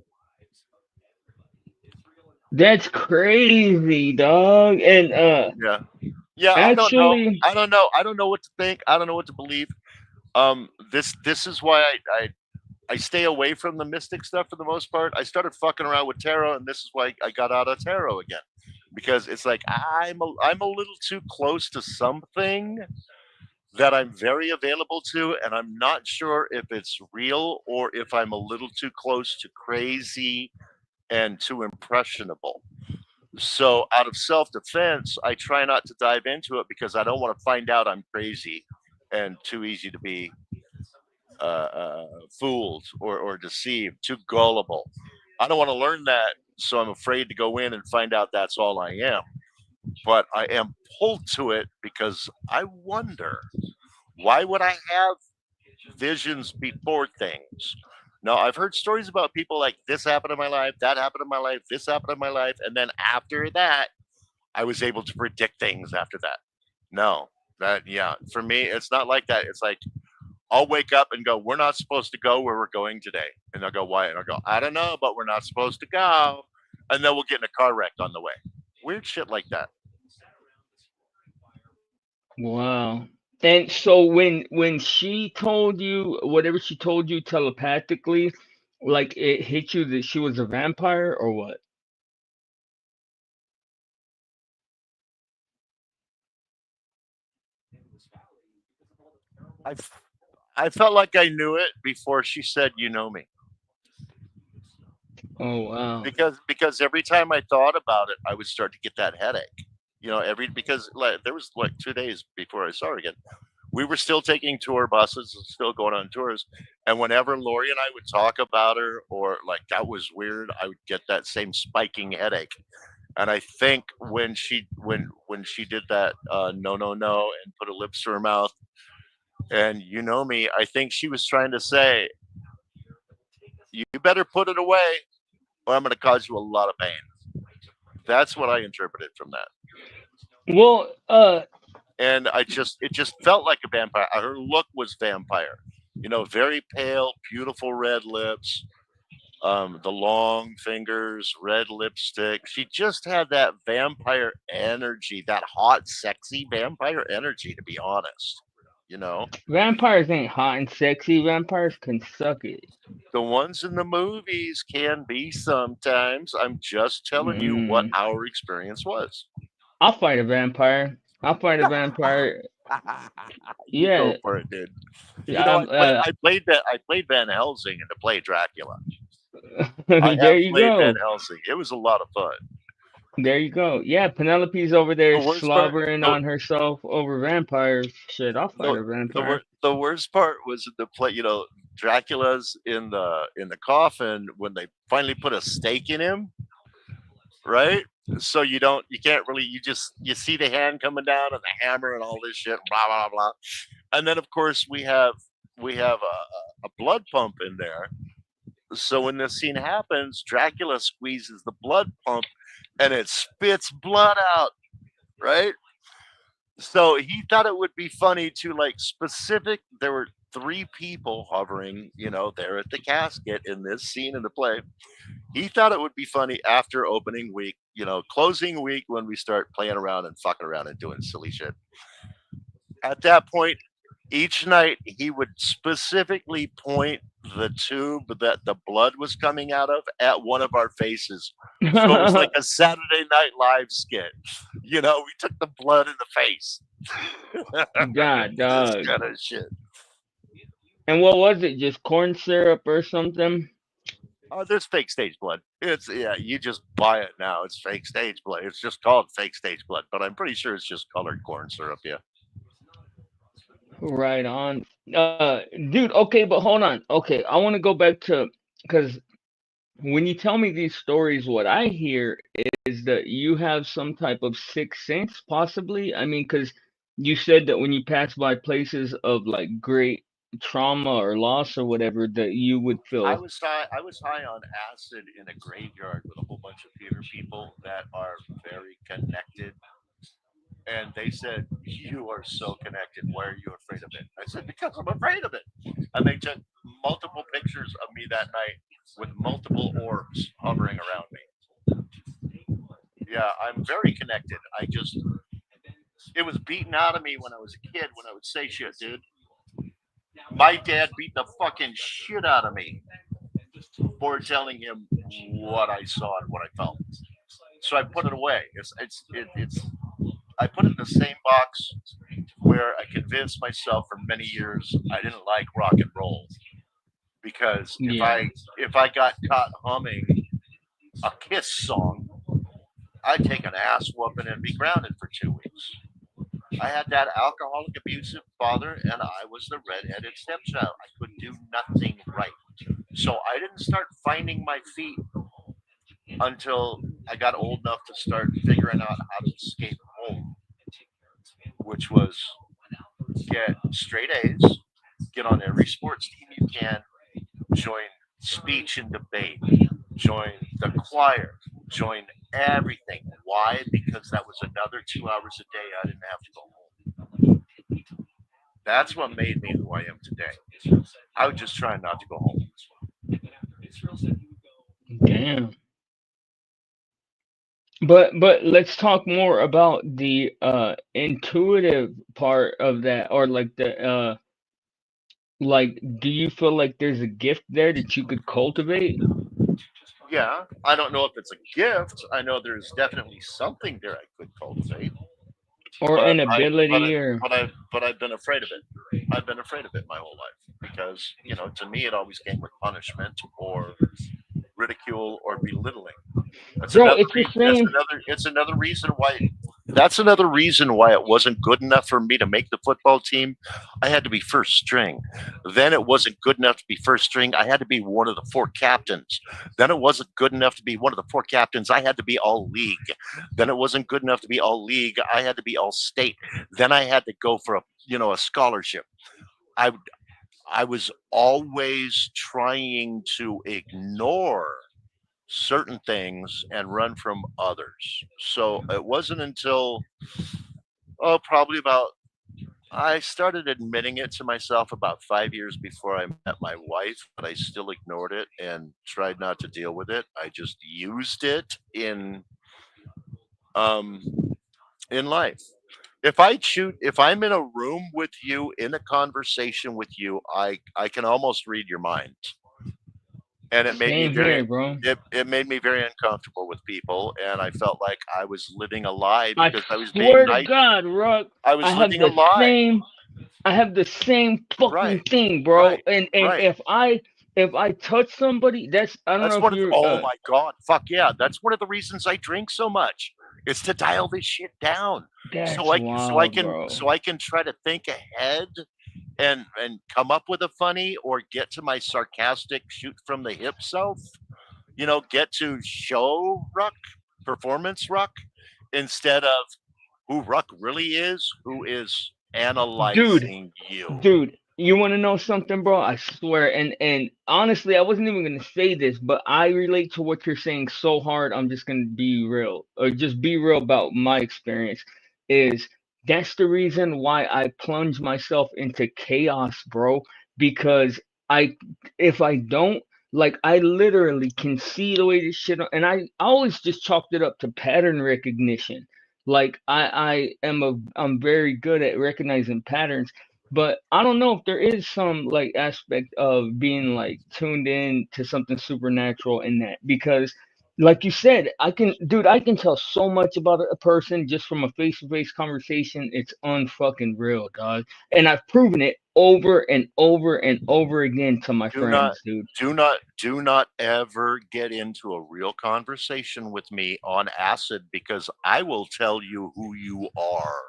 That's crazy, dog. And Yeah, yeah. I don't know. actually, I don't know. I don't know what to think. I don't know what to believe. This is why I stay away from the mystic stuff for the most part. I started fucking around with tarot, and this is why I got out of tarot again, because it's like I'm a little too close to something that I'm very available to, and I'm not sure if it's real or if I'm a little too close to crazy and too impressionable. So, out of self defense, I try not to dive into it because I don't want to find out I'm crazy and too easy to be fooled or deceived, too gullible. I don't want to learn that, so I'm afraid to go in and find out that's all I am. But I am pulled to it because I wonder, why would I have visions before things? Now, I've heard stories about people like this happened in my life, that happened in my life, this happened in my life, and then after that, I was able to predict things after that. No, yeah, for me, it's not like that. It's like I'll wake up and go, "We're not supposed to go where we're going today." And they'll go, "Why?" And I'll go, "I don't know, but we're not supposed to go." And then we'll get in a car wreck on the way. Weird shit like that. wow. And so when she told you whatever she told you telepathically, like it hit you that she was a vampire or what? I, f- I felt like I knew it before she said, "You know me," Oh wow. because every time I thought about it, I would start to get that headache. Because like there was like 2 days before I saw her again. We were still taking tour buses and still going on tours. And whenever Lori and I would talk about her or like that was weird, I would get that same spiking headache. And I think when she did that no no no and put her lips to her mouth and you know me, I think she was trying to say, you better put it away or I'm going to cause you a lot of pain. That's what I interpreted from that. Well, And it just felt like a vampire. Her look was vampire. Very pale, beautiful red lips, the long fingers, red lipstick. She just had that vampire energy, that hot, sexy vampire energy. To be honest, you know, vampires ain't hot and sexy. Vampires can suck it. the ones in the movies can be sometimes. I'm just telling you what Mm. our experience was. I'll fight a vampire. I'll fight a vampire. You go Yeah. for it, dude. I'm, I played Van Helsing and to play Dracula. I there have you played Van go. Helsing. It was a lot of fun. There you go. Yeah, Penelope's over The there worst part, slobbering the on herself over vampires. Shit, I'll fight the a vampire. the worst part was the play. Dracula's in the coffin when they finally put a stake in him, right? So you can't really you see the hand coming down and the hammer and all this shit, blah blah blah, and then of course we have a blood pump in there. So when this scene happens, Dracula squeezes the blood pump and it spits blood out, right? So he thought it would be funny to like specific. There were three people hovering, there at the casket in this scene in the play. He thought it would be funny after opening week, closing week when we start playing around and fucking around and doing silly shit. At that point, Each night he would specifically point the tube that the blood was coming out of at one of our faces. So it was like a Saturday Night Live skit. You know, we took the blood in the face. God, This dog. kind of shit. And what was it? Just corn syrup or something? Oh, there's fake stage blood. It's yeah, you just buy it now. It's fake stage blood. It's just called fake stage blood, but I'm pretty sure it's just colored corn syrup. Yeah. Right on. Dude, okay, but hold on. Okay, I want to go back to because when you tell me these stories, what I hear is that you have some type of sixth sense, possibly. I mean, because you said that when you pass by places of like great trauma or loss or whatever, that you would I feel. was high. I was high on acid in a graveyard with a whole bunch of theater people that are very connected, and they said, "You are so connected. Why are you afraid of it?" I said, "Because I'm afraid of it." And they took multiple pictures of me that night with multiple orbs hovering around me. Yeah, I'm very connected. I just it was beaten out of me when I was a kid when I would say shit, dude. My dad beat the fucking shit out of me for telling him what I saw and what I felt. So I put it away. It's I put it in the same box where I convinced myself for many years I didn't like rock and roll because Yeah. if I got caught humming a Kiss song, I'd take an ass whooping and be grounded for 2 weeks. I had that alcoholic, abusive father, and I was the redheaded stepchild. I could do nothing right. So I didn't start finding my feet until I got old enough to start figuring out how to escape home, which was get straight A's, get on every sports team you can, join speech and debate, join the choir, join everything. Why? Because that was another 2 hours a day I didn't have to go home. That's what made me who I am today. I was just trying not to go home. Damn. But let's talk more about the intuitive part of that, or like the like, do you feel like there's a gift there that you could cultivate? Yeah, I don't know if it's a gift. I know there's definitely something there I could cultivate, Or but an ability, or I've been afraid of it. I've been afraid of it my whole life because to me it always came with punishment or ridicule or belittling. That's bro, another it's the reason. same. It's another reason why. That's another reason why it wasn't good enough for me to make the football team. I had to be first string. Then it wasn't good enough to be first string. I had to be one of the four captains. Then it wasn't good enough to be one of the four captains. I had to be all league. Then it wasn't good enough to be all league. I had to be all state. Then I had to go for a scholarship. I I was always trying to ignore certain things and run from others. So it wasn't until probably about I started admitting it to myself about 5 years before I met my wife, but I still ignored it and tried not to deal with it. I just used it um in life. If I'm in a room with you in a conversation with you, I can almost read your mind. And Same here, bro. it made me very uncomfortable with people, and I felt like I was living a lie I because I was being swear to nice. God, Rock, I I was have living a the lie. same I have the same fucking Right, thing, bro. right, And right. if I touch somebody, that's, I don't know That's if one of the, you're oh my god, fuck yeah. That's one of the reasons I drink so much. It's to dial this shit down. that's wild, So bro. I can try to think ahead and come up with a funny or get to my sarcastic shoot from the hip self. Get to show ruck, performance ruck, instead of who ruck really is, who is Dude, analyzing you. Dude, you want to know something, bro? I swear. And honestly, I wasn't even gonna say this, but I relate to what you're saying so hard. I'm just gonna be real, or just be real about my experience. Is that's the reason why I plunge myself into chaos, bro? Because I, if I don't, like, I literally can see the way this shit, and I always just chalked it up to pattern recognition. Like I'm very good at recognizing patterns, But I don't know if there is some like aspect of being like tuned in to something supernatural in that, because like you said, I can tell so much about a person just from a face to face conversation. It's unfucking real, dog. And I've proven it over and over and over again to my Do not, friends, dude. do not ever get into a real conversation with me on acid because I will tell you who you are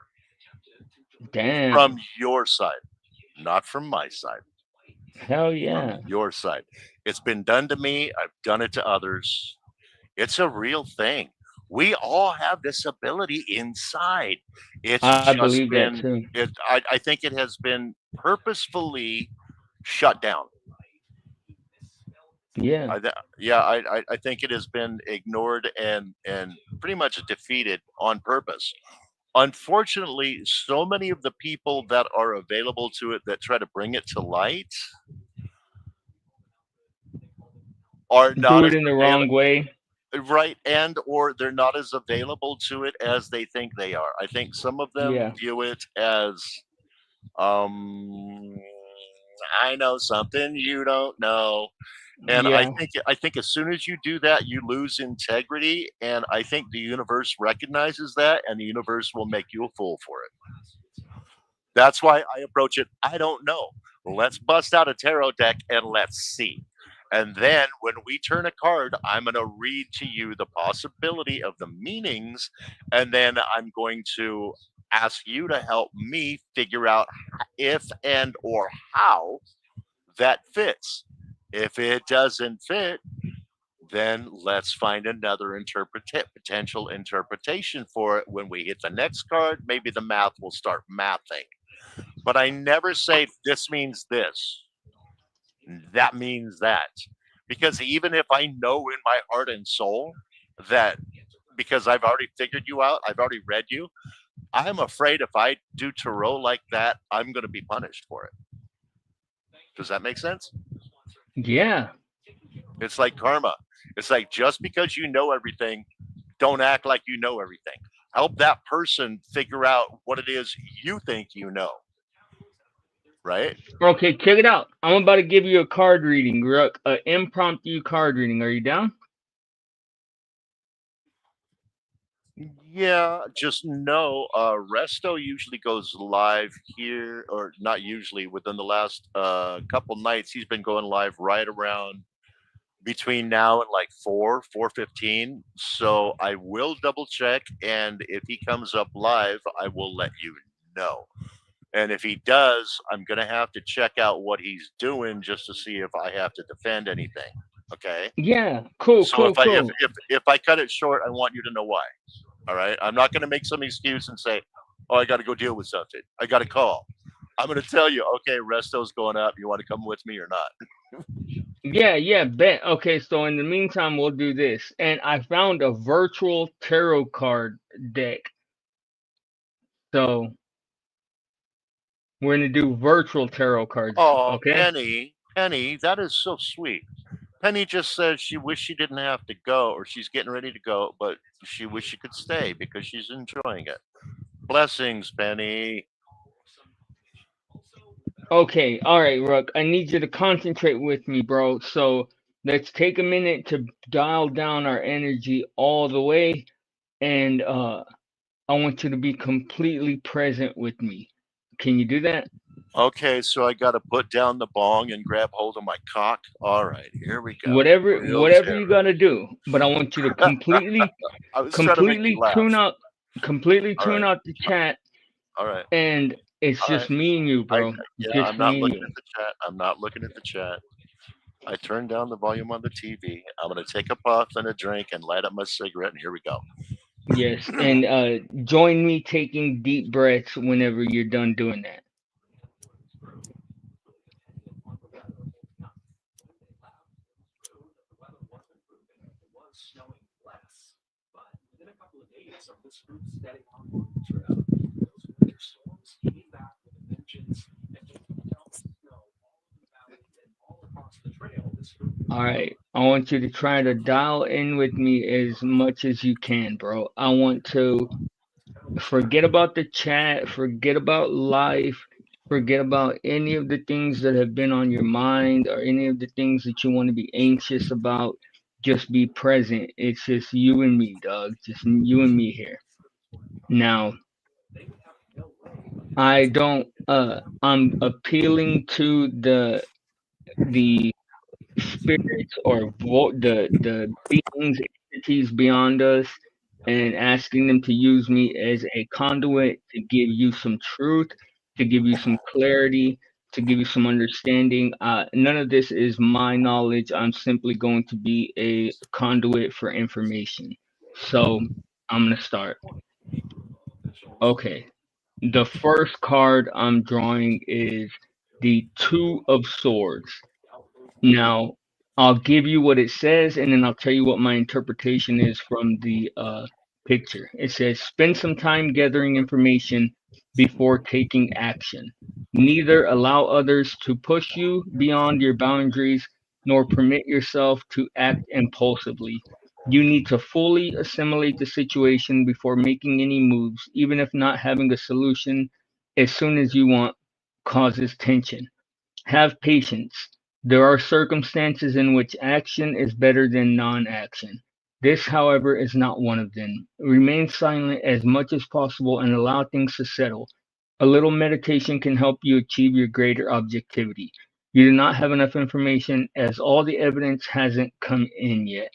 from Damn. your side, not from my side, Hell from yeah. your side. It's been done to me. I've done it to others. It's a real thing. We all have this ability inside. It's I just believe that been too. I think it has been purposefully shut down. Yeah. I think it has been ignored and pretty much defeated on purpose. Unfortunately, so many of the people that are available to it that try to bring it to light are Do not it as in the available, wrong way. right, and or they're not as available to it as they think they are. I think some of them Yeah. view it as um I know something you don't know. And Yeah. I think as soon as you do that, you lose integrity. And I think the universe recognizes that, and the universe will make you a fool for it. That's why I approach it. I don't know. Let's bust out a tarot deck and let's see. And then when we turn a card, I'm going to read to you the possibility of the meanings. And then I'm going to ask you to help me figure out if and or how that fits. If it doesn't fit, then let's find another potential interpretation for it. When we hit the next card, maybe the math will start mathing. But I never say this means this, that means that. Because even if I know in my heart and soul that because I've already figured you out, I've already read you, I'm afraid if I do tarot like that, I'm going to be punished for it. Does that make sense? Yeah. It's like karma. It's like just because you know everything, don't act like you know everything. Help that person figure out what it is you think you know, right? Okay, check it out. I'm about to give you a card reading, Rook. An impromptu card reading. Are you down? Yeah, just know Resto usually goes live here, or not usually, within the last couple nights. He's been going live right around between now and like 4:15. So I will double check, and if he comes up live, I will let you know. And if he does, I'm gonna have to check out what he's doing just to see if I have to defend anything. Okay. Yeah. Cool, So cool, cool. if I cut it short, I want you to know why. All right. I'm not gonna make some excuse and say, "Oh, I got to go deal with something. I got to call." I'm gonna tell you, okay, Resto's going up. You want to come with me or not? Yeah, yeah, bet. Okay, so in the meantime, we'll do this. And I found a virtual tarot card deck. So we're gonna do virtual tarot cards, Oh, okay? Penny, that is so sweet. Penny just says she wished she didn't have to go, or she's getting ready to go, but she wished she could stay because she's enjoying it. Blessings, Penny. Okay, alright, Rook. I need you to concentrate with me, bro. So let's take a minute to dial down our energy all the way, and I want you to be completely present with me. Can you do that? Okay, so I got to put down the bong and grab hold of my cock. All right, here we go. Real Whatever you terror. gotta do, but I want you to I was trying to make you completely laugh. completely All tune right, out the chat, all right, and it's all right. just me and you, I bro. yeah, Just I'm not me and looking you. at the chat. I'm not looking at the chat. I turned down the volume on the TV. I'm gonna take a puff and a drink and light up my cigarette, and here we go. Yes, and join me taking deep breaths whenever you're done doing that. All right, I want you to try to dial in with me as much as you can, bro. I want to forget about the chat, forget about life, Forget about any of the things that have been on your mind or any of the things that you want to be anxious about. Just be present. It's just you and me, dog. Just you and me here. Now, I don't I'm appealing to the spirits or the beings, entities beyond us, and asking them to use me as a conduit to give you some truth, to give you some clarity, to give you some understanding. None of this is my knowledge. I'm simply going to be a conduit for information. So I'm gonna start. Okay. The first card I'm drawing is the Two of Swords. Now, I'll give you what it says, and then I'll tell you what my interpretation is from the picture. It says, spend some time gathering information before taking action. Neither allow others to push you beyond your boundaries, nor permit yourself to act impulsively. You need to fully assimilate the situation before making any moves, even if not having a solution as soon as you want causes tension. Have patience. There are circumstances in which action is better than non action. This, however, is not one of them. Remain silent as much as possible and allow things to settle. A little meditation can help you achieve your greater objectivity. You do not have enough information as all the evidence hasn't come in yet.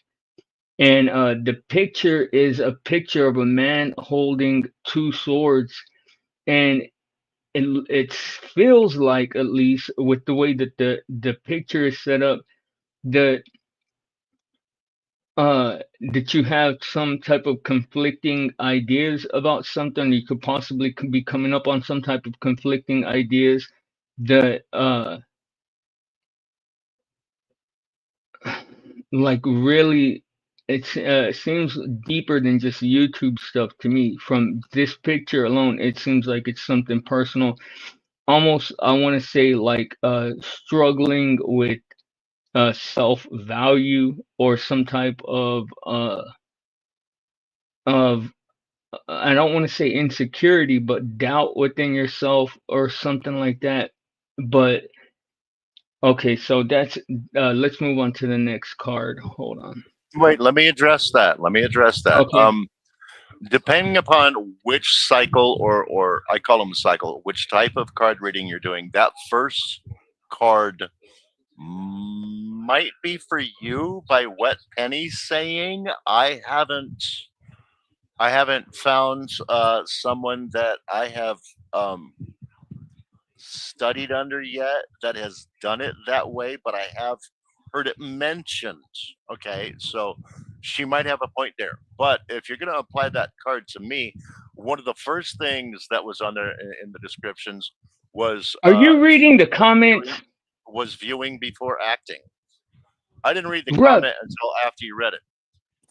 And the picture is a picture of a man holding two swords, and it feels like, at least with the way that the picture is set up, that that you have some type of conflicting ideas about something. You could possibly be coming up on some type of conflicting ideas that like really it seems deeper than just YouTube stuff to me. From this picture alone, it seems like it's something personal, almost I want to say like struggling with self value or some type of I don't want to say insecurity, but doubt within yourself or something like that. But okay, so that's let's move on to the next card. Hold on. Wait, let me address that. Let me address that. Okay. Depending upon which cycle or I call them cycle, which type of card reading you're doing, that first card might be for you by Wet Penny saying. I haven't found someone that I have um, studied under yet that has done it that way, but I have heard it mentioned. Okay, so she might have a point there. But if you're going to apply that card to me, one of the first things that was on there in the descriptions was Are you reading the comments? viewing before acting. I didn't read the Bruh, comment until after you read it.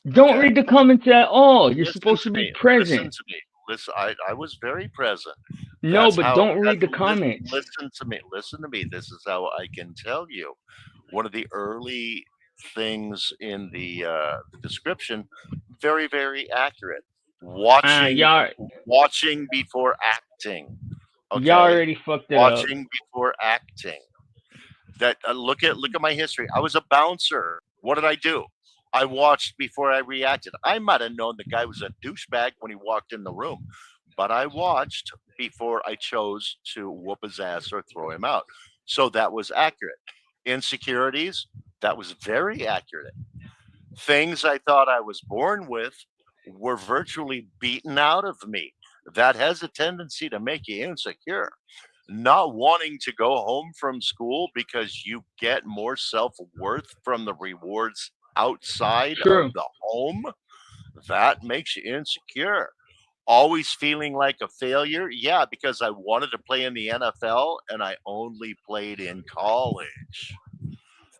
don't Okay. read the comments at all. You're Listen supposed to to be me. Listen present. to me. Listen. I was very present. No, That's but how. don't read That's the comments. listen to me. Listen to me. This is how I can tell you. One of the early things in the description, very very accurate. Watching Y'all watching before acting. y'all Okay, already fucked it up. watching before acting. That look at my history. I was a bouncer. What did I do? I watched before I reacted. I might have known the guy was a douchebag when he walked in the room, but I watched before I chose to whoop his ass or throw him out. So that was accurate. Insecurities, that was very accurate. Things I thought I was born with were virtually beaten out of me. That has a tendency to make you insecure. Not wanting to go home from school because you get more self worth from the rewards outside of True. the home, that makes you insecure. Always feeling like a failure. Yeah, because I wanted to play in the NFL and I only played in college.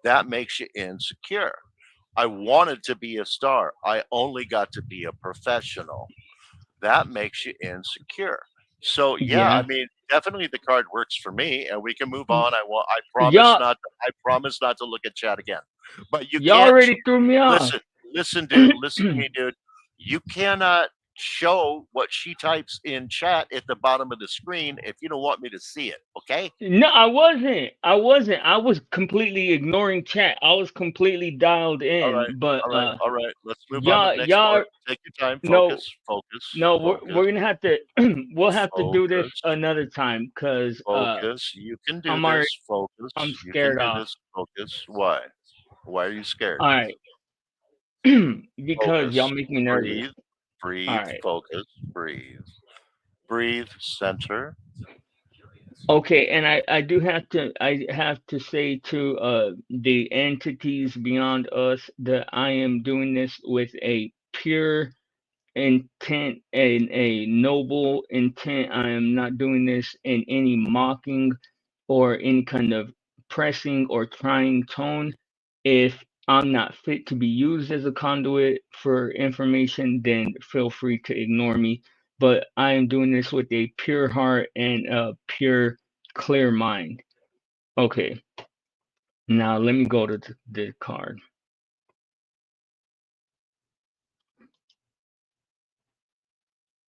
That makes you insecure. I wanted to be a star. I only got to be a professional. That makes you insecure. So yeah, I Yeah. mean, definitely the card works for me, and we can move on. I promise Y'all not. I promise not to look at chat again. But you y'all can't already threw me off. listen, listen, dude. Listen to me, dude. You cannot show what she types in chat at the bottom of the screen if you don't want me to see it. Okay. No, I wasn't. I wasn't. I was completely ignoring chat. I was completely dialed All right. in. But All right. All right. Let's move on to the next y'all part. Take your time. no Focus. Focus. no Focus. we're gonna have to we'll have to do this Focus. another time because Focus. You can do I'm already this. Focus. I'm You can scared do off. this. Focus. Why? Why are you scared? All right. Because y'all Focus. make me nervous. Breathe. All Breathe. right. Focus. Breathe. Breathe. Center. Okay, and I have to say to the entities beyond us that I am doing this with a pure intent and a noble intent. I am not doing this in any mocking or any kind of pressing or trying tone. If I'm not fit to be used as a conduit for information, then feel free to ignore me. But I am doing this with a pure heart and a pure, clear mind. Okay, now let me go to the card.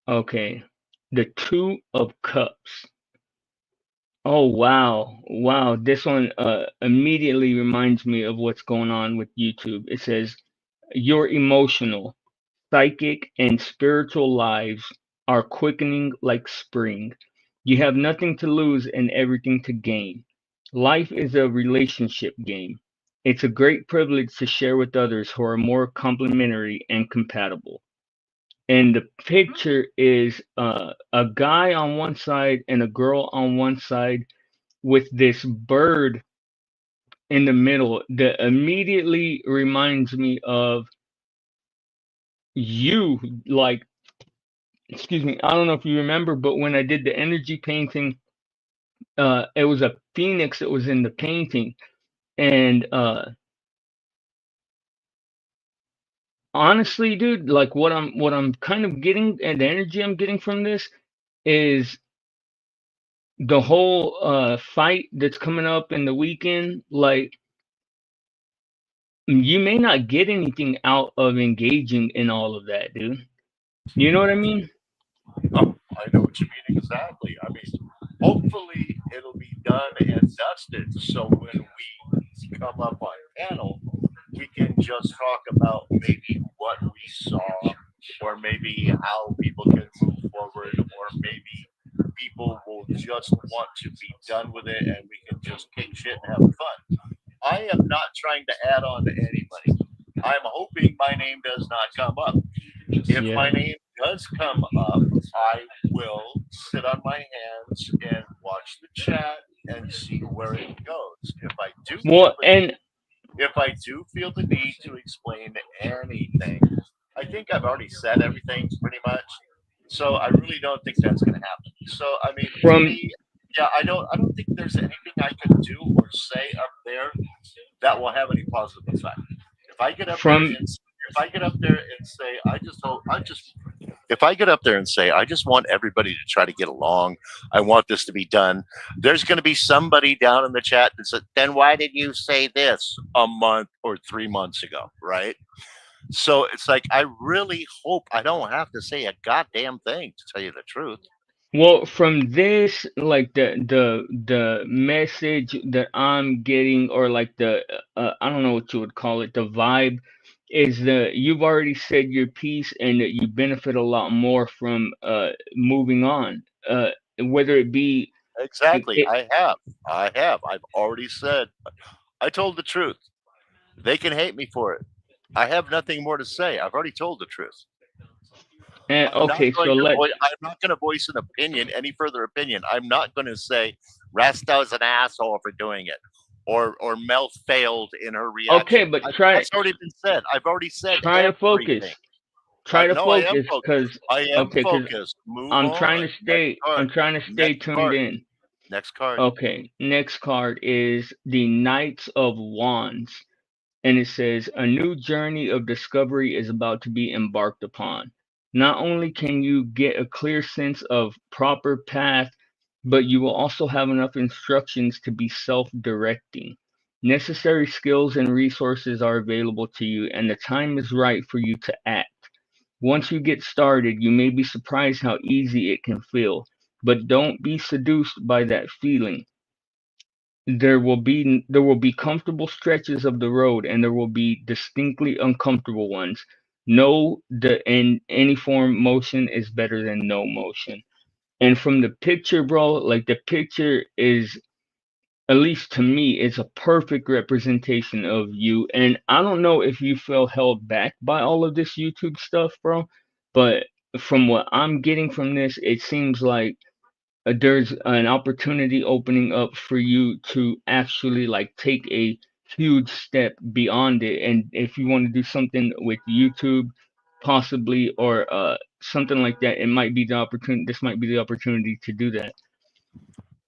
Okay, the Two of Cups. Oh wow, wow! This one immediately reminds me of what's going on with YouTube. It says your emotional, psychic, and spiritual lives are quickening like spring. You have nothing to lose and everything to gain. Life is a relationship game. It's a great privilege to share with others who are more complementary and compatible. And the picture is a guy on one side and a girl on one side with this bird in the middle that immediately reminds me of you. Like, excuse me, I don't know if you remember, but when I did the energy painting, it was a phoenix that was in the painting. And honestly, dude, like what I'm kind of getting, and the energy I'm getting from this is the whole fight that's coming up in the weekend. Like, you may not get anything out of engaging in all of that, dude. You know what I mean? Oh, I know what you mean exactly. I mean, hopefully it'll be done and dusted. So when we come up on panel, we can just talk about maybe what we saw, or maybe how people can move forward, or maybe people will just want to be done with it and we can just kick shit and have fun. I am not trying to add on to anybody. I'm hoping my name does not come up. If my Yeah. name does come up, I will sit on my hands and watch the chat and see where it goes. Well, and If I do feel the need to explain anything, I think I've already said everything pretty much. So I really don't think that's going to happen. So I mean, to from me, yeah, I don't think there's anything I can do or say up there that will have any positive effect. If I get up there from and if I get up there and say I just if I get up there and say I just want everybody to try to get along, I want this to be done, there's going to be somebody down in the chat that said, "Then why did you say this a month or 3 months ago?" Right? So it's like I really hope I don't have to say a goddamn thing to tell you the truth. Well, from this, like the message that I'm getting, or like the I don't know what you would call it, the vibe, is that you've already said your piece, and that you benefit a lot more from moving on. Whether it be Exactly. it, I have. I have. I've already said. I told the truth. They can hate me for it. I have nothing more to say. I've already told the truth. and okay, so let's I'm not going to voice an opinion, any further opinion. I'm not going to say Rasto's an asshole for doing it, or Mel failed in her okay, reaction. but try That's already been said. I've already said try to focus. everything. Try to No, I am focus, focused. cause I am okay, cause focused. Move I'm on. trying to Next stay. card. I'm trying to stay Next tuned card. in. Next card. Okay, next card is the Knights of Wands, and it says a new journey of discovery is about to be embarked upon. Not only can you get a clear sense of proper path, but you will also have enough instructions to be self-directing. Necessary skills and resources are available to you, and the time is right for you to act. Once you get started, you may be surprised how easy it can feel, but don't be seduced by that feeling. There will be comfortable stretches of the road, and there will be distinctly uncomfortable ones. No, the in any form motion is better than no motion. And from the picture, bro, like the picture is, at least to me, it's a perfect representation of you. And I don't know if you feel held back by all of this YouTube stuff, bro, but from what I'm getting from this, it seems like there's an opportunity opening up for you to actually like take a huge step beyond it. And if you want to do something with YouTube, possibly, or something like that, it might be the opportunity. This might be the opportunity to do that.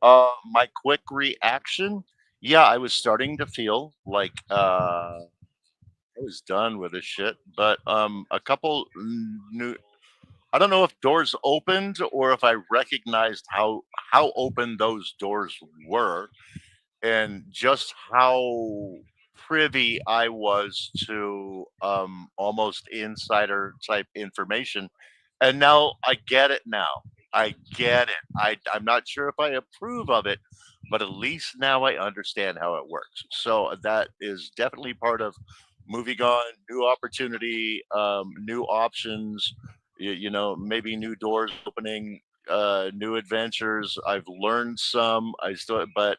My quick reaction, yeah, I was starting to feel like I was done with this shit, but a couple new. I don't know if doors opened or if I recognized how open those doors were, and just how privy I was to almost insider type information. And now I get it now. I get it. I'm not sure if I approve of it, but at least now I understand how it works. So that is definitely part of moving on, new opportunity, new options, maybe new doors opening, new adventures. I've learned some. But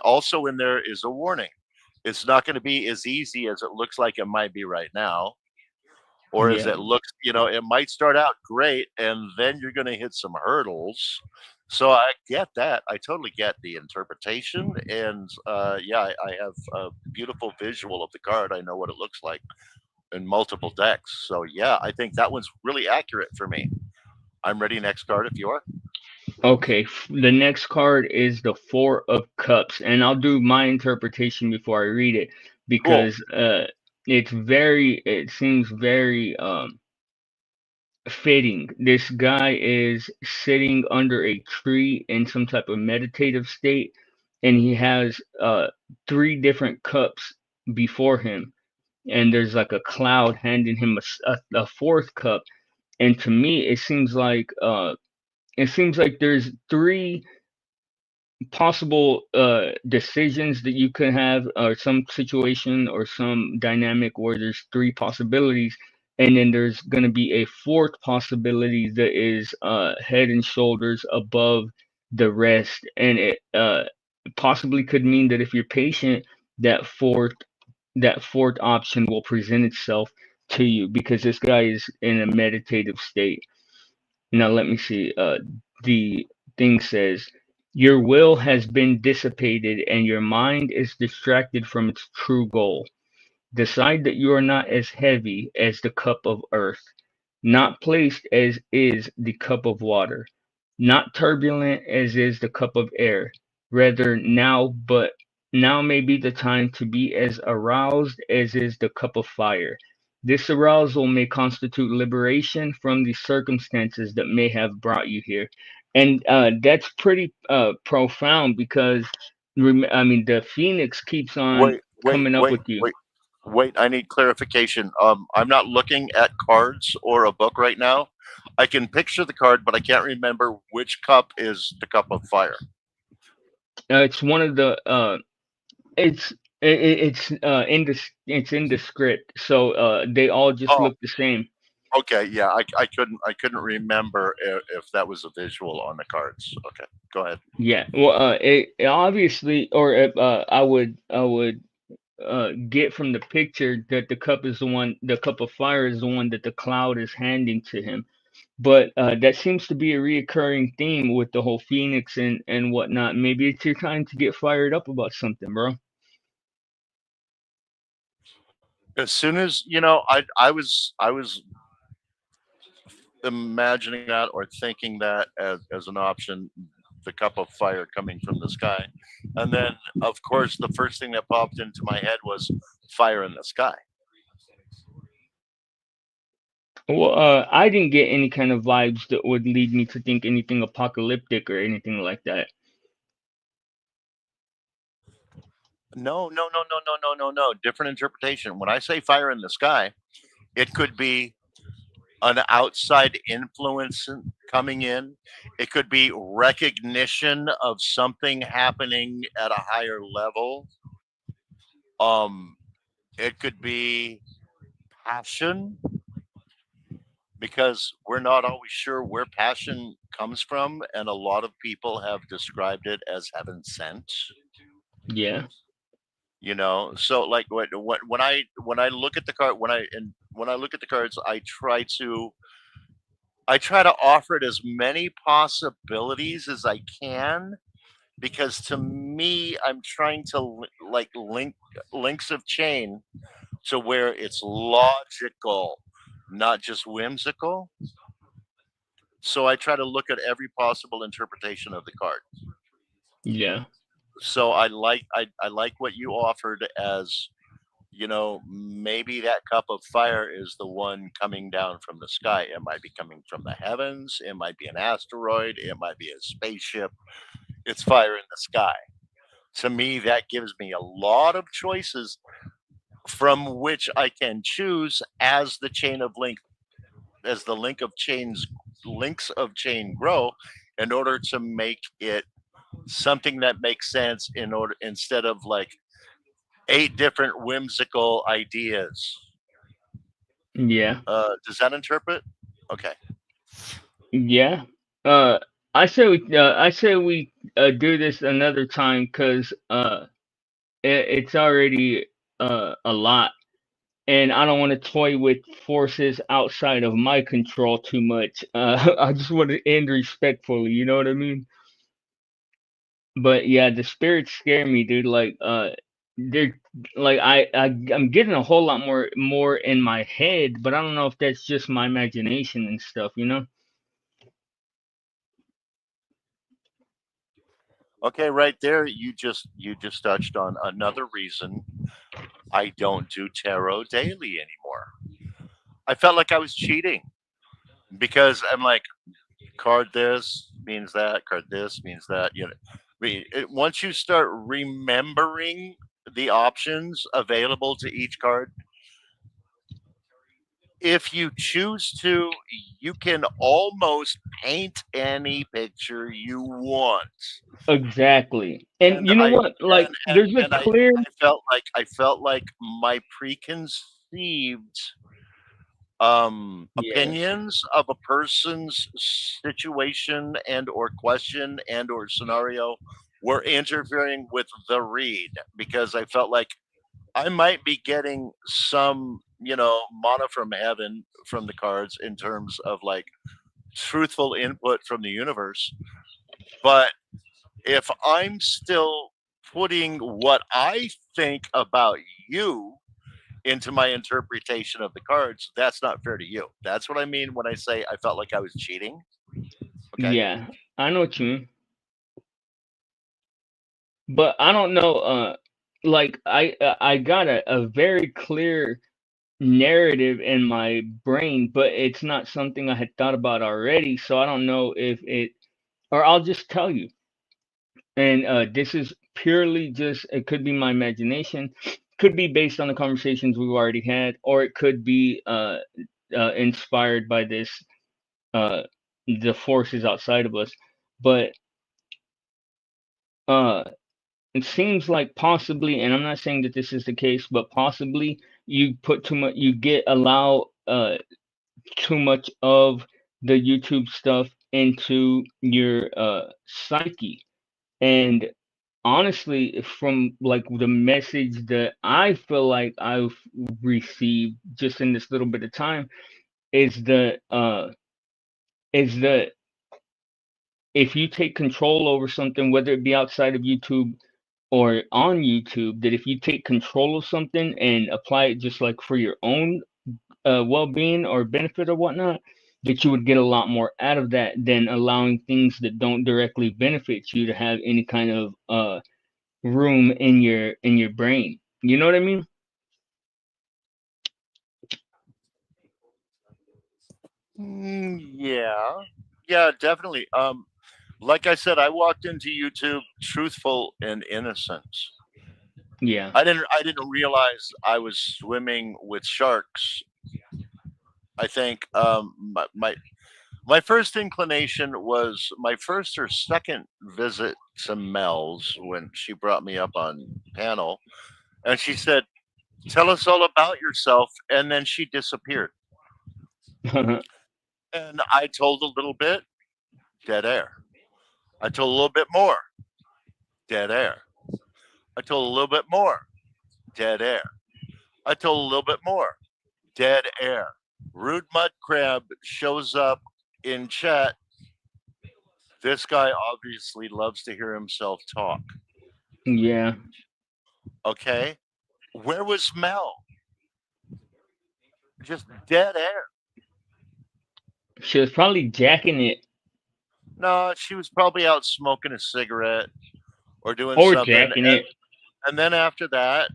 also in there is a warning. It's not going to be as easy as it looks like it might be right now, or as Yeah. it looks. It might start out great, and then you're going to hit some hurdles. So I get that. I totally get the interpretation, and yeah, I have a beautiful visual of the card. I know what it looks like in multiple decks. So yeah, I think that one's really accurate for me. I'm ready. Next card, if you are. Okay, the next card is the Four of Cups, and I'll do my interpretation before I read it Cool. because it seems very fitting. This guy is sitting under a tree in some type of meditative state, and he has three different cups before him, and there's like a cloud handing him a fourth cup. And to me, it seems like there's three possible decisions that you could have, or some situation or some dynamic where there's three possibilities, and then there's going to be a fourth possibility that is head and shoulders above the rest. And it possibly could mean that if you're patient, that fourth that fourth option will present itself to you, because this guy is in a meditative state. Now let me see. The thing says, your will has been dissipated and your mind is distracted from its true goal. Decide that you are not as heavy as the cup of earth, not placed as is the cup of water, not turbulent as is the cup of air. Rather now may be the time to be as aroused as is the cup of fire. This arousal may constitute liberation from the circumstances that may have brought you here. And that's pretty profound, because I mean, the phoenix keeps on Wait, wait, coming up wait, with you. wait, wait. I need clarification. I'm not looking at cards or a book right now. I can picture the card, but I can't remember which cup is the cup of fire. It's one of the it's in the script, so they all just Oh, look the same. okay. Yeah, I couldn't remember if that was a visual on the cards. Okay, go ahead. Yeah, well, it obviously, or I would get from the picture that the cup of fire is the one that the cloud is handing to him. But that seems to be a reoccurring theme with the whole phoenix and whatnot. Maybe it's your time to get fired up about something, bro. As soon as I was imagining that or thinking that as an option, the cup of fire coming from the sky, and then of course the first thing that popped into my head was fire in the sky. Well, I didn't get any kind of vibes that would lead me to think anything apocalyptic or anything like that. No, no, no, no, no, no, no, no. Different interpretation. When I say fire in the sky, it could be an outside influence coming in. It could be recognition of something happening at a higher level. Um, it could be passion because we're not always sure where passion comes from, and a lot of people have described it as heaven sent. Yeah. So like when I look at the card when I look at the cards, I try to offer it as many possibilities as I can because to me I'm trying to like link links of chain to where it's logical, not just whimsical. So I try to look at every possible interpretation of the card. Yeah. So I like what you offered as, maybe that cup of fire is the one coming down from the sky. It might be coming from the heavens. It might be an asteroid. It might be a spaceship. It's fire in the sky. To me, that gives me a lot of choices from which I can choose as the chain of link, as the links of chain grow, in order to make it something that makes sense instead of like 8 different whimsical ideas. Yeah. Does that interpret? Okay. Yeah. I say we do this another time because it's already a lot, and I don't want to toy with forces outside of my control too much. I just want to end respectfully. You know what I mean? But yeah, the spirits scare me, dude. Like they're like I'm getting a whole lot more in my head, but I don't know if that's just my imagination and stuff. You know? Okay, right there, you just touched on another reason I don't do tarot daily anymore. I felt like I was cheating because I'm like, card this means that, card this means that. Once you start remembering the options available to each card, if you choose to, you can almost paint any picture you want. Exactly. And And you know I what? Like, and and, there's a and clear. I felt like my preconceived Yeah. opinions of a person's situation and or question and or scenario were interfering with the read because I felt like I might be getting some, mana from heaven from the cards in terms of like truthful input from the universe. But if I'm still putting what I think about you into my interpretation of the cards, that's not fair to you. That's what I mean when I say I felt like I was cheating. Okay. Yeah, I know what you mean. But I don't know. Like I got a very clear narrative in my brain, but it's not something I had thought about already. So I don't know if it. Or I'll just tell you. And this is purely just. It could be my imagination. Could be based on the conversations we've already had, or it could be inspired by uh the forces outside of us. But uh it seems like possibly, and I'm not saying that this is the case, but possibly you put too much, you get allow too much of the YouTube stuff into your psyche. And honestly, from like the message that I feel like I've received just in this little bit of time is that if you take control over something, whether it be outside of YouTube or on YouTube, that if you take control of something and apply it just like for your own well-being or benefit or whatnot, that you would get a lot more out of that than allowing things that don't directly benefit you to have any kind of room in your brain. You know what I mean? Yeah. Yeah, definitely. Like I said, I walked into YouTube truthful and innocent. Yeah. I didn't realize I was swimming with sharks I think my first inclination was my first or second visit to Mel's when she brought me up on panel, and she said, "Tell us all about yourself," and then she disappeared. And I told a little bit, dead air. I told a little bit more, dead air. I told a little bit more, dead air. I told a little bit more, dead air. Rude Mud Crab shows up in chat. This guy obviously loves to hear himself talk. Yeah. Okay. Where was Mel? Just dead air. She was probably jacking it No, she was probably out smoking a cigarette or doing or something. jacking it. And then after that,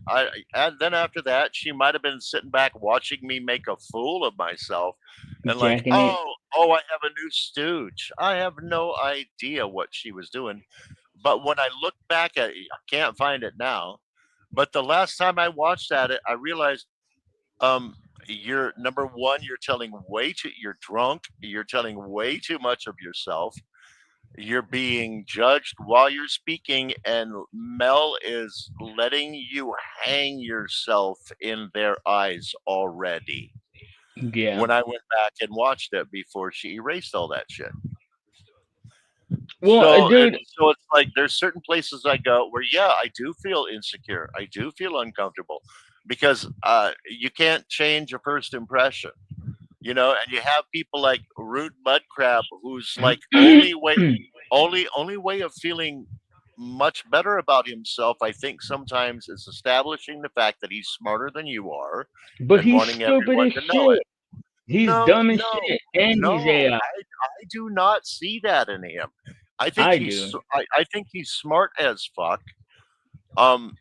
she might have been sitting back watching me make a fool of myself, and like, Jacking it. oh, I have a new stooge. I have no idea what she was doing, but when I look back at it, I can't find it now. But the last time I watched at it, I realized, you're number one, you're drunk, you're telling way too much of yourself. You're being judged while you're speaking, and Mel is letting you hang yourself in their eyes already. Yeah. When I went back and watched it before she erased all that shit. Well, dude. So it's like there's certain places I go where, yeah, I do feel insecure. I do feel uncomfortable because you can't change a first impression, and you have people like Rude Mud Crab, who's like only way of feeling much better about himself, I think, sometimes is establishing the fact that he's smarter than you are But and he's wanting stupid everyone as to know it. shit. He's No, dumb as no, shit, and he's no. AI. I do not see that in him. I do. I think he's smart as fuck. Um,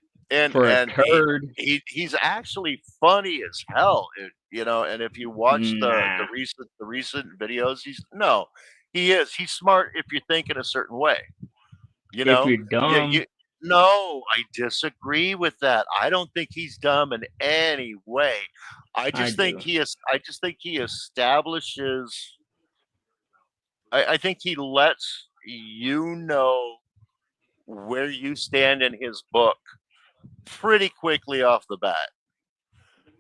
For a and turd. he's actually funny as hell. And if you watch Nah. the recent videos, he is. He's smart if you think in a certain way. You If know, you're yeah, dumb, no, I disagree with that. I don't think he's dumb in any way. I do. I just think he establishes. I think he lets you know where you stand in his book pretty quickly off the bat.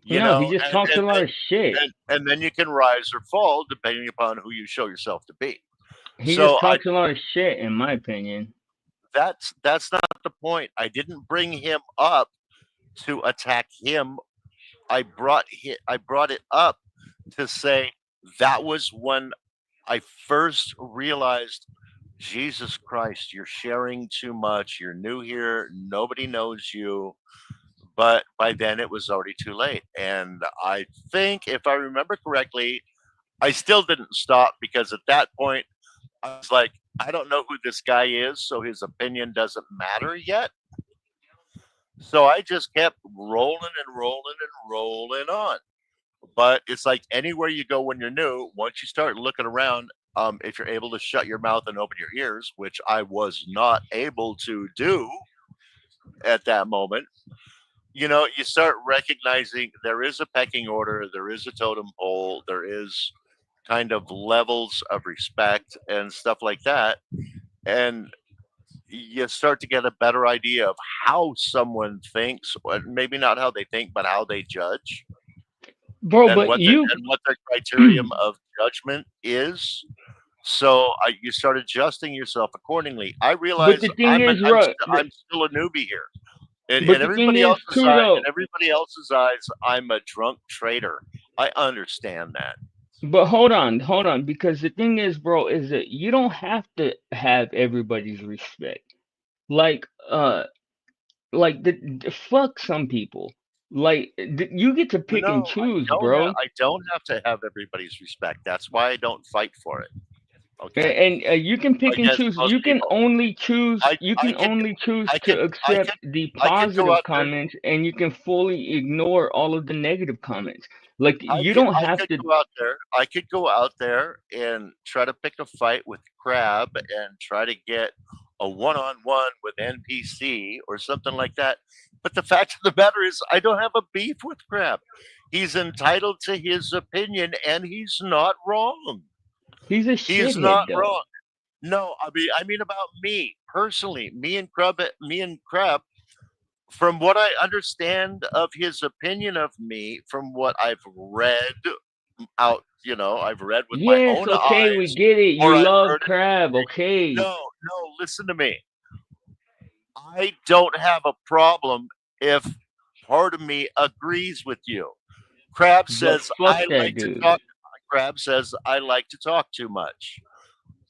No, he just talks a lot of shit. And then you can rise or fall depending upon who you show yourself to be. He So just talks a lot of shit, in my opinion. that's not the point. I didn't bring him up to attack him. I brought it up to say that was when I first realized, Jesus Christ, you're sharing too much. You're new here. Nobody knows you. But by then it was already too late. And I think, if I remember correctly, I still didn't stop because at that point I was like, I don't know who this guy is, so his opinion doesn't matter yet. So I just kept rolling and rolling and rolling on. But it's like anywhere you go when you're new, once you start looking around, if you're able to shut your mouth and open your ears, which I was not able to do at that moment, you start recognizing there is a pecking order, there is a totem pole, there is kind of levels of respect and stuff like that. And you start to get a better idea of how someone thinks, maybe not how they think, but how they judge, Bro, and but you. what their criterion of judgment is. So you start adjusting yourself accordingly. I But realize the thing is, I'm still a newbie here. In but the thing is, too, though. everybody else's eyes, I'm a drunk traitor. I understand that. But hold on, because the thing is, bro, is that you don't have to have everybody's respect. Like, fuck some people. Like, you get to pick and No, choose, bro. I don't have to have everybody's respect. That's why I don't fight for it. Okay, And you can pick and against choose. most You can people. only choose. You I can could only choose I to could accept the I could go positive out there. comments, and you can fully ignore all of the negative comments. Like, you don't I have could to. go out there. I could go out there and try to pick a fight with Crab and try to get a one-on-one with NPC or something like that. But the fact of the matter is, I don't have a beef with Crab. He's entitled to his opinion, and he's not wrong. He's a He's not shithead though. wrong. No, I mean about me personally, me and Crab. From what I understand of his opinion of me, from what I've read out, I've read with my Yes, own okay, we eyes, get it. or You I've love heard it. crab, okay. No, listen to me. I don't have a problem if part of me agrees with you. Crab But says fuck I that like to dude. talk. Crab says I like to talk too much.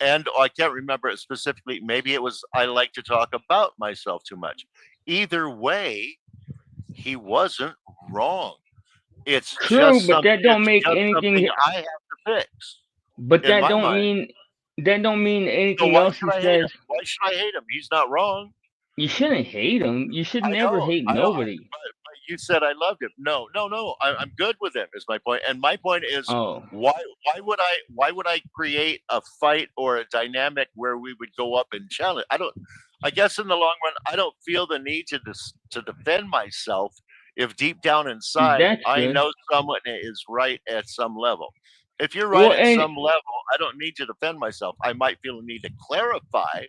And I can't remember it specifically. Maybe it was I like to talk about myself too much. Either way, he wasn't wrong. It's True, just but some. that don't It's make just something anything. I have to fix But in my mind. that don't mean So anything why else he should I hate him? says. Why should I hate him? He's not wrong. You shouldn't hate him. You should never hate I know. nobody. But you said I loved him. No. I'm good with him. Is my point. And my point is, Oh, why would I create a fight or a dynamic where we would go up and challenge? I don't. I guess in the long run, I don't feel the need to defend myself if deep down inside that's I good. know someone is right at some level. If you're right Well, at and some level, I don't need to defend myself. I might feel a need to clarify,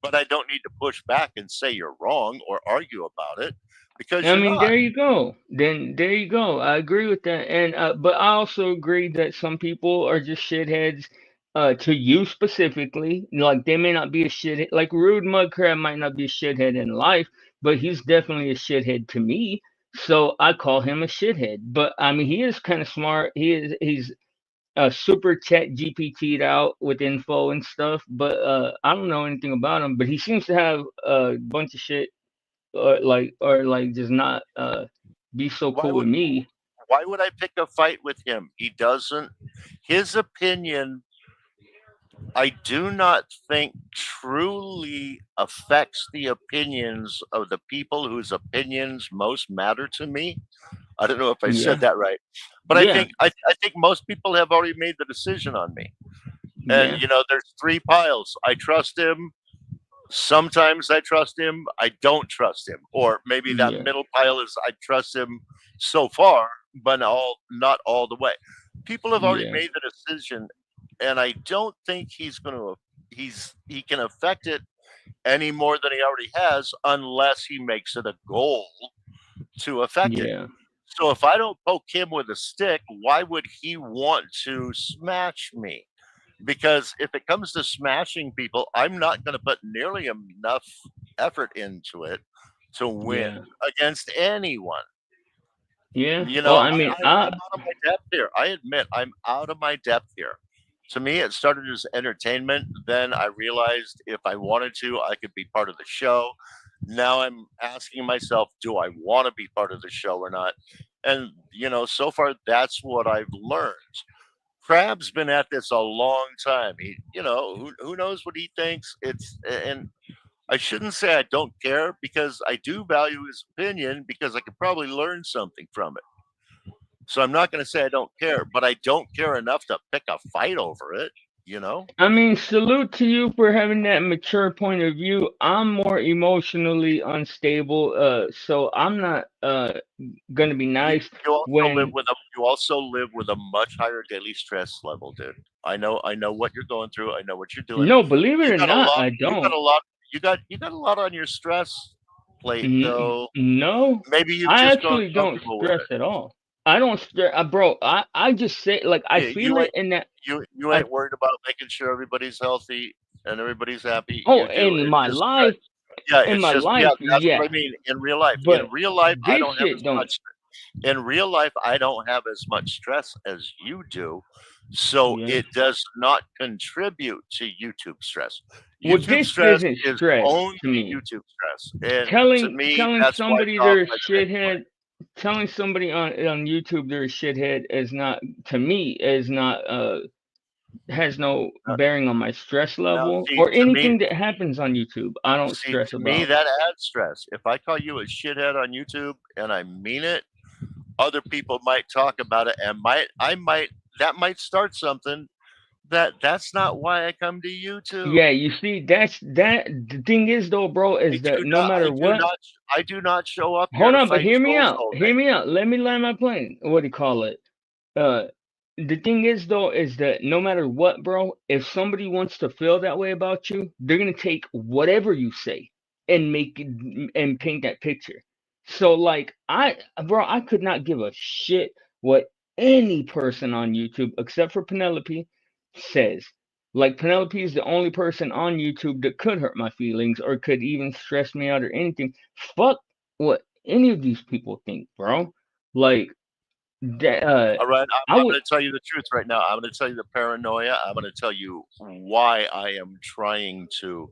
but I don't need to push back and say you're wrong or argue about it because I you're mean, not. there you go. Then there you go. I agree with that. And but I also agree that some people are just shitheads. To you specifically, like they may not be a shithead. Like Rude Mudcrab might not be a shithead in life, but he's definitely a shithead to me. So I call him a shithead. But I mean, he is kind of smart. He's super chat GPT'd out with info and stuff. But I don't know anything about him. But he seems to have a bunch of shit or like just not be so Why cool would with me. why would I pick a fight with him? He doesn't. His opinion, I do not think truly affects the opinions of the people whose opinions most matter to me. I don't know if I said Yeah, that right, but I yeah, think I think most people have already made the decision on me. And yeah, there's three piles. I trust him. Sometimes I trust him. I don't trust him. Or maybe that yeah, middle pile is I trust him so far, but not all the way. People have already yeah, made the decision, and I don't think he can affect it any more than he already has unless he makes it a goal to affect it. yeah, So if I don't poke him with a stick, why would he want to smash me? Because if it comes to smashing people, I'm not going to put nearly enough effort into it to win yeah, against anyone. yeah. Well, I mean, I'm out of my depth here. I admit I'm out of my depth here. To me, it started as entertainment. Then I realized if I wanted to, I could be part of the show. Now I'm asking myself, do I want to be part of the show or not? And, so far, that's what I've learned. Crab's been at this a long time. Who knows what he thinks? And I shouldn't say I don't care because I do value his opinion because I could probably learn something from it. So I'm not going to say I don't care, but I don't care enough to pick a fight over it. You know? I mean, salute to you for having that mature point of view. I'm more emotionally unstable, so I'm not gonna be You nice you also live when. with a much higher daily stress level, dude. I know what you're going through. I know what you're doing. No, believe it You or got a not, lot. I You got don't. a lot. You got a lot on your stress plate, though. No, Maybe you've I just grown actually don't comfortable with stress it. at all. I don't stress, bro. I just say like I Yeah, feel it in that. you I ain't worried about making sure everybody's healthy and everybody's happy. Oh, You do. in It's my just life, yeah. in It's my just yeah. life, That's what yeah. I mean. In real life, But I this don't have shit as don't. much. In real life, I don't have as much stress as you do, so Yeah. it does not contribute to YouTube stress. Well, YouTube this stress isn't is stress only to me. YouTube stress, and to Telling me, telling that's somebody wiped off they're a by the next fight. shithead, telling somebody on YouTube they're a shithead is not to me is not has no Uh, bearing on my stress Now, level see, or anything that happens on YouTube. I don't stress to me, about. that adds stress. If I call you a shithead on YouTube and I mean it, other people might talk about it and that might start something, That's not why I come to YouTube. Yeah, you see, that the thing is though, bro, is that no matter what, I do not show up here hold to on, but fight hear me trolls out. all Hear day. me out. Let me land my plane. What do you call it? Uh, the thing is though, is that no matter what, bro, if somebody wants to feel that way about you, they're gonna take whatever you say and make it and paint that picture. So like bro, I could not give a shit what any person on YouTube except for Penelope says. Like Penelope is the only person on YouTube that could hurt my feelings or could even stress me out or anything. Fuck what any of these people think, bro. Like that All right, I I'm would. going to tell you the truth right now. I'm going to tell you the paranoia. I'm going to tell you why I am trying to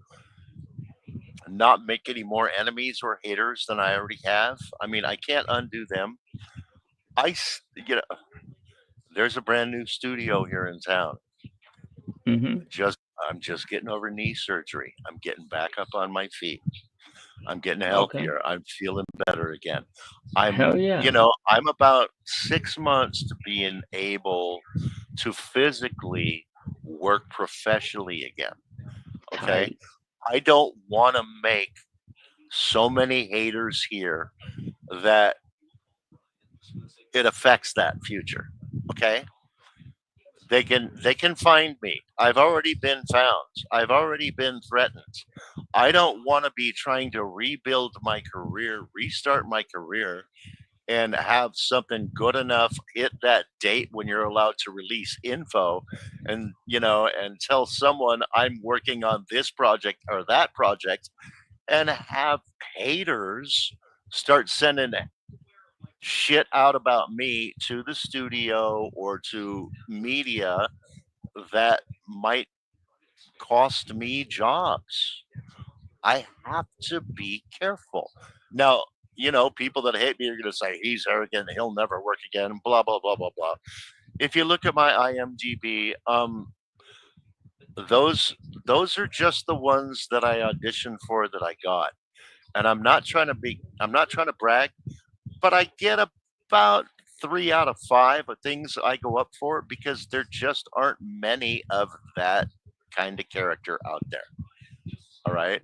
not make any more enemies or haters than I already have. I mean, I can't undo them. You know, there's a brand new studio here in town. Mm-hmm. Just I'm just getting over knee surgery. I'm getting back up on my feet. I'm getting Okay. healthier. I'm feeling better again. Hell yeah. I'm about 6 months to being able to physically work professionally again. Okay. Tight. I don't want to make so many haters here that it affects that future. Okay. They can find me. I've already been found. I've already been threatened. I don't want to be trying to rebuild my career, restart my career, and have something good enough hit that date when you're allowed to release info and and tell someone I'm working on this project or that project and have haters start sending shit out about me to the studio or to media that might cost me jobs. I have to be careful. Now, people that hate me are going to say he's arrogant, he'll never work again, blah blah blah blah blah. If you look at my IMDb, those those are just the ones that I auditioned for that I got. And I'm not trying to brag, but I get about 3 out of 5 of things I go up for because there just aren't many of that kind of character out there. All right.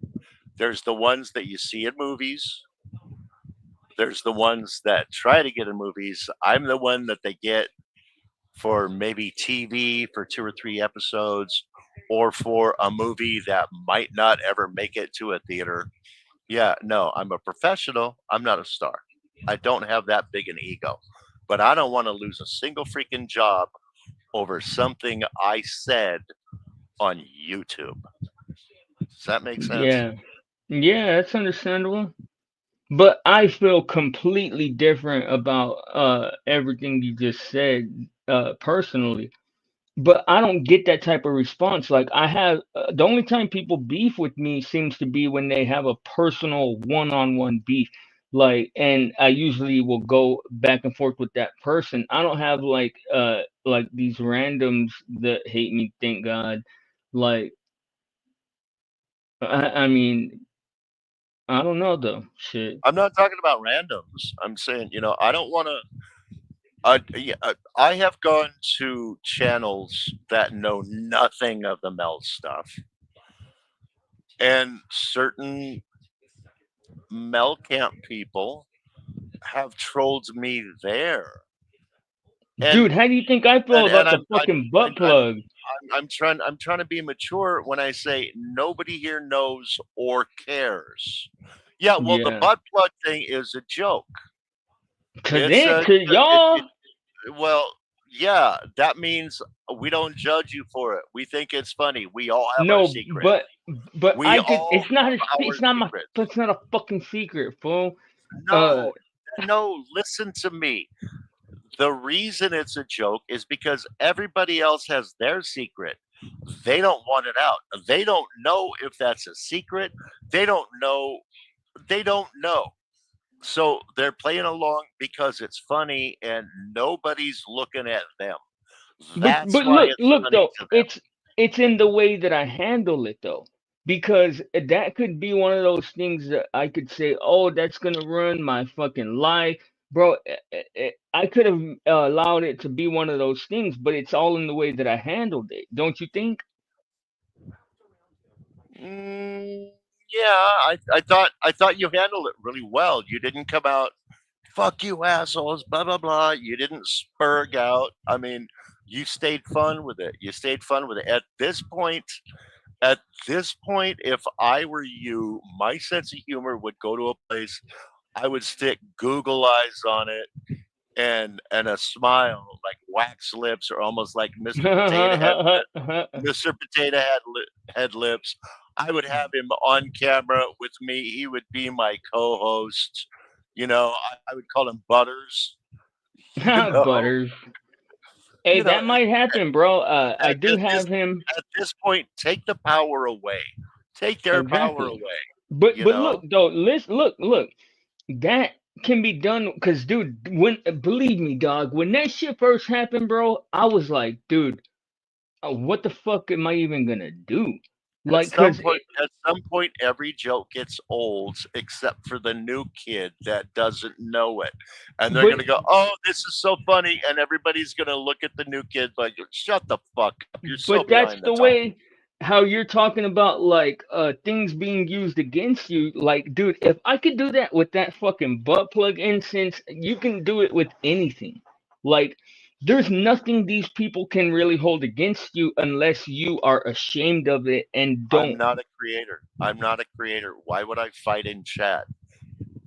There's the ones that you see in movies. There's the ones that try to get in movies. I'm the one that they get for maybe TV for 2 or 3 episodes or for a movie that might not ever make it to a theater. Yeah, no, I'm a professional. I'm not a star. I don't have that big an ego, but I don't want to lose a single freaking job over something I said on YouTube. Does that make sense? Yeah. Yeah, that's understandable. But I feel completely different about everything you just said personally. But I don't get that type of response. Like I have the only time people beef with me seems to be when they have a personal one-on-one beef. Like, and I usually will go back and forth with that person. I don't have like these randoms that hate me, thank God. Like I mean, I don't know though. Shit. I'm not talking about randoms. I'm saying, I don't want to. Yeah, I have gone to channels that know nothing of the Mel stuff, and certain Mel Camp people have trolled me there. And Dude, how do you think I feel and about and the fucking butt plug? I'm trying to be mature when I say nobody here knows or cares. Yeah, well, the Yeah. butt plug thing is a joke. It's To y'all? well, yeah, that means we don't judge you for it. We think it's funny. We all have our No, secret. but We I could. all have our It's not my. secrets. It's not a fucking secret, fool. Uh, No, no, listen to me. The reason it's a joke is because everybody else has their secret. They don't want it out. They don't know if that's a secret. They don't know. They don't know. So they're playing along because it's funny and nobody's looking at them. That's but why it's look funny though. to them. It's in the way that I handle it though, because that could be one of those things that I could say, oh, that's gonna ruin my fucking life. bro, I could have allowed it to be one of those things, but it's all in the way that I handled it. Don't you think? Mm, yeah, I thought you handled it really well. You didn't come out, fuck you assholes, blah blah blah. You didn't spurg out. I mean, you stayed fun with it. You stayed fun with it. At this point, if I were you, my sense of humor would go to a place. I would stick Google eyes on it and a smile, like wax lips, or almost like Mr. Potato Head Mr. Potato Head lips. I would have him on camera with me. He would be my co-host. I would call him Butters. You know, Butters. Hey, you know. that might happen, bro. I At, do at have this him. at this point, take the power away. Take their power Exactly. away. But You look know. though, look. That can be done because, dude, when believe me, dog, when that shit first happened, bro, I was like, dude, what the fuck am I even gonna do? Like, cause At some point, every joke gets old, except for the new kid that doesn't know it, and they're but gonna go, "Oh, this is so funny," and everybody's gonna look at the new kid like, "Shut the fuck up! You're so that's behind the the times." way how you're talking about, like, things being used against you. Like, dude, if I could do that with that fucking butt plug incense, you can do it with anything. Like, there's nothing these people can really hold against you unless you are ashamed of it and I'm don't. not a creator. I'm not a creator. Why would I fight in chat?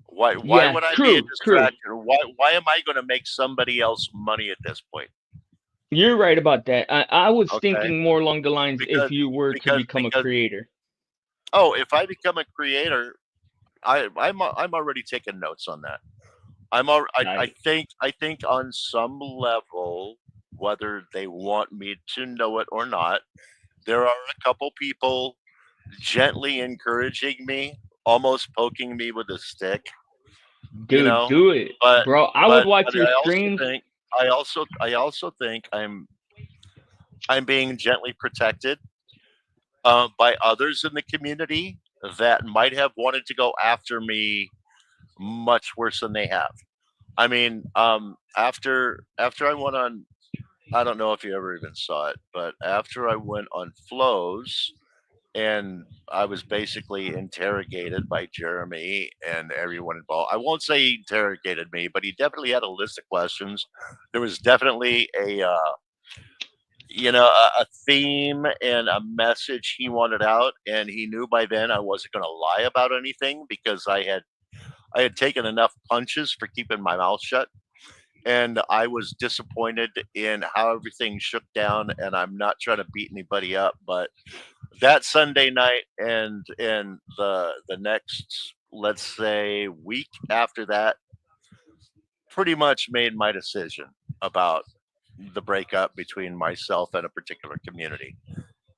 Why Yeah, would I be a true. distraction? Why am I going to make somebody else money at this point? You're right about that. I was Okay, thinking more along the lines if because you were to because become a because creator. if I become a creator, I'm already taking notes on that. I Right. think on some level, whether they want me to know it or not, there are a couple people gently encouraging me, almost poking me with a stick, you Dude, know. do it. But Bro, I would but watch your streams. I also think I'm being gently protected by others in the community that might have wanted to go after me much worse than they have. I mean, after I went on, I don't know if you ever even saw it, but after I went on Flows and I was basically interrogated by Jeremy and everyone involved. I won't say he interrogated me, but he definitely had a list of questions. There was definitely a theme and a message he wanted out, and he knew by then I wasn't going to lie about anything because I had taken enough punches for keeping my mouth shut, and I was disappointed in how everything shook down. And I'm not trying to beat anybody up, but that Sunday night and the next, let's say, week after that, pretty much made my decision about the breakup between myself and a particular community.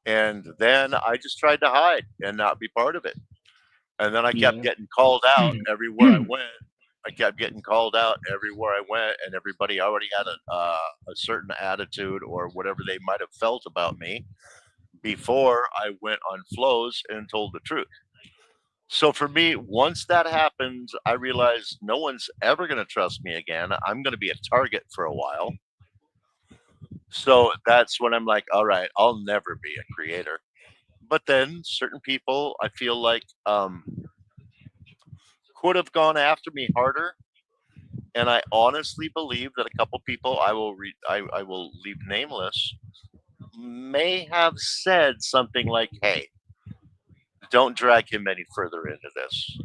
And then I just tried to hide and not be part of it. And then I kept Yeah. getting called out everywhere I went. I kept getting called out everywhere I went, and everybody already had a certain attitude or whatever they might have felt about me before I went on flows and told the truth. So for me, once that happens, I realized no one's ever going to trust me again. I'm going to be a target for a while. So that's when I'm like, all right, I'll never be a creator. But then certain people, I feel like, could have gone after me harder. And I honestly believe that a couple people, I will leave nameless, may have said something like, "Hey, don't drag him any further into this.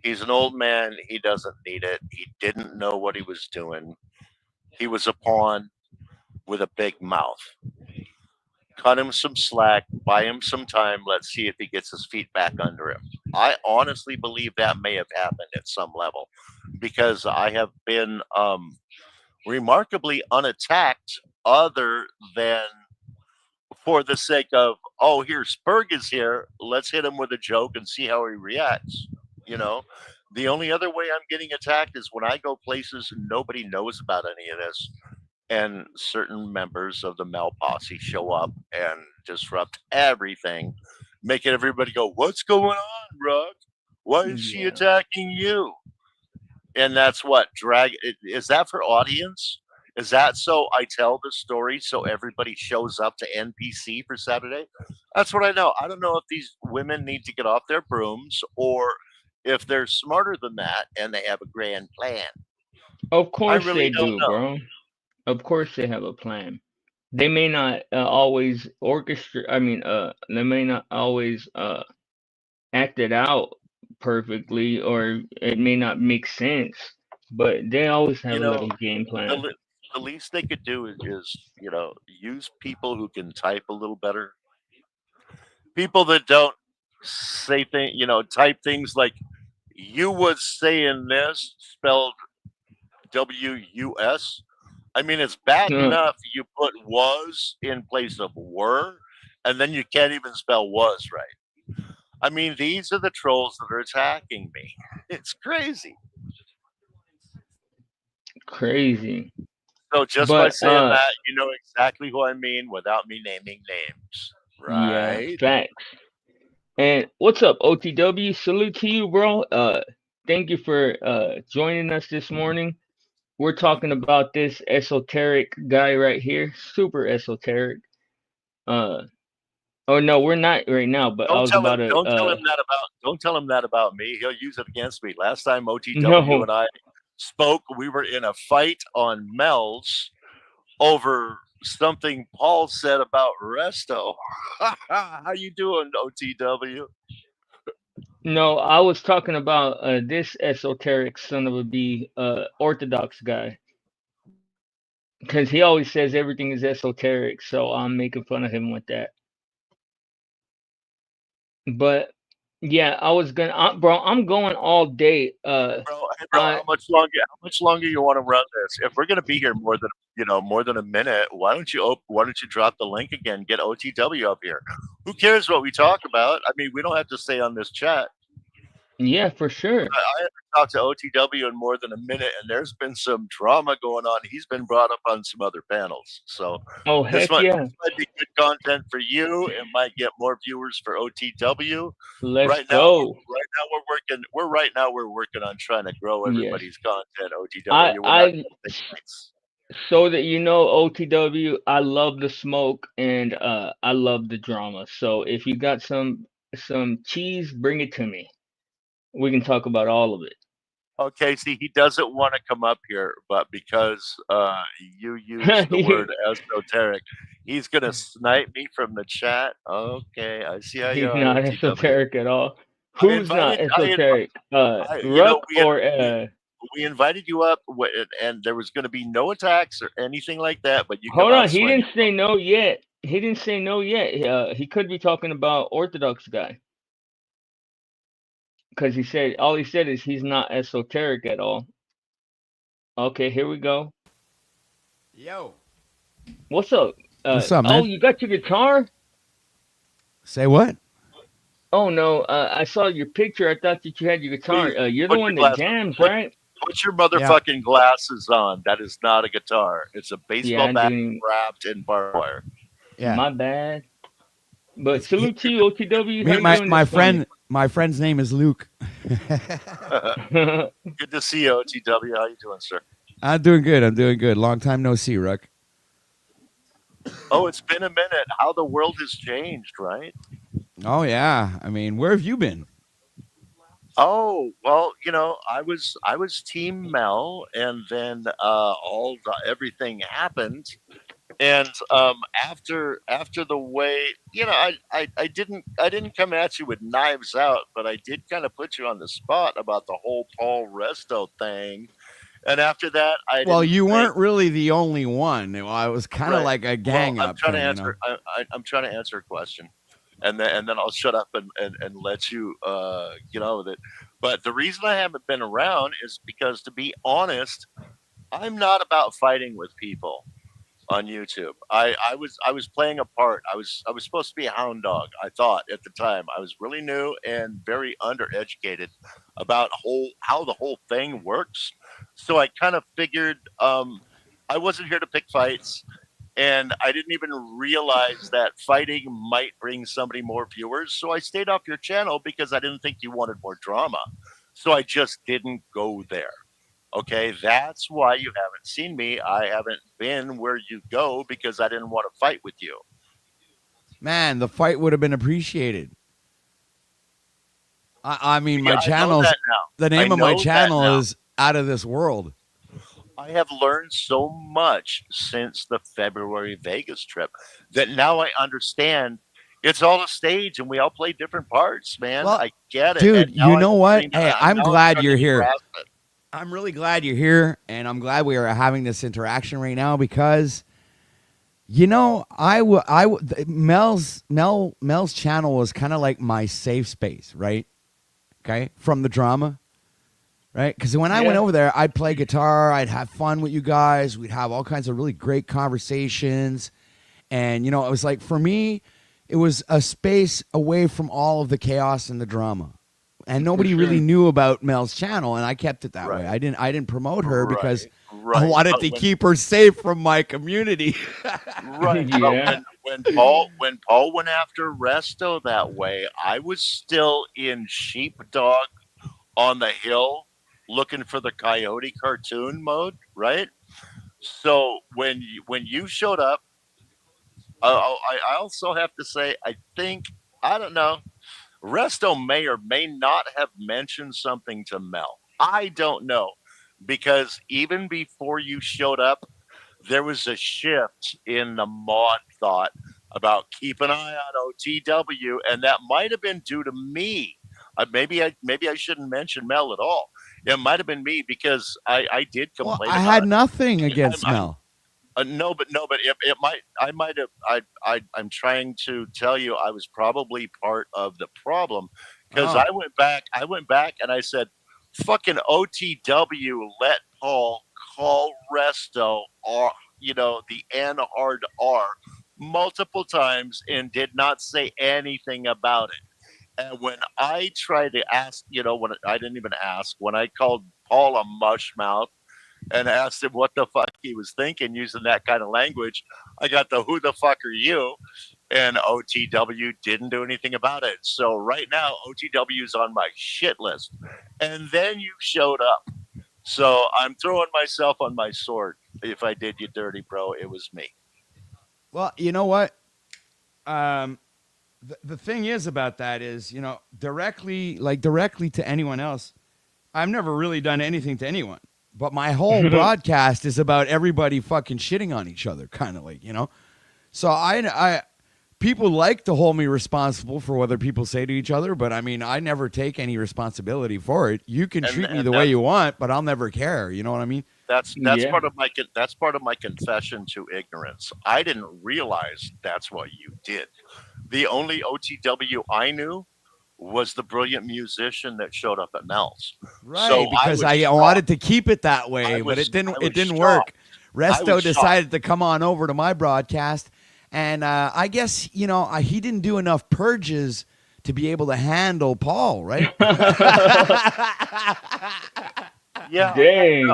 He's an old man. He doesn't need it. He didn't know what he was doing. He was a pawn with a big mouth. Cut him some slack, buy him some time. Let's see if he gets his feet back under him." I honestly believe that may have happened at some level because I have been remarkably unattacked other than for the sake of, oh, here, Spurg is here. Let's hit him with a joke and see how he reacts. You know, the only other way I'm getting attacked is when I go places nobody knows about any of this, and certain members of the Mel Posse show up and disrupt everything, making everybody go, "What's going on, Rug? Why is she Yeah. attacking you?" And that's what drag is that for audience? Is that so I tell the story so everybody shows up to NPC for Saturday? That's what I know. I don't know if these women need to get off their brooms or if they're smarter than that and they have a grand plan. Of I course really they don't do, know. bro. Of course they have a plan. They may not always orchestrate. I mean, they may not always act it out perfectly, or it may not make sense. But they always have You a know, little game the plan. the least they could do is use people who can type a little better. People that don't say things, type things like you was saying this spelled WUS. I mean, it's bad enough you put was in place of were, and then you can't even spell was right. I mean, these are the trolls that are attacking me. It's crazy. Crazy. So just by But saying that, you know exactly who I mean without me naming names, yeah, right? facts. And what's up, OTW? Salute to you, bro. Thank you for joining us this morning. We're talking about this esoteric guy right here, super esoteric. Uh, oh no, we're not right now. But I Don't was tell him. about to. Don't tell him that about. Don't tell him that about me. He'll use it against me. Last time OTW No, and I spoke, we were in a fight on Mel's over something Paul said about Resto. How you doing, OTW? no, I was talking about this esoteric son of a b, Orthodox guy, because he always says everything is esoteric. So I'm making fun of him with that. But yeah, I was gonna, bro. I'm going all day. Hey, bro, I how much longer? How much longer you want to run this? If we're gonna be here more than a minute, why don't you drop the link again? Get OTW up here. Who cares what we talk about? I mean, we don't have to stay on this chat. yeah, for sure. I haven't talked to OTW in more than a minute, and there's been some drama going on. He's been brought up on some other panels, so Oh this heck might yeah, this might be good content for you. It might get more viewers for OTW. let's Right now, go. right now we're working. We're working on trying to grow Yes, everybody's content. I OTW, we're not I gonna take bites. so that you know, OTW, I love the smoke and I love the drama. So if you got some cheese, bring it to me. We can talk about all of Okay, see, he doesn't want to come up here, but because you use the it. word esoteric, he's gonna snipe me from the chat. Okay, I see how you He's are, not OTW. esoteric at all. I Who's not invited, I, inv- esoteric? I you know, Ruck or we invited you up, and there was gonna be no attacks or anything like that, but you come hold out on, he swinging. didn't say no yet. He didn't say no yet. He could be talking about Orthodox guy, because he said all he said is he's not esoteric at all. Okay, here we go. Yo. What's up? What's up, Oh, man? you got your guitar? Say what? Oh no, I saw your picture. I thought that you had your guitar. Please You're the put your one that glass. jams, Put right? put your Yeah. motherfucking glasses on. That is not a guitar. It's a Yeah, baseball I bat didn't. wrapped in barbed wire. Yeah. My bad. But It's he, salute to you, OTW. How me, you my doing my this morning? friend's name is Luke. Good to see you, OTW. How you doing, sir? I'm doing good. I'm doing good. Long time no see, Ruck. Oh, it's been a minute. How the world has changed, right? Oh yeah. I mean, where have you been? Oh, well, I was Team Mel, and then everything happened, and after the way, I didn't come at you with knives out, but I did kind of put you on the spot about the whole Paul Resto thing, and after that, I Well, didn't you think. weren't really the only one. I was kind of Right. like a Well, gang I'm up trying to thing, answer. I'm trying to answer a question, and then I'll shut up and let you that. But the reason I haven't been around is because, to be honest, I'm not about fighting with people on YouTube. I was playing a part. I was supposed to be a hound dog. I thought at the time I was really new and very undereducated about how the whole thing works. So I kind of figured I wasn't here to pick fights, and I didn't even realize that fighting might bring somebody more viewers. So I stayed off your channel because I didn't think you wanted more drama. So I just didn't go there. Okay, that's why you haven't seen me. I haven't been where you go because I didn't want to fight with you. Man, the fight would have been appreciated. I mean, Yeah, my I know channel's that the now. I name of my know that channel now. is Out of This World. I have learned so much since the February Vegas trip that now I understand it's all a stage and we all play different parts, man. Well, I get it. And dude, now you know what? Hey, I'm I'm glad starting you're to here. grasp it. I'm really glad you're here, and I'm glad we are having this interaction right now because, you know, Mel's channel was kind of like my safe space, right? Okay, from the drama, right? Because when I went Yeah. over there, I'd play guitar, I'd have fun with you guys, we'd have all kinds of really great conversations, and you know, it was like for me, it was a space away from all of the chaos and the drama. And For nobody really sure. knew about Mel's channel, and I kept it that way. Right. I didn't promote her because I Right. wanted But to keep her safe from my community. right. But Yeah. when Paul went after Resto that way, I was still in sheepdog on the hill looking for the coyote cartoon mode, right? So when you showed up, I also have to say I think I don't know. Resto may or may not have mentioned something to Mel. I don't know because even before you showed up, there was a shift in the mod thought about keep an eye on OTW, and that might have been due to me. Maybe I shouldn't mention Mel at all. It might have been me because I did Well, complain I about had it. nothing I'm, against I'm Mel. no, but it might. I might have. I'm trying to tell you, I was probably part of the problem because Oh, I went back. I went back and I said, "Fucking OTW, let Paul call Resto or the N hard R multiple times and did not say anything about it." And when I tried to ask, when I didn't even ask, when I called Paul a mush mouth and asked him what the fuck he was thinking using that kind of language, I got the who the fuck are you? And OTW didn't do anything about it. So right now, OTW is on my shit list. And then you showed up. So I'm throwing myself on my sword. If I did you dirty, bro, it was me. well, you know what? Um, the thing is about that is, you know, directly to anyone else, I've never really done anything to anyone. But my whole broadcast is about everybody fucking shitting on each other, kind of like, you know. So people like to hold me responsible for what other people say to each other, but I mean, I never take any responsibility for it. You can treat me And the way you want, but I'll never care. You know what I mean? that's Yeah. part of my confession to ignorance. I didn't realize that's what you did. The only OTW I knew was the brilliant musician that showed up at Mel's. So Right, I because was I shocked. wanted to keep it that I way, but was I it was didn't work. shocked. I was Resto shocked. decided to come on over to my broadcast, and I guess you know he didn't do enough purges to be able to handle Paul, right? Yeah, Dang.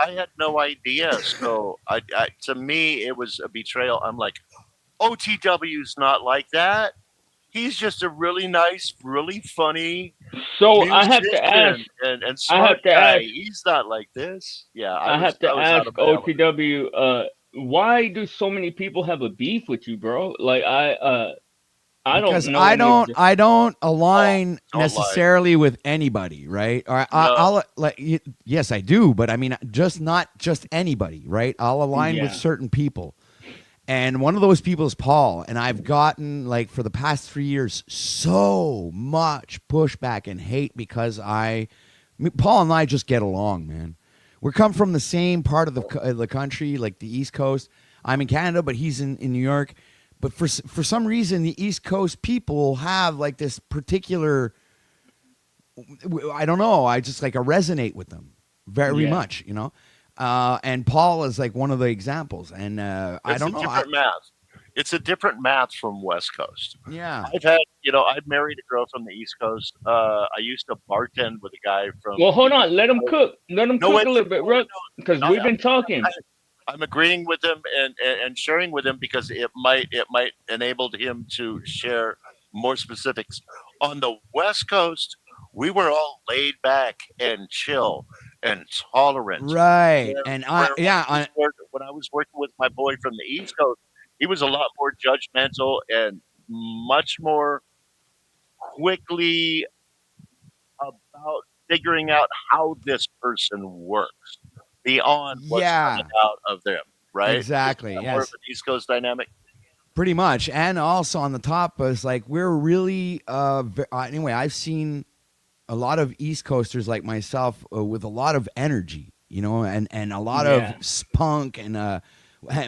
I had no idea. So to me it was a betrayal. I'm like, OTW's not like that. He's just a really nice, really funny So musician and I smart have to guy. ask He's not like this. Yeah, I have I to was out ask of my element. OTW, why do so many people have a beef with you, bro? Like I Because don't know any of the I don't Oh, align don't lie. necessarily with anybody, right? Or No, I'll like yes, I do, but I mean just not just anybody, right? I'll align with Yeah. certain people. And one of those people is Paul. And I've gotten, like, for the past 3 years, so much pushback and hate because Paul and I just get along, man. We come from the same part of the country, like the East Coast. I'm in Canada, but he's in New York. But for some reason, the East Coast people have, like, this particular, I don't know, I just, like, I resonate with them very Yeah. much, you know? And Paul is like one of the examples, and I it's a don't know. different math. It's a different math from West Coast. Yeah. I've married a girl from the East Coast. I used to bartend with a guy from Well, the hold on. East Let him Coast. cook. Let him No, cook wait, a little bit, Ruck, because no, we've been talking. I'm agreeing with him and sharing with him because it might enable him to share more specifics. On the West Coast, we were all laid back and chill, and tolerance. Right. Where, And where I yeah, I when I was working with my boy from the East Coast, he was a lot more judgmental and much more quickly about figuring out how this person works beyond what's coming yeah, out of them. Right? Is exactly. that more of Yes. an East Coast dynamic? Pretty much. And also on the top was like we're really anyway, I've seen a lot of East Coasters like myself with a lot of energy, and a lot of Yeah. spunk and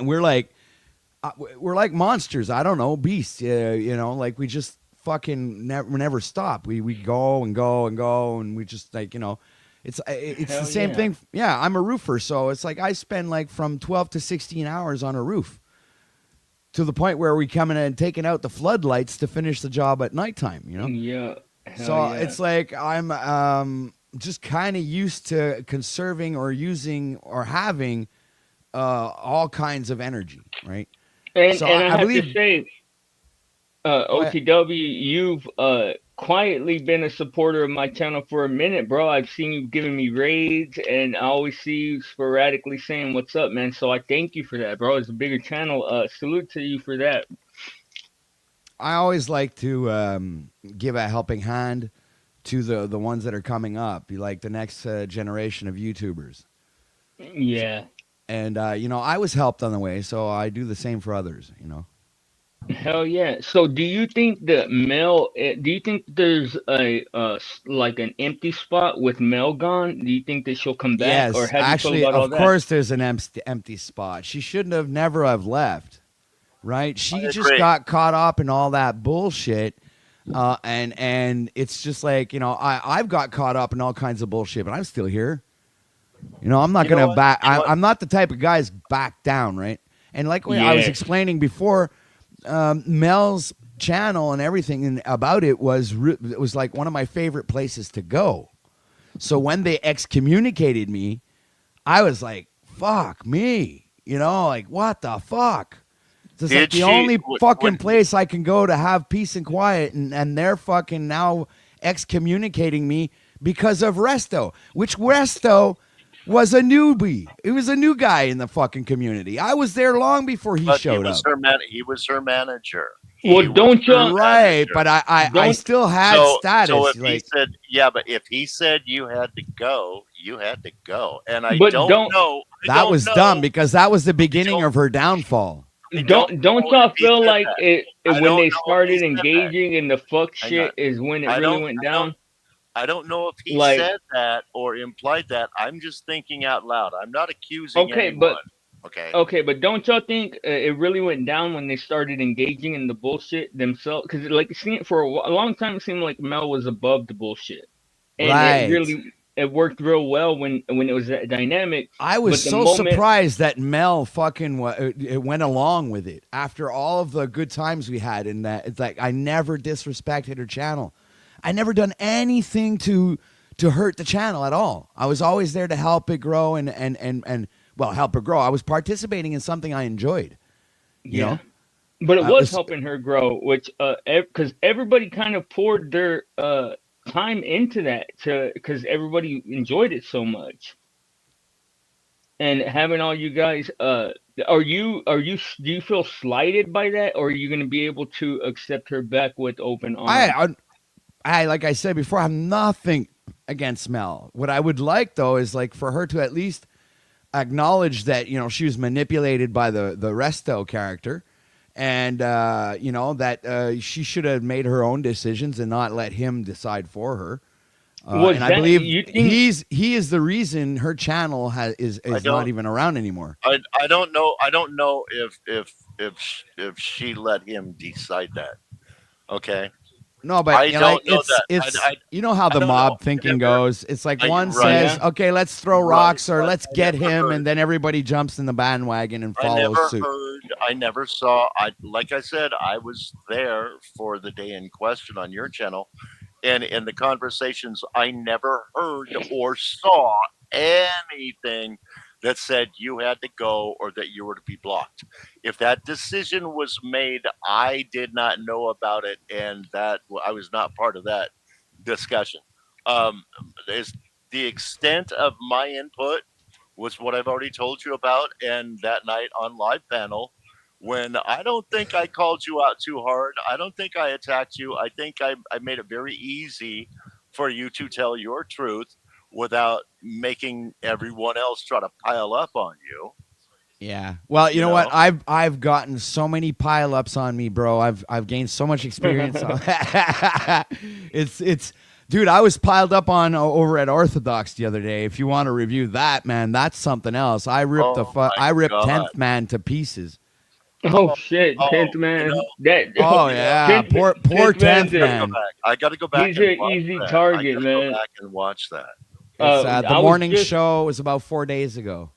we're like monsters. I don't know, beasts. Like we just fucking never stop. We go and go and go, and we just like it's the Hell same yeah. thing. Yeah, I'm a roofer, so it's like I spend like from 12 to 16 hours on a roof to the point where we come in and taking out the floodlights to finish the job at nighttime. Yeah. Hell So yeah. it's like I'm just kind of used to conserving or using or having all kinds of energy, right? So And I I have to believe. say, Go ahead. OTW, you've quietly been a supporter of my channel for a minute, bro. I've seen you giving me raids, and I always see you sporadically saying what's up, man. So I thank you for that, bro. It's a bigger channel. Salute to you for that. I always like to give a helping hand to the ones that are coming up, like the next generation of YouTubers. Yeah. And I was helped on the way, so I do the same for others. Hell yeah. So do you think that Mel, do you think there's like an empty spot with Mel gone? Do you think that she'll come back, or Yes, how do you feel actually, about all of that? course, there's an empty spot. She shouldn't have never have left, right? She I just agree. got caught up in all that bullshit, and it's just like I've got caught up in all kinds of bullshit, but I'm still here. I'm not You know gonna what? back. You know what? I'm not the type of guys back down, right? And like I was Yes. explaining before, Mel's channel and everything about it was like one of my favorite places to go. So when they excommunicated me, I was like, "Fuck me," like what the fuck? It's like Did the she? only When fucking place I can go to have peace and quiet, and they're fucking now excommunicating me because of Resto, which Resto was a newbie. He was a new guy in the fucking community. I was there long before he but showed up. he was her manager. Well, He was don't her y'all Right, manager. but I don't still had So status. if he Like said, yeah, but if he said you had to go, you had to go. And I but don't don't know. I that don't was dumb know. because that was the beginning Don't of her downfall. I don't don't know if y'all he feel said like that. it I when don't they know if he started said that. engaging in the fuck Hang on. shit is when it really went I don't down? I don't know if he Like, said that or implied that. I'm just thinking out loud. I'm not accusing okay, but anyone. Okay. okay, but don't y'all think it really went down when they started engaging in the bullshit themselves? Because like it seemed for a long time, it seemed like Mel was above the bullshit, and Right. it worked real well when it was that dynamic. I was But the so moment, surprised that Mel fucking it went along with it after all of the good times we had in that. It's like I never disrespected her channel. I never done anything to hurt the channel at all. I was always there to help it grow and well, help it grow. I was participating in something I enjoyed. You yeah, know, but it it was was helping her grow, which because everybody kind of poured their time into that to because everybody enjoyed it so much. And having all you guys, do you feel slighted by that, or are you going to be able to accept her back with open arms? I, I like I said before, I have nothing against Mel. What I would like though is like for her to at least acknowledge that she was manipulated by the Resto character, and that she should have made her own decisions and not let him decide for her. And Was I that believe you think? he is the reason her channel I is not don't even around anymore. I don't know. I don't know if she let him decide that. Okay. No, but I like don't know that. it's how I the don't know. mob I thinking never goes. It's like I one right. says, Yeah, "Okay, let's throw Right. rocks or But let's get him," and then everybody jumps in the bandwagon and I follows never suit. heard, I never saw, I like I said, I was there for the day in question on your channel, and in the conversations, I never heard or saw anything that said you had to go or that you were to be blocked. If that decision was made, I did not know about it, and that I was not part of that discussion. Um, The extent of my input was what I've already told you about, and that night on live panel, when I don't think I called you out too hard. I don't think I attacked you. I think I made it very easy for you to tell your truth without making everyone else try to pile up on you. Yeah. Well, you You know what? know, I've gotten so many pile-ups on me, bro. I've gained so much experience. It's dude, I was piled up on over at Orthodox the other day. If you want to review that, man, that's something else. oh my I ripped god. 10th man to pieces. Oh Oh, shit, oh, tenth man. you That Oh know, yeah, tenth poor tenth man's 10th gotta go man. back. I gotta go back he's and an watch easy that. I target, gotta go man. back and watch that. It's the I was morning just show was about 4 days ago.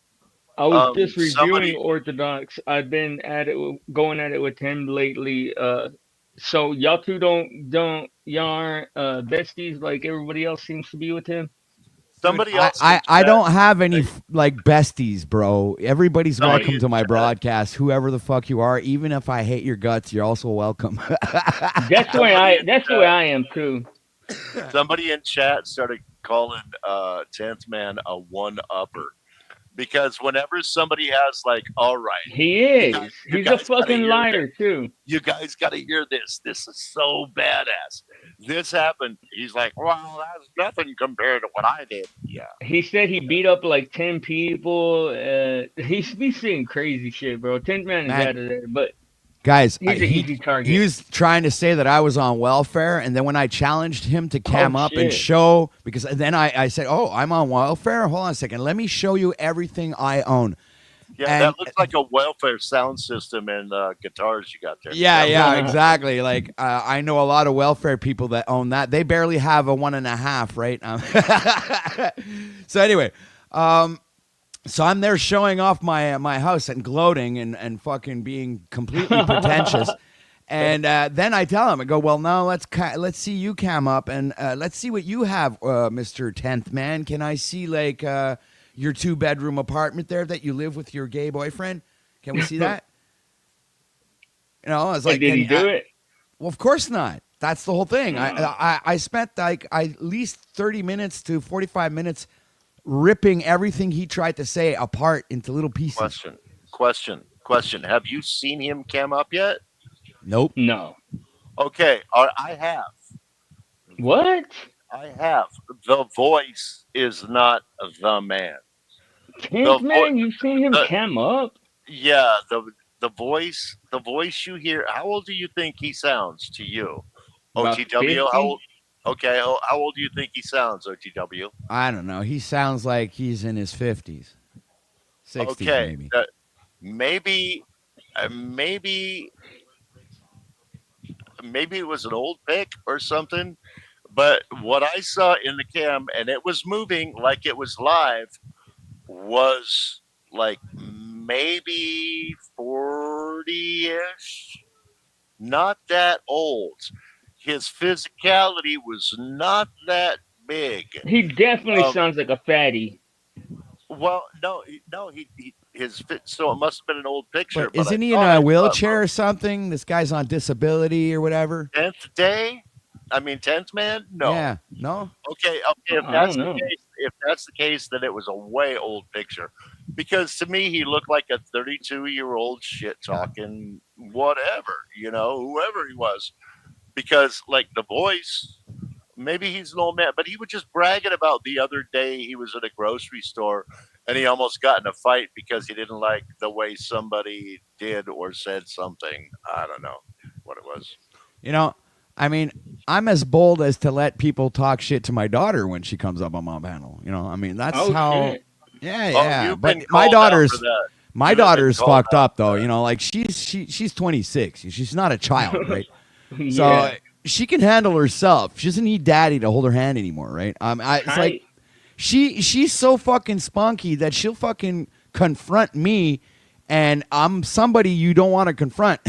reviewing Somebody, Orthodox. I've been at it, going at it with him lately. So y'all two y'all aren't besties like everybody else seems to be with him. Dude, somebody else in I chat. don't have any like besties, bro. Everybody's Somebody welcome in to my chat. broadcast, whoever the fuck you are. Even if I hate your guts, you're also welcome. Somebody in That's the way chat. I am too. Somebody in chat started calling 10th man a one upper because whenever somebody has like, all right, He you guys, is. you He's a guys got to fucking hear this. liar too. You guys got to hear this. This is so badass. This happened. He's like, well, that's nothing compared to what I did. Yeah. He said he beat up like 10 people. He's be saying crazy shit, bro. 10th man is Man, out of there, but guys, he's an easy he target. was trying to say that I was on welfare, and then when I challenged him to Oh cam up and shit. show, because then I said, "Oh, I'm on welfare. Hold on a second. Let me show you everything I own." Yeah, And that looks like a welfare sound system and guitars you got there. yeah, Yep. yeah, exactly. Like I know a lot of welfare people that own that. They barely have a 1.5, right? So anyway, so I'm there showing off my house and gloating and fucking being completely pretentious. And then I tell him, I go, well, now let's see you cam up and let's see what you have, Mr. 10th man. Can I see like your 2-bedroom apartment there that you live with your gay boyfriend? Can we see that? You know, I was And like, did he do it? well, of course not. That's the whole thing. I spent like at least 30 minutes to 45 minutes ripping everything he tried to say apart into little pieces. Question. Have you seen him cam up yet? Nope. No. Okay, I have. What? I have. The voice is not the man. 10th The man, you've seen him the cam up? yeah, the voice you hear. How old do you think he sounds to you? About OTW, how 50? old? Okay, how old do you think he sounds, OTW? I don't know. He sounds like he's in his 50s, 60s, Okay, maybe. maybe, maybe, maybe it was an old pic or something. But what I saw in the cam, and it was moving like it was live, was like maybe 40-ish. Not that old. His physicality was not that big. He definitely Um, sounds like a fatty. well, no, so it must have been an old picture, But but I isn't he in saw a it. But wheelchair or something? This guy's on disability or whatever. 10th day, I mean 10th man, no. Yeah. No? Okay, if I that's don't the know. case, then it was a way old picture. Because to me, he looked like a 32-year-old shit talking whatever, whoever he was. Because like the voice, maybe he's an old man, but he was just bragging about the other day he was at a grocery store and he almost got in a fight because he didn't like the way somebody did or said something. I don't know what it was. You know, I mean, I'm as bold as to let people talk shit to my daughter when she comes up on my panel. You know, I mean, that's Oh how. shit. Yeah, Oh, yeah. you've But been my called out for daughter's that. my You have been daughter's called fucked out up for though. that. You know, like she's 26. She's not a child, right? So Yeah. she can handle herself. She doesn't need daddy to hold her hand anymore, right? It's like Tight. she's so fucking spunky that she'll fucking confront me, and I'm somebody you don't want to confront.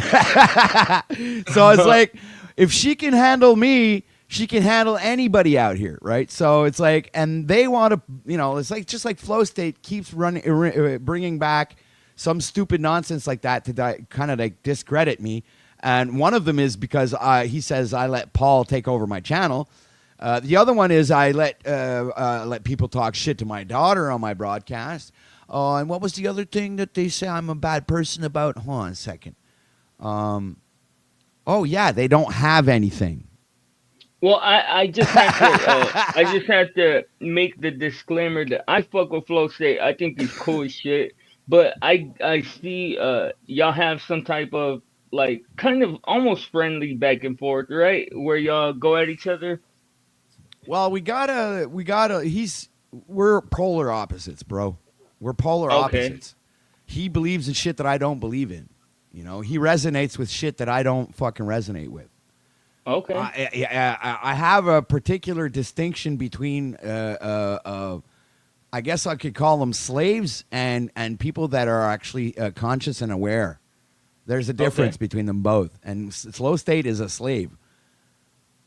So it's like if she can handle me, she can handle anybody out here, right? So it's like, and they want to, it's like just like Flow State keeps bringing back some stupid nonsense like that to kind of like discredit me. And one of them is because he says I let Paul take over my channel. The other one is I let people talk shit to my daughter on my broadcast. And what was the other thing that they say I'm a bad person about? Hold on a second. Oh yeah, they don't have anything. Well, I just had to I just had to make the disclaimer that I fuck with Flow State. I think he's cool as shit. But I see y'all have some type of like kind of almost friendly back and forth, right? Where y'all go at each other. Well, we're polar opposites, bro. We're polar Okay. opposites. He believes in shit that I don't believe in. You know, he resonates with shit that I don't fucking resonate with. Okay. I have a particular distinction between, I guess I could call them slaves and people that are actually conscious and aware. There's a difference between them both. And Slow State is a slave.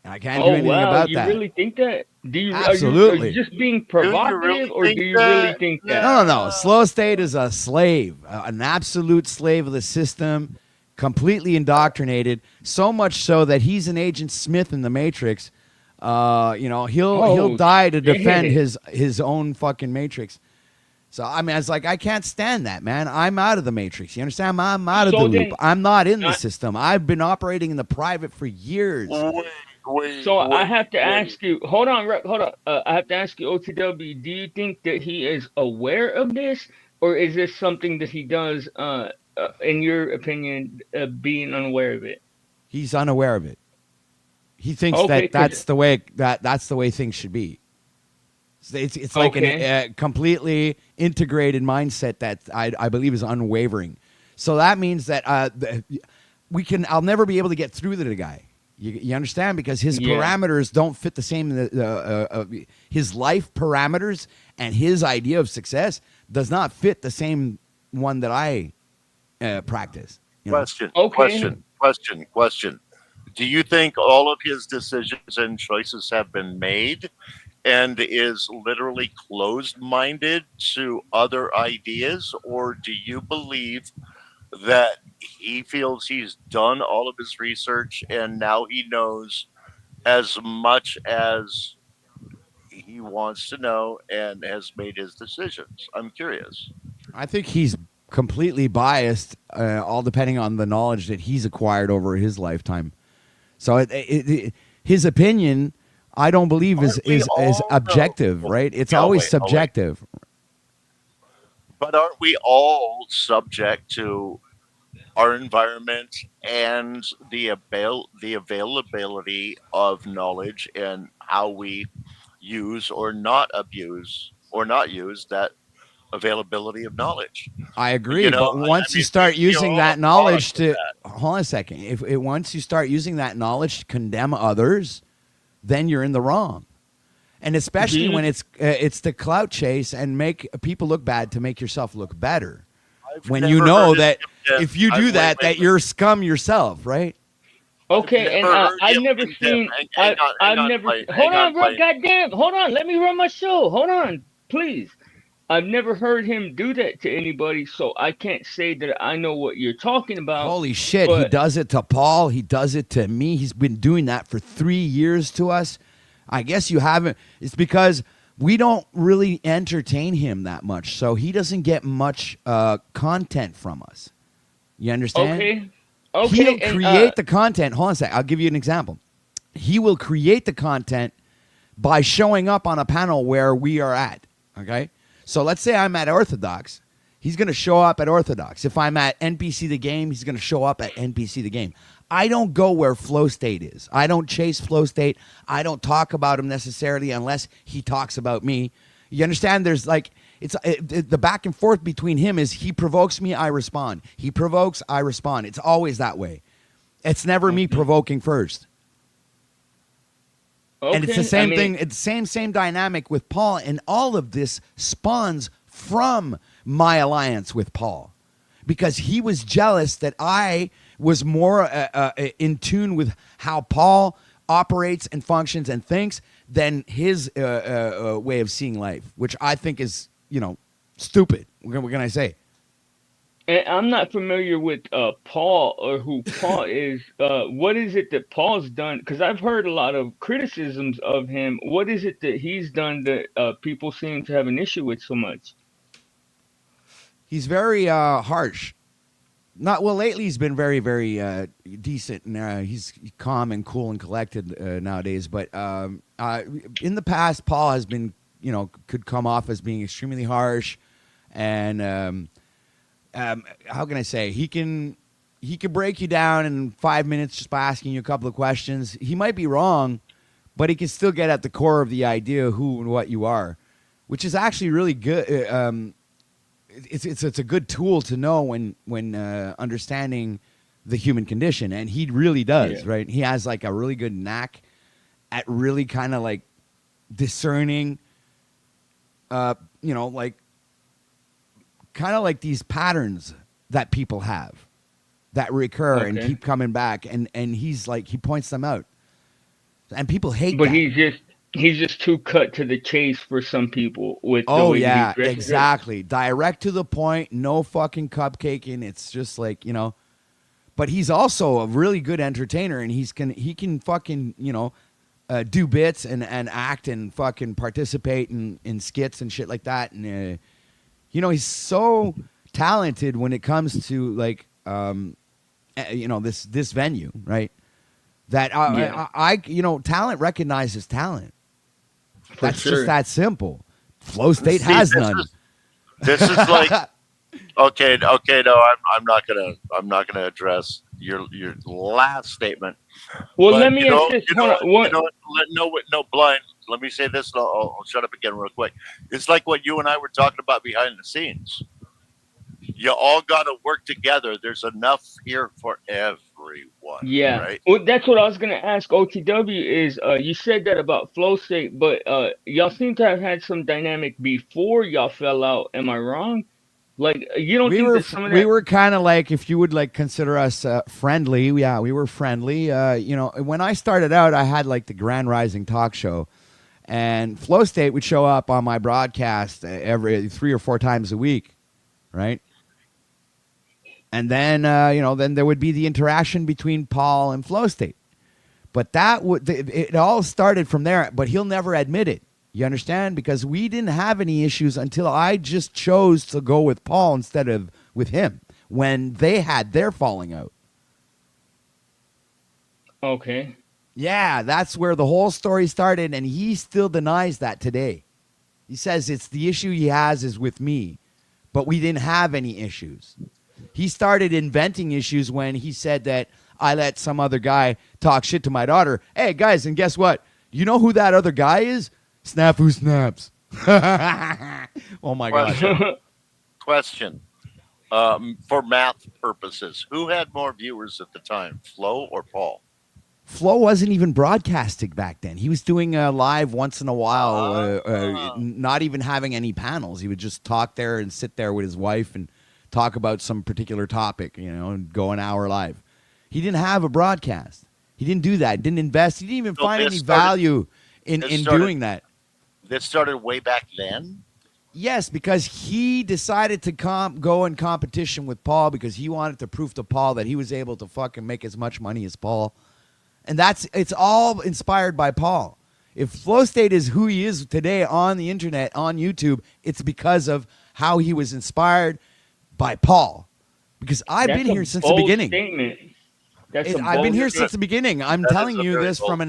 And I can't do anything Wow, about you that. really think that? Do you are you Absolutely. just being Do you provocative really or think do you really that? think that? No. Slow State is a slave, an absolute slave of the system, completely indoctrinated. So much so that he's an Agent Smith in the Matrix. He'll Oh die to defend shit. his own fucking Matrix. So I mean, it's like I can't stand that, man. I'm out of the Matrix. You understand? I'm out of the So loop. then I'm not in the I, system. I've been operating in the private for years. so I Wait. have to ask you, hold on, hold on. I have to ask you, OTW, do you think that he is aware of this, or is this something that he does, in your opinion, being unaware of it? He's unaware of it. He thinks Okay, that cause that's the way things should be. It's like okay, a completely integrated mindset that I believe is unwavering. So that means that I'll never be able to get through to the guy. You understand? Because his yeah. parameters don't fit the same. His life parameters and his idea of success does not fit the same one that I practice. You know? Okay. Question. Do you think all of his decisions and choices have been made and is literally closed minded to other ideas? Or do you believe that he feels he's done all of his research and now he knows as much as he wants to know and has made his decisions? I'm curious. I think he's completely biased, all depending on the knowledge that he's acquired over his lifetime. So his opinion, I don't believe is Aren't we is all objective, though? right? It's Yeah, always I'll wait. subjective. But aren't we all subject to our environment and the availability of knowledge and how we use or not use that availability of knowledge? I agree, You know, but once you start we are using all that a product knowledge of to that. hold on a second, once you start using that knowledge to condemn others, then you're in the wrong. And Do especially you when it's the clout chase and make people look bad to make yourself look better. I've When you never know heard him that condemn. if you do that, that you're scum yourself, right? I've okay? And never heard I've him never condemn. seen. Hang I've on, never. Blaine. Hold Hang on, on, bro. Blaine. Goddamn. Hold on. Let me run my show. Hold on, please. I've never heard him do that to anybody, so I can't say that I know what you're talking about. Holy shit, he But does it to Paul. He does it to me. He's been doing that for 3 years to us. I guess you haven't. It's because we don't really entertain him that much, so he doesn't get much content from us. You understand? okay, He'll okay, and create the content. Hold on a sec. I'll give you an example. He will create the content by showing up on a panel where we are at. Okay? So let's say I'm at Orthodox. He's going to show up at Orthodox. If I'm at NBC The Game, he's going to show up at NBC The Game. I don't go where Flow State is. I don't chase Flow State. I don't talk about him necessarily unless he talks about me. You understand? There's like the back and forth between him is he provokes me, I respond. He provokes, I respond. It's always that way. It's never me provoking first. And it's the okay. I same mean, thing. It's the same dynamic with Paul, and all of this spawns from my alliance with Paul, because he was jealous that I was more in tune with how Paul operates and functions and thinks than his way of seeing life, which I think is stupid. What can I say? And I'm not familiar with Paul or who Paul is. What is it that Paul's done? Because I've heard a lot of criticisms of him. What is it that he's done that people seem to have an issue with so much? He's very harsh. Not well lately. He's been very, very decent, and he's calm and cool and collected nowadays. But in the past, Paul has been, could come off as being extremely harsh, and how can I say? He can break you down in 5 minutes just by asking you a couple of questions. He might be wrong, but he can still get at the core of the idea of who and what you are, which is actually really good. It's a good tool to know when understanding the human condition, and he really does. Yeah. Right? He has like a really good knack at really kind of like discerning, like kind of like these patterns that people have that recur and Okay. keep coming back, and he's like, he points them out, and people hate But that. he's just too cut to the chase for some people with the Oh way that he yeah, dresses it. exactly. Direct to the point, no fucking cupcaking. It's just like, but he's also a really good entertainer, and he can fucking, do bits and act and fucking participate in skits and shit like that. And he's so talented when it comes to like this venue, right? That Yeah. I talent recognizes talent. For That's just sure. that simple. Flow State See, has none. this is like okay, no, I'm not gonna address your last statement. Well, But let me ask this. Hold on. you know, no, blind. Let me say this. And I'll shut up again real quick. It's like what you and I were talking about behind the scenes. You all got to work together. There's enough here for everyone, Yeah. right? Well, that's what I was gonna ask. OTW is you said that about Flow State, but y'all seem to have had some dynamic before y'all fell out. Am I wrong? Like you don't think that some of We that? were kind of like, if you would like consider us friendly. Yeah, we were friendly. When I started out, I had like the Grand Rising talk show, and Flow State would show up on my broadcast every 3 or 4 times a week, right? And then then there would be the interaction between Paul and Flow State. But it all started from there. But he'll never admit it. You understand? Because we didn't have any issues until I just chose to go with Paul instead of with him when they had their falling out. Okay. Yeah, that's where the whole story started, and he still denies that today. He says it's the issue he has is with me, but we didn't have any issues. He started inventing issues when he said that I let some other guy talk shit to my daughter. Hey, guys, and guess what? You know who that other guy is? Snafu Snaps. Oh, my gosh. Question. For math purposes, who had more viewers at the time, Flo or Paul? Flo wasn't even broadcasting back then. He was doing live once in a while, not even having any panels. He would just talk there and sit there with his wife and talk about some particular topic, and go an hour live. He didn't have a broadcast. He didn't do that. Didn't invest. He didn't even find any value in doing that. This started way back then? Yes, because he decided to go in competition with Paul because he wanted to prove to Paul that he was able to fucking make as much money as Paul. And it's all inspired by Paul. If Flow State is who he is today on the internet, on YouTube, it's because of how he was inspired by Paul. Because I've been here since the beginning. Statement. I've been here since the beginning. I'm telling you this from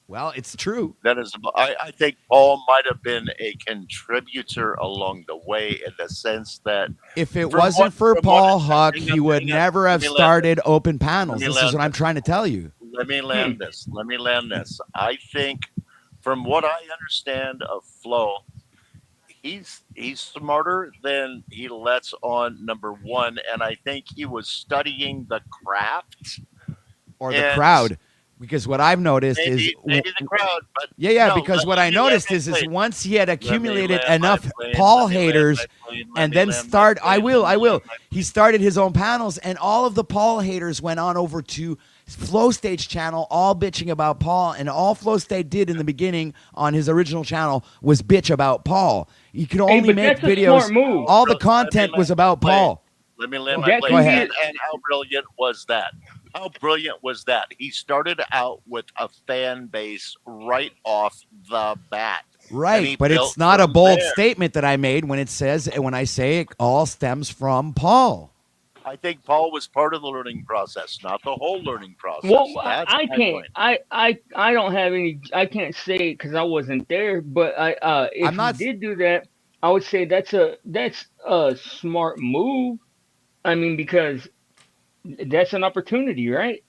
well, it's true. That is, I think Paul might have been a contributor along the way in the sense that if it wasn't for Paul Huck, he would never have started open panels. This is what I'm trying to tell you. Let me land this. I think, from what I understand of Flo, he's smarter than he lets on, number one, and I think he was studying the craft or the crowd. Because what I've noticed maybe the crowd, but because what I noticed is once he had accumulated enough Paul haters, and then he started his own panels, and all of the Paul haters went on over to Flow State's channel, all bitching about Paul, and all Flow State did in the beginning on his original channel was bitch about Paul. You could only make videos. Smart move. All the content was about Paul. Let me land my That plane. can ahead. be And how brilliant was that? How brilliant was that? He started out with a fan base right off the bat, and Right, he but built it's not a from bold there. statement that I made when it says when I say it all stems from Paul. I think Paul was part of the learning process, not the whole learning well. process. I, That's I my can't. point. I don't have any. I can't say it because I wasn't there. But if I'm he not did do that, I would say that's a smart move. I mean, because that's an opportunity, right?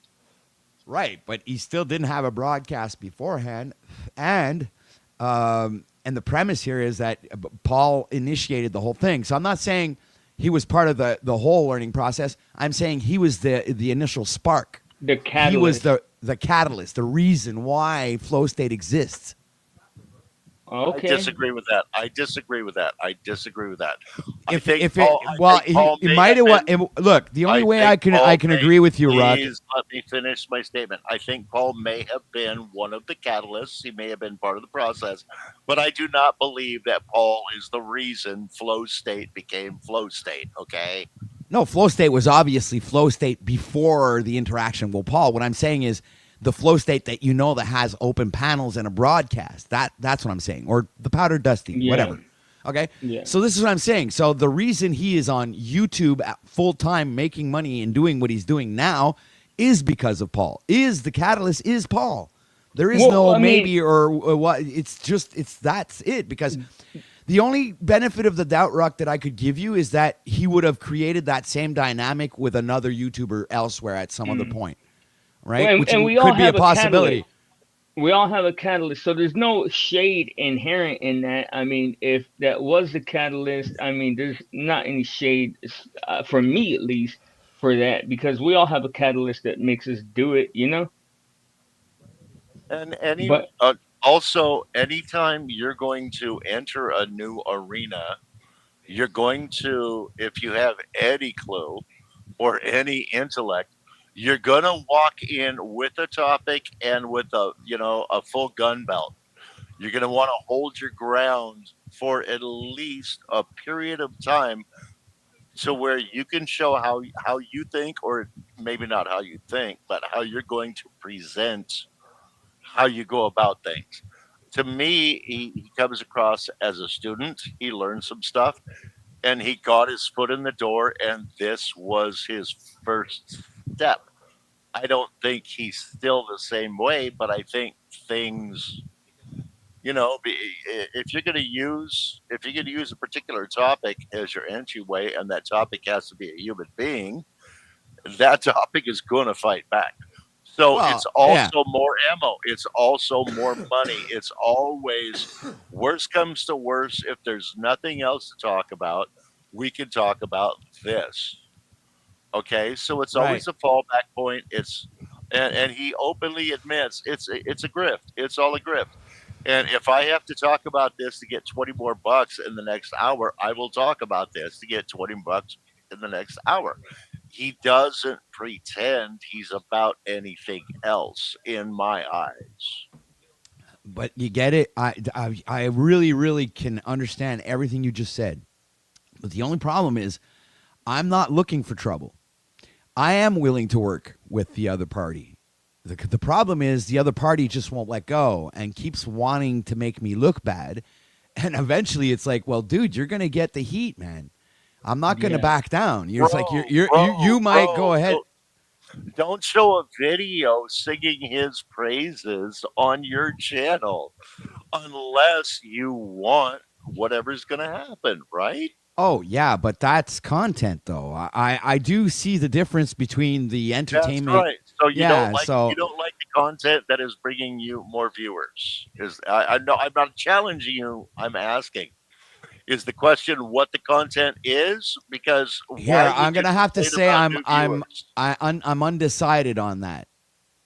right, but he still didn't have a broadcast beforehand, and the premise here is that Paul initiated the whole thing. So I'm not saying he was part of the whole learning process. I'm saying he was the initial spark. The He was catalyst. the catalyst, the reason why flow state exists. I Okay. disagree with that. I disagree with that. I disagree with that. I think If it Paul. I well, think Paul he may might have have. been. Look, the only I way think I Paul can may. agree with you, Ruck. Please let me finish my statement. I think Paul may have been one of the catalysts. He may have been part of the process, but I do not believe that Paul is the reason flow state became flow state. Okay. No, flow state was obviously flow state before the interaction. Well, Paul, what I'm saying is the flow state that that has open panels and a broadcast. That's what I'm saying. Or the powder dusty, Yeah. whatever. Okay? Yeah. So this is what I'm saying. So the reason he is on YouTube full time making money and doing what he's doing now is because of Paul. Is the catalyst is Paul. There is Well, no I mean, maybe or what. It's that's it because the only benefit of the doubt, Ruck, that I could give you is that he would have created that same dynamic with another YouTuber elsewhere at some other point, right? Which and we all could be a have a possibility. catalyst. We all have a catalyst, so there's no shade inherent in that. I mean, if that was the catalyst, I mean, there's not any shade for me at least for that because we all have a catalyst that makes us do it, you know. And But also, anytime you're going to enter a new arena, you're going to, if you have any clue or any intellect, you're going to walk in with a topic and with a full gun belt. You're going to want to hold your ground for at least a period of time to where you can show how you think, or maybe not how you think, but how you're going to present how you go about things. To me, he comes across as a student. He learned some stuff and he got his foot in the door, and this was his first step. I don't think he's still the same way, but I think things, if you're going to use a particular topic as your entryway, and that topic has to be a human being, that topic is going to fight back. So it's Well, yeah, also more ammo. It's also more money. It's always worst comes to worst. If there's nothing else to talk about, we can talk about this. Okay, so it's right. always a fallback point. And he openly admits it's a grift. It's all a grift. And if I have to talk about this to get 20 more bucks in the next hour, I will talk about this to get 20 bucks in the next hour. He doesn't pretend he's about anything else in my eyes. But you get it. I really, really can understand everything you just said. But the only problem is I'm not looking for trouble. I am willing to work with the other party. The problem is the other party just won't let go and keeps wanting to make me look bad. And eventually it's like, well, dude, you're going to get the heat, man. I'm not going to yeah, back down. You're Bro, just like, bro, you might go bro, ahead. don't show a video singing his praises on your channel unless you want whatever's going to happen, right? Oh yeah, but that's content though. I do see the difference between the That's entertainment. right. So Yeah, you so don't like the content that is bringing you more viewers. Is I know I'm not challenging you. I'm asking. Is the question what the content is? Because why here would I'm you gonna have to complain say about new viewers? I'm undecided on that,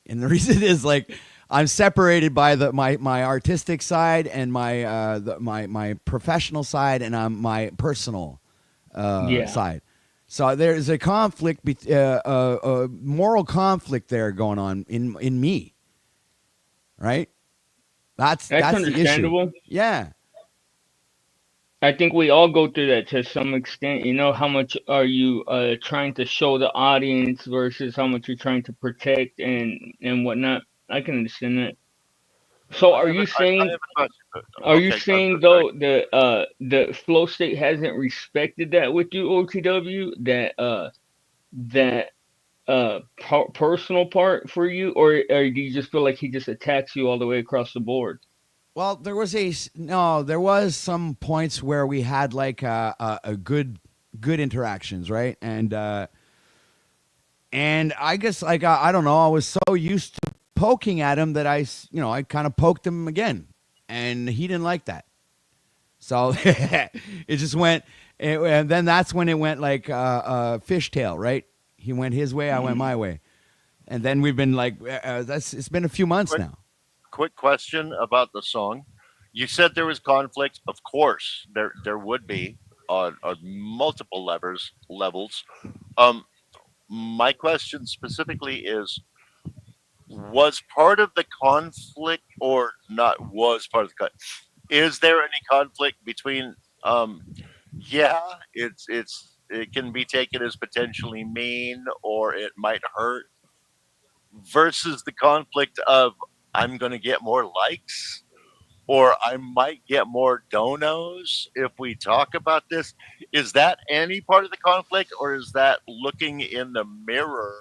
and the reason is like I'm separated by my artistic side and my professional side and my personal yeah. side. So there's a conflict, moral conflict there going on in me, right? That's That's the issue. understandable. Yeah. I think we all go through that to some extent. You know, how much are you trying to show the audience versus how much you're trying to protect and whatnot. I can understand that. So I have I have a question. are you Okay, I'm so saying sorry. though the flow state hasn't respected that with you, OTW, that personal part for you, or do you just feel like he just attacks you all the way across the board? Well, there was some points where we had like a good interactions, right? And I guess like I don't know, I was so used to poking at him that I kind of poked him again, and he didn't like that. So it just went, and then that's when it went like fishtail, right? He went his way, I went Mm. my way, and then we've been like it's been a few months Quick, now. quick question about the song. You said there was conflict. Of course, there would be on multiple levels. Um, my question specifically is: was part of the conflict, or not? Was part of the is there any conflict between? Yeah, it can be taken as potentially mean, or it might hurt, versus the conflict of I'm going to get more likes, or I might get more donos if we talk about this. Is that any part of the conflict, or is that looking in the mirror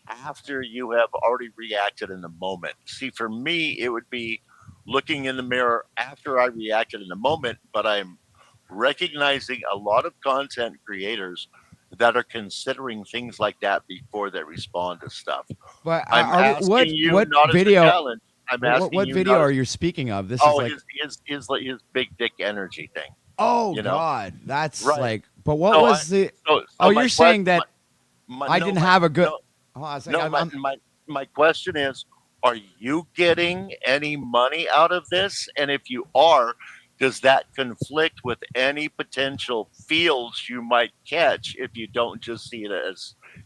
after you have already reacted in the moment? See, for me, it would be looking in the mirror after I reacted in the moment, but I'm recognizing a lot of content creators that are considering things like that before they respond to stuff. But I'm asking you what not as a video challenge. I'm what asking what you video not are as you speaking of? This is oh like, his like his big dick energy thing. oh You know, God, that's right? like. But what So I was the? Oh, so my you're saying that my I no didn't have a good. no Oh, I was like, no I'm, I'm my question is, are you getting any money out of this? And if you are, does that conflict with any potential fields you might catch if you don't just see it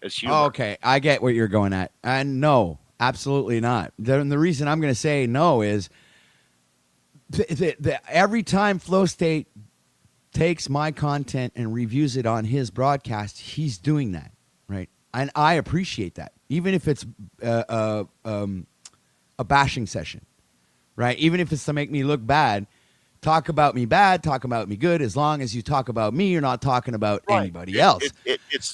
as humor? okay. I get what you're going at, and no, absolutely not. The reason I'm going to say no is every time Flow State takes my content and reviews it on his broadcast, he's doing that, right? And I appreciate that, even if it's a bashing session, right? Even if it's to make me look bad, talk about me bad, talk about me good. As long as you talk about me, you're not talking about Right. anybody else.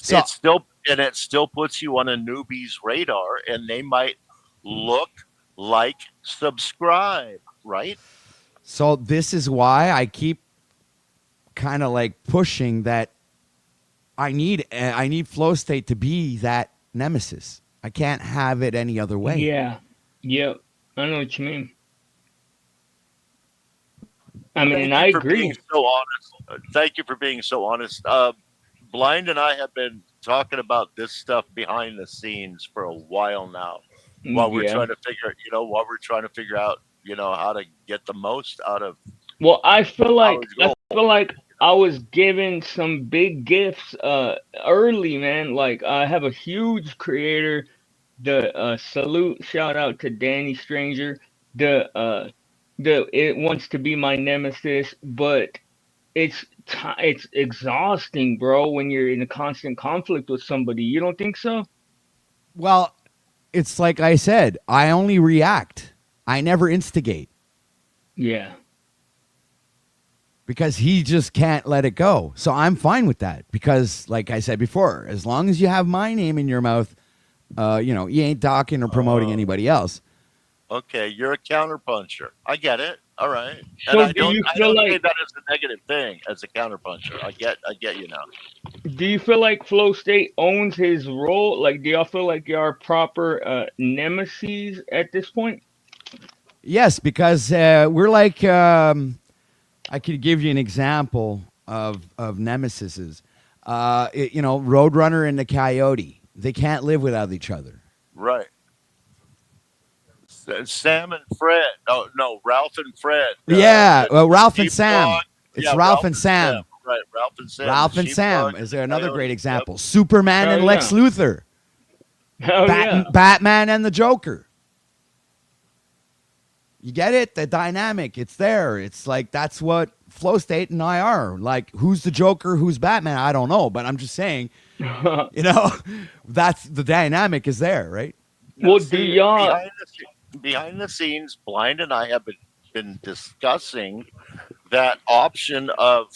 So It's still, and it still puts you on a newbie's radar, and they might look, like, subscribe, right? so this is why I keep kind of like pushing that I need Flow State to be that nemesis. I can't have it any other way. Yeah. Yep. I know what you mean. I mean, and Thank you I for being agree. so honest. Thank you for being so honest. Blind and I have been talking about this stuff behind the scenes for a while now, Yeah. while we're trying to figure out, how to get the most out of Well, our I goal. feel like I was given some big gifts early, man. Like I have a huge creator. The salute shout out to Danny Stranger. The it wants to be my nemesis, but it's exhausting, bro, when you're in a constant conflict with somebody. You don't think so? Well, it's like I said, I only react. I never instigate Yeah. because he just can't let it go. So I'm fine with that because, like I said before, as long as you have my name in your mouth, you ain't talking or promoting Uh, anybody else. okay, you're a counterpuncher. I get it. All right, and So do you I feel don't say like that as a negative thing as a counterpuncher. I get you now. do you feel like Flow State owns his role? Like, do y'all feel like you are proper nemesis at this point? Yes, because we're like I could give you an example of nemesises. Roadrunner and the Coyote. They can't live without each other. Right. Sam and Fred. Oh no, Ralph and Fred. Yeah, well, The Ralph and sheepdog. Sam. It's Yeah, Ralph Ralph and and Sam. Sam. Right, Ralph and Sam. The Ralph and sheepdog Sam. and Is the there another great coyote. Yep. example? Superman Hell and Lex yeah. Luthor. Hell yeah. Batman and the Joker. You get it? The dynamic. It's there. It's like that's what Flow State and I are. Like, who's the Joker, who's Batman? I don't know, but I'm just saying, you know, that's the dynamic is there, right? Now, Well, do see, y'all? behind the scenes, Blind and I have been discussing that option of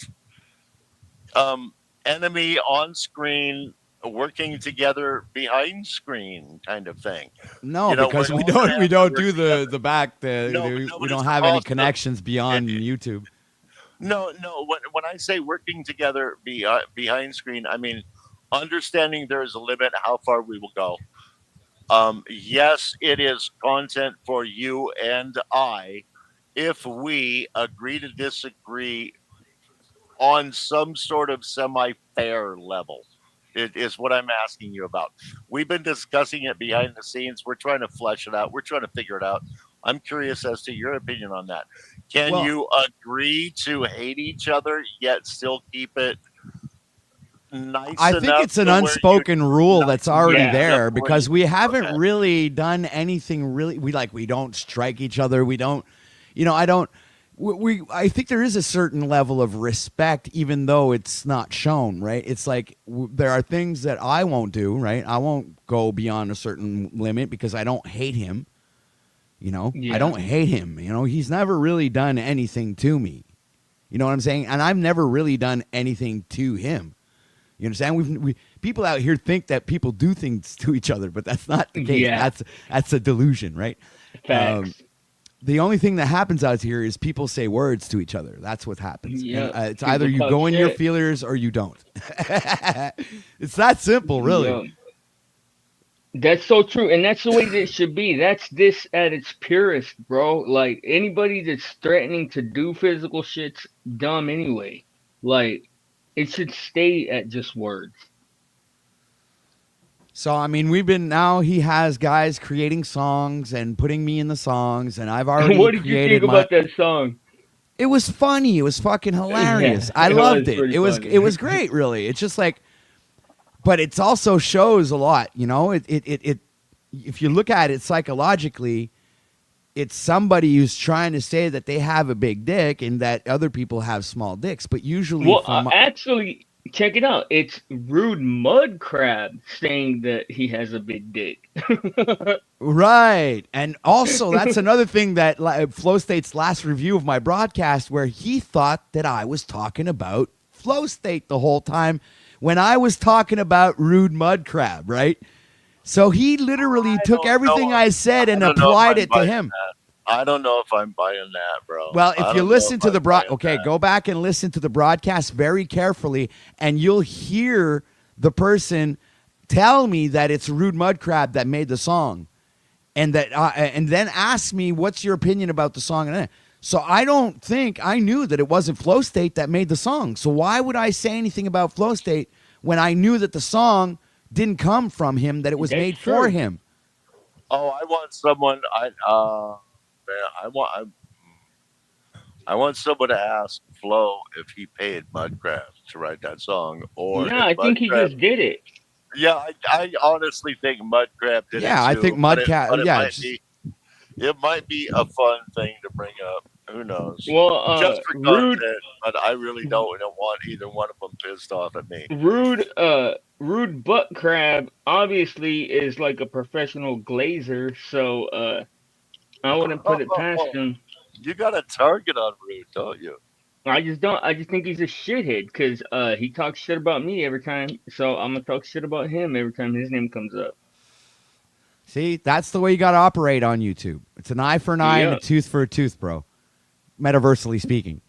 um, enemy on screen working together behind screen kind of thing. No, You know, because where we we're gonna don't we have to don't work do together. the back No, no, we but don't it's a have any possibility. connections beyond YouTube. No, no. When I say working together behind screen, I mean understanding there is a limit how far we will go. Yes, it is content for you and I if we agree to disagree on some sort of semi fair level. It is what I'm asking you about. We've been discussing it behind the scenes. We're trying to flesh it out. We're trying to figure it out. I'm curious as to your opinion on that. Can Well, you agree to hate each other yet still keep it nice I think enough it's an to where you unspoken rule that's already nice enough there to where you because we haven't okay. really done anything really. We don't strike each other. We don't, you know, I don't. I think there is a certain level of respect, even though it's not shown, right? It's like there are things that I won't do, right? I won't go beyond a certain limit because I don't hate him. You know, I Yeah. don't hate him. You know, he's never really done anything to me. You know what I'm saying? And I've never really done anything to him. You understand? We people out here think that people do things to each other, but that's not the case. Yeah. That's a delusion, right? Facts. The only thing that happens out here is people say words to each other. That's what happens. And Yep. it's People either you talk go in your shit. feelers or you don't. It's that simple, really. Yep. That's so true, and that's the way that it should be. That's this at its purest, bro. Like anybody that's threatening to do physical shit's dumb anyway. Like it should stay at just words. So I mean, he has guys creating songs and putting me in the songs, and I've already What did you think created my. about that song? It was funny. It was fucking hilarious. Yeah, I it loved was it. pretty It was funny. great, really. It's just like, but it also shows a lot. You know, it if you look at it psychologically, it's somebody who's trying to say that they have a big dick and that other people have small dicks. But usually, Well, from actually, check it out. It's Rude Mud Crab saying that he has a big dick. right, and also that's another thing that Flow State's last review of my broadcast, where he thought that I was talking about Flow State the whole time when I was talking about Rude Mud Crab, right? So he literally took everything I said and I don't know if applied I'm it to buying him. that. I don't know if I'm buying that, bro. Well, I if you don't know listen if to the I'm buying okay, that. go back and listen to the broadcast very carefully, and you'll hear the person tell me that it's Rude Mud Crab that made the song, and that and then ask me what's your opinion about the song. And so I don't think I knew that it wasn't Flow State that made the song. So why would I say anything about Flow State when I knew that the song didn't come from him, that it was That's made for true. him? Oh, I want someone. Man, I want someone to ask Flo if he paid Mudcrab to write that song, or No, if I think he Mudcrab. just did it. Yeah, I honestly think Mudcrab did it Yeah, I think too, but Mudcat. it Yeah, might be a fun thing to bring up. Who knows? Well, Just for content, but I really don't want either one of them pissed off at me. Rude Butt Crab obviously is like a professional glazer, so I wouldn't put it past him. You got a target on Rude, don't you? I just don't. I just think he's a shithead because he talks shit about me every time, so I'm gonna talk shit about him every time his name comes up. see, that's the way you got to operate on YouTube. It's an eye for an eye and a Yep. tooth for a tooth, bro. Metaversally speaking.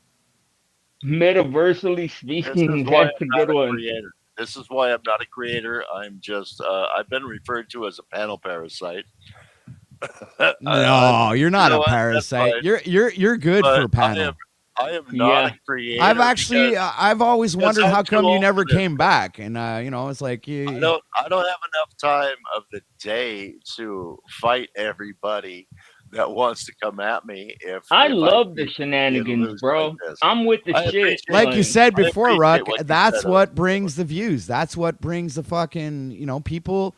Metaversally This speaking, is why that's a I'm not good a one. creator. This is why I'm not a creator. I'm just I've been referred to as a panel parasite. No, you're not you know a what? That's parasite. fine. You're good But for panel. I am not Yeah. a creator. I've actually because I've always because wondered I'm how too come you old never for this. came back, and you know, it's like I you. don't have enough time of the day to fight everybody that wants to come at me if I I love the keep getting shenanigans, loose like bro. this. I'm with the I shit. appreciate Like you said I before, appreciate Ruck, what you that's said. what brings the views. That's what brings the fucking, people.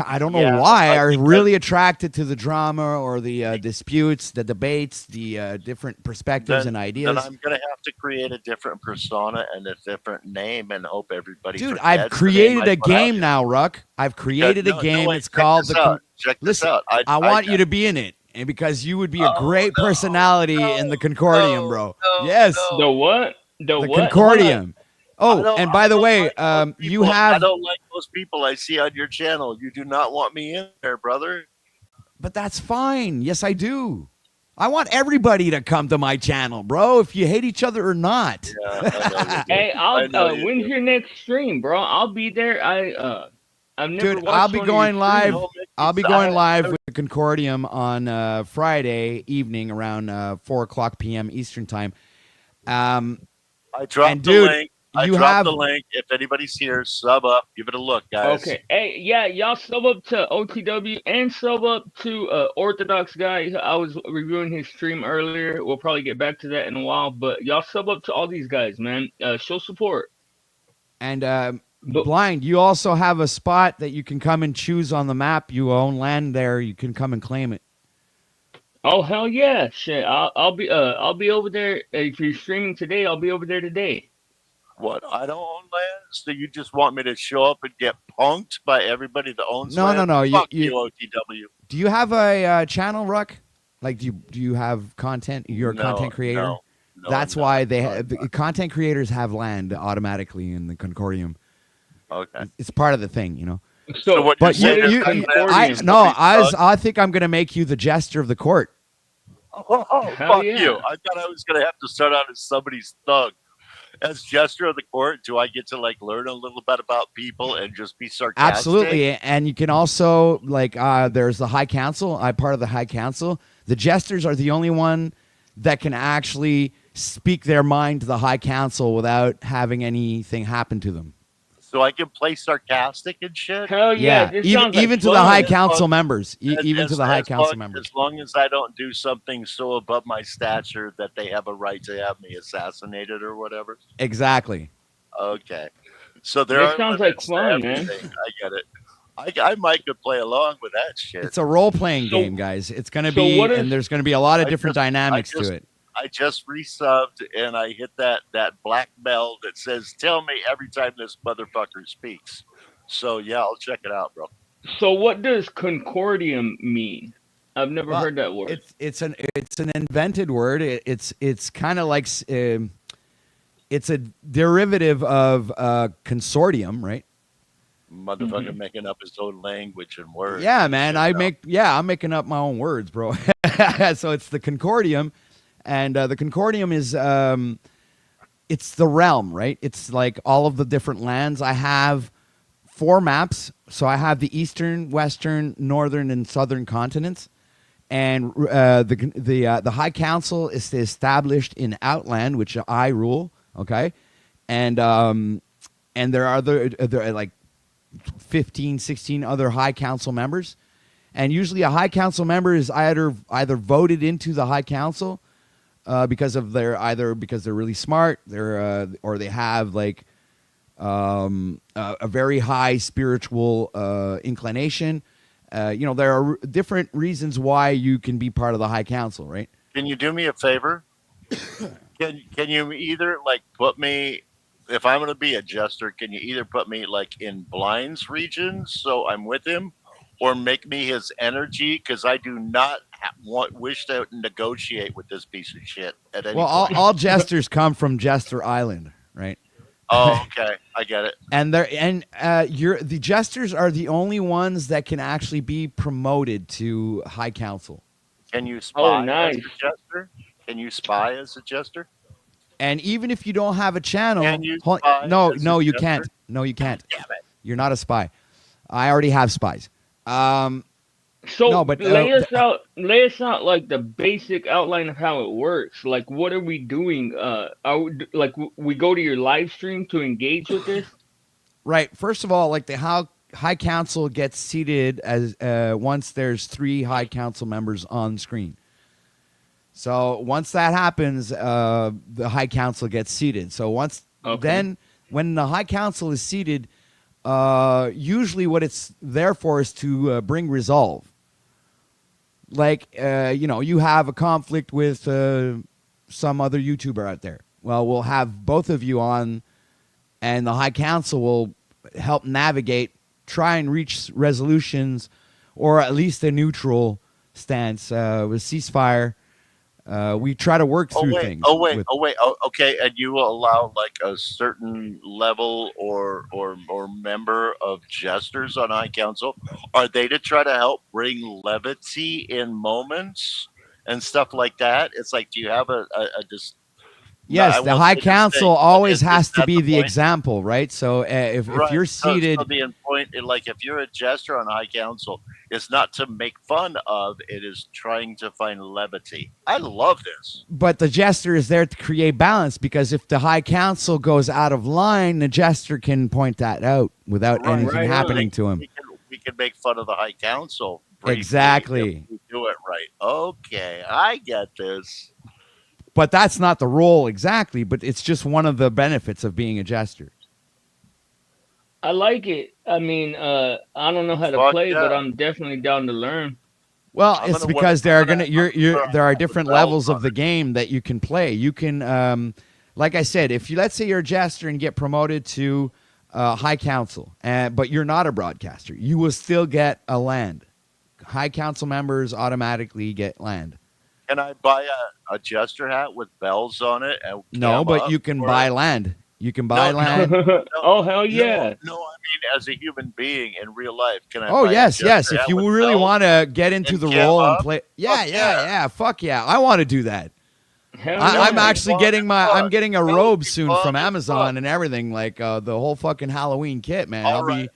I don't know Yeah, why, I are think really attracted to the drama or the disputes, the debates, the different perspectives and then ideas. I'm gonna have to create a different persona and a different name and hope everybody Dude, I've forgets the name created I a put out game there. now, Ruck. I've Because created a game. wait, It's check called this out. Check this Listen, out. I want you to be in it, and because you would be a Oh great personality in the Concordium, bro. no Yes, The what? The the what? Hold on. Concordium. Oh, and by the way, you I have, don't like those people I see on your channel. You do not want me in there, brother. but that's fine. Yes, I do. I want everybody to come to my channel, bro. If you hate each other or not. Yeah, I know you do. Hey, I know you when's do. your next stream, bro? I'll be there. I've never Dude, I'll watched be one of your going live. streams. I'll be going live with the Concordium on Friday evening around 4:00 p.m. Eastern time. I And dropped the dude, link. I you dropped have the link. If anybody's here, sub up. Give it a look, guys. Okay. Hey, yeah, y'all sub up to OTW and sub up to Orthodox guy. I was reviewing his stream earlier. We'll probably get back to that in a while, but y'all sub up to all these guys, man. Show support. and But Blind, you also have a spot that you can come and choose on the map. You own land there. You can come and claim it. oh hell yeah, shit. I'll be over there if you're streaming today. I'll be over there today. What? I don't own land, so you just want me to show up and get punked by everybody that owns No, land? no. Fuck you, OTW. Do you have a channel, Ruck? Like, do you have content? You're a No, content creator. no, That's I'm why not. they No, have content creators have land automatically in the Concordium. Okay. It's part of the thing, you know. So what But you're you, saying you, is I'm you gonna have I to no, somebody's I thug? I think I'm gonna make you the jester of the court. Oh, Hell fuck yeah. you. I thought I was going to have to start out as somebody's thug. As gesture of the court, do I get to like learn a little bit about people and just be sarcastic? Absolutely, and you can also like there's the High Council. I'm part of the High Council. The jesters are the only one that can actually speak their mind to the High Council without having anything happen to them. So I can play sarcastic and shit? Hell yeah, Yeah, this even sounds like even to the High fun. Council members, even to the High Council members. As long as I don't do something so above my stature that they have a right to have me assassinated or whatever. Exactly. Okay. So there This are sounds like limits fun, to man. everything. I get it. I might could play along with that shit. It's a role playing So- game, guys. It's gonna so be, what is- and there's gonna be a lot of I different just- dynamics I just- to it. I just resubbed and I hit that black bell that says "Tell me every time this motherfucker speaks." So yeah, I'll check it out, bro. So what does concordium mean? I've never Well, heard that word. It's an invented word. It's kind of like it's a derivative of consortium, right? Motherfucker making up his own language and words. Yeah, man. I'm making up my own words, bro. So it's the Concordium, and the Concordium is it's the realm, right? It's like all of the different lands. I have 4 maps, so I have the eastern, western, northern, and southern continents, and the High Council is established in Outland, which I rule. Okay, and there are there are like 15, 16 other High Council members. And usually a High Council member is either voted into the High Council because they're really smart, or they have like a very high spiritual inclination. There are different reasons why you can be part of the High Council, right? Can you do me a favor? Can you either like put me, if I'm going to be a jester, can you either put me like in Blind's region so I'm with him, or make me his energy, because I do not wish to negotiate with this piece of shit at any point. All jesters come from Jester Island, right? Oh, okay, I get it. And the jesters are the only ones that can actually be promoted to High Council. Can you spy nice. as a jester? Can you spy as a jester? And even if you don't have a channel, Can you spy no, as no, a you jester? can't. No, you can't. Damn it. You're not a spy. I already have spies. So no, but lay us out like the basic outline of how it works. Like, what are we doing? We go to your live stream to engage with this? Right. First of all, like the High Council gets seated as once there's 3 High Council members on screen. So once that happens, the High Council gets seated. So then when the High Council is seated, usually what it's there for is to bring resolve. Like, you have a conflict with some other YouTuber out there. Well, we'll have both of you on, and the High Council will help navigate, try and reach resolutions, or at least a neutral stance with ceasefire. We try to work through things. Okay, and you will allow like a certain level or member of jesters on High Council. Are they to try to help bring levity in moments and stuff like that? It's like, do you have a just? No, I Yes, the won't High say this thing, Council but always is has to that be the the point? example, right? So if Right. you're So seated, the point, like, if you're a jester on High Council, it's not to make fun of; it is trying to find levity. I love this. but the jester is there to create balance, because if the High Council goes out of line, the jester can point that out without Right. anything Right on. happening to him. We can make fun of the High Council briefly Exactly. if we do it right. Okay, I get this. But that's not the role exactly, but it's just one of the benefits of being a jester. I like it. I mean, I don't know how to Fuck play, but yeah! I'm definitely down to learn. Well, I'm it's gonna wear. because I'm gonna. there are Put different bells levels on of the game that you can play. You can, like I said, if you, let's say you're a jester and get promoted to High Council, but you're not a broadcaster, you will still get a land. High Council members automatically get land. Can I buy a jester hat with bells on it and No, cam but up you can for it? buy land. You can buy land. Oh hell yeah! No. I mean, as a human being in real life, can I Oh buy a yes, yes. jester If hat you with really bells want to get into and the cam role and up? play, yeah, Fuck yeah. Fuck yeah, I want to do that. Hell I'm yeah! actually getting I'm getting a That would robe be soon fun from as Amazon fuck. and everything, like the whole fucking Halloween kit, man. All right.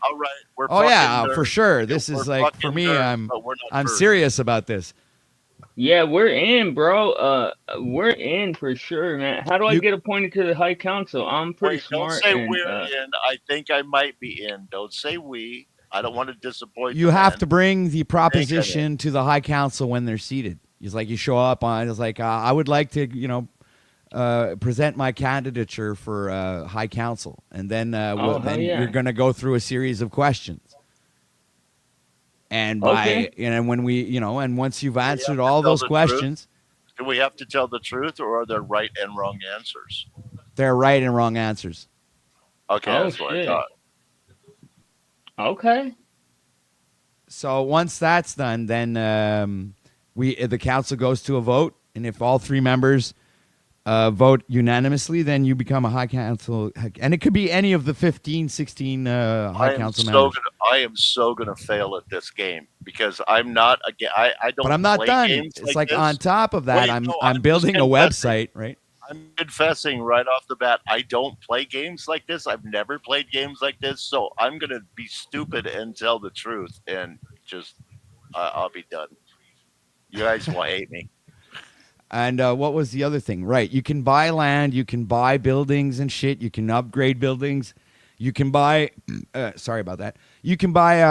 We're Oh fucking yeah, for nerds. sure. This We're is like, for fucking me, nerds, but we're not I'm birds. serious about this. Yeah, we're in, bro. We're in for sure, man. How do I You get appointed to the High Council? I'm pretty Wait, don't smart, say and we're in. I think I might be in. Don't say we. I don't want to disappoint you the have men. to bring the I think I'm in. proposition to the High Council when they're seated. It's like you show up on. It's like I would like to, present my candidature for High Council, and then oh hell you're yeah! going to go through a series of questions. And Okay. when and once you've Do we have answered to all tell those the truth? questions, Do we have to tell the truth, or are there right and wrong answers? they're right and wrong answers. Okay, Oh that's what I shit. thought. Okay. So once that's done, then the council goes to a vote, and if all three members vote unanimously, then you become a High Council, and it could be any of the 15, 16 High Council members. I am so gonna fail at this game because I'm not again. I don't. But I'm not play done. Games It's like like on this. top of that, Wait, I'm no, I'm just building a confessing. website, right? I'm confessing right off the bat. I don't play games like this. I've never played games like this, so I'm gonna be stupid and tell the truth, and just I'll be done. You guys will hate me. And what was the other thing? Right, you can buy land, you can buy buildings and shit. You can upgrade buildings. You can buy. Sorry about that. You can buy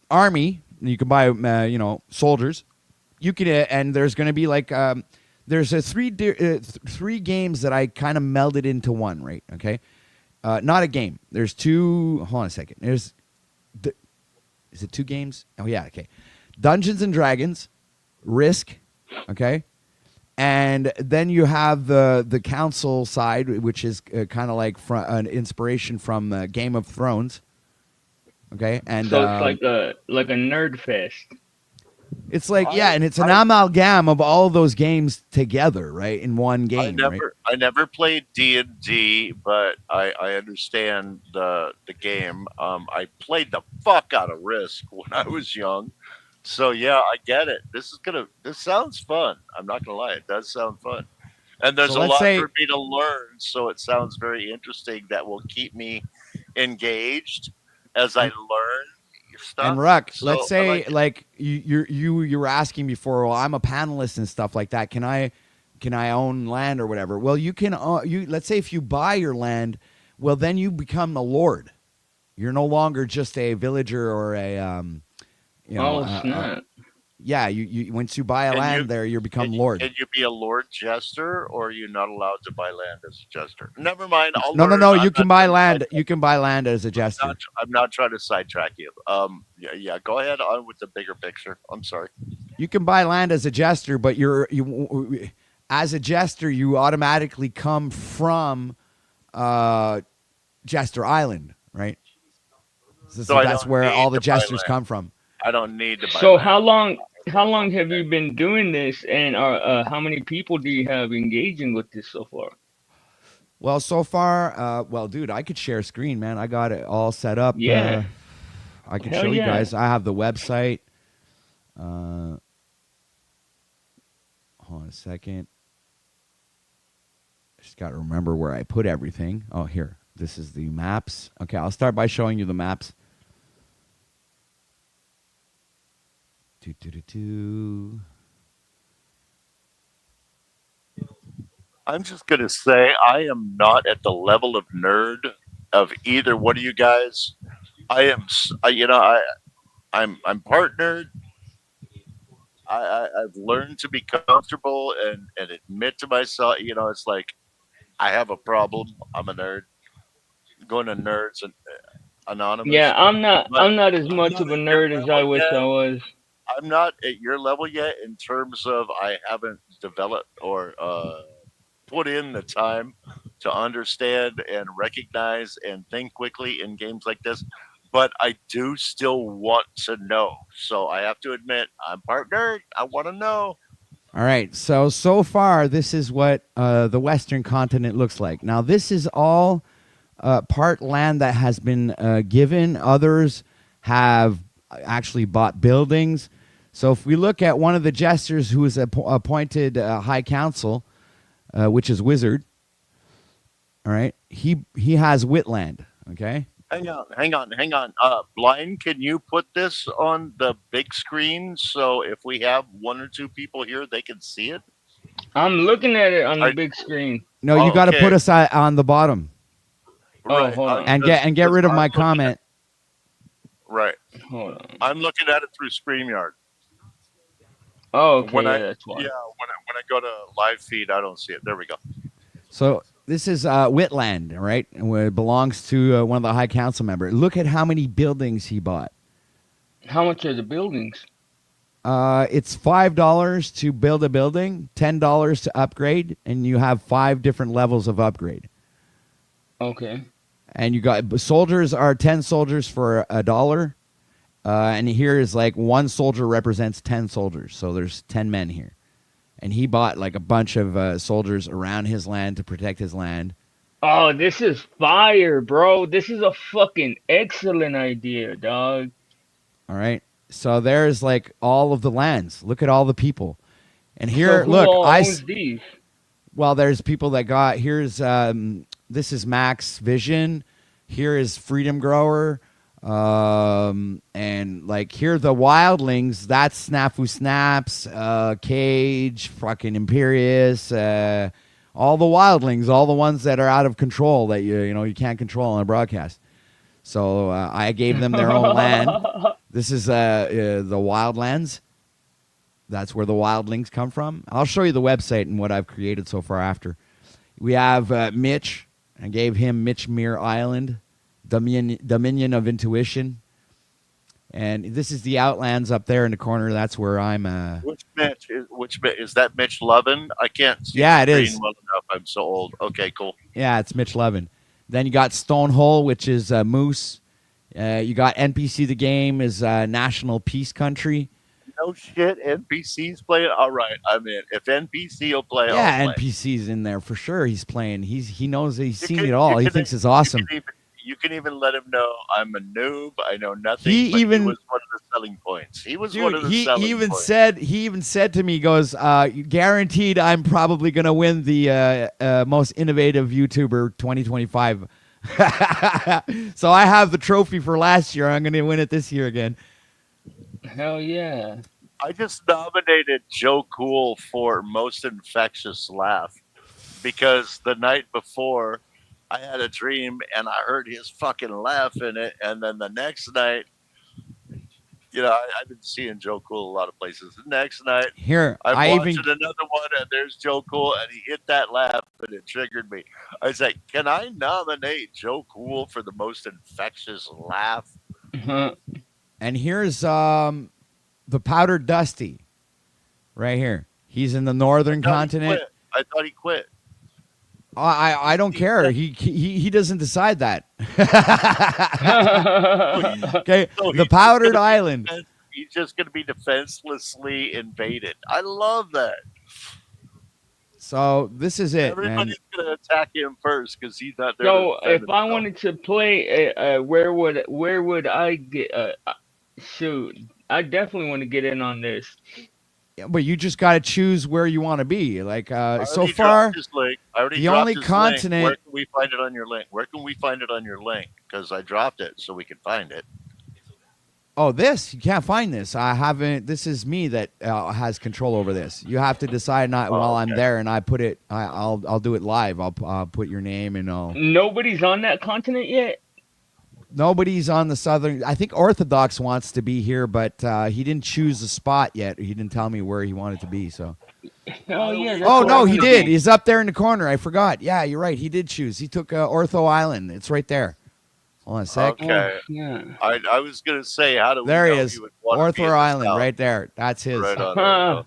army. You can buy soldiers. You can and there's going to be like there's a three games that I kind of melded into one. Right? Okay. Not a game. There's two. Hold on a second. Is it two games? Oh yeah. Okay. Dungeons and Dragons, Risk. Okay. And then you have the council side, which is kind of like an inspiration from Game of Thrones. Okay, and So it's like a nerd fest. it's like and it's an amalgam of all of those games together, right, in one game. I never played D&D, but I understand the game. I played the fuck out of Risk when I was young. So yeah, I get it. This sounds fun. I'm not gonna lie, it does sound fun. And there's So a let's lot say- for me to learn, so it sounds very interesting. That will keep me engaged as I learn stuff. And Ruck, So let's I say like it. you were asking before. Well, I'm a panelist and stuff like that. Can I own land or whatever? Well, you can. Let's say if you buy your land, well, then you become a lord. You're no longer just a villager or a Oh snap! Yeah, you once you buy a Can you land there, you become lord. can you be a Lord Jester, or are you not allowed to buy land as a Jester? Never mind. I'll No, no, learn. no. I'm You not can buy trying to land. sidetrack. You can buy land as a Not, jester. I'm not trying to sidetrack you. Yeah, yeah. Go ahead on with the bigger picture. I'm sorry. You can buy land as a jester, but as a jester, you automatically come from uh, Jester Island, right? So So I that's don't where need all the to buy jesters land. come from. I don't need to buy So land. how long have you been doing this, and how many people do you have engaging with this so far? Well, so far, well, dude, I could share screen, man. I got it all set up. Yeah, I could hell show you yeah. guys. I have the website. Uh, hold on a second. Just got to remember where I put everything. Oh, here. This is the maps. Okay, I'll start by showing you the maps. Do, do, do, do. I'm just gonna say I am not at the level of nerd of either one of you guys. I am, I'm partnered. I've learned to be comfortable and admit to myself, it's like I have a problem. I'm a nerd. Going to Nerds Yeah, Anonymous, I'm not but I'm not as I'm much not of a at your nerd as I level wish I yet. was. I'm not at your level yet in terms of I haven't developed or put in the time to understand and recognize and think quickly in games like this. But I do still want to know. So I have to admit, I'm partnered. I want to know. All right. So far, this is what the Western continent looks like. Now, this is all part land that has been given. Others have actually bought buildings. So if we look at one of the jesters who is appointed High Council, which is Wizard, all right, he has Whitland. Okay. Hang on. Blind, can you put this on the big screen so if we have one or two people here, they can see it? I'm looking at it on the I, big screen. No, you oh, got to put okay, us on the bottom Oh, right. hold on. and get Because rid of I'm my looking at comment. right. Hold on. I'm looking at it through StreamYard. Oh, When okay, I yeah, that's why. yeah, when I go to live feed, I don't see it. There we go. So this is Whitland, right? And it belongs to one of the High Council members. Look at how many buildings he bought. How much are the buildings? It's $5 to build a building, $10 to upgrade, and you have 5 different levels of upgrade. Okay. And you got soldiers are 10 soldiers for $1. And here is like one soldier represents 10 soldiers. So there's 10 men here. And he bought like a bunch of soldiers around his land to protect his land. Oh, this is fire, bro. This is a fucking excellent idea, dog. All right. So there's like all of the lands. Look at all the people. And So here, who look, all owns these? well, there's people that got, here's, this is Max Vision. Here is Freedom Grower. And like here, the wildlings, that's Snafu Snaps, Cage, fucking Imperious, all the wildlings, all the ones that are out of control that you can't control on a broadcast. So I gave them their own land. This is the Wildlands. That's where the wildlings come from. I'll show you the website and what I've created so far after. We have Mitch. I gave him Mitch Mere Island, Dominion of Intuition. And this is the Outlands up there in the corner. That's where I'm. Which Mitch is that? Mitch Lovin? I can't see Yeah, it the screen is. well enough. I'm so old. Okay, cool. Yeah, it's Mitch Levin. Then you got Stonehole, which is Moose. You got NPC the game is National Peace Country. No shit. NPCs playing. All right, I'm in. If NPC will play, I'll Yeah, play. NPC's in there for sure. He's playing. He knows he's You seen can, it you all. He can, thinks it's awesome. you can even let him know I'm a noob. I know nothing. He but even- he was one of the selling points. He was Dude, one of the he selling even points. said to me, he goes, guaranteed I'm probably gonna win the most innovative YouTuber 2025. So I have the trophy for last year. I'm gonna win it this year again. Hell yeah. I just nominated Joe Cool for most infectious laugh because the night before I had a dream and I heard his fucking laugh in it, and then the next night You know, I've been seeing Joe Cool a lot of places. The next night, Here, I'm I watching even another one, and there's Joe Cool, and he hit that laugh, and it triggered me. I was like, "Can I nominate Joe Cool for the most infectious laugh?" Huh. and here's the Powdered Dusty right here. He's in the northern I thought he continent. quit. I thought he quit. I don't care. He doesn't decide that. Okay, So the he's just Powdered gonna be Island. he's just going to be defenselessly invaded. I love that. So this is it, man. Everybody's going to attack him first because he's not there to So defend if I himself. wanted to play, where would I get? Shoot, I definitely want to get in on this. Yeah, but you just got to choose where you want to be. Like I so already far, dropped his link. I already the dropped only his continent. link. Where can we find it on your link? Where can we find it on your link? Because I dropped it so we can find it. Oh, this you can't find this. I haven't. This is me that has control over this. You have to decide not while I'm there, and I put it. I'll do it live. I'll put your name and I'll. Nobody's on that continent yet. Nobody's on the southern. I think Orthodox wants to be here, but he didn't choose a spot yet. He didn't tell me where he wanted to be. So. Oh yeah. That's Oh what no, I he wanna did. be. He's up there in the corner. I forgot. Yeah, you're right. He did choose. He took Ortho Island. It's right there. Hold on a sec. Okay. Yeah. I was going to say, how do we There he know is. he would want to be in Ortho the Island, South? right there. That's his. Right on. There we Huh. go.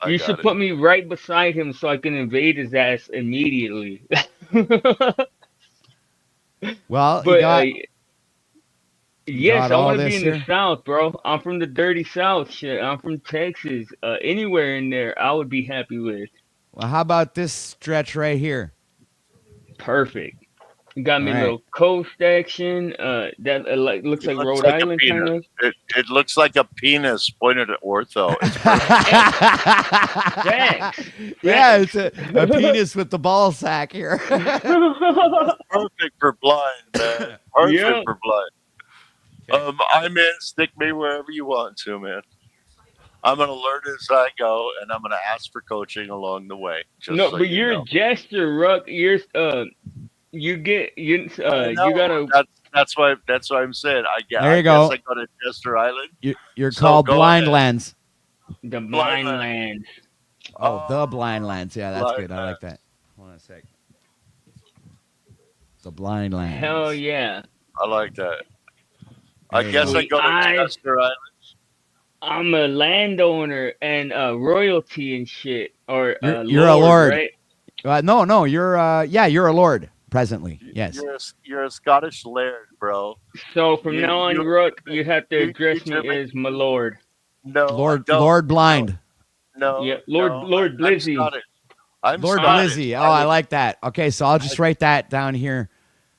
I You got should it. put me right beside him so I can invade his ass immediately. Well, But you got. yes, got I all want to be this in the here? South, bro. I'm from the dirty South. Shit, I'm from Texas. Anywhere in there, I would be happy with. Well, how about this stretch right here? Perfect. You got All me a right. little coast action. That looks like It looks Rhode like a Island, kind penis. of. It looks like a penis pointed at Ortho. It's Facts. Yeah, it's a penis with the ball sack here. perfect for blind, man. Perfect Yeah. for blind. I'm in. Stick me wherever you want to, man. I'm gonna learn as I go, and I'm gonna ask for coaching along the way. Just No, so but you you're know. a jester, Ruck. You get you I know. you gotta. That's why I'm saying. I guess There you I guess go. I go to Chester Island. You're So called go Blind ahead. Lands. The Blind blind land. land. Oh, the Blind Lands. Yeah, that's Blind good. I like that. Hold on a sec. The Blind Lands. Hell yeah. I like that. There I you guess go. I go to Chester Island. I'm a landowner and royalty and shit, or You're a lord. right? No, you're you're a lord presently. Yes. You're a Scottish laird, bro. So from You now on, you Rook, you have to you address need to me as my lord. No, Lord I don't. Lord Blind. No, Yeah, no, Lord I'm Blizzy. Scottish. I'm Lord Scottish. Blizzy. Oh, I like that. Okay, so I'll just write that down here.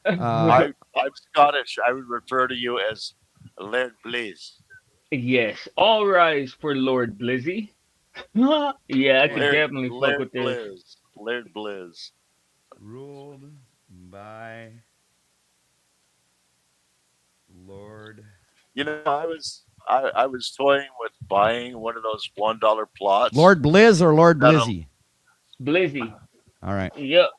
I'm Scottish. I would refer to you as Laird Blaze. Yes, all rise for Lord Blizzy. Yeah, I could definitely fuck Laird with this. Blizz. Laird Blizz. Ruled by Lord. You know, I was toying with buying one of those $1 plots. Lord Blizz or Lord Blizzy? Blizzy. All right. Yep.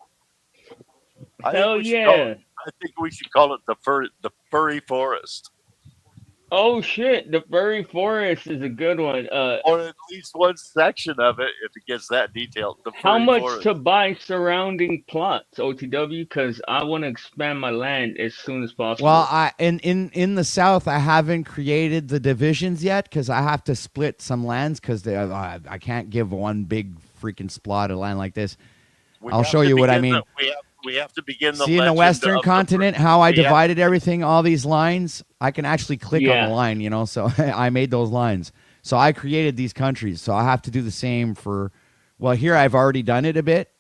Hell yeah. I think we should call it the furry forest. Oh shit, the furry forest is a good one. Or at least one section of it, if it gets that detailed. The How furry much forest. to buy surrounding plots, OTW? Because I want to expand my land as soon as possible. Well, in the South, I haven't created the divisions yet because I have to split some lands because I can't give one big freaking splot of land like this. I'll show you what I mean. We have to begin the See, in the legend Western of continent, how I divided everything, all these lines, I can actually click on the line, so I made those lines. So I created these countries. So I have to do the same for, well, here I've already done it a bit.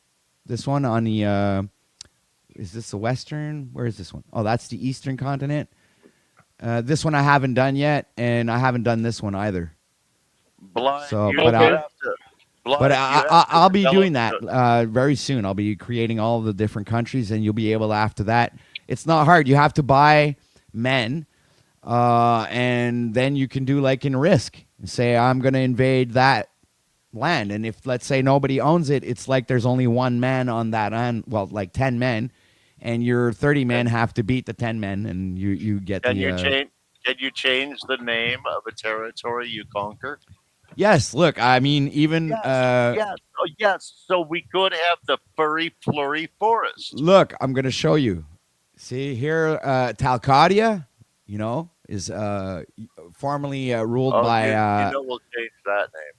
This one on the, is this the Western? Where is this one? Oh, that's the Eastern continent. This one I haven't done yet, and I haven't done this one either. Blind, so, but but I'll be doing that very soon. I'll be creating all the different countries, and you'll be able to, after that. It's not hard. You have to buy men, and then you can do like in Risk. Say, I'm going to invade that land. And if, let's say, nobody owns it, it's like there's only one man on that land. Well, like 10 men. And your 30 men have to beat the 10 men, and you get Can the... you change? Can you change the name of a territory you conquer? Yes, look, I mean, even Yes, yes, oh yes. So we could have the furry flurry forest. look, I'm gonna show you. See here, Talcadia, is formerly ruled Oh, by you know we'll change that name.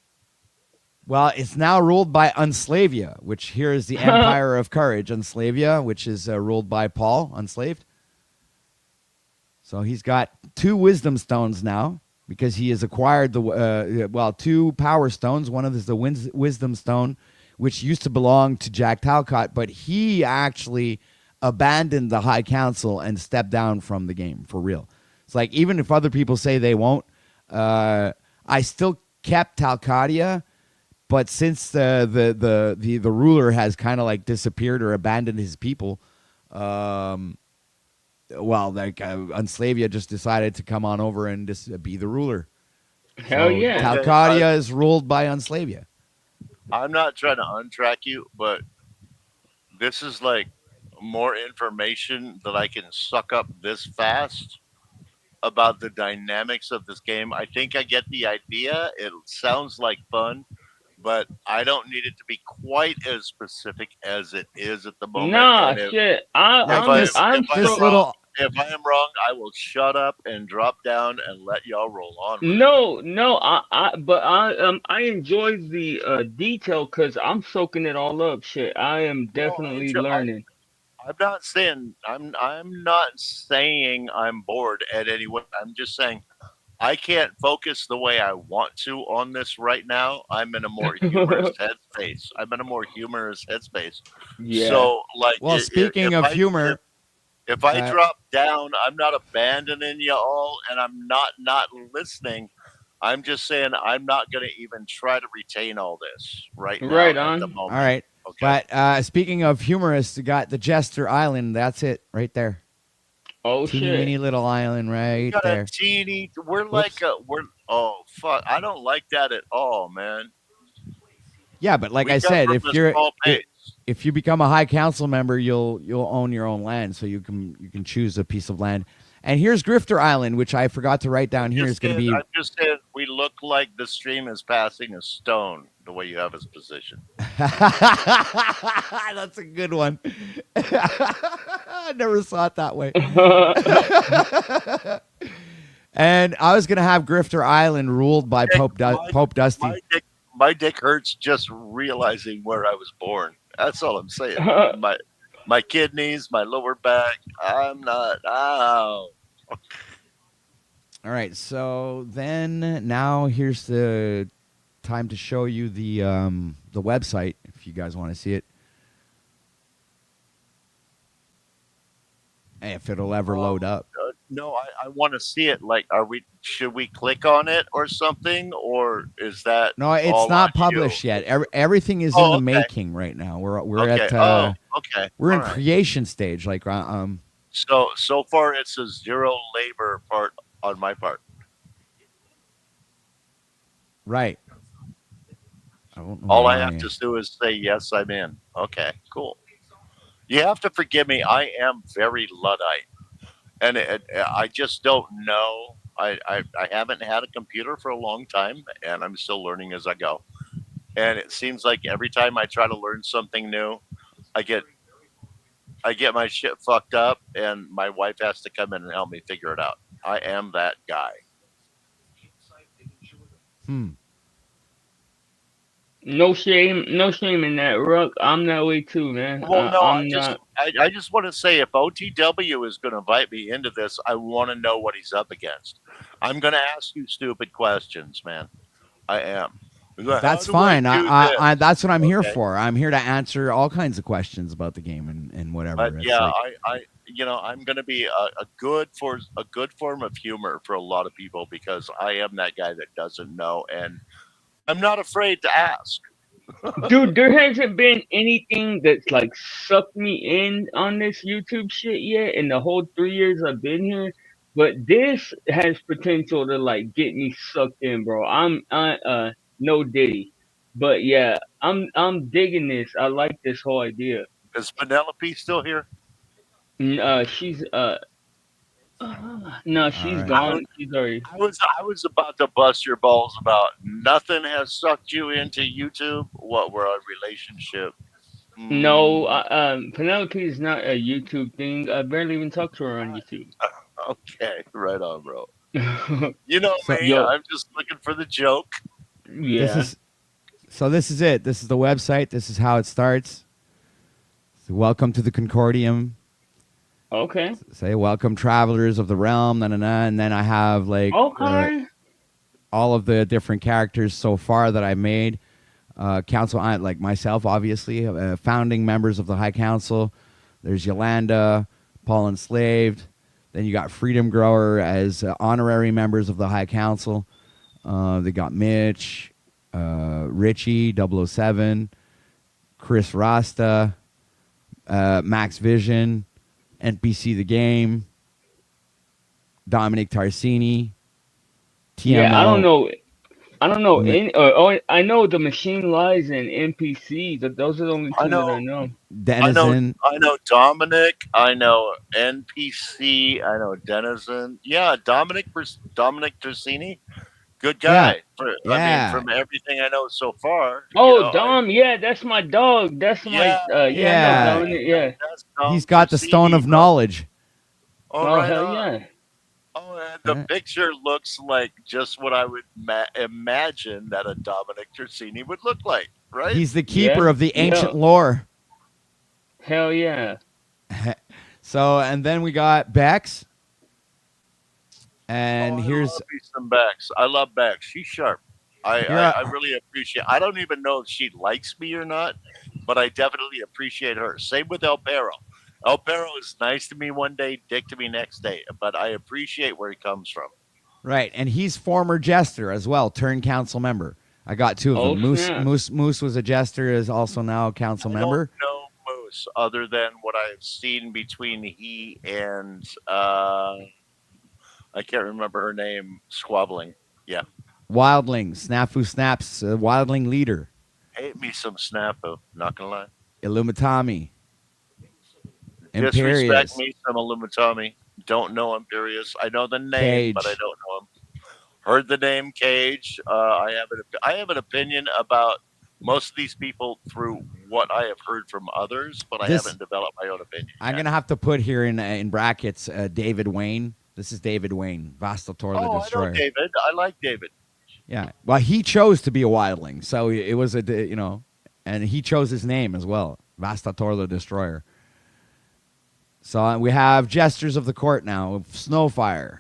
well, it's now ruled by Unslavia, which here is the Empire of Courage, Unslavia, which is ruled by Paul, Unslaved. So he's got 2 wisdom stones now because he has acquired the 2 power stones. One of them is the wisdom stone, which used to belong to Jack Talcott, but he actually abandoned the High Council and stepped down from the game for real. It's like even if other people say they won't, I still kept Talcadia, but since the ruler has kind of like disappeared or abandoned his people, Unslavia just decided to come on over and just be the ruler. Hell So yeah. Okay, Talcadia is ruled by Unslavia. I'm not trying to untrack you, but this is like more information that I can suck up this fast about the dynamics of this game. I think I get the idea. It sounds like fun, but I don't need it to be quite as specific as it is at the moment. Nah, And if shit. Like I'm if I am this so wrong, little if I am wrong, I will shut up and drop down and let y'all roll on with it. no. But I enjoy the detail because I'm soaking it all up. Shit, I am No, I definitely enjoy. learning. I'm not saying I'm not saying I'm bored at any way. I'm just saying I can't focus the way I want to on this right now. I'm in a more humorous headspace. I'm in a more humorous headspace. Yeah. So, like, well, speaking of humor, if I uh, drop down, I'm not abandoning you all, and I'm not listening. I'm just saying I'm not going to even try to retain all this right now Right at the on. all moment. right. Okay. But speaking of humorous, you got the Jester Island. That's it right there. Oh Teeny shit. weeny little island We right got a there. teeny. We're like Whoops. a. We're oh fuck. I don't like that at all, man. Yeah, but like We I come said, from if a you're small it, base. if you become a high council member, you'll own your own land, so you can choose a piece of land. And here's Grifter Island, which I forgot to write down here. Is going to be I'm just saying we look like the stream is passing a stone the way you have us positioned. That's a good one. I never saw it that way. And I was gonna have Grifter Island ruled by Dick, Pope Dusty. my dick hurts just realizing where I was born. That's all I'm saying. My kidneys, my lower back. I'm not. Ow. All right, so then now here's the time to show you the website if you guys want to see it. If it'll ever load up. No, I want to see it. Like, should we click on it or something, or is that No, it's all on not you? published yet. Everything is in Oh, the okay. making right now. We're Okay. at Oh, okay. we're All in right. creation stage. Like So far, it's a zero labor part on my part. right. I don't know All I have why. to do is say yes, I'm in. Okay, cool. You have to forgive me. I am very luddite, and I just don't know. I haven't had a computer for a long time, and I'm still learning as I go. And it seems like every time I try to learn something new, I get I get my shit fucked up, and my wife has to come in and help me figure it out. I am that guy. Hmm. No shame in that, Rook. I'm that way too, man. Well, no, I'm not. I just want to say if OTW is going to invite me into this, I want to know what he's up against. I'm going to ask you stupid questions, man. I am. How That's do I fine. do That's what I'm this? here Okay, for. I'm here to answer all kinds of questions about the game and but whatever. It's yeah, like I'm going to be a good form of humor for a lot of people because I am that guy that doesn't know, and I'm not afraid to ask. Dude, there hasn't been anything that's like sucked me in on this YouTube shit yet in the whole 3 years I've been here. But this has potential to like get me sucked in, bro. I no diddy. But yeah, I'm digging this. I like this whole idea. Is Penelope still here? She's No, All she's right. gone. She's already. I was about to bust your balls about nothing has sucked you into YouTube. What we're a relationship. No, Mm, Penelope is not a YouTube thing. I barely even talk to her on YouTube. okay, right on, bro. You know So me. Yo, I'm just looking for the joke. this yeah. is this is it. This is the website. This is how it starts. So welcome to the Concordium. Okay. Say welcome travelers of the realm, and then I have like Okay. all of the different characters so far that I made. Council, like myself, obviously, founding members of the High Council. There's Yolanda, Paul Enslaved. Then you got Freedom Grower as honorary members of the High Council. They got Mitch, Richie, 007, Chris Rasta, Max Vision, NPC The Game, Dominic Tarsini, Yeah, I don't TML. know. I don't know any. Oh, I know the Machine Lies and NPC. Those are the only I two that know. I know. Denizen. I know Dominic. I know NPC. I know Denizen. Yeah, Dominic Tersini. Good Yeah, guy. I mean, yeah, from everything I know so far, Oh, Dom. Yeah, that's my dog. That's my. yeah, Yeah, I know yeah. Dominic. Yeah. that's He's Dom got the stone Tersini, of bro. knowledge. Oh, Oh, right hell on. yeah. Oh, and the Yeah. picture looks like just what I would imagine that a Dominic Tersini would look like, right? He's the keeper Yeah. of the Yeah. ancient lore. Hell yeah. So, and then we got Bex. And Oh, I here's love me some Bex. I love Bex. She's sharp. here. I really appreciate. I don't even know if she likes me or not, but I definitely appreciate her. Same with El Perro. El Perro is nice to me one day, dick to me next day, but I appreciate where he comes from. Right, and he's former jester as well, turned council member. I got two of them. Oh snap. Moose was a jester, is also now a council I don't member. know Moose other than what I've seen between he and I can't remember her name. Squabbling. Yeah. Wildling, Snafu Snaps, Wildling leader. Hate me some Snafu. Not gonna lie. Illumitami. Disrespect Imperius. me some Illumitami. Don't know Imperius. I know the name, Cage. but I don't know him. Heard the name Cage. I have an opinion about most of these people through what I have heard from others, but I This- haven't developed my own opinion. I'm yet. going to have to put here in brackets David Wayne. This is David Wayne, Vastator the Oh, Destroyer. I know David. I like David. Yeah. Well, he chose to be a wildling, so it was and he chose his name as well, Vastator the Destroyer. So we have Jesters of the Court now, Snowfire,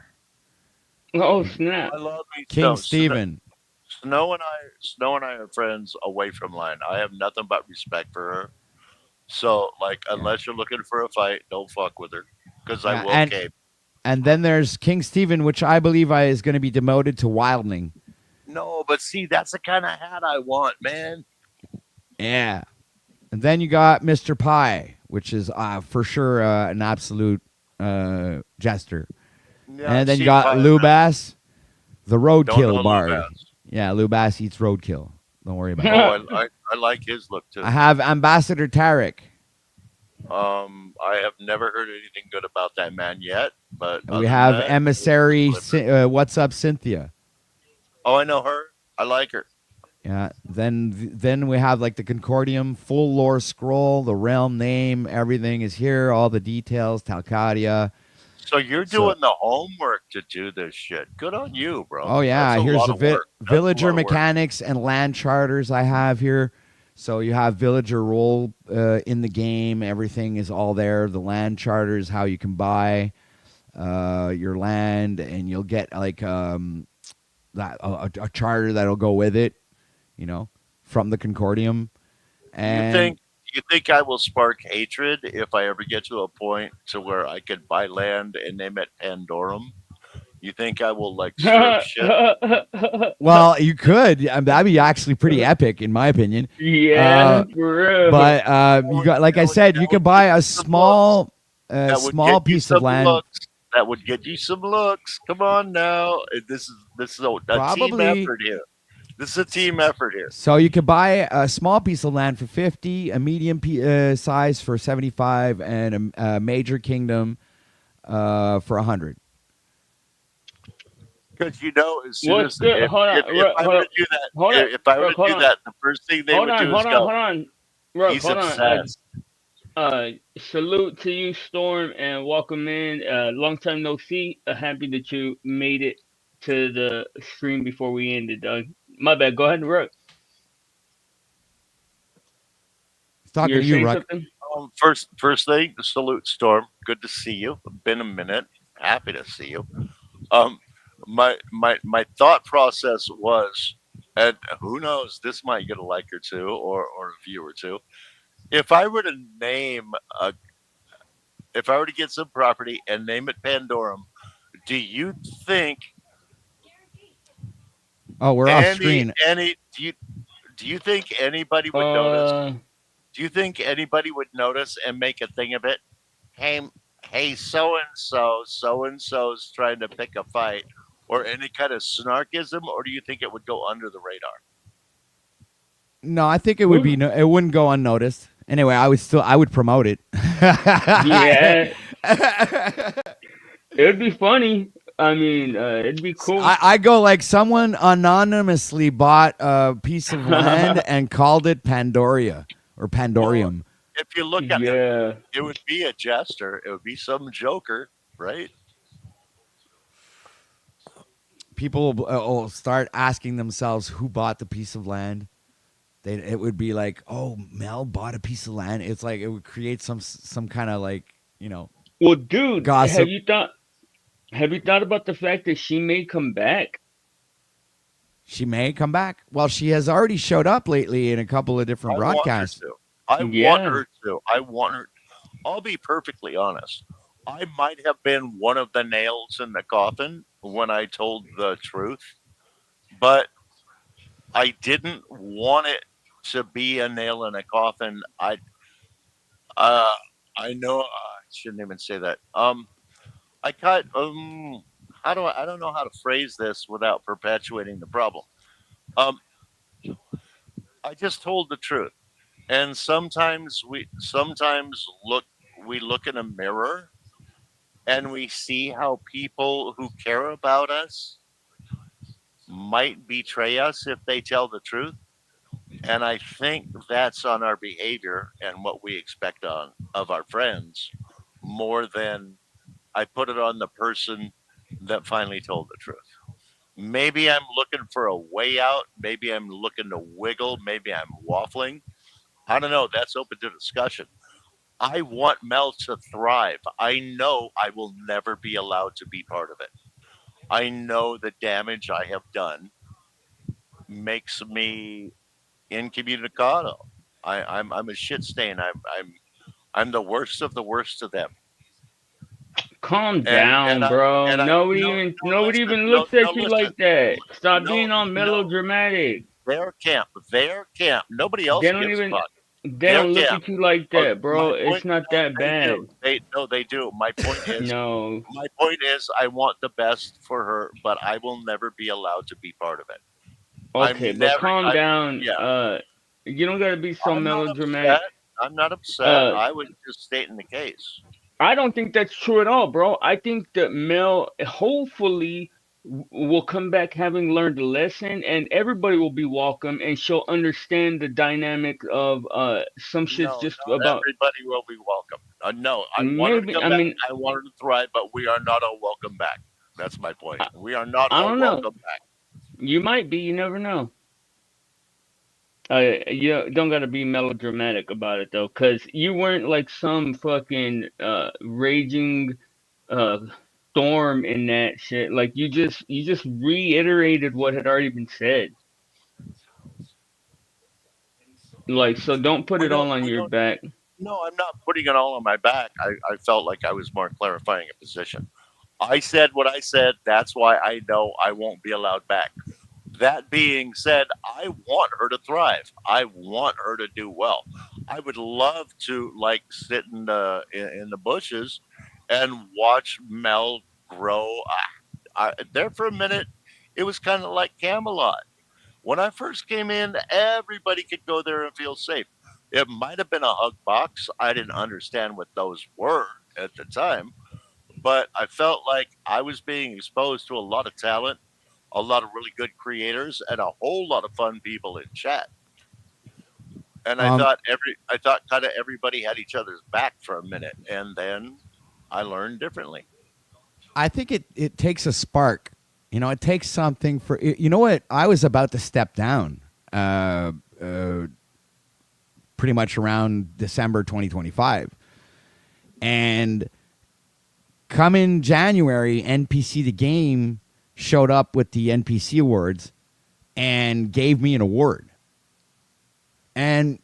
Oh snap. I love me King Snow. Stephen. Snow and I are friends away from line. I have nothing but respect for her. So, like, unless you're looking for a fight, don't fuck with her, because I Yeah, will cave. And then there's King Stephen, which I believe is going to be demoted to wildling. No, but see, that's the kind of hat I want, man. Yeah. And then you got Mr. Pie, which is for sure an absolute jester. Yeah, and then you see, got Pie- Lubass, the Don't know roadkill bard. Lubass. Yeah, Lubass eats roadkill. Don't worry about it. Oh, I like his look too. I have Ambassador Tarek. I have never heard anything good about that man yet, but We other have than that- Emissary. What's up, Cynthia? Oh, I know her. I like her. Yeah. Then we have like the Concordium, full lore scroll, the realm name, everything is here, all the details, Talcadia. So you're doing the homework to do this shit. Good on you, bro. Oh yeah, That's a here's lot the of work. That's a villager lot of work. mechanics and land charters I have here. So you have villager role in the game. Everything is all there. The land charters, how you can buy your land, and you'll get like that a charter that'll go with it. From the Concordium. And You think I will spark hatred if I ever get to a point to where I could buy land and name it Pandorum? You think I will like stir up shit? well, you could. That'd be actually pretty epic, in my opinion. Yeah, for real. But you got, like I said, you could buy a small, small get you piece of some land. looks. That would get you some looks. Come on now, this is a team Probably- effort here. This is a team effort here. So you could buy a small piece of land for 50, a medium size for 75, and a major kingdom for 100. Because you know, as soon What's as good? Hold on, if Rook, I hold were on, to do that, hold on, if I were Rook, to hold do on, that, the first thing they would do is go, hold on, Rook, "He's hold on. obsessed." Salute to you, Storm, and welcome in. Long time no see. Happy that you made it to the stream before we ended, Doug. My bad. Go ahead, Rook. He's talking You're to you, saying Ruck. something? First thing, salute, Storm. Good to see you. Been a minute. Happy to see you. Um, my thought process was, and who knows, this might get a like or two or a view or two. If I were to name a, if I were to get some property and name it Pandorum, do you think Oh, we're off screen. any do you think anybody would notice? Uh, Do you think anybody would notice and make a thing of it? Hey, hey, so and so's trying to pick a fight, or any kind of snarkism, or do you think it would go under the radar? No, I think it would be. It wouldn't go unnoticed. Anyway, I would promote it. yeah, it'd be funny. I mean, it'd be cool. I go like someone anonymously bought a piece of land and called it Pandoria or Pandorium. If you look at yeah, it would be a jester. It would be some joker, right? People will start asking themselves who bought the piece of land. It would be like, oh, Mel bought a piece of land. It's like it would create some kind of like, well, dude, gossip. Have you thought about the fact that she may come back? She may come back. Well, she has already showed up lately in a couple of different broadcasts. I want her to. I want her. I'll be perfectly honest. I might have been one of the nails in the coffin when I told the truth, but I didn't want it to be a nail in a coffin. Uh, I know I shouldn't even say that. I cut. How do I don't know how to phrase this without perpetuating the problem. Um, I just told the truth, and sometimes we look in a mirror and we see how people who care about us might betray us if they tell the truth. And I think that's on our behavior and what we expect of our friends more than I put it on the person that finally told the truth. Maybe I'm looking for a way out. Maybe I'm looking to wiggle. Maybe I'm waffling. I don't know. That's open to discussion. I want Mel to thrive. I know I will never be allowed to be part of it. I know the damage I have done makes me incommunicado. I'm a shit stain. I'm the worst of the worst to them. Calm And down, I bro. and I Nobody listen, even looks at you listen. like that. Stop No, being all no. melodramatic. Their camp. Nobody They else don't gives a even fuck. they Their don't look camp. at you like that, My bro. point. It's not No, that they bad. do. They do. My point is, No. I want the best for her, but I will never be allowed to be part of it. Okay, I'm but never. calm down. Yeah. You don't gotta be so I'm not melodramatic. upset. I'm not upset. Uh, I was just stating the case. I don't think that's true at all, bro. I think that Mel hopefully will come back having learned a lesson, and everybody will be welcome, and she'll understand the dynamic of some shit's No, just not about everybody will be welcome. No, I want her to maybe. come I back. mean, I want her to thrive, but we are not all welcome back. That's my point. I, We are not I all don't know. welcome back. You might be. You never know. You don't gotta be melodramatic about it though, cause you weren't like some fucking raging uh storm in that shit. Like you just reiterated what had already been said. Like so, don't put We it don't. all on We your don't. back. No, I'm not putting it all on my back. I felt like I was more clarifying a position. I said what I said. That's why I know I won't be allowed back. That being said, I want her to thrive. I want her to do well. I would love to like sit in the bushes and watch Mel grow. There for a minute, it was kind of like Camelot. When I first came in, everybody could go there and feel safe. It might have been a hug box. I didn't understand what those were at the time, but I felt like I was being exposed to a lot of talent a lot of really good creators, and a whole lot of fun people in chat. And Um, I thought kind of everybody had each other's back for a minute, and then I learned differently. I think it takes a spark. You know, it takes something for you know what? I was about to step down uh, pretty much around December 2025. And come in January, NPC the game showed up with the NPC awards and gave me an award. And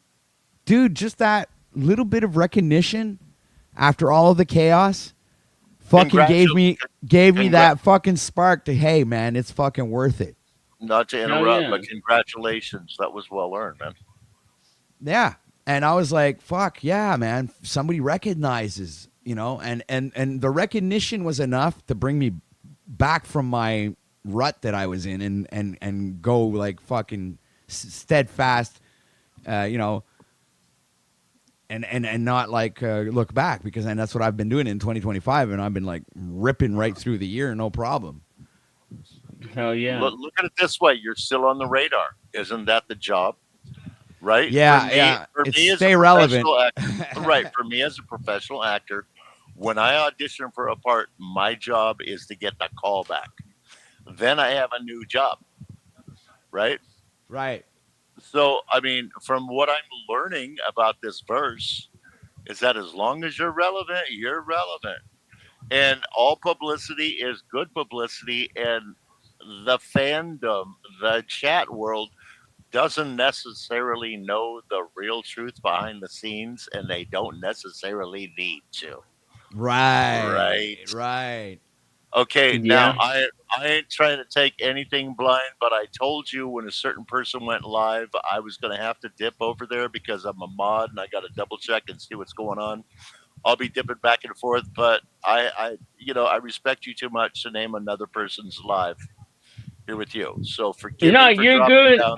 dude, just that little bit of recognition after all of the chaos fucking gave me that fucking spark to, hey man, it's fucking worth it. Not to Hell interrupt, yeah. but congratulations. That was well earned, man. Yeah. And I was like, fuck yeah, man. Somebody recognizes, you know, and the recognition was enough to bring me back from my rut that I was in and go like fucking steadfast, you know, and not like look back, because then that's what I've been doing in 2025, and I've been like ripping right through the year, no problem. Hell yeah. Look at it this way: you're still on the radar. Isn't that the job? Right? Yeah, For it's me as a stay relevant. professional actor, right? For me as a professional actor, when I audition for a part, my job is to get the call back. Then I have a new job, right? Right. So, I mean, from what I'm learning about this verse, is that as long as you're relevant, you're relevant. And all publicity is good publicity. And the fandom, the chat world, doesn't necessarily know the real truth behind the scenes, and they don't necessarily need to. Right. Right. Right. Okay, now Yeah. I ain't trying to take anything blind, but I told you when a certain person went live, I was going to have to dip over there because I'm a mod and I got to double check and see what's going on. I'll be dipping back and forth, but I respect you too much to name another person's live here with you. So forgive No, me for you're dropping good. down.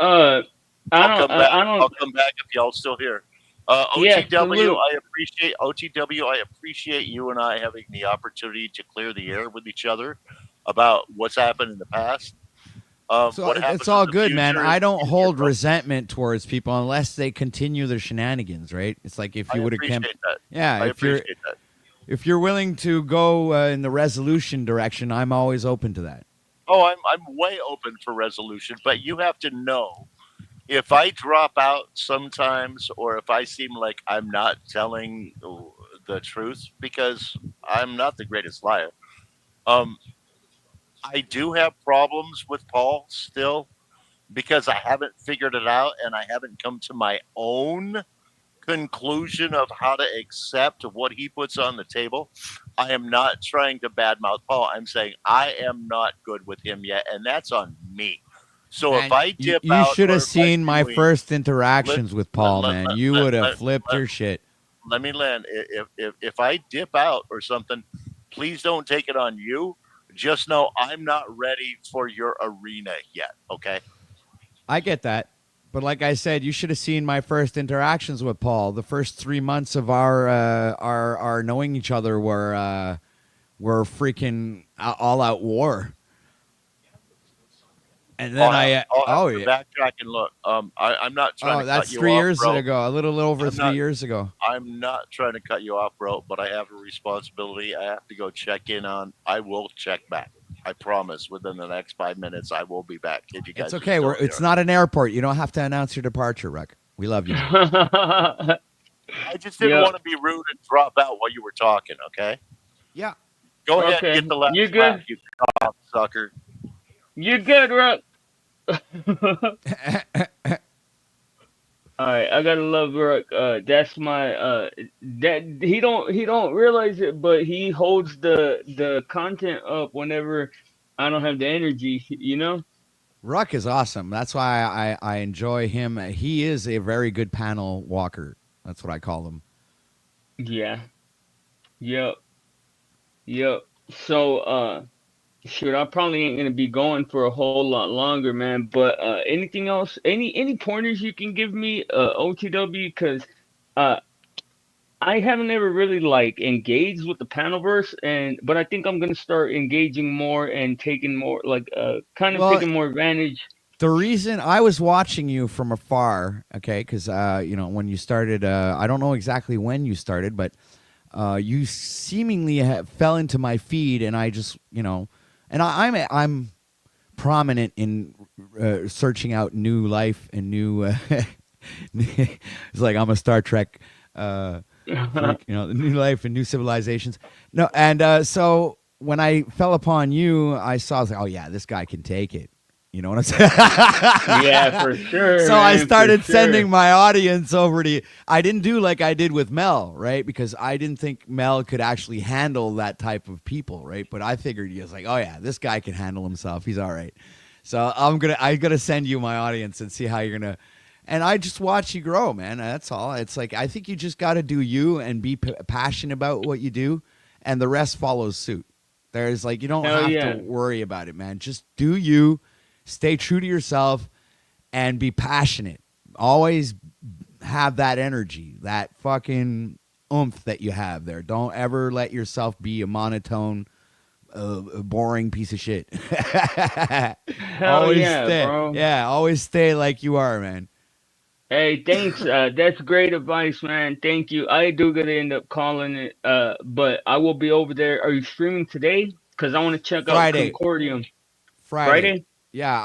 I don't. I don't. I'll come back if y'all still here. Yeah. OTW, Salute. I appreciate you and I having the opportunity to clear the air with each other about what's happened in the past. So What it's happens in all the good, man. future is I the don't future, hold bro. resentment towards people unless they continue their shenanigans, right? It's like if I you would have appreciate that. yeah, I appreciate that. if you're willing to go in the resolution direction, I'm always open to that. Oh, I'm way open for resolution, but you have to know if I drop out sometimes or if I seem like I'm not telling the truth because I'm not the greatest liar. Um, I do have problems with Paul still because I haven't figured it out and I haven't come to my own conclusion of how to accept what he puts on the table. I am not trying to badmouth Paul. I'm saying I am not good with him yet, and that's on me. So if Man, I dip you out should or have if I seen my do first let interactions with let Paul, let man. let You let, would have let, flipped let, your shit. let me land. If I dip out or something, please don't take it on you. Just know I'm not ready for your arena yet. Okay. I get that. But like I said, you should have seen my first interactions with Paul. The first 3 months of our knowing each other were freaking all out war. And then I'll have oh to yeah, backtrack and look. I'm not trying oh to cut that's you 3 off, years bro. ago, a little over I'm three not. years ago. I'm not trying to cut you off, bro. But I have a responsibility. I have to go check in on. I will check back. I promise. Within the next 5 minutes, I will be back. If you It's guys are okay. still It's here, not an airport. You don't have to announce your departure, Rick. We love you. I just didn't Yeah. want to be rude and drop out while you were talking. Okay. Yeah. Go ahead and Okay. get the last You laugh, good? you sucker. You good, Rock? All right, I gotta love Rook. That's my that he don't realize it, but he holds the content up whenever I don't have the energy. You know? Ruck is awesome. That's why I enjoy him. He is a very good panel walker. That's what I call him. Yeah. Yep. Yep. So shoot, I probably ain't gonna be going for a whole lot longer, man. But anything else? Any pointers you can give me, OTW? Because uh I haven't ever really like engaged with the panelverse, but I think I'm gonna start engaging more and taking more like kind of Well, taking more advantage. the reason I was watching you from afar, okay, because when you started, I don't know exactly when you started, but you seemingly fell into my feed, and I just, and I'm prominent in searching out new life and new. It's like I'm a Star Trek freak, new life and new civilizations. No, and so when I fell upon you, I saw, I was like, oh yeah, this guy can take it. You know what I'm saying? Yeah, for sure, So I man, for started sure. sending my audience over to you. I didn't do like I did with Mel, right? Because I didn't think Mel could actually handle that type of people, right? But I figured he was like, oh yeah, this guy can handle himself. He's all right. So I'm gonna send you my audience and see how you're gonna. And I just watch you grow, man. That's all. It's like I think you just got to do you and be passionate about what you do, and the rest follows suit. There's like you don't Hell have to yeah. worry about it, man. Just do you, stay true to yourself, and be passionate. Always have that energy, that fucking oomph that you have there. Don't ever let yourself be a monotone, a boring piece of shit. Hell Always yeah, stay, bro. yeah, always stay like you are, man. Hey, thanks. That's great advice, man. Thank you. I do gotta end up calling it, but I will be over there. Are you streaming today? Cause I want to check out Friday, Concordium. Friday. Friday? Yeah,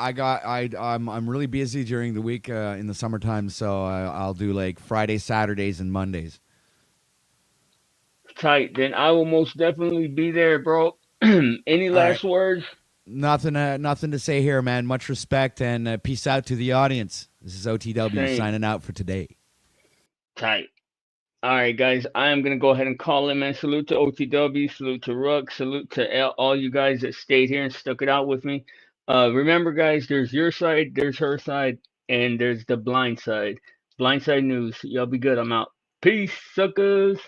I'm really busy during the week in the summertime, so I'll do like Friday, Saturdays, and Mondays. Tight. Then I will most definitely be there, bro. Any All right. last words? Nothing to say here, man. Much respect and peace out to the audience. This is OTW Same. signing out for today. Tight. All right, guys. I am gonna go ahead and call it, man. Salute to OTW. Salute to Ruck. Salute to all you guys that stayed here and stuck it out with me. Remember, guys. There's your side. There's her side, and there's the blind side. Blindside news. Y'all be good. I'm out. Peace, suckers.